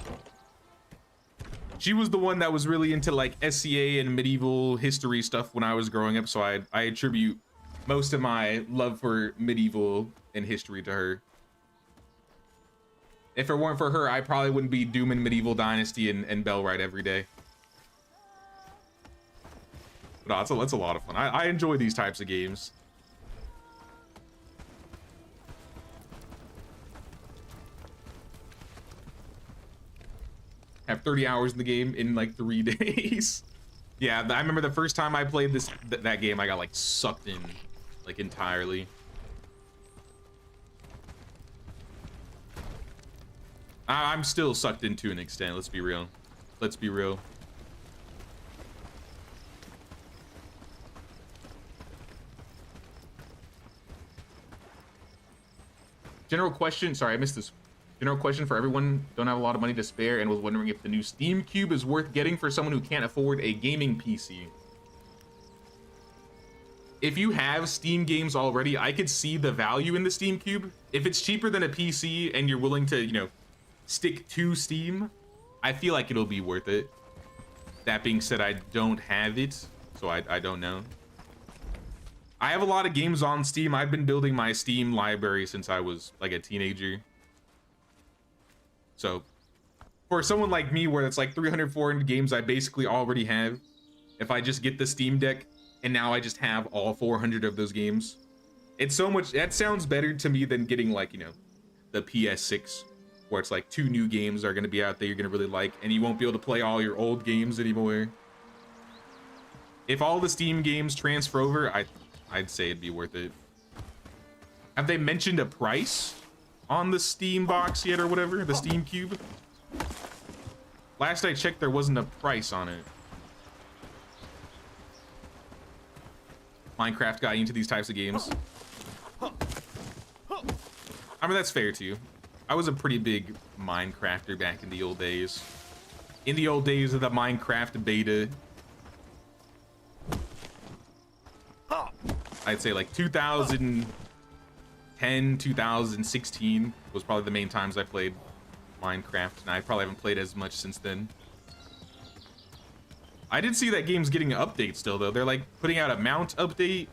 She was the one that was really into like SCA and medieval history stuff when I was growing up, so I attribute most of my love for medieval and history to her. If it weren't for her, I probably wouldn't be dooming Medieval Dynasty and Bellwright every day. But no, it's a lot of fun. I enjoy these types of games. Have 30 hours in the game in like 3 days. Yeah, I remember the first time I played that game, I got like sucked in like entirely. I'm still sucked in to an extent, let's be real. Let's be real. General question, sorry, I missed this. General question for everyone, don't have a lot of money to spare and was wondering if the new Steam Cube is worth getting for someone who can't afford a gaming PC. If you have Steam games already, I could see the value in the Steam Cube. If it's cheaper than a PC and you're willing to, you know, stick to Steam, I feel like it'll be worth it. That being said, I don't have it, so I don't know. I have a lot of games on Steam. I've been building my Steam library since I was like a teenager. So for someone like me where it's like 300, 400 games I basically already have, if I just get the Steam Deck and now I just have all 400 of those games, it's so much, that sounds better to me than getting like, you know, the PS6 where it's like 2 new games are going to be out there you're going to really like and you won't be able to play all your old games anymore. If all the Steam games transfer over, I'd say it'd be worth it. Have they mentioned a price on the Steam box yet or whatever? The Steam Cube? Last I checked, there wasn't a price on it. Minecraft got you into these types of games. I mean, that's fair too. I was a pretty big Minecrafter back in the old days. In the old days of the Minecraft beta. I'd say like 2010, 2016 was probably the main times I played Minecraft, and I probably haven't played as much since then. I did see that game's getting an update still though. They're like putting out a mount update.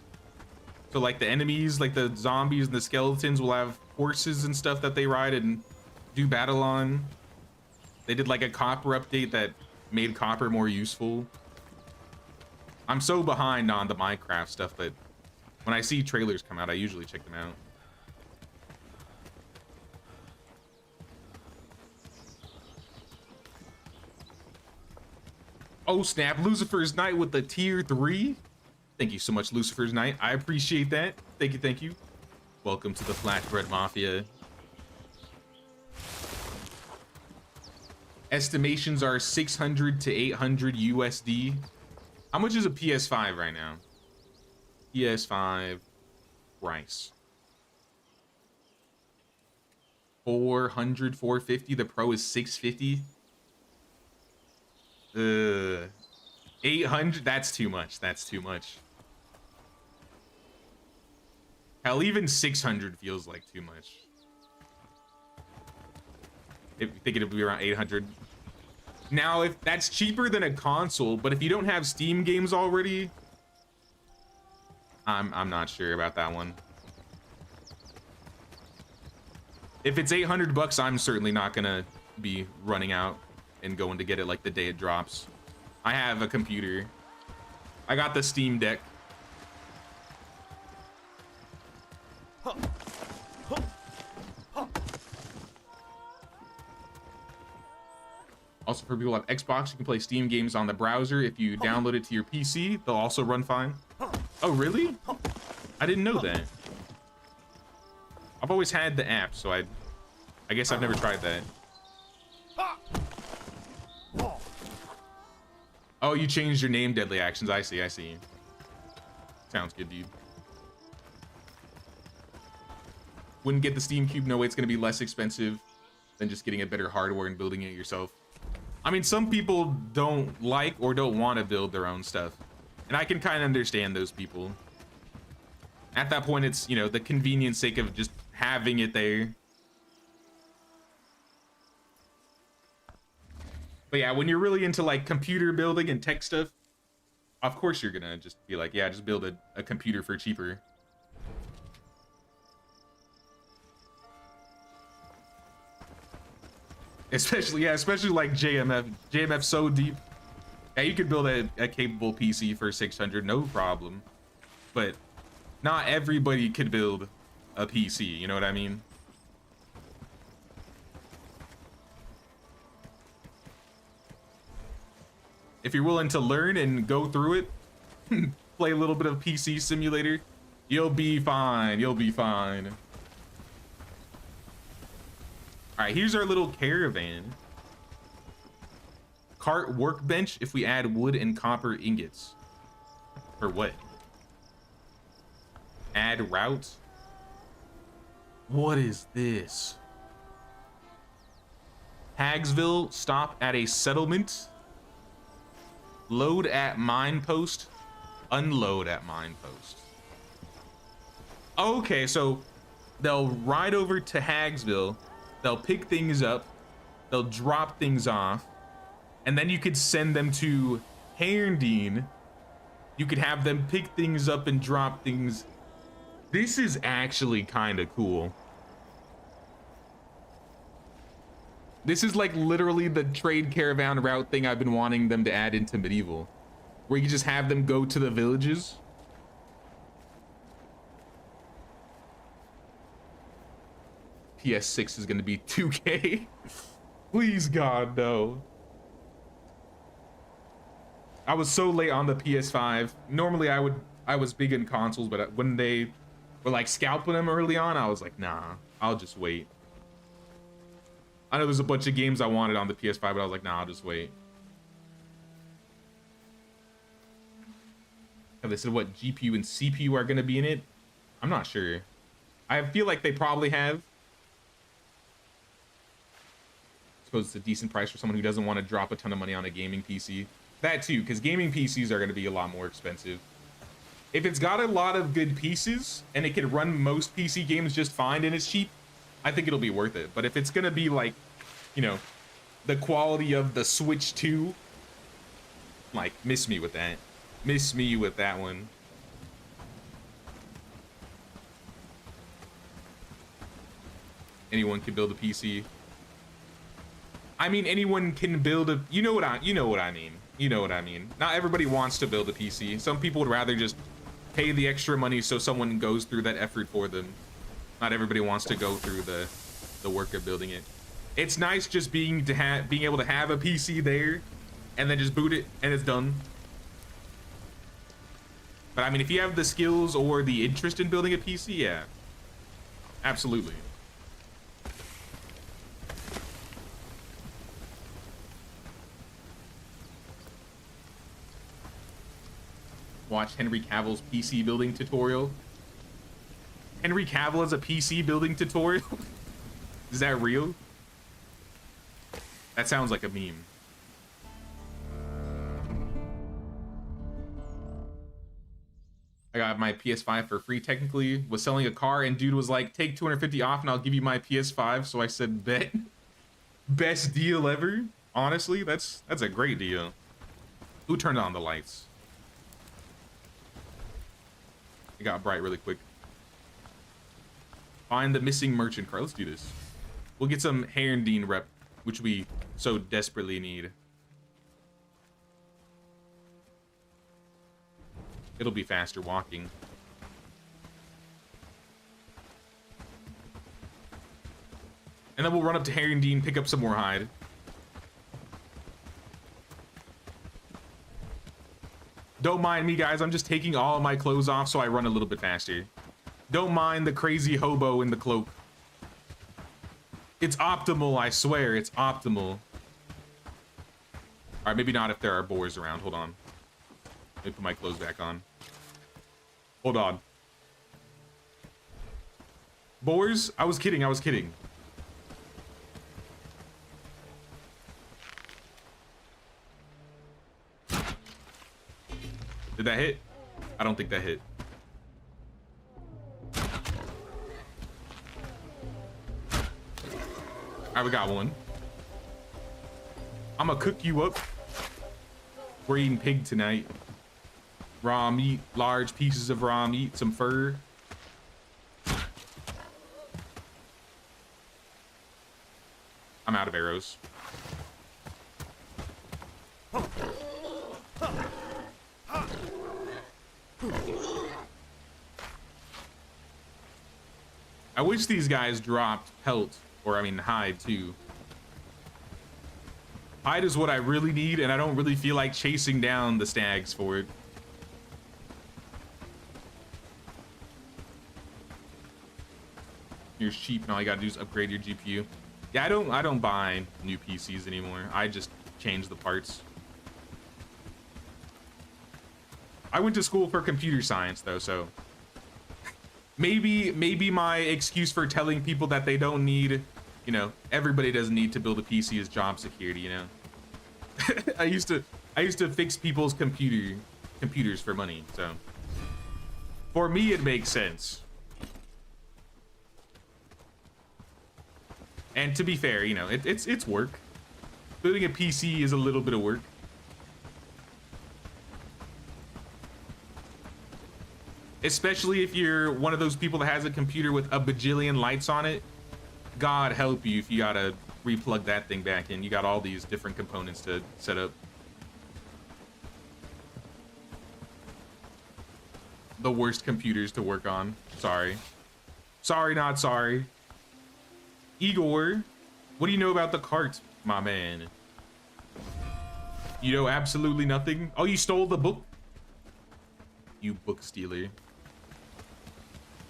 So like the enemies, like the zombies and the skeletons will have horses and stuff that they ride and do battle on. They did like a copper update that made copper more useful. I'm so behind on the Minecraft stuff that when I see trailers come out, I usually check them out. Oh snap, Lucifer's Night with the tier 3. Thank you so much, Lucifer's Night. I appreciate that. Thank you, thank you. Welcome to the Flatbread Mafia. Estimations are 600 to 800 USD. How much is a PS5 right now? PS5 price. 400, 450. The Pro is 650. 800. That's too much. That's too much. Hell, even 600 feels like too much. If you think it'll be around 800. Now, if that's cheaper than a console, but if you don't have Steam games already, I'm not sure about that one. If it's 800 bucks, I'm certainly not gonna be running out and going to get it like the day it drops. I have a computer. I got the Steam Deck. Also, for people who have Xbox, you can play Steam games on the browser. If you download it to your PC, they'll also run fine. Oh, really? I didn't know that. I've always had the app, so I guess I've never tried that. Oh, you changed your name, Deadly Actions. I see, I see. Sounds good, dude. Wouldn't get the Steam Cube. No way, it's gonna be less expensive than just getting a better hardware and building it yourself. I mean, some people don't like or don't want to build their own stuff. And I can kind of understand those people. At that point, it's, you know, the convenience sake of just having it there. But yeah, when you're really into like computer building and tech stuff, of course you're gonna just be like, yeah, just build a computer for cheaper. Especially, yeah, especially like JMF. JMF's so deep. Yeah, you could build a capable PC for 600, no problem. But not everybody could build a PC, you know what I mean? If you're willing to learn and go through it, play a little bit of PC Simulator, you'll be fine, you'll be fine. All right, here's our little caravan. Cart workbench if we add wood and copper ingots. For what? Add route? What is this? Hagsville, stop at a settlement. Load at mine post. Unload at mine post. Okay, so they'll ride over to Hagsville. They'll pick things up. They'll drop things off. And then you could send them to Herndeen. You could have them pick things up and drop things. This is actually kind of cool. This is like literally the trade caravan route thing I've been wanting them to add into Medieval, where you just have them go to the villages. PS6 is going to be 2K. Please, God, no. I was so late on the PS5. Normally I was big in consoles, but when they were like scalping them early on, I was like, nah, I'll just wait. I know there's a bunch of games I wanted on the PS5, but I was like, nah, I'll just wait. Have they said what GPU and CPU are going to be in it? I'm not sure. I feel like they probably have. I suppose it's a decent price for someone who doesn't want to drop a ton of money on a gaming PC. That too, because gaming PCs are going to be a lot more expensive. If it's got a lot of good pieces and it can run most PC games just fine and it's cheap, I think it'll be worth it. But if it's going to be like, you know, the quality of the Switch 2, like, miss me with that. Miss me with that one. Anyone can build a PC. I mean, anyone can build a, you know what I mean. You know what I mean. Not everybody wants to build a PC. Some people would rather just pay the extra money so someone goes through that effort for them. Not everybody wants to go through the work of building it. It's nice just being able to have a PC there and then just boot it and it's done. But I mean, if you have the skills or the interest in building a PC, yeah, absolutely. Watch Henry Cavill's PC building tutorial. Henry Cavill has a PC building tutorial? Is that real? That sounds like a meme. I got my PS5 for free technically. Was selling a car and dude was like, take 250 off and I'll give you my PS5. So I said, bet. Best deal ever. Honestly, that's a great deal. Who turned on the lights? It got bright really quick. Find the missing merchant car. Let's do this. We'll get some Herondine rep, which we so desperately need. It'll be faster walking. And then we'll run up to Herondine, pick up some more hide. Don't mind me, guys. I'm just taking all of my clothes off so I run a little bit faster. Don't mind the crazy hobo in the cloak. It's optimal, I swear. It's optimal. All right, maybe not if there are boars around. Hold on. Let me put my clothes back on. Hold on. Boars? I was kidding. I was kidding. Did that hit? I don't think that hit. All right, we got one. I'm gonna cook you up. We're eating pig tonight. Raw meat, large pieces of raw meat, some fur. I'm out of arrows. I wish these guys dropped pelt, or I mean hide too. Hide is what I really need, and I don't really feel like chasing down the stags for it. You're cheap, and all you gotta do is upgrade your GPU. Yeah, I don't buy new PCs anymore. I just change the parts. I went to school for computer science though, so maybe my excuse for telling people that they don't need, you know, everybody doesn't need to build a PC is job security, you know. I used to fix people's computers for money, so for me it makes sense. And to be fair, you know, it's work. Building a PC is a little bit of work. Especially if you're one of those people that has a computer with a bajillion lights on it. God help you if you gotta replug that thing back in. You got all these different components to set up. The worst computers to work on. Sorry. Sorry, not sorry. Igor, what do you know about the cart, my man? You know absolutely nothing? Oh, you stole the book? You book stealer.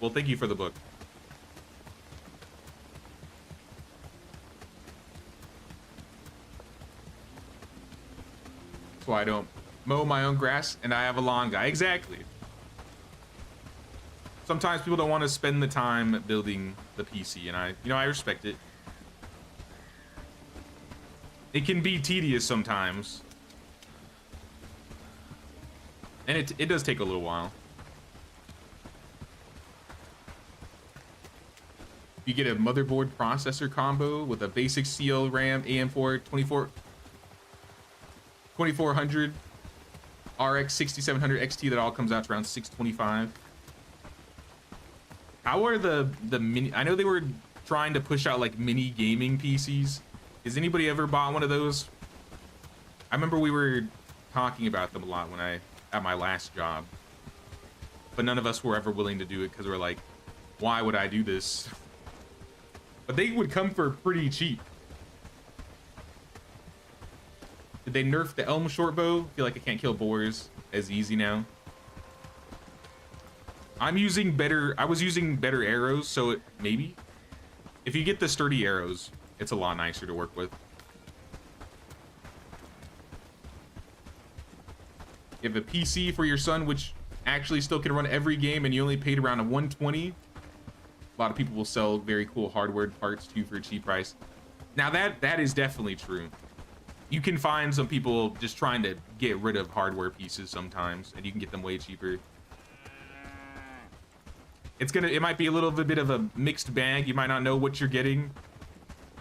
Well, thank you for the book. That's why I don't mow my own grass and I have a lawn guy. Exactly. Sometimes people don't want to spend the time building the PC, and I respect it. It can be tedious sometimes. And it does take a little while. You get a motherboard processor combo with a basic CL RAM, AM4 2400 RX 6700 XT that all comes out to around 625. How are the mini? I know they were trying to push out like mini gaming PCs. Has anybody ever bought one of those? I remember we were talking about them a lot when at my last job. But none of us were ever willing to do it because we're like, why would I do this? But they would come for pretty cheap. Did they nerf the elm short bow? I feel like I can't kill boars as easy now. I was using better arrows, so maybe. If you get the sturdy arrows, it's a lot nicer to work with. You have a PC for your son, which actually still can run every game, and you only paid around a 120. A lot of people will sell very cool hardware parts too for a cheap price. Now that is definitely true. You can find some people just trying to get rid of hardware pieces sometimes, and you can get them way cheaper. It might be a little bit of a mixed bag. You might not know what you're getting.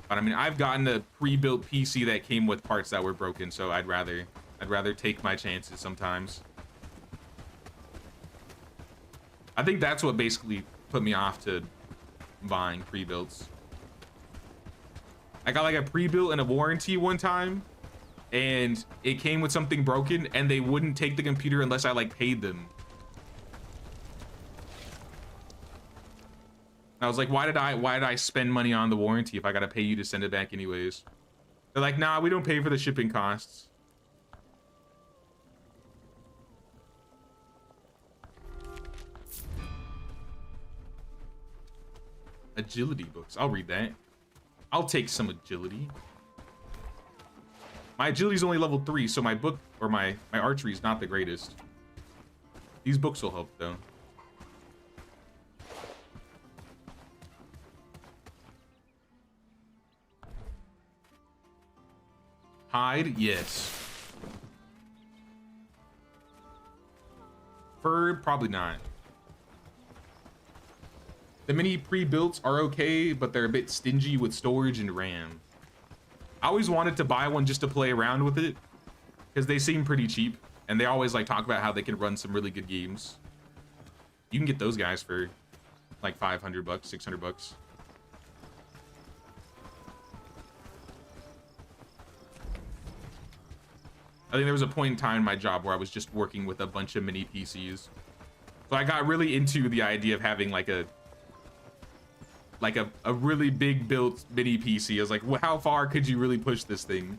But I mean, I've gotten a pre-built PC that came with parts that were broken, so I'd rather take my chances sometimes. I think that's what basically put me off to buying pre-builts. I got like a pre-built and a warranty one time, and it came with something broken, and they wouldn't take the computer unless I like paid them. I was like, why did I spend money on the warranty if I gotta pay you to send it back anyways? They're like, nah, we don't pay for the shipping costs. Agility books. I'll read that. I'll take some agility. My agility is only level 3, so my book or my archery is not the greatest. These books will help though. Hide, yes. Fur, probably not. The mini pre-builts are okay, but they're a bit stingy with storage and RAM. I always wanted to buy one just to play around with it, because they seem pretty cheap, and they always like talk about how they can run some really good games. You can get those guys for like 500 bucks, 600 bucks. I think there was a point in time in my job where I was just working with a bunch of mini PCs. So I got really into the idea of having like a really big built mini PC. I was like, well, how far could you really push this thing?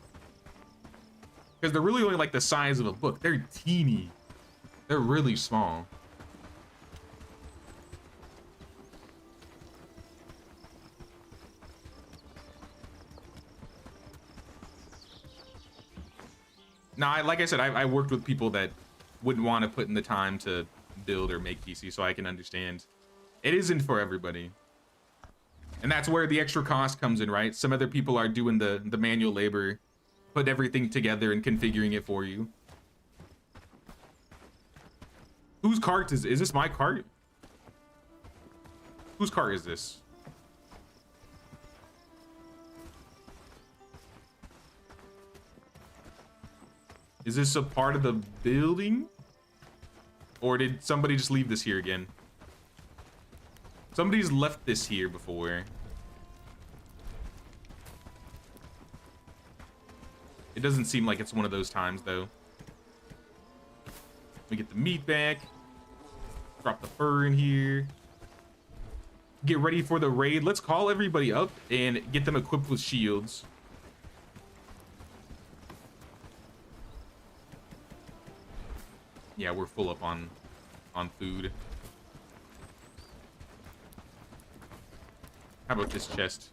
Because they're really only like the size of a book. They're teeny. They're really small. Now, like I said, I worked with people that wouldn't want to put in the time to build or make PC, so I can understand. It isn't for everybody. And that's where the extra cost comes in, right? Some other people are doing the manual labor, put everything together and configuring it for you. Whose cart is this my cart? Whose cart is this? Is this a part of the building? Or did somebody just leave this here again? Somebody's left this here before. It doesn't seem like it's one of those times, though. We get the meat back. Drop the fur in here. Get ready for the raid. Let's call everybody up and get them equipped with shields. Yeah, we're full up on food. How about this chest?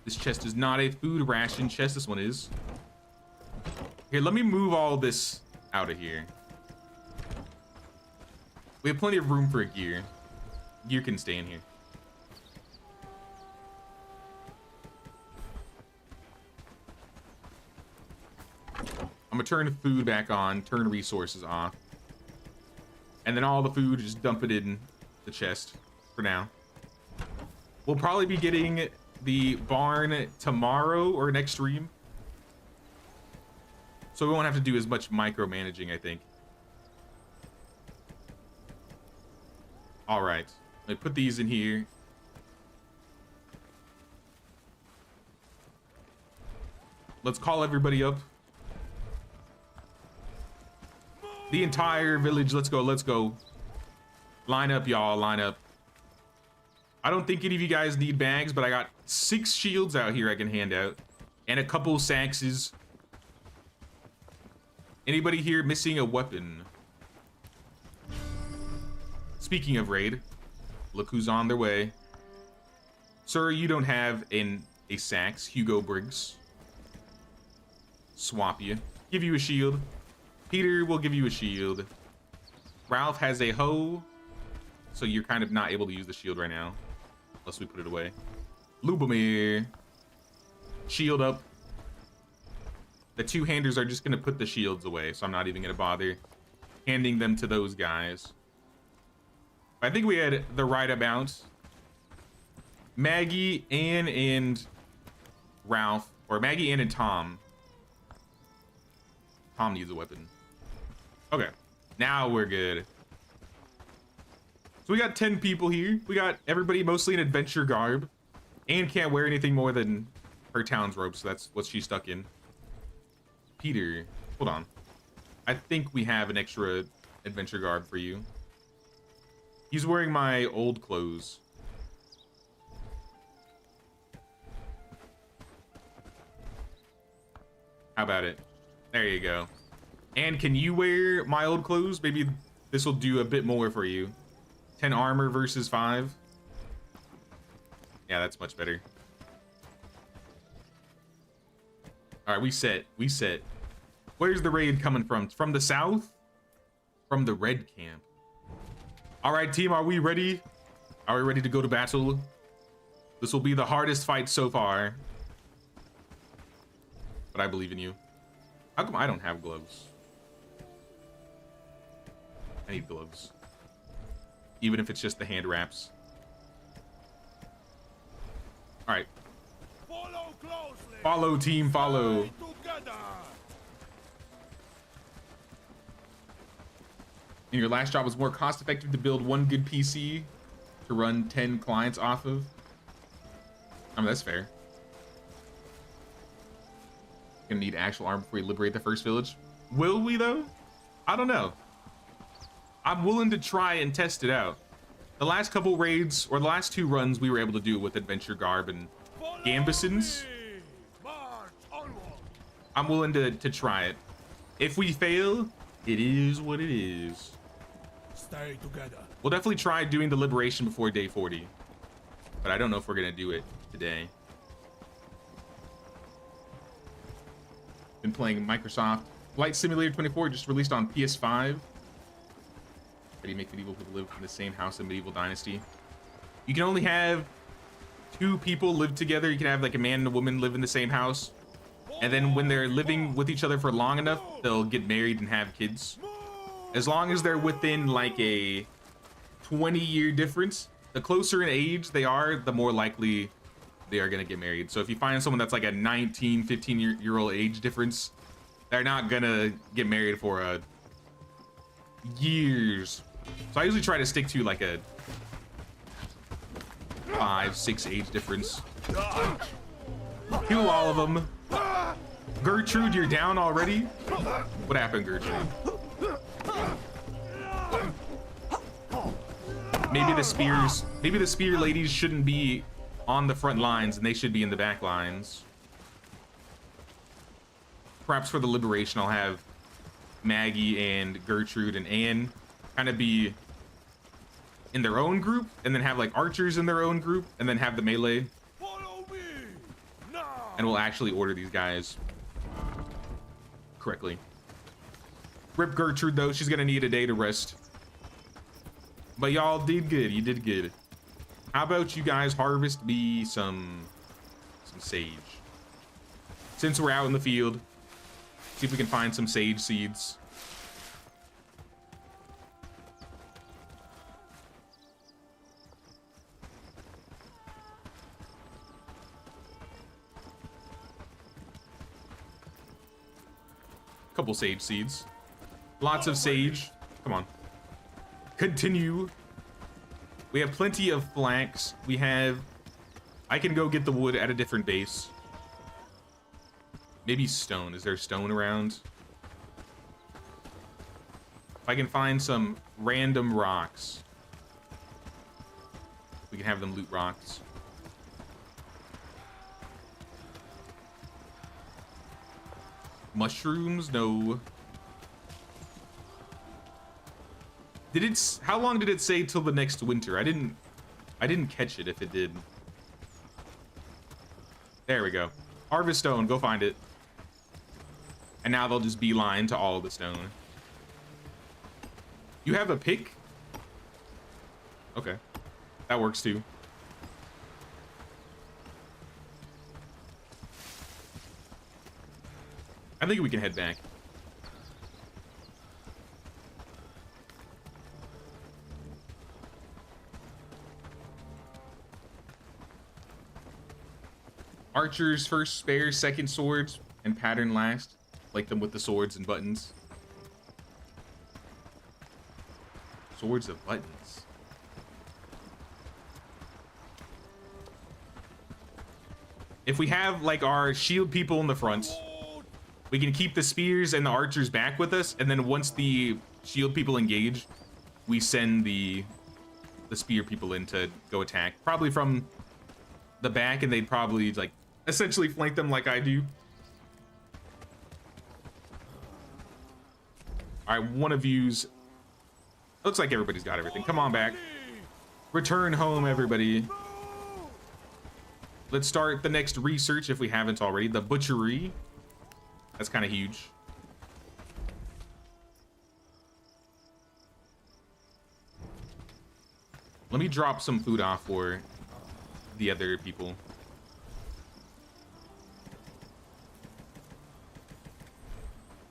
This chest is not a food ration chest. This one is. Here, let me move all this out of here. We have plenty of room for gear. Gear can stay in here. I'm gonna turn food back on, turn resources off. And then all the food, just dump it in the chest for now. We'll probably be getting the barn tomorrow or next stream. So we won't have to do as much micromanaging, I think. All right, let me put these in here. let's call everybody up. The entire village, let's go, let's go. Line up, y'all, line up. I don't think any of you guys need bags, but I got 6 shields out here I can hand out. And a couple saxes. Anybody here missing a weapon? Speaking of raid, look who's on their way. Sir, you don't have a sax. Hugo Briggs. Swap you. Give you a shield. Peter will give you a shield. Ralph has a hoe, so you're kind of not able to use the shield right now. Unless we put it away. Lubomir. Shield up. The 2-handers are just going to put the shields away, so I'm not even going to bother handing them to those guys. I think we had the right amount. Maggie, Ann, and Ralph. Or Maggie, Ann, and Tom. Tom needs a weapon. Okay. Now we're good. So we got 10 people here. We got everybody mostly in adventure garb. Ann can't wear anything more than her town's robe, so that's what she's stuck in. Peter, hold on. I think we have an extra adventure garb for you. He's wearing my old clothes. How about it? There you go. And can you wear my old clothes? Maybe this will do a bit more for you. 10 armor versus 5. Yeah, that's much better. All right, we set. We set. Where's the raid coming from? From the south? From the red camp. All right, team, are we ready? Are we ready to go to battle? This will be the hardest fight so far. But I believe in you. How come I don't have gloves? I need gloves. Even if it's just the hand wraps. All right. Follow closely. Follow, team, follow. Together. And your last job was more cost effective to build one good PC to run 10 clients off of. I mean, that's fair. Gonna need actual armor before we liberate the first village. Will we though? I don't know. I'm willing to try and test it out. The last couple raids, or the last 2 runs, we were able to do it with adventure garb and gambesons. March onward. I'm willing to try it. If we fail, it is what it is. Stay together. We'll definitely try doing the liberation before day 40. But I don't know if we're gonna do it today. Been playing Microsoft Flight Simulator 24, just released on PS5. How do you make medieval people live in the same house in Medieval Dynasty? You can only have 2 people live together. You can have like a man and a woman live in the same house. And then when they're living with each other for long enough, they'll get married and have kids. As long as they're within like a 20-year difference, the closer in age they are, the more likely they are gonna get married. So if you find someone that's like a 19, 15-year-old age difference, they're not gonna get married for years. So I usually try to stick to like a 5, 6 age difference. Kill all of them. Gertrude, you're down already? What happened, Gertrude? Maybe the spear ladies shouldn't be on the front lines and they should be in the back lines. Perhaps for the liberation, I'll have Maggie and Gertrude and Anne kind of be in their own group, and then have like archers in their own group, and then have the melee. Follow me. Now. And we'll actually order these guys correctly. Rip Gertrude though, she's gonna need a day to rest. But y'all did good, you did good. How about you guys harvest me some sage? Since we're out in the field, see if we can find some sage seeds. Couple sage seeds. Lots of sage. Come on. Continue. We have plenty of flanks. I can go get the wood at a different base. Maybe stone. Is there stone around? If I can find some random rocks, we can have them loot rocks. Mushrooms? No. Did it? How long did it say till the next winter? I didn't catch it if it did. There we go. Harvest stone. Go find it. And now they'll just beeline to all the stone. You have a pick? Okay. That works too. I think we can head back. Archers first, spares second, swords, and pattern last. Like them with the swords and buttons. Swords of buttons. If we have like our shield people in the front, we can keep the spears and the archers back with us, and then once the shield people engage, we send the spear people in to go attack. Probably from the back, and they'd probably like essentially flank them like I do. All right, one of you's. Looks like everybody's got everything. Come on back. Return home, everybody. Let's start the next research if we haven't already. The butchery. That's kind of huge. Let me drop some food off for the other people.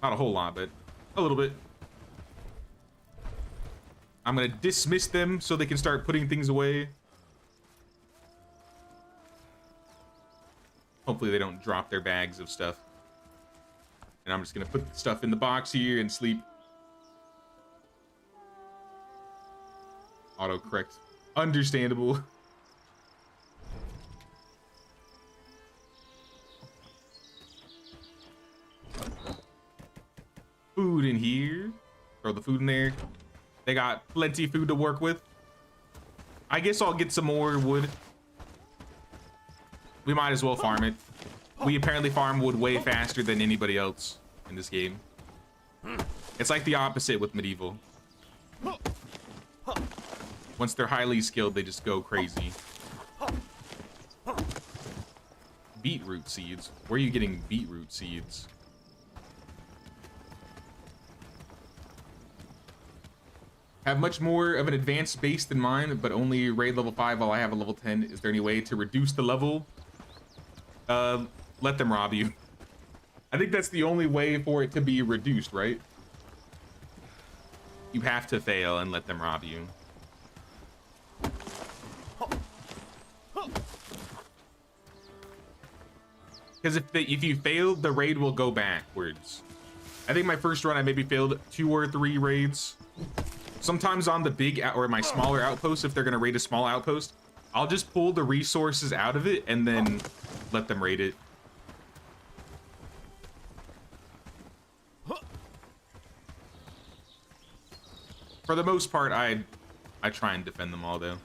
Not a whole lot, but a little bit. I'm gonna dismiss them so they can start putting things away. Hopefully they don't drop their bags of stuff. And I'm just gonna put the stuff in the box here and sleep. Autocorrect. Understandable. Food in here. Throw the food in there. They got plenty of food to work with. I guess I'll get some more wood. We might as well farm it. We apparently farm wood way faster than anybody else in this game. It's like the opposite with medieval. Once they're highly skilled, they just go crazy. Beetroot seeds. Where are you getting beetroot seeds? Have much more of an advanced base than mine, but only raid level 5 while I have a level 10. Is there any way to reduce the level? Let them rob you. I think that's the only way for it to be reduced, right? You have to fail and let them rob you. Because if you fail, the raid will go backwards. I think my first run, I maybe failed 2 or 3 raids. Sometimes on the big or my smaller outpost, if they're gonna raid a small outpost, I'll just pull the resources out of it and then let them raid it. For the most part, I try and defend them all though.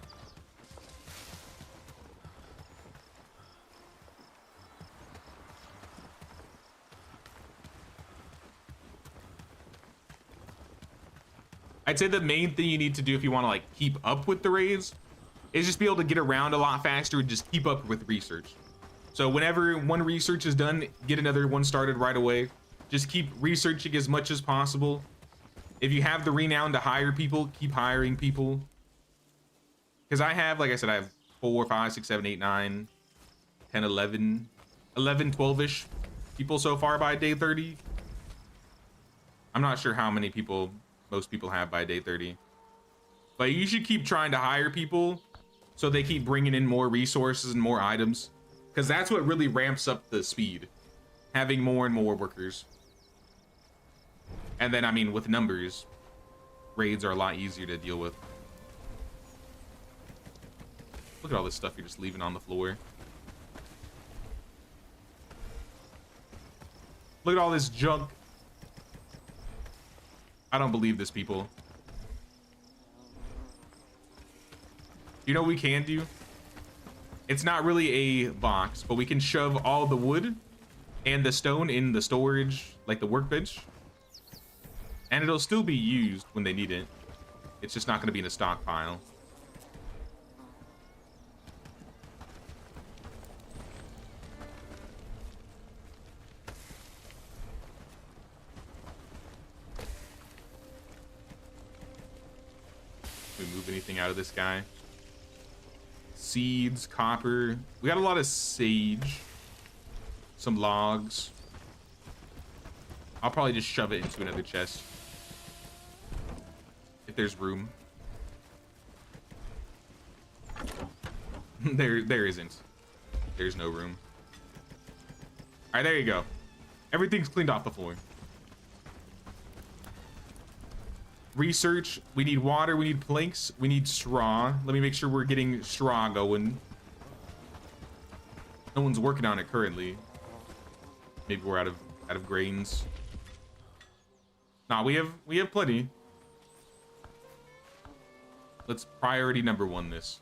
I'd say the main thing you need to do if you want to like keep up with the raids is just be able to get around a lot faster and just keep up with research. So whenever one research is done, get another one started right away. Just keep researching as much as possible. If you have the renown to hire people, keep hiring people. Because I have, like I said, I have 4, 5, 6, 7, 8, 9, 10, 11, 12-ish people so far by day 30. I'm not sure how many people most people have by day 30. But you should keep trying to hire people so they keep bringing in more resources and more items. Because that's what really ramps up the speed. Having more and more workers. And then, I mean, with numbers, raids are a lot easier to deal with. Look at all this stuff you're just leaving on the floor. Look at all this junk. I don't believe this, people. You know what we can do? It's not really a box, but we can shove all the wood and the stone in the storage, like the workbench. And it'll still be used when they need it. It's just not going to be in a stockpile. Can we move anything out of this guy? Seeds, copper. We got a lot of sage. Some logs. I'll probably just shove it into another chest. If there's room. There isn't. There's no room. All right, there you go. Everything's cleaned off the floor. Research. We need water. We need planks. We need straw. Let me make sure we're getting straw going. No one's working on it currently. Maybe we're out of grains. Nah, we have plenty. Let's priority number 1 this.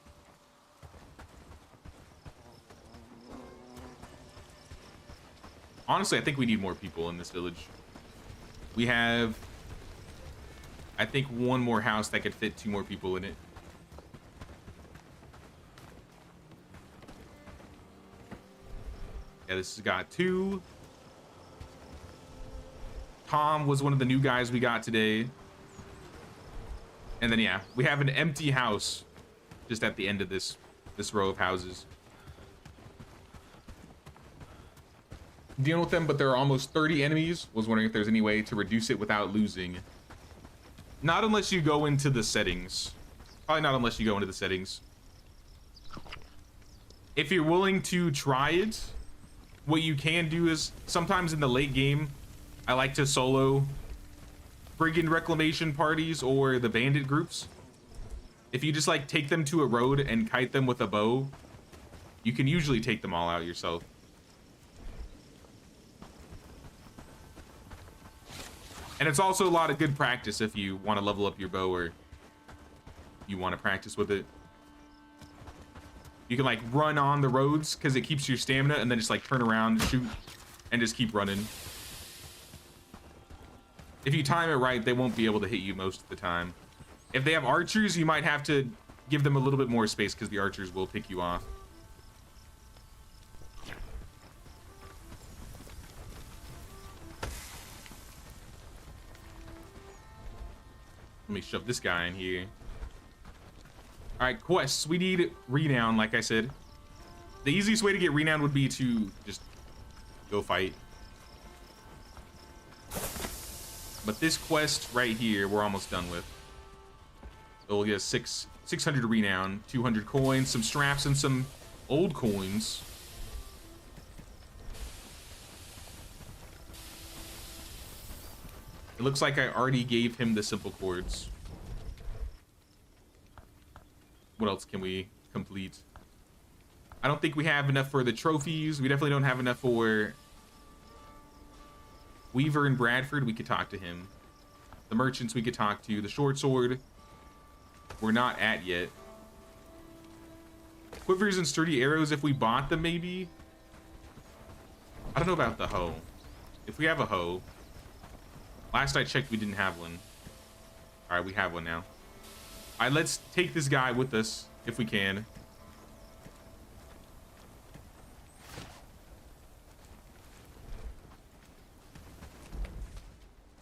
Honestly, I think we need more people in this village. We have, I think, 1 more house that could fit 2 more people in it. Yeah, this has got 2. Tom was one of the new guys we got today. And then, yeah, we have an empty house just at the end of this row of houses. Dealing with them, but there are almost 30 enemies. Was wondering if there's any way to reduce it without losing. Not unless you go into the settings. Probably not unless you go into the settings. If you're willing to try it, what you can do is sometimes in the late game, I like to solo brigand reclamation parties or the bandit groups. If you just like take them to a road and kite them with a bow, you can usually take them all out yourself. And it's also a lot of good practice if you want to level up your bow or you want to practice with it. You can like run on the roads because it keeps your stamina, and then just like turn around, shoot, and just keep running. If you time it right, they won't be able to hit you most of the time. If they have archers, you might have to give them a little bit more space because the archers will pick you off. Let me shove this guy in here. All right, quests. We need renown, like I said. The easiest way to get renown would be to just go fight. But this quest right here, we're almost done with. So we'll get 600 renown, 200 coins, some straps, and some old coins. It looks like I already gave him the simple chords. What else can we complete? I don't think we have enough for the trophies. We definitely don't have enough for Weaver and Bradford. We could talk to him. The merchants we could talk to. The short sword we're not at yet. Quivers and sturdy arrows, if we bought them, maybe. I don't know about the hoe. If we have a hoe. Last I checked, we didn't have one. All right, we have one now. All right, let's take this guy with us if we can.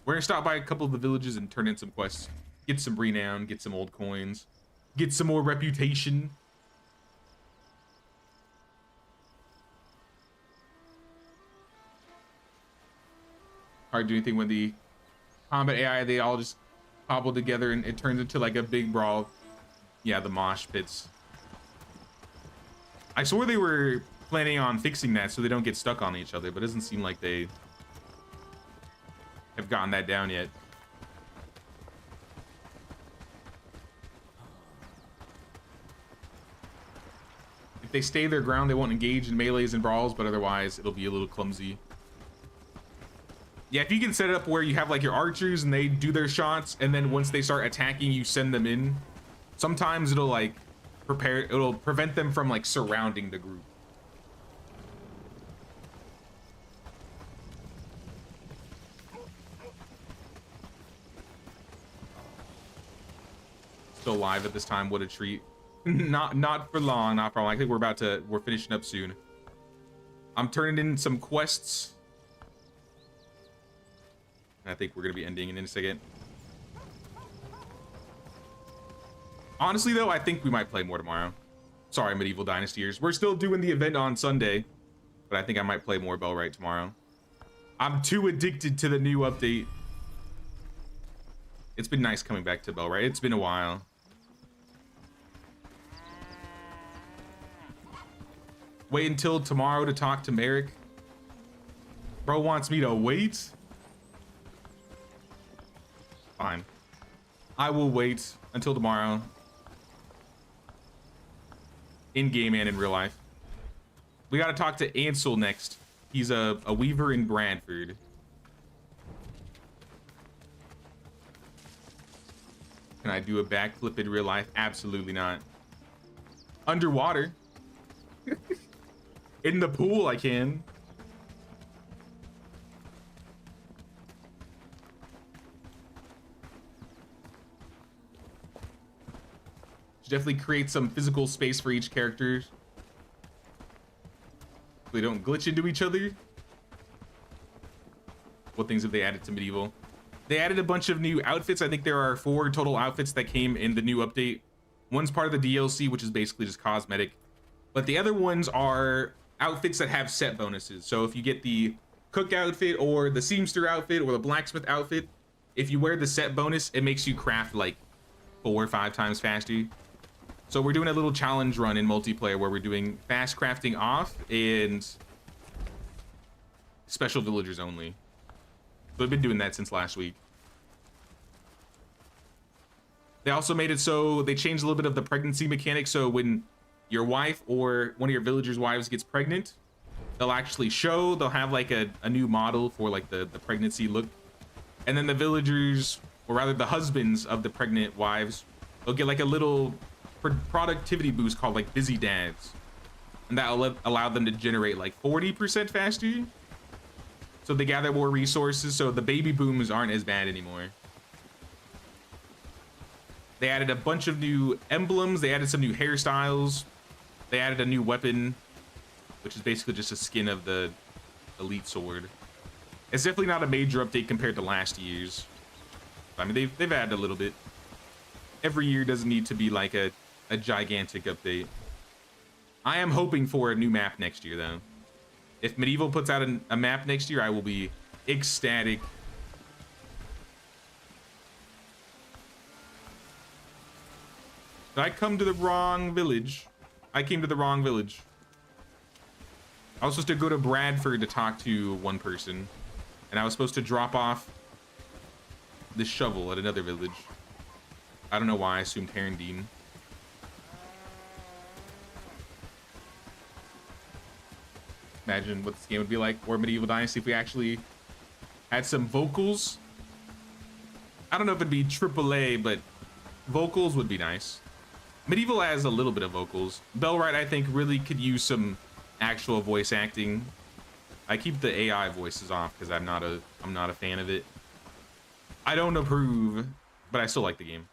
We're gonna stop by a couple of the villages and turn in some quests. Get some renown, get some old coins, get some more reputation. Hard to do anything when the combat AI, they all just cobble together and it turns into like a big brawl. Yeah, the mosh pits. I swore they were planning on fixing that so they don't get stuck on each other, but it doesn't seem like they have gotten that down yet. If they stay their ground, they won't engage in melees and brawls, but otherwise it'll be a little clumsy. Yeah, if you can set it up where you have like your archers and they do their shots, and then once they start attacking, you send them in. Sometimes it'll like it'll prevent them from like surrounding the group. Still live at this time, what a treat. Not for long, not for long. I think we're finishing up soon. I'm turning in some quests. I think we're gonna be ending in a second. Honestly though, I think we might play more tomorrow. Sorry, Medieval Dynastyers. We're still doing the event on Sunday, but I think I might play more Bellwright tomorrow. I'm too addicted to the new update. It's been nice coming back to Bellwright. It's been a while. Wait until tomorrow to talk to Merrick. Bro wants me to wait. Fine. I will wait until tomorrow. In game and in real life. We gotta talk to Ansel next. He's a weaver in Bradford. Can I do a backflip in real life? Absolutely not. Underwater. In the pool I can. Definitely create some physical space for each character. They don't glitch into each other. What things have they added to Medieval? They added a bunch of new outfits. I think there are 4 total outfits that came in the new update. One's part of the DLC, which is basically just cosmetic. But the other ones are outfits that have set bonuses. So if you get the cook outfit or the seamster outfit or the blacksmith outfit, if you wear the set bonus, it makes you craft like 4 or 5 times faster. So we're doing a little challenge run in multiplayer where we're doing fast crafting off and special villagers only. So I've been doing that since last week. They also made it so they changed a little bit of the pregnancy mechanic. So when your wife or one of your villagers' wives gets pregnant, they'll actually show, they'll have like a new model for like the pregnancy look. And then the villagers, or rather the husbands of the pregnant wives, they'll get like a little productivity boost called like busy dads, and that'll allow them to generate like 40% faster, so they gather more resources, so the baby booms aren't as bad anymore. They added a bunch of new emblems, they added some new hairstyles, they added a new weapon, which is basically just a skin of the elite sword. It's definitely not a major update compared to last year's. I mean, they've added a little bit. Every year doesn't need to be like a gigantic update. I am hoping for a new map next year though. If Medieval puts out a map next year, I will be ecstatic. Did I come to the wrong village? I came to the wrong village. I was supposed to go to Bradford to talk to one person, and I was supposed to drop off this shovel at another village. I don't know why I assumed Herondine. Imagine what this game would be like, or Medieval Dynasty, if we actually had some vocals. I don't know if it'd be AAA, but vocals would be nice. Medieval has a little bit of vocals. Bellwright, I think, really could use some actual voice acting. I keep the AI voices off because I'm not a fan of it. I don't approve, but I still like the game.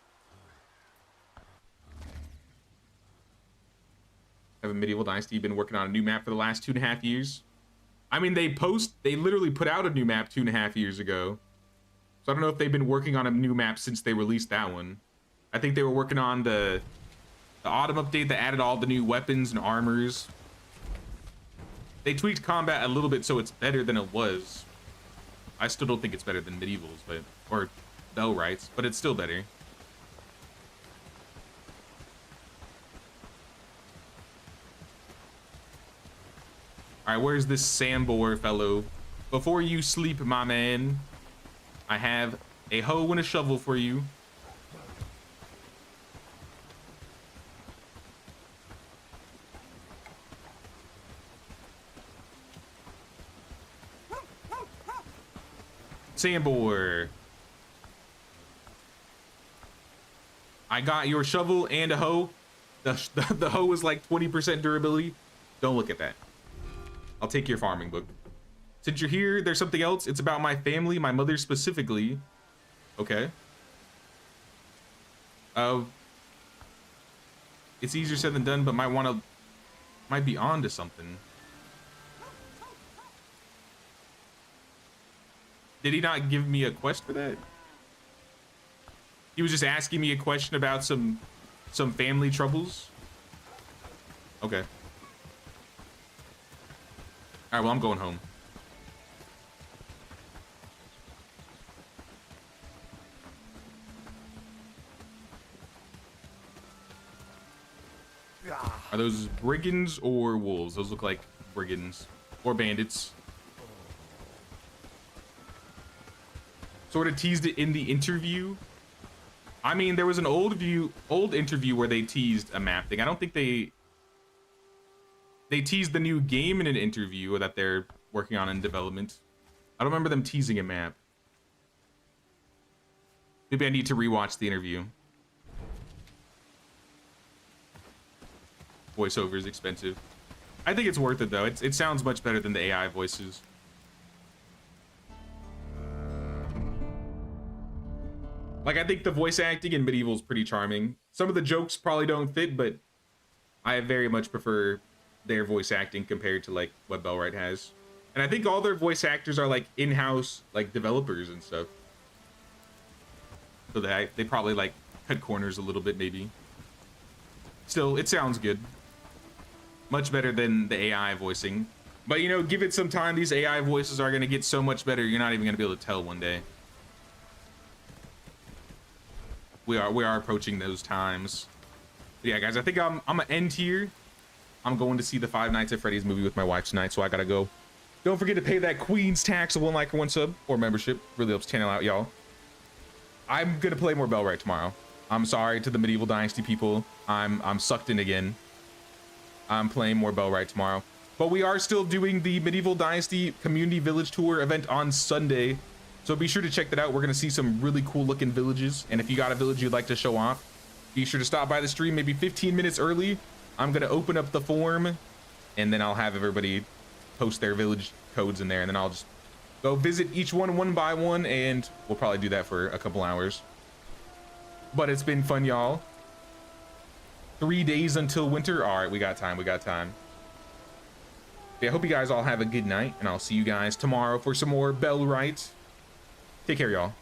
Have a Medieval Dynasty been working on a new map for the last 2.5 years? I mean, they literally put out a new map 2.5 years ago. So I don't know if they've been working on a new map since they released that one. I think they were working on the autumn update that added all the new weapons and armors. They tweaked combat a little bit so it's better than it was. I still don't think it's better than Medieval's, or Bellwright's, but it's still better. All right, where's this Sambor fellow? Before you sleep, my man, I have a hoe and a shovel for you. Sambor. I got your shovel and a hoe. The hoe is like 20% durability. Don't look at that. I'll take your farming book. Since you're here, there's something else. It's about my family, my mother specifically. Okay. It's easier said than done, but might be on to something. Did he not give me a quest for that? He was just asking me a question about some family troubles. Okay. All right, well, I'm going home. Are those brigands or wolves? Those look like brigands or bandits. Sort of teased it in the interview. I mean, there was an old interview where they teased a map thing. I don't think they teased the new game in an interview that they're working on in development. I don't remember them teasing a map. Maybe I need to rewatch the interview. Voiceover is expensive. I think it's worth it though. It sounds much better than the AI voices. Like, I think the voice acting in Medieval is pretty charming. Some of the jokes probably don't fit, but I very much prefer their voice acting compared to like what Bellwright has. And I think all their voice actors are like in-house like developers and stuff. So they probably like cut corners a little bit maybe. Still, it sounds good. Much better than the AI voicing. But you know, give it some time. These AI voices are gonna get so much better, you're not even gonna be able to tell one day. We are approaching those times. But yeah, guys, I think I'm gonna end here. I'm going to see the Five Nights at Freddy's movie with my wife tonight, so I gotta go. Don't forget to pay that Queen's tax of 1 like or 1 sub or membership. Really helps channel out, y'all. I'm gonna play more Bellwright tomorrow. I'm sorry to the Medieval Dynasty people. I'm sucked in again. I'm playing more Bellwright tomorrow. But we are still doing the Medieval Dynasty Community Village Tour event on Sunday. So be sure to check that out. We're gonna see some really cool looking villages. And if you got a village you'd like to show off, be sure to stop by the stream maybe 15 minutes early. I'm gonna open up the form and then I'll have everybody post their village codes in there, and then I'll just go visit each one by one, and we'll probably do that for a couple hours. But it's been fun, y'all. 3 days until winter. All right, we got time. Yeah, I hope you guys all have a good night, and I'll see you guys tomorrow for some more Bellwright. Take care, y'all.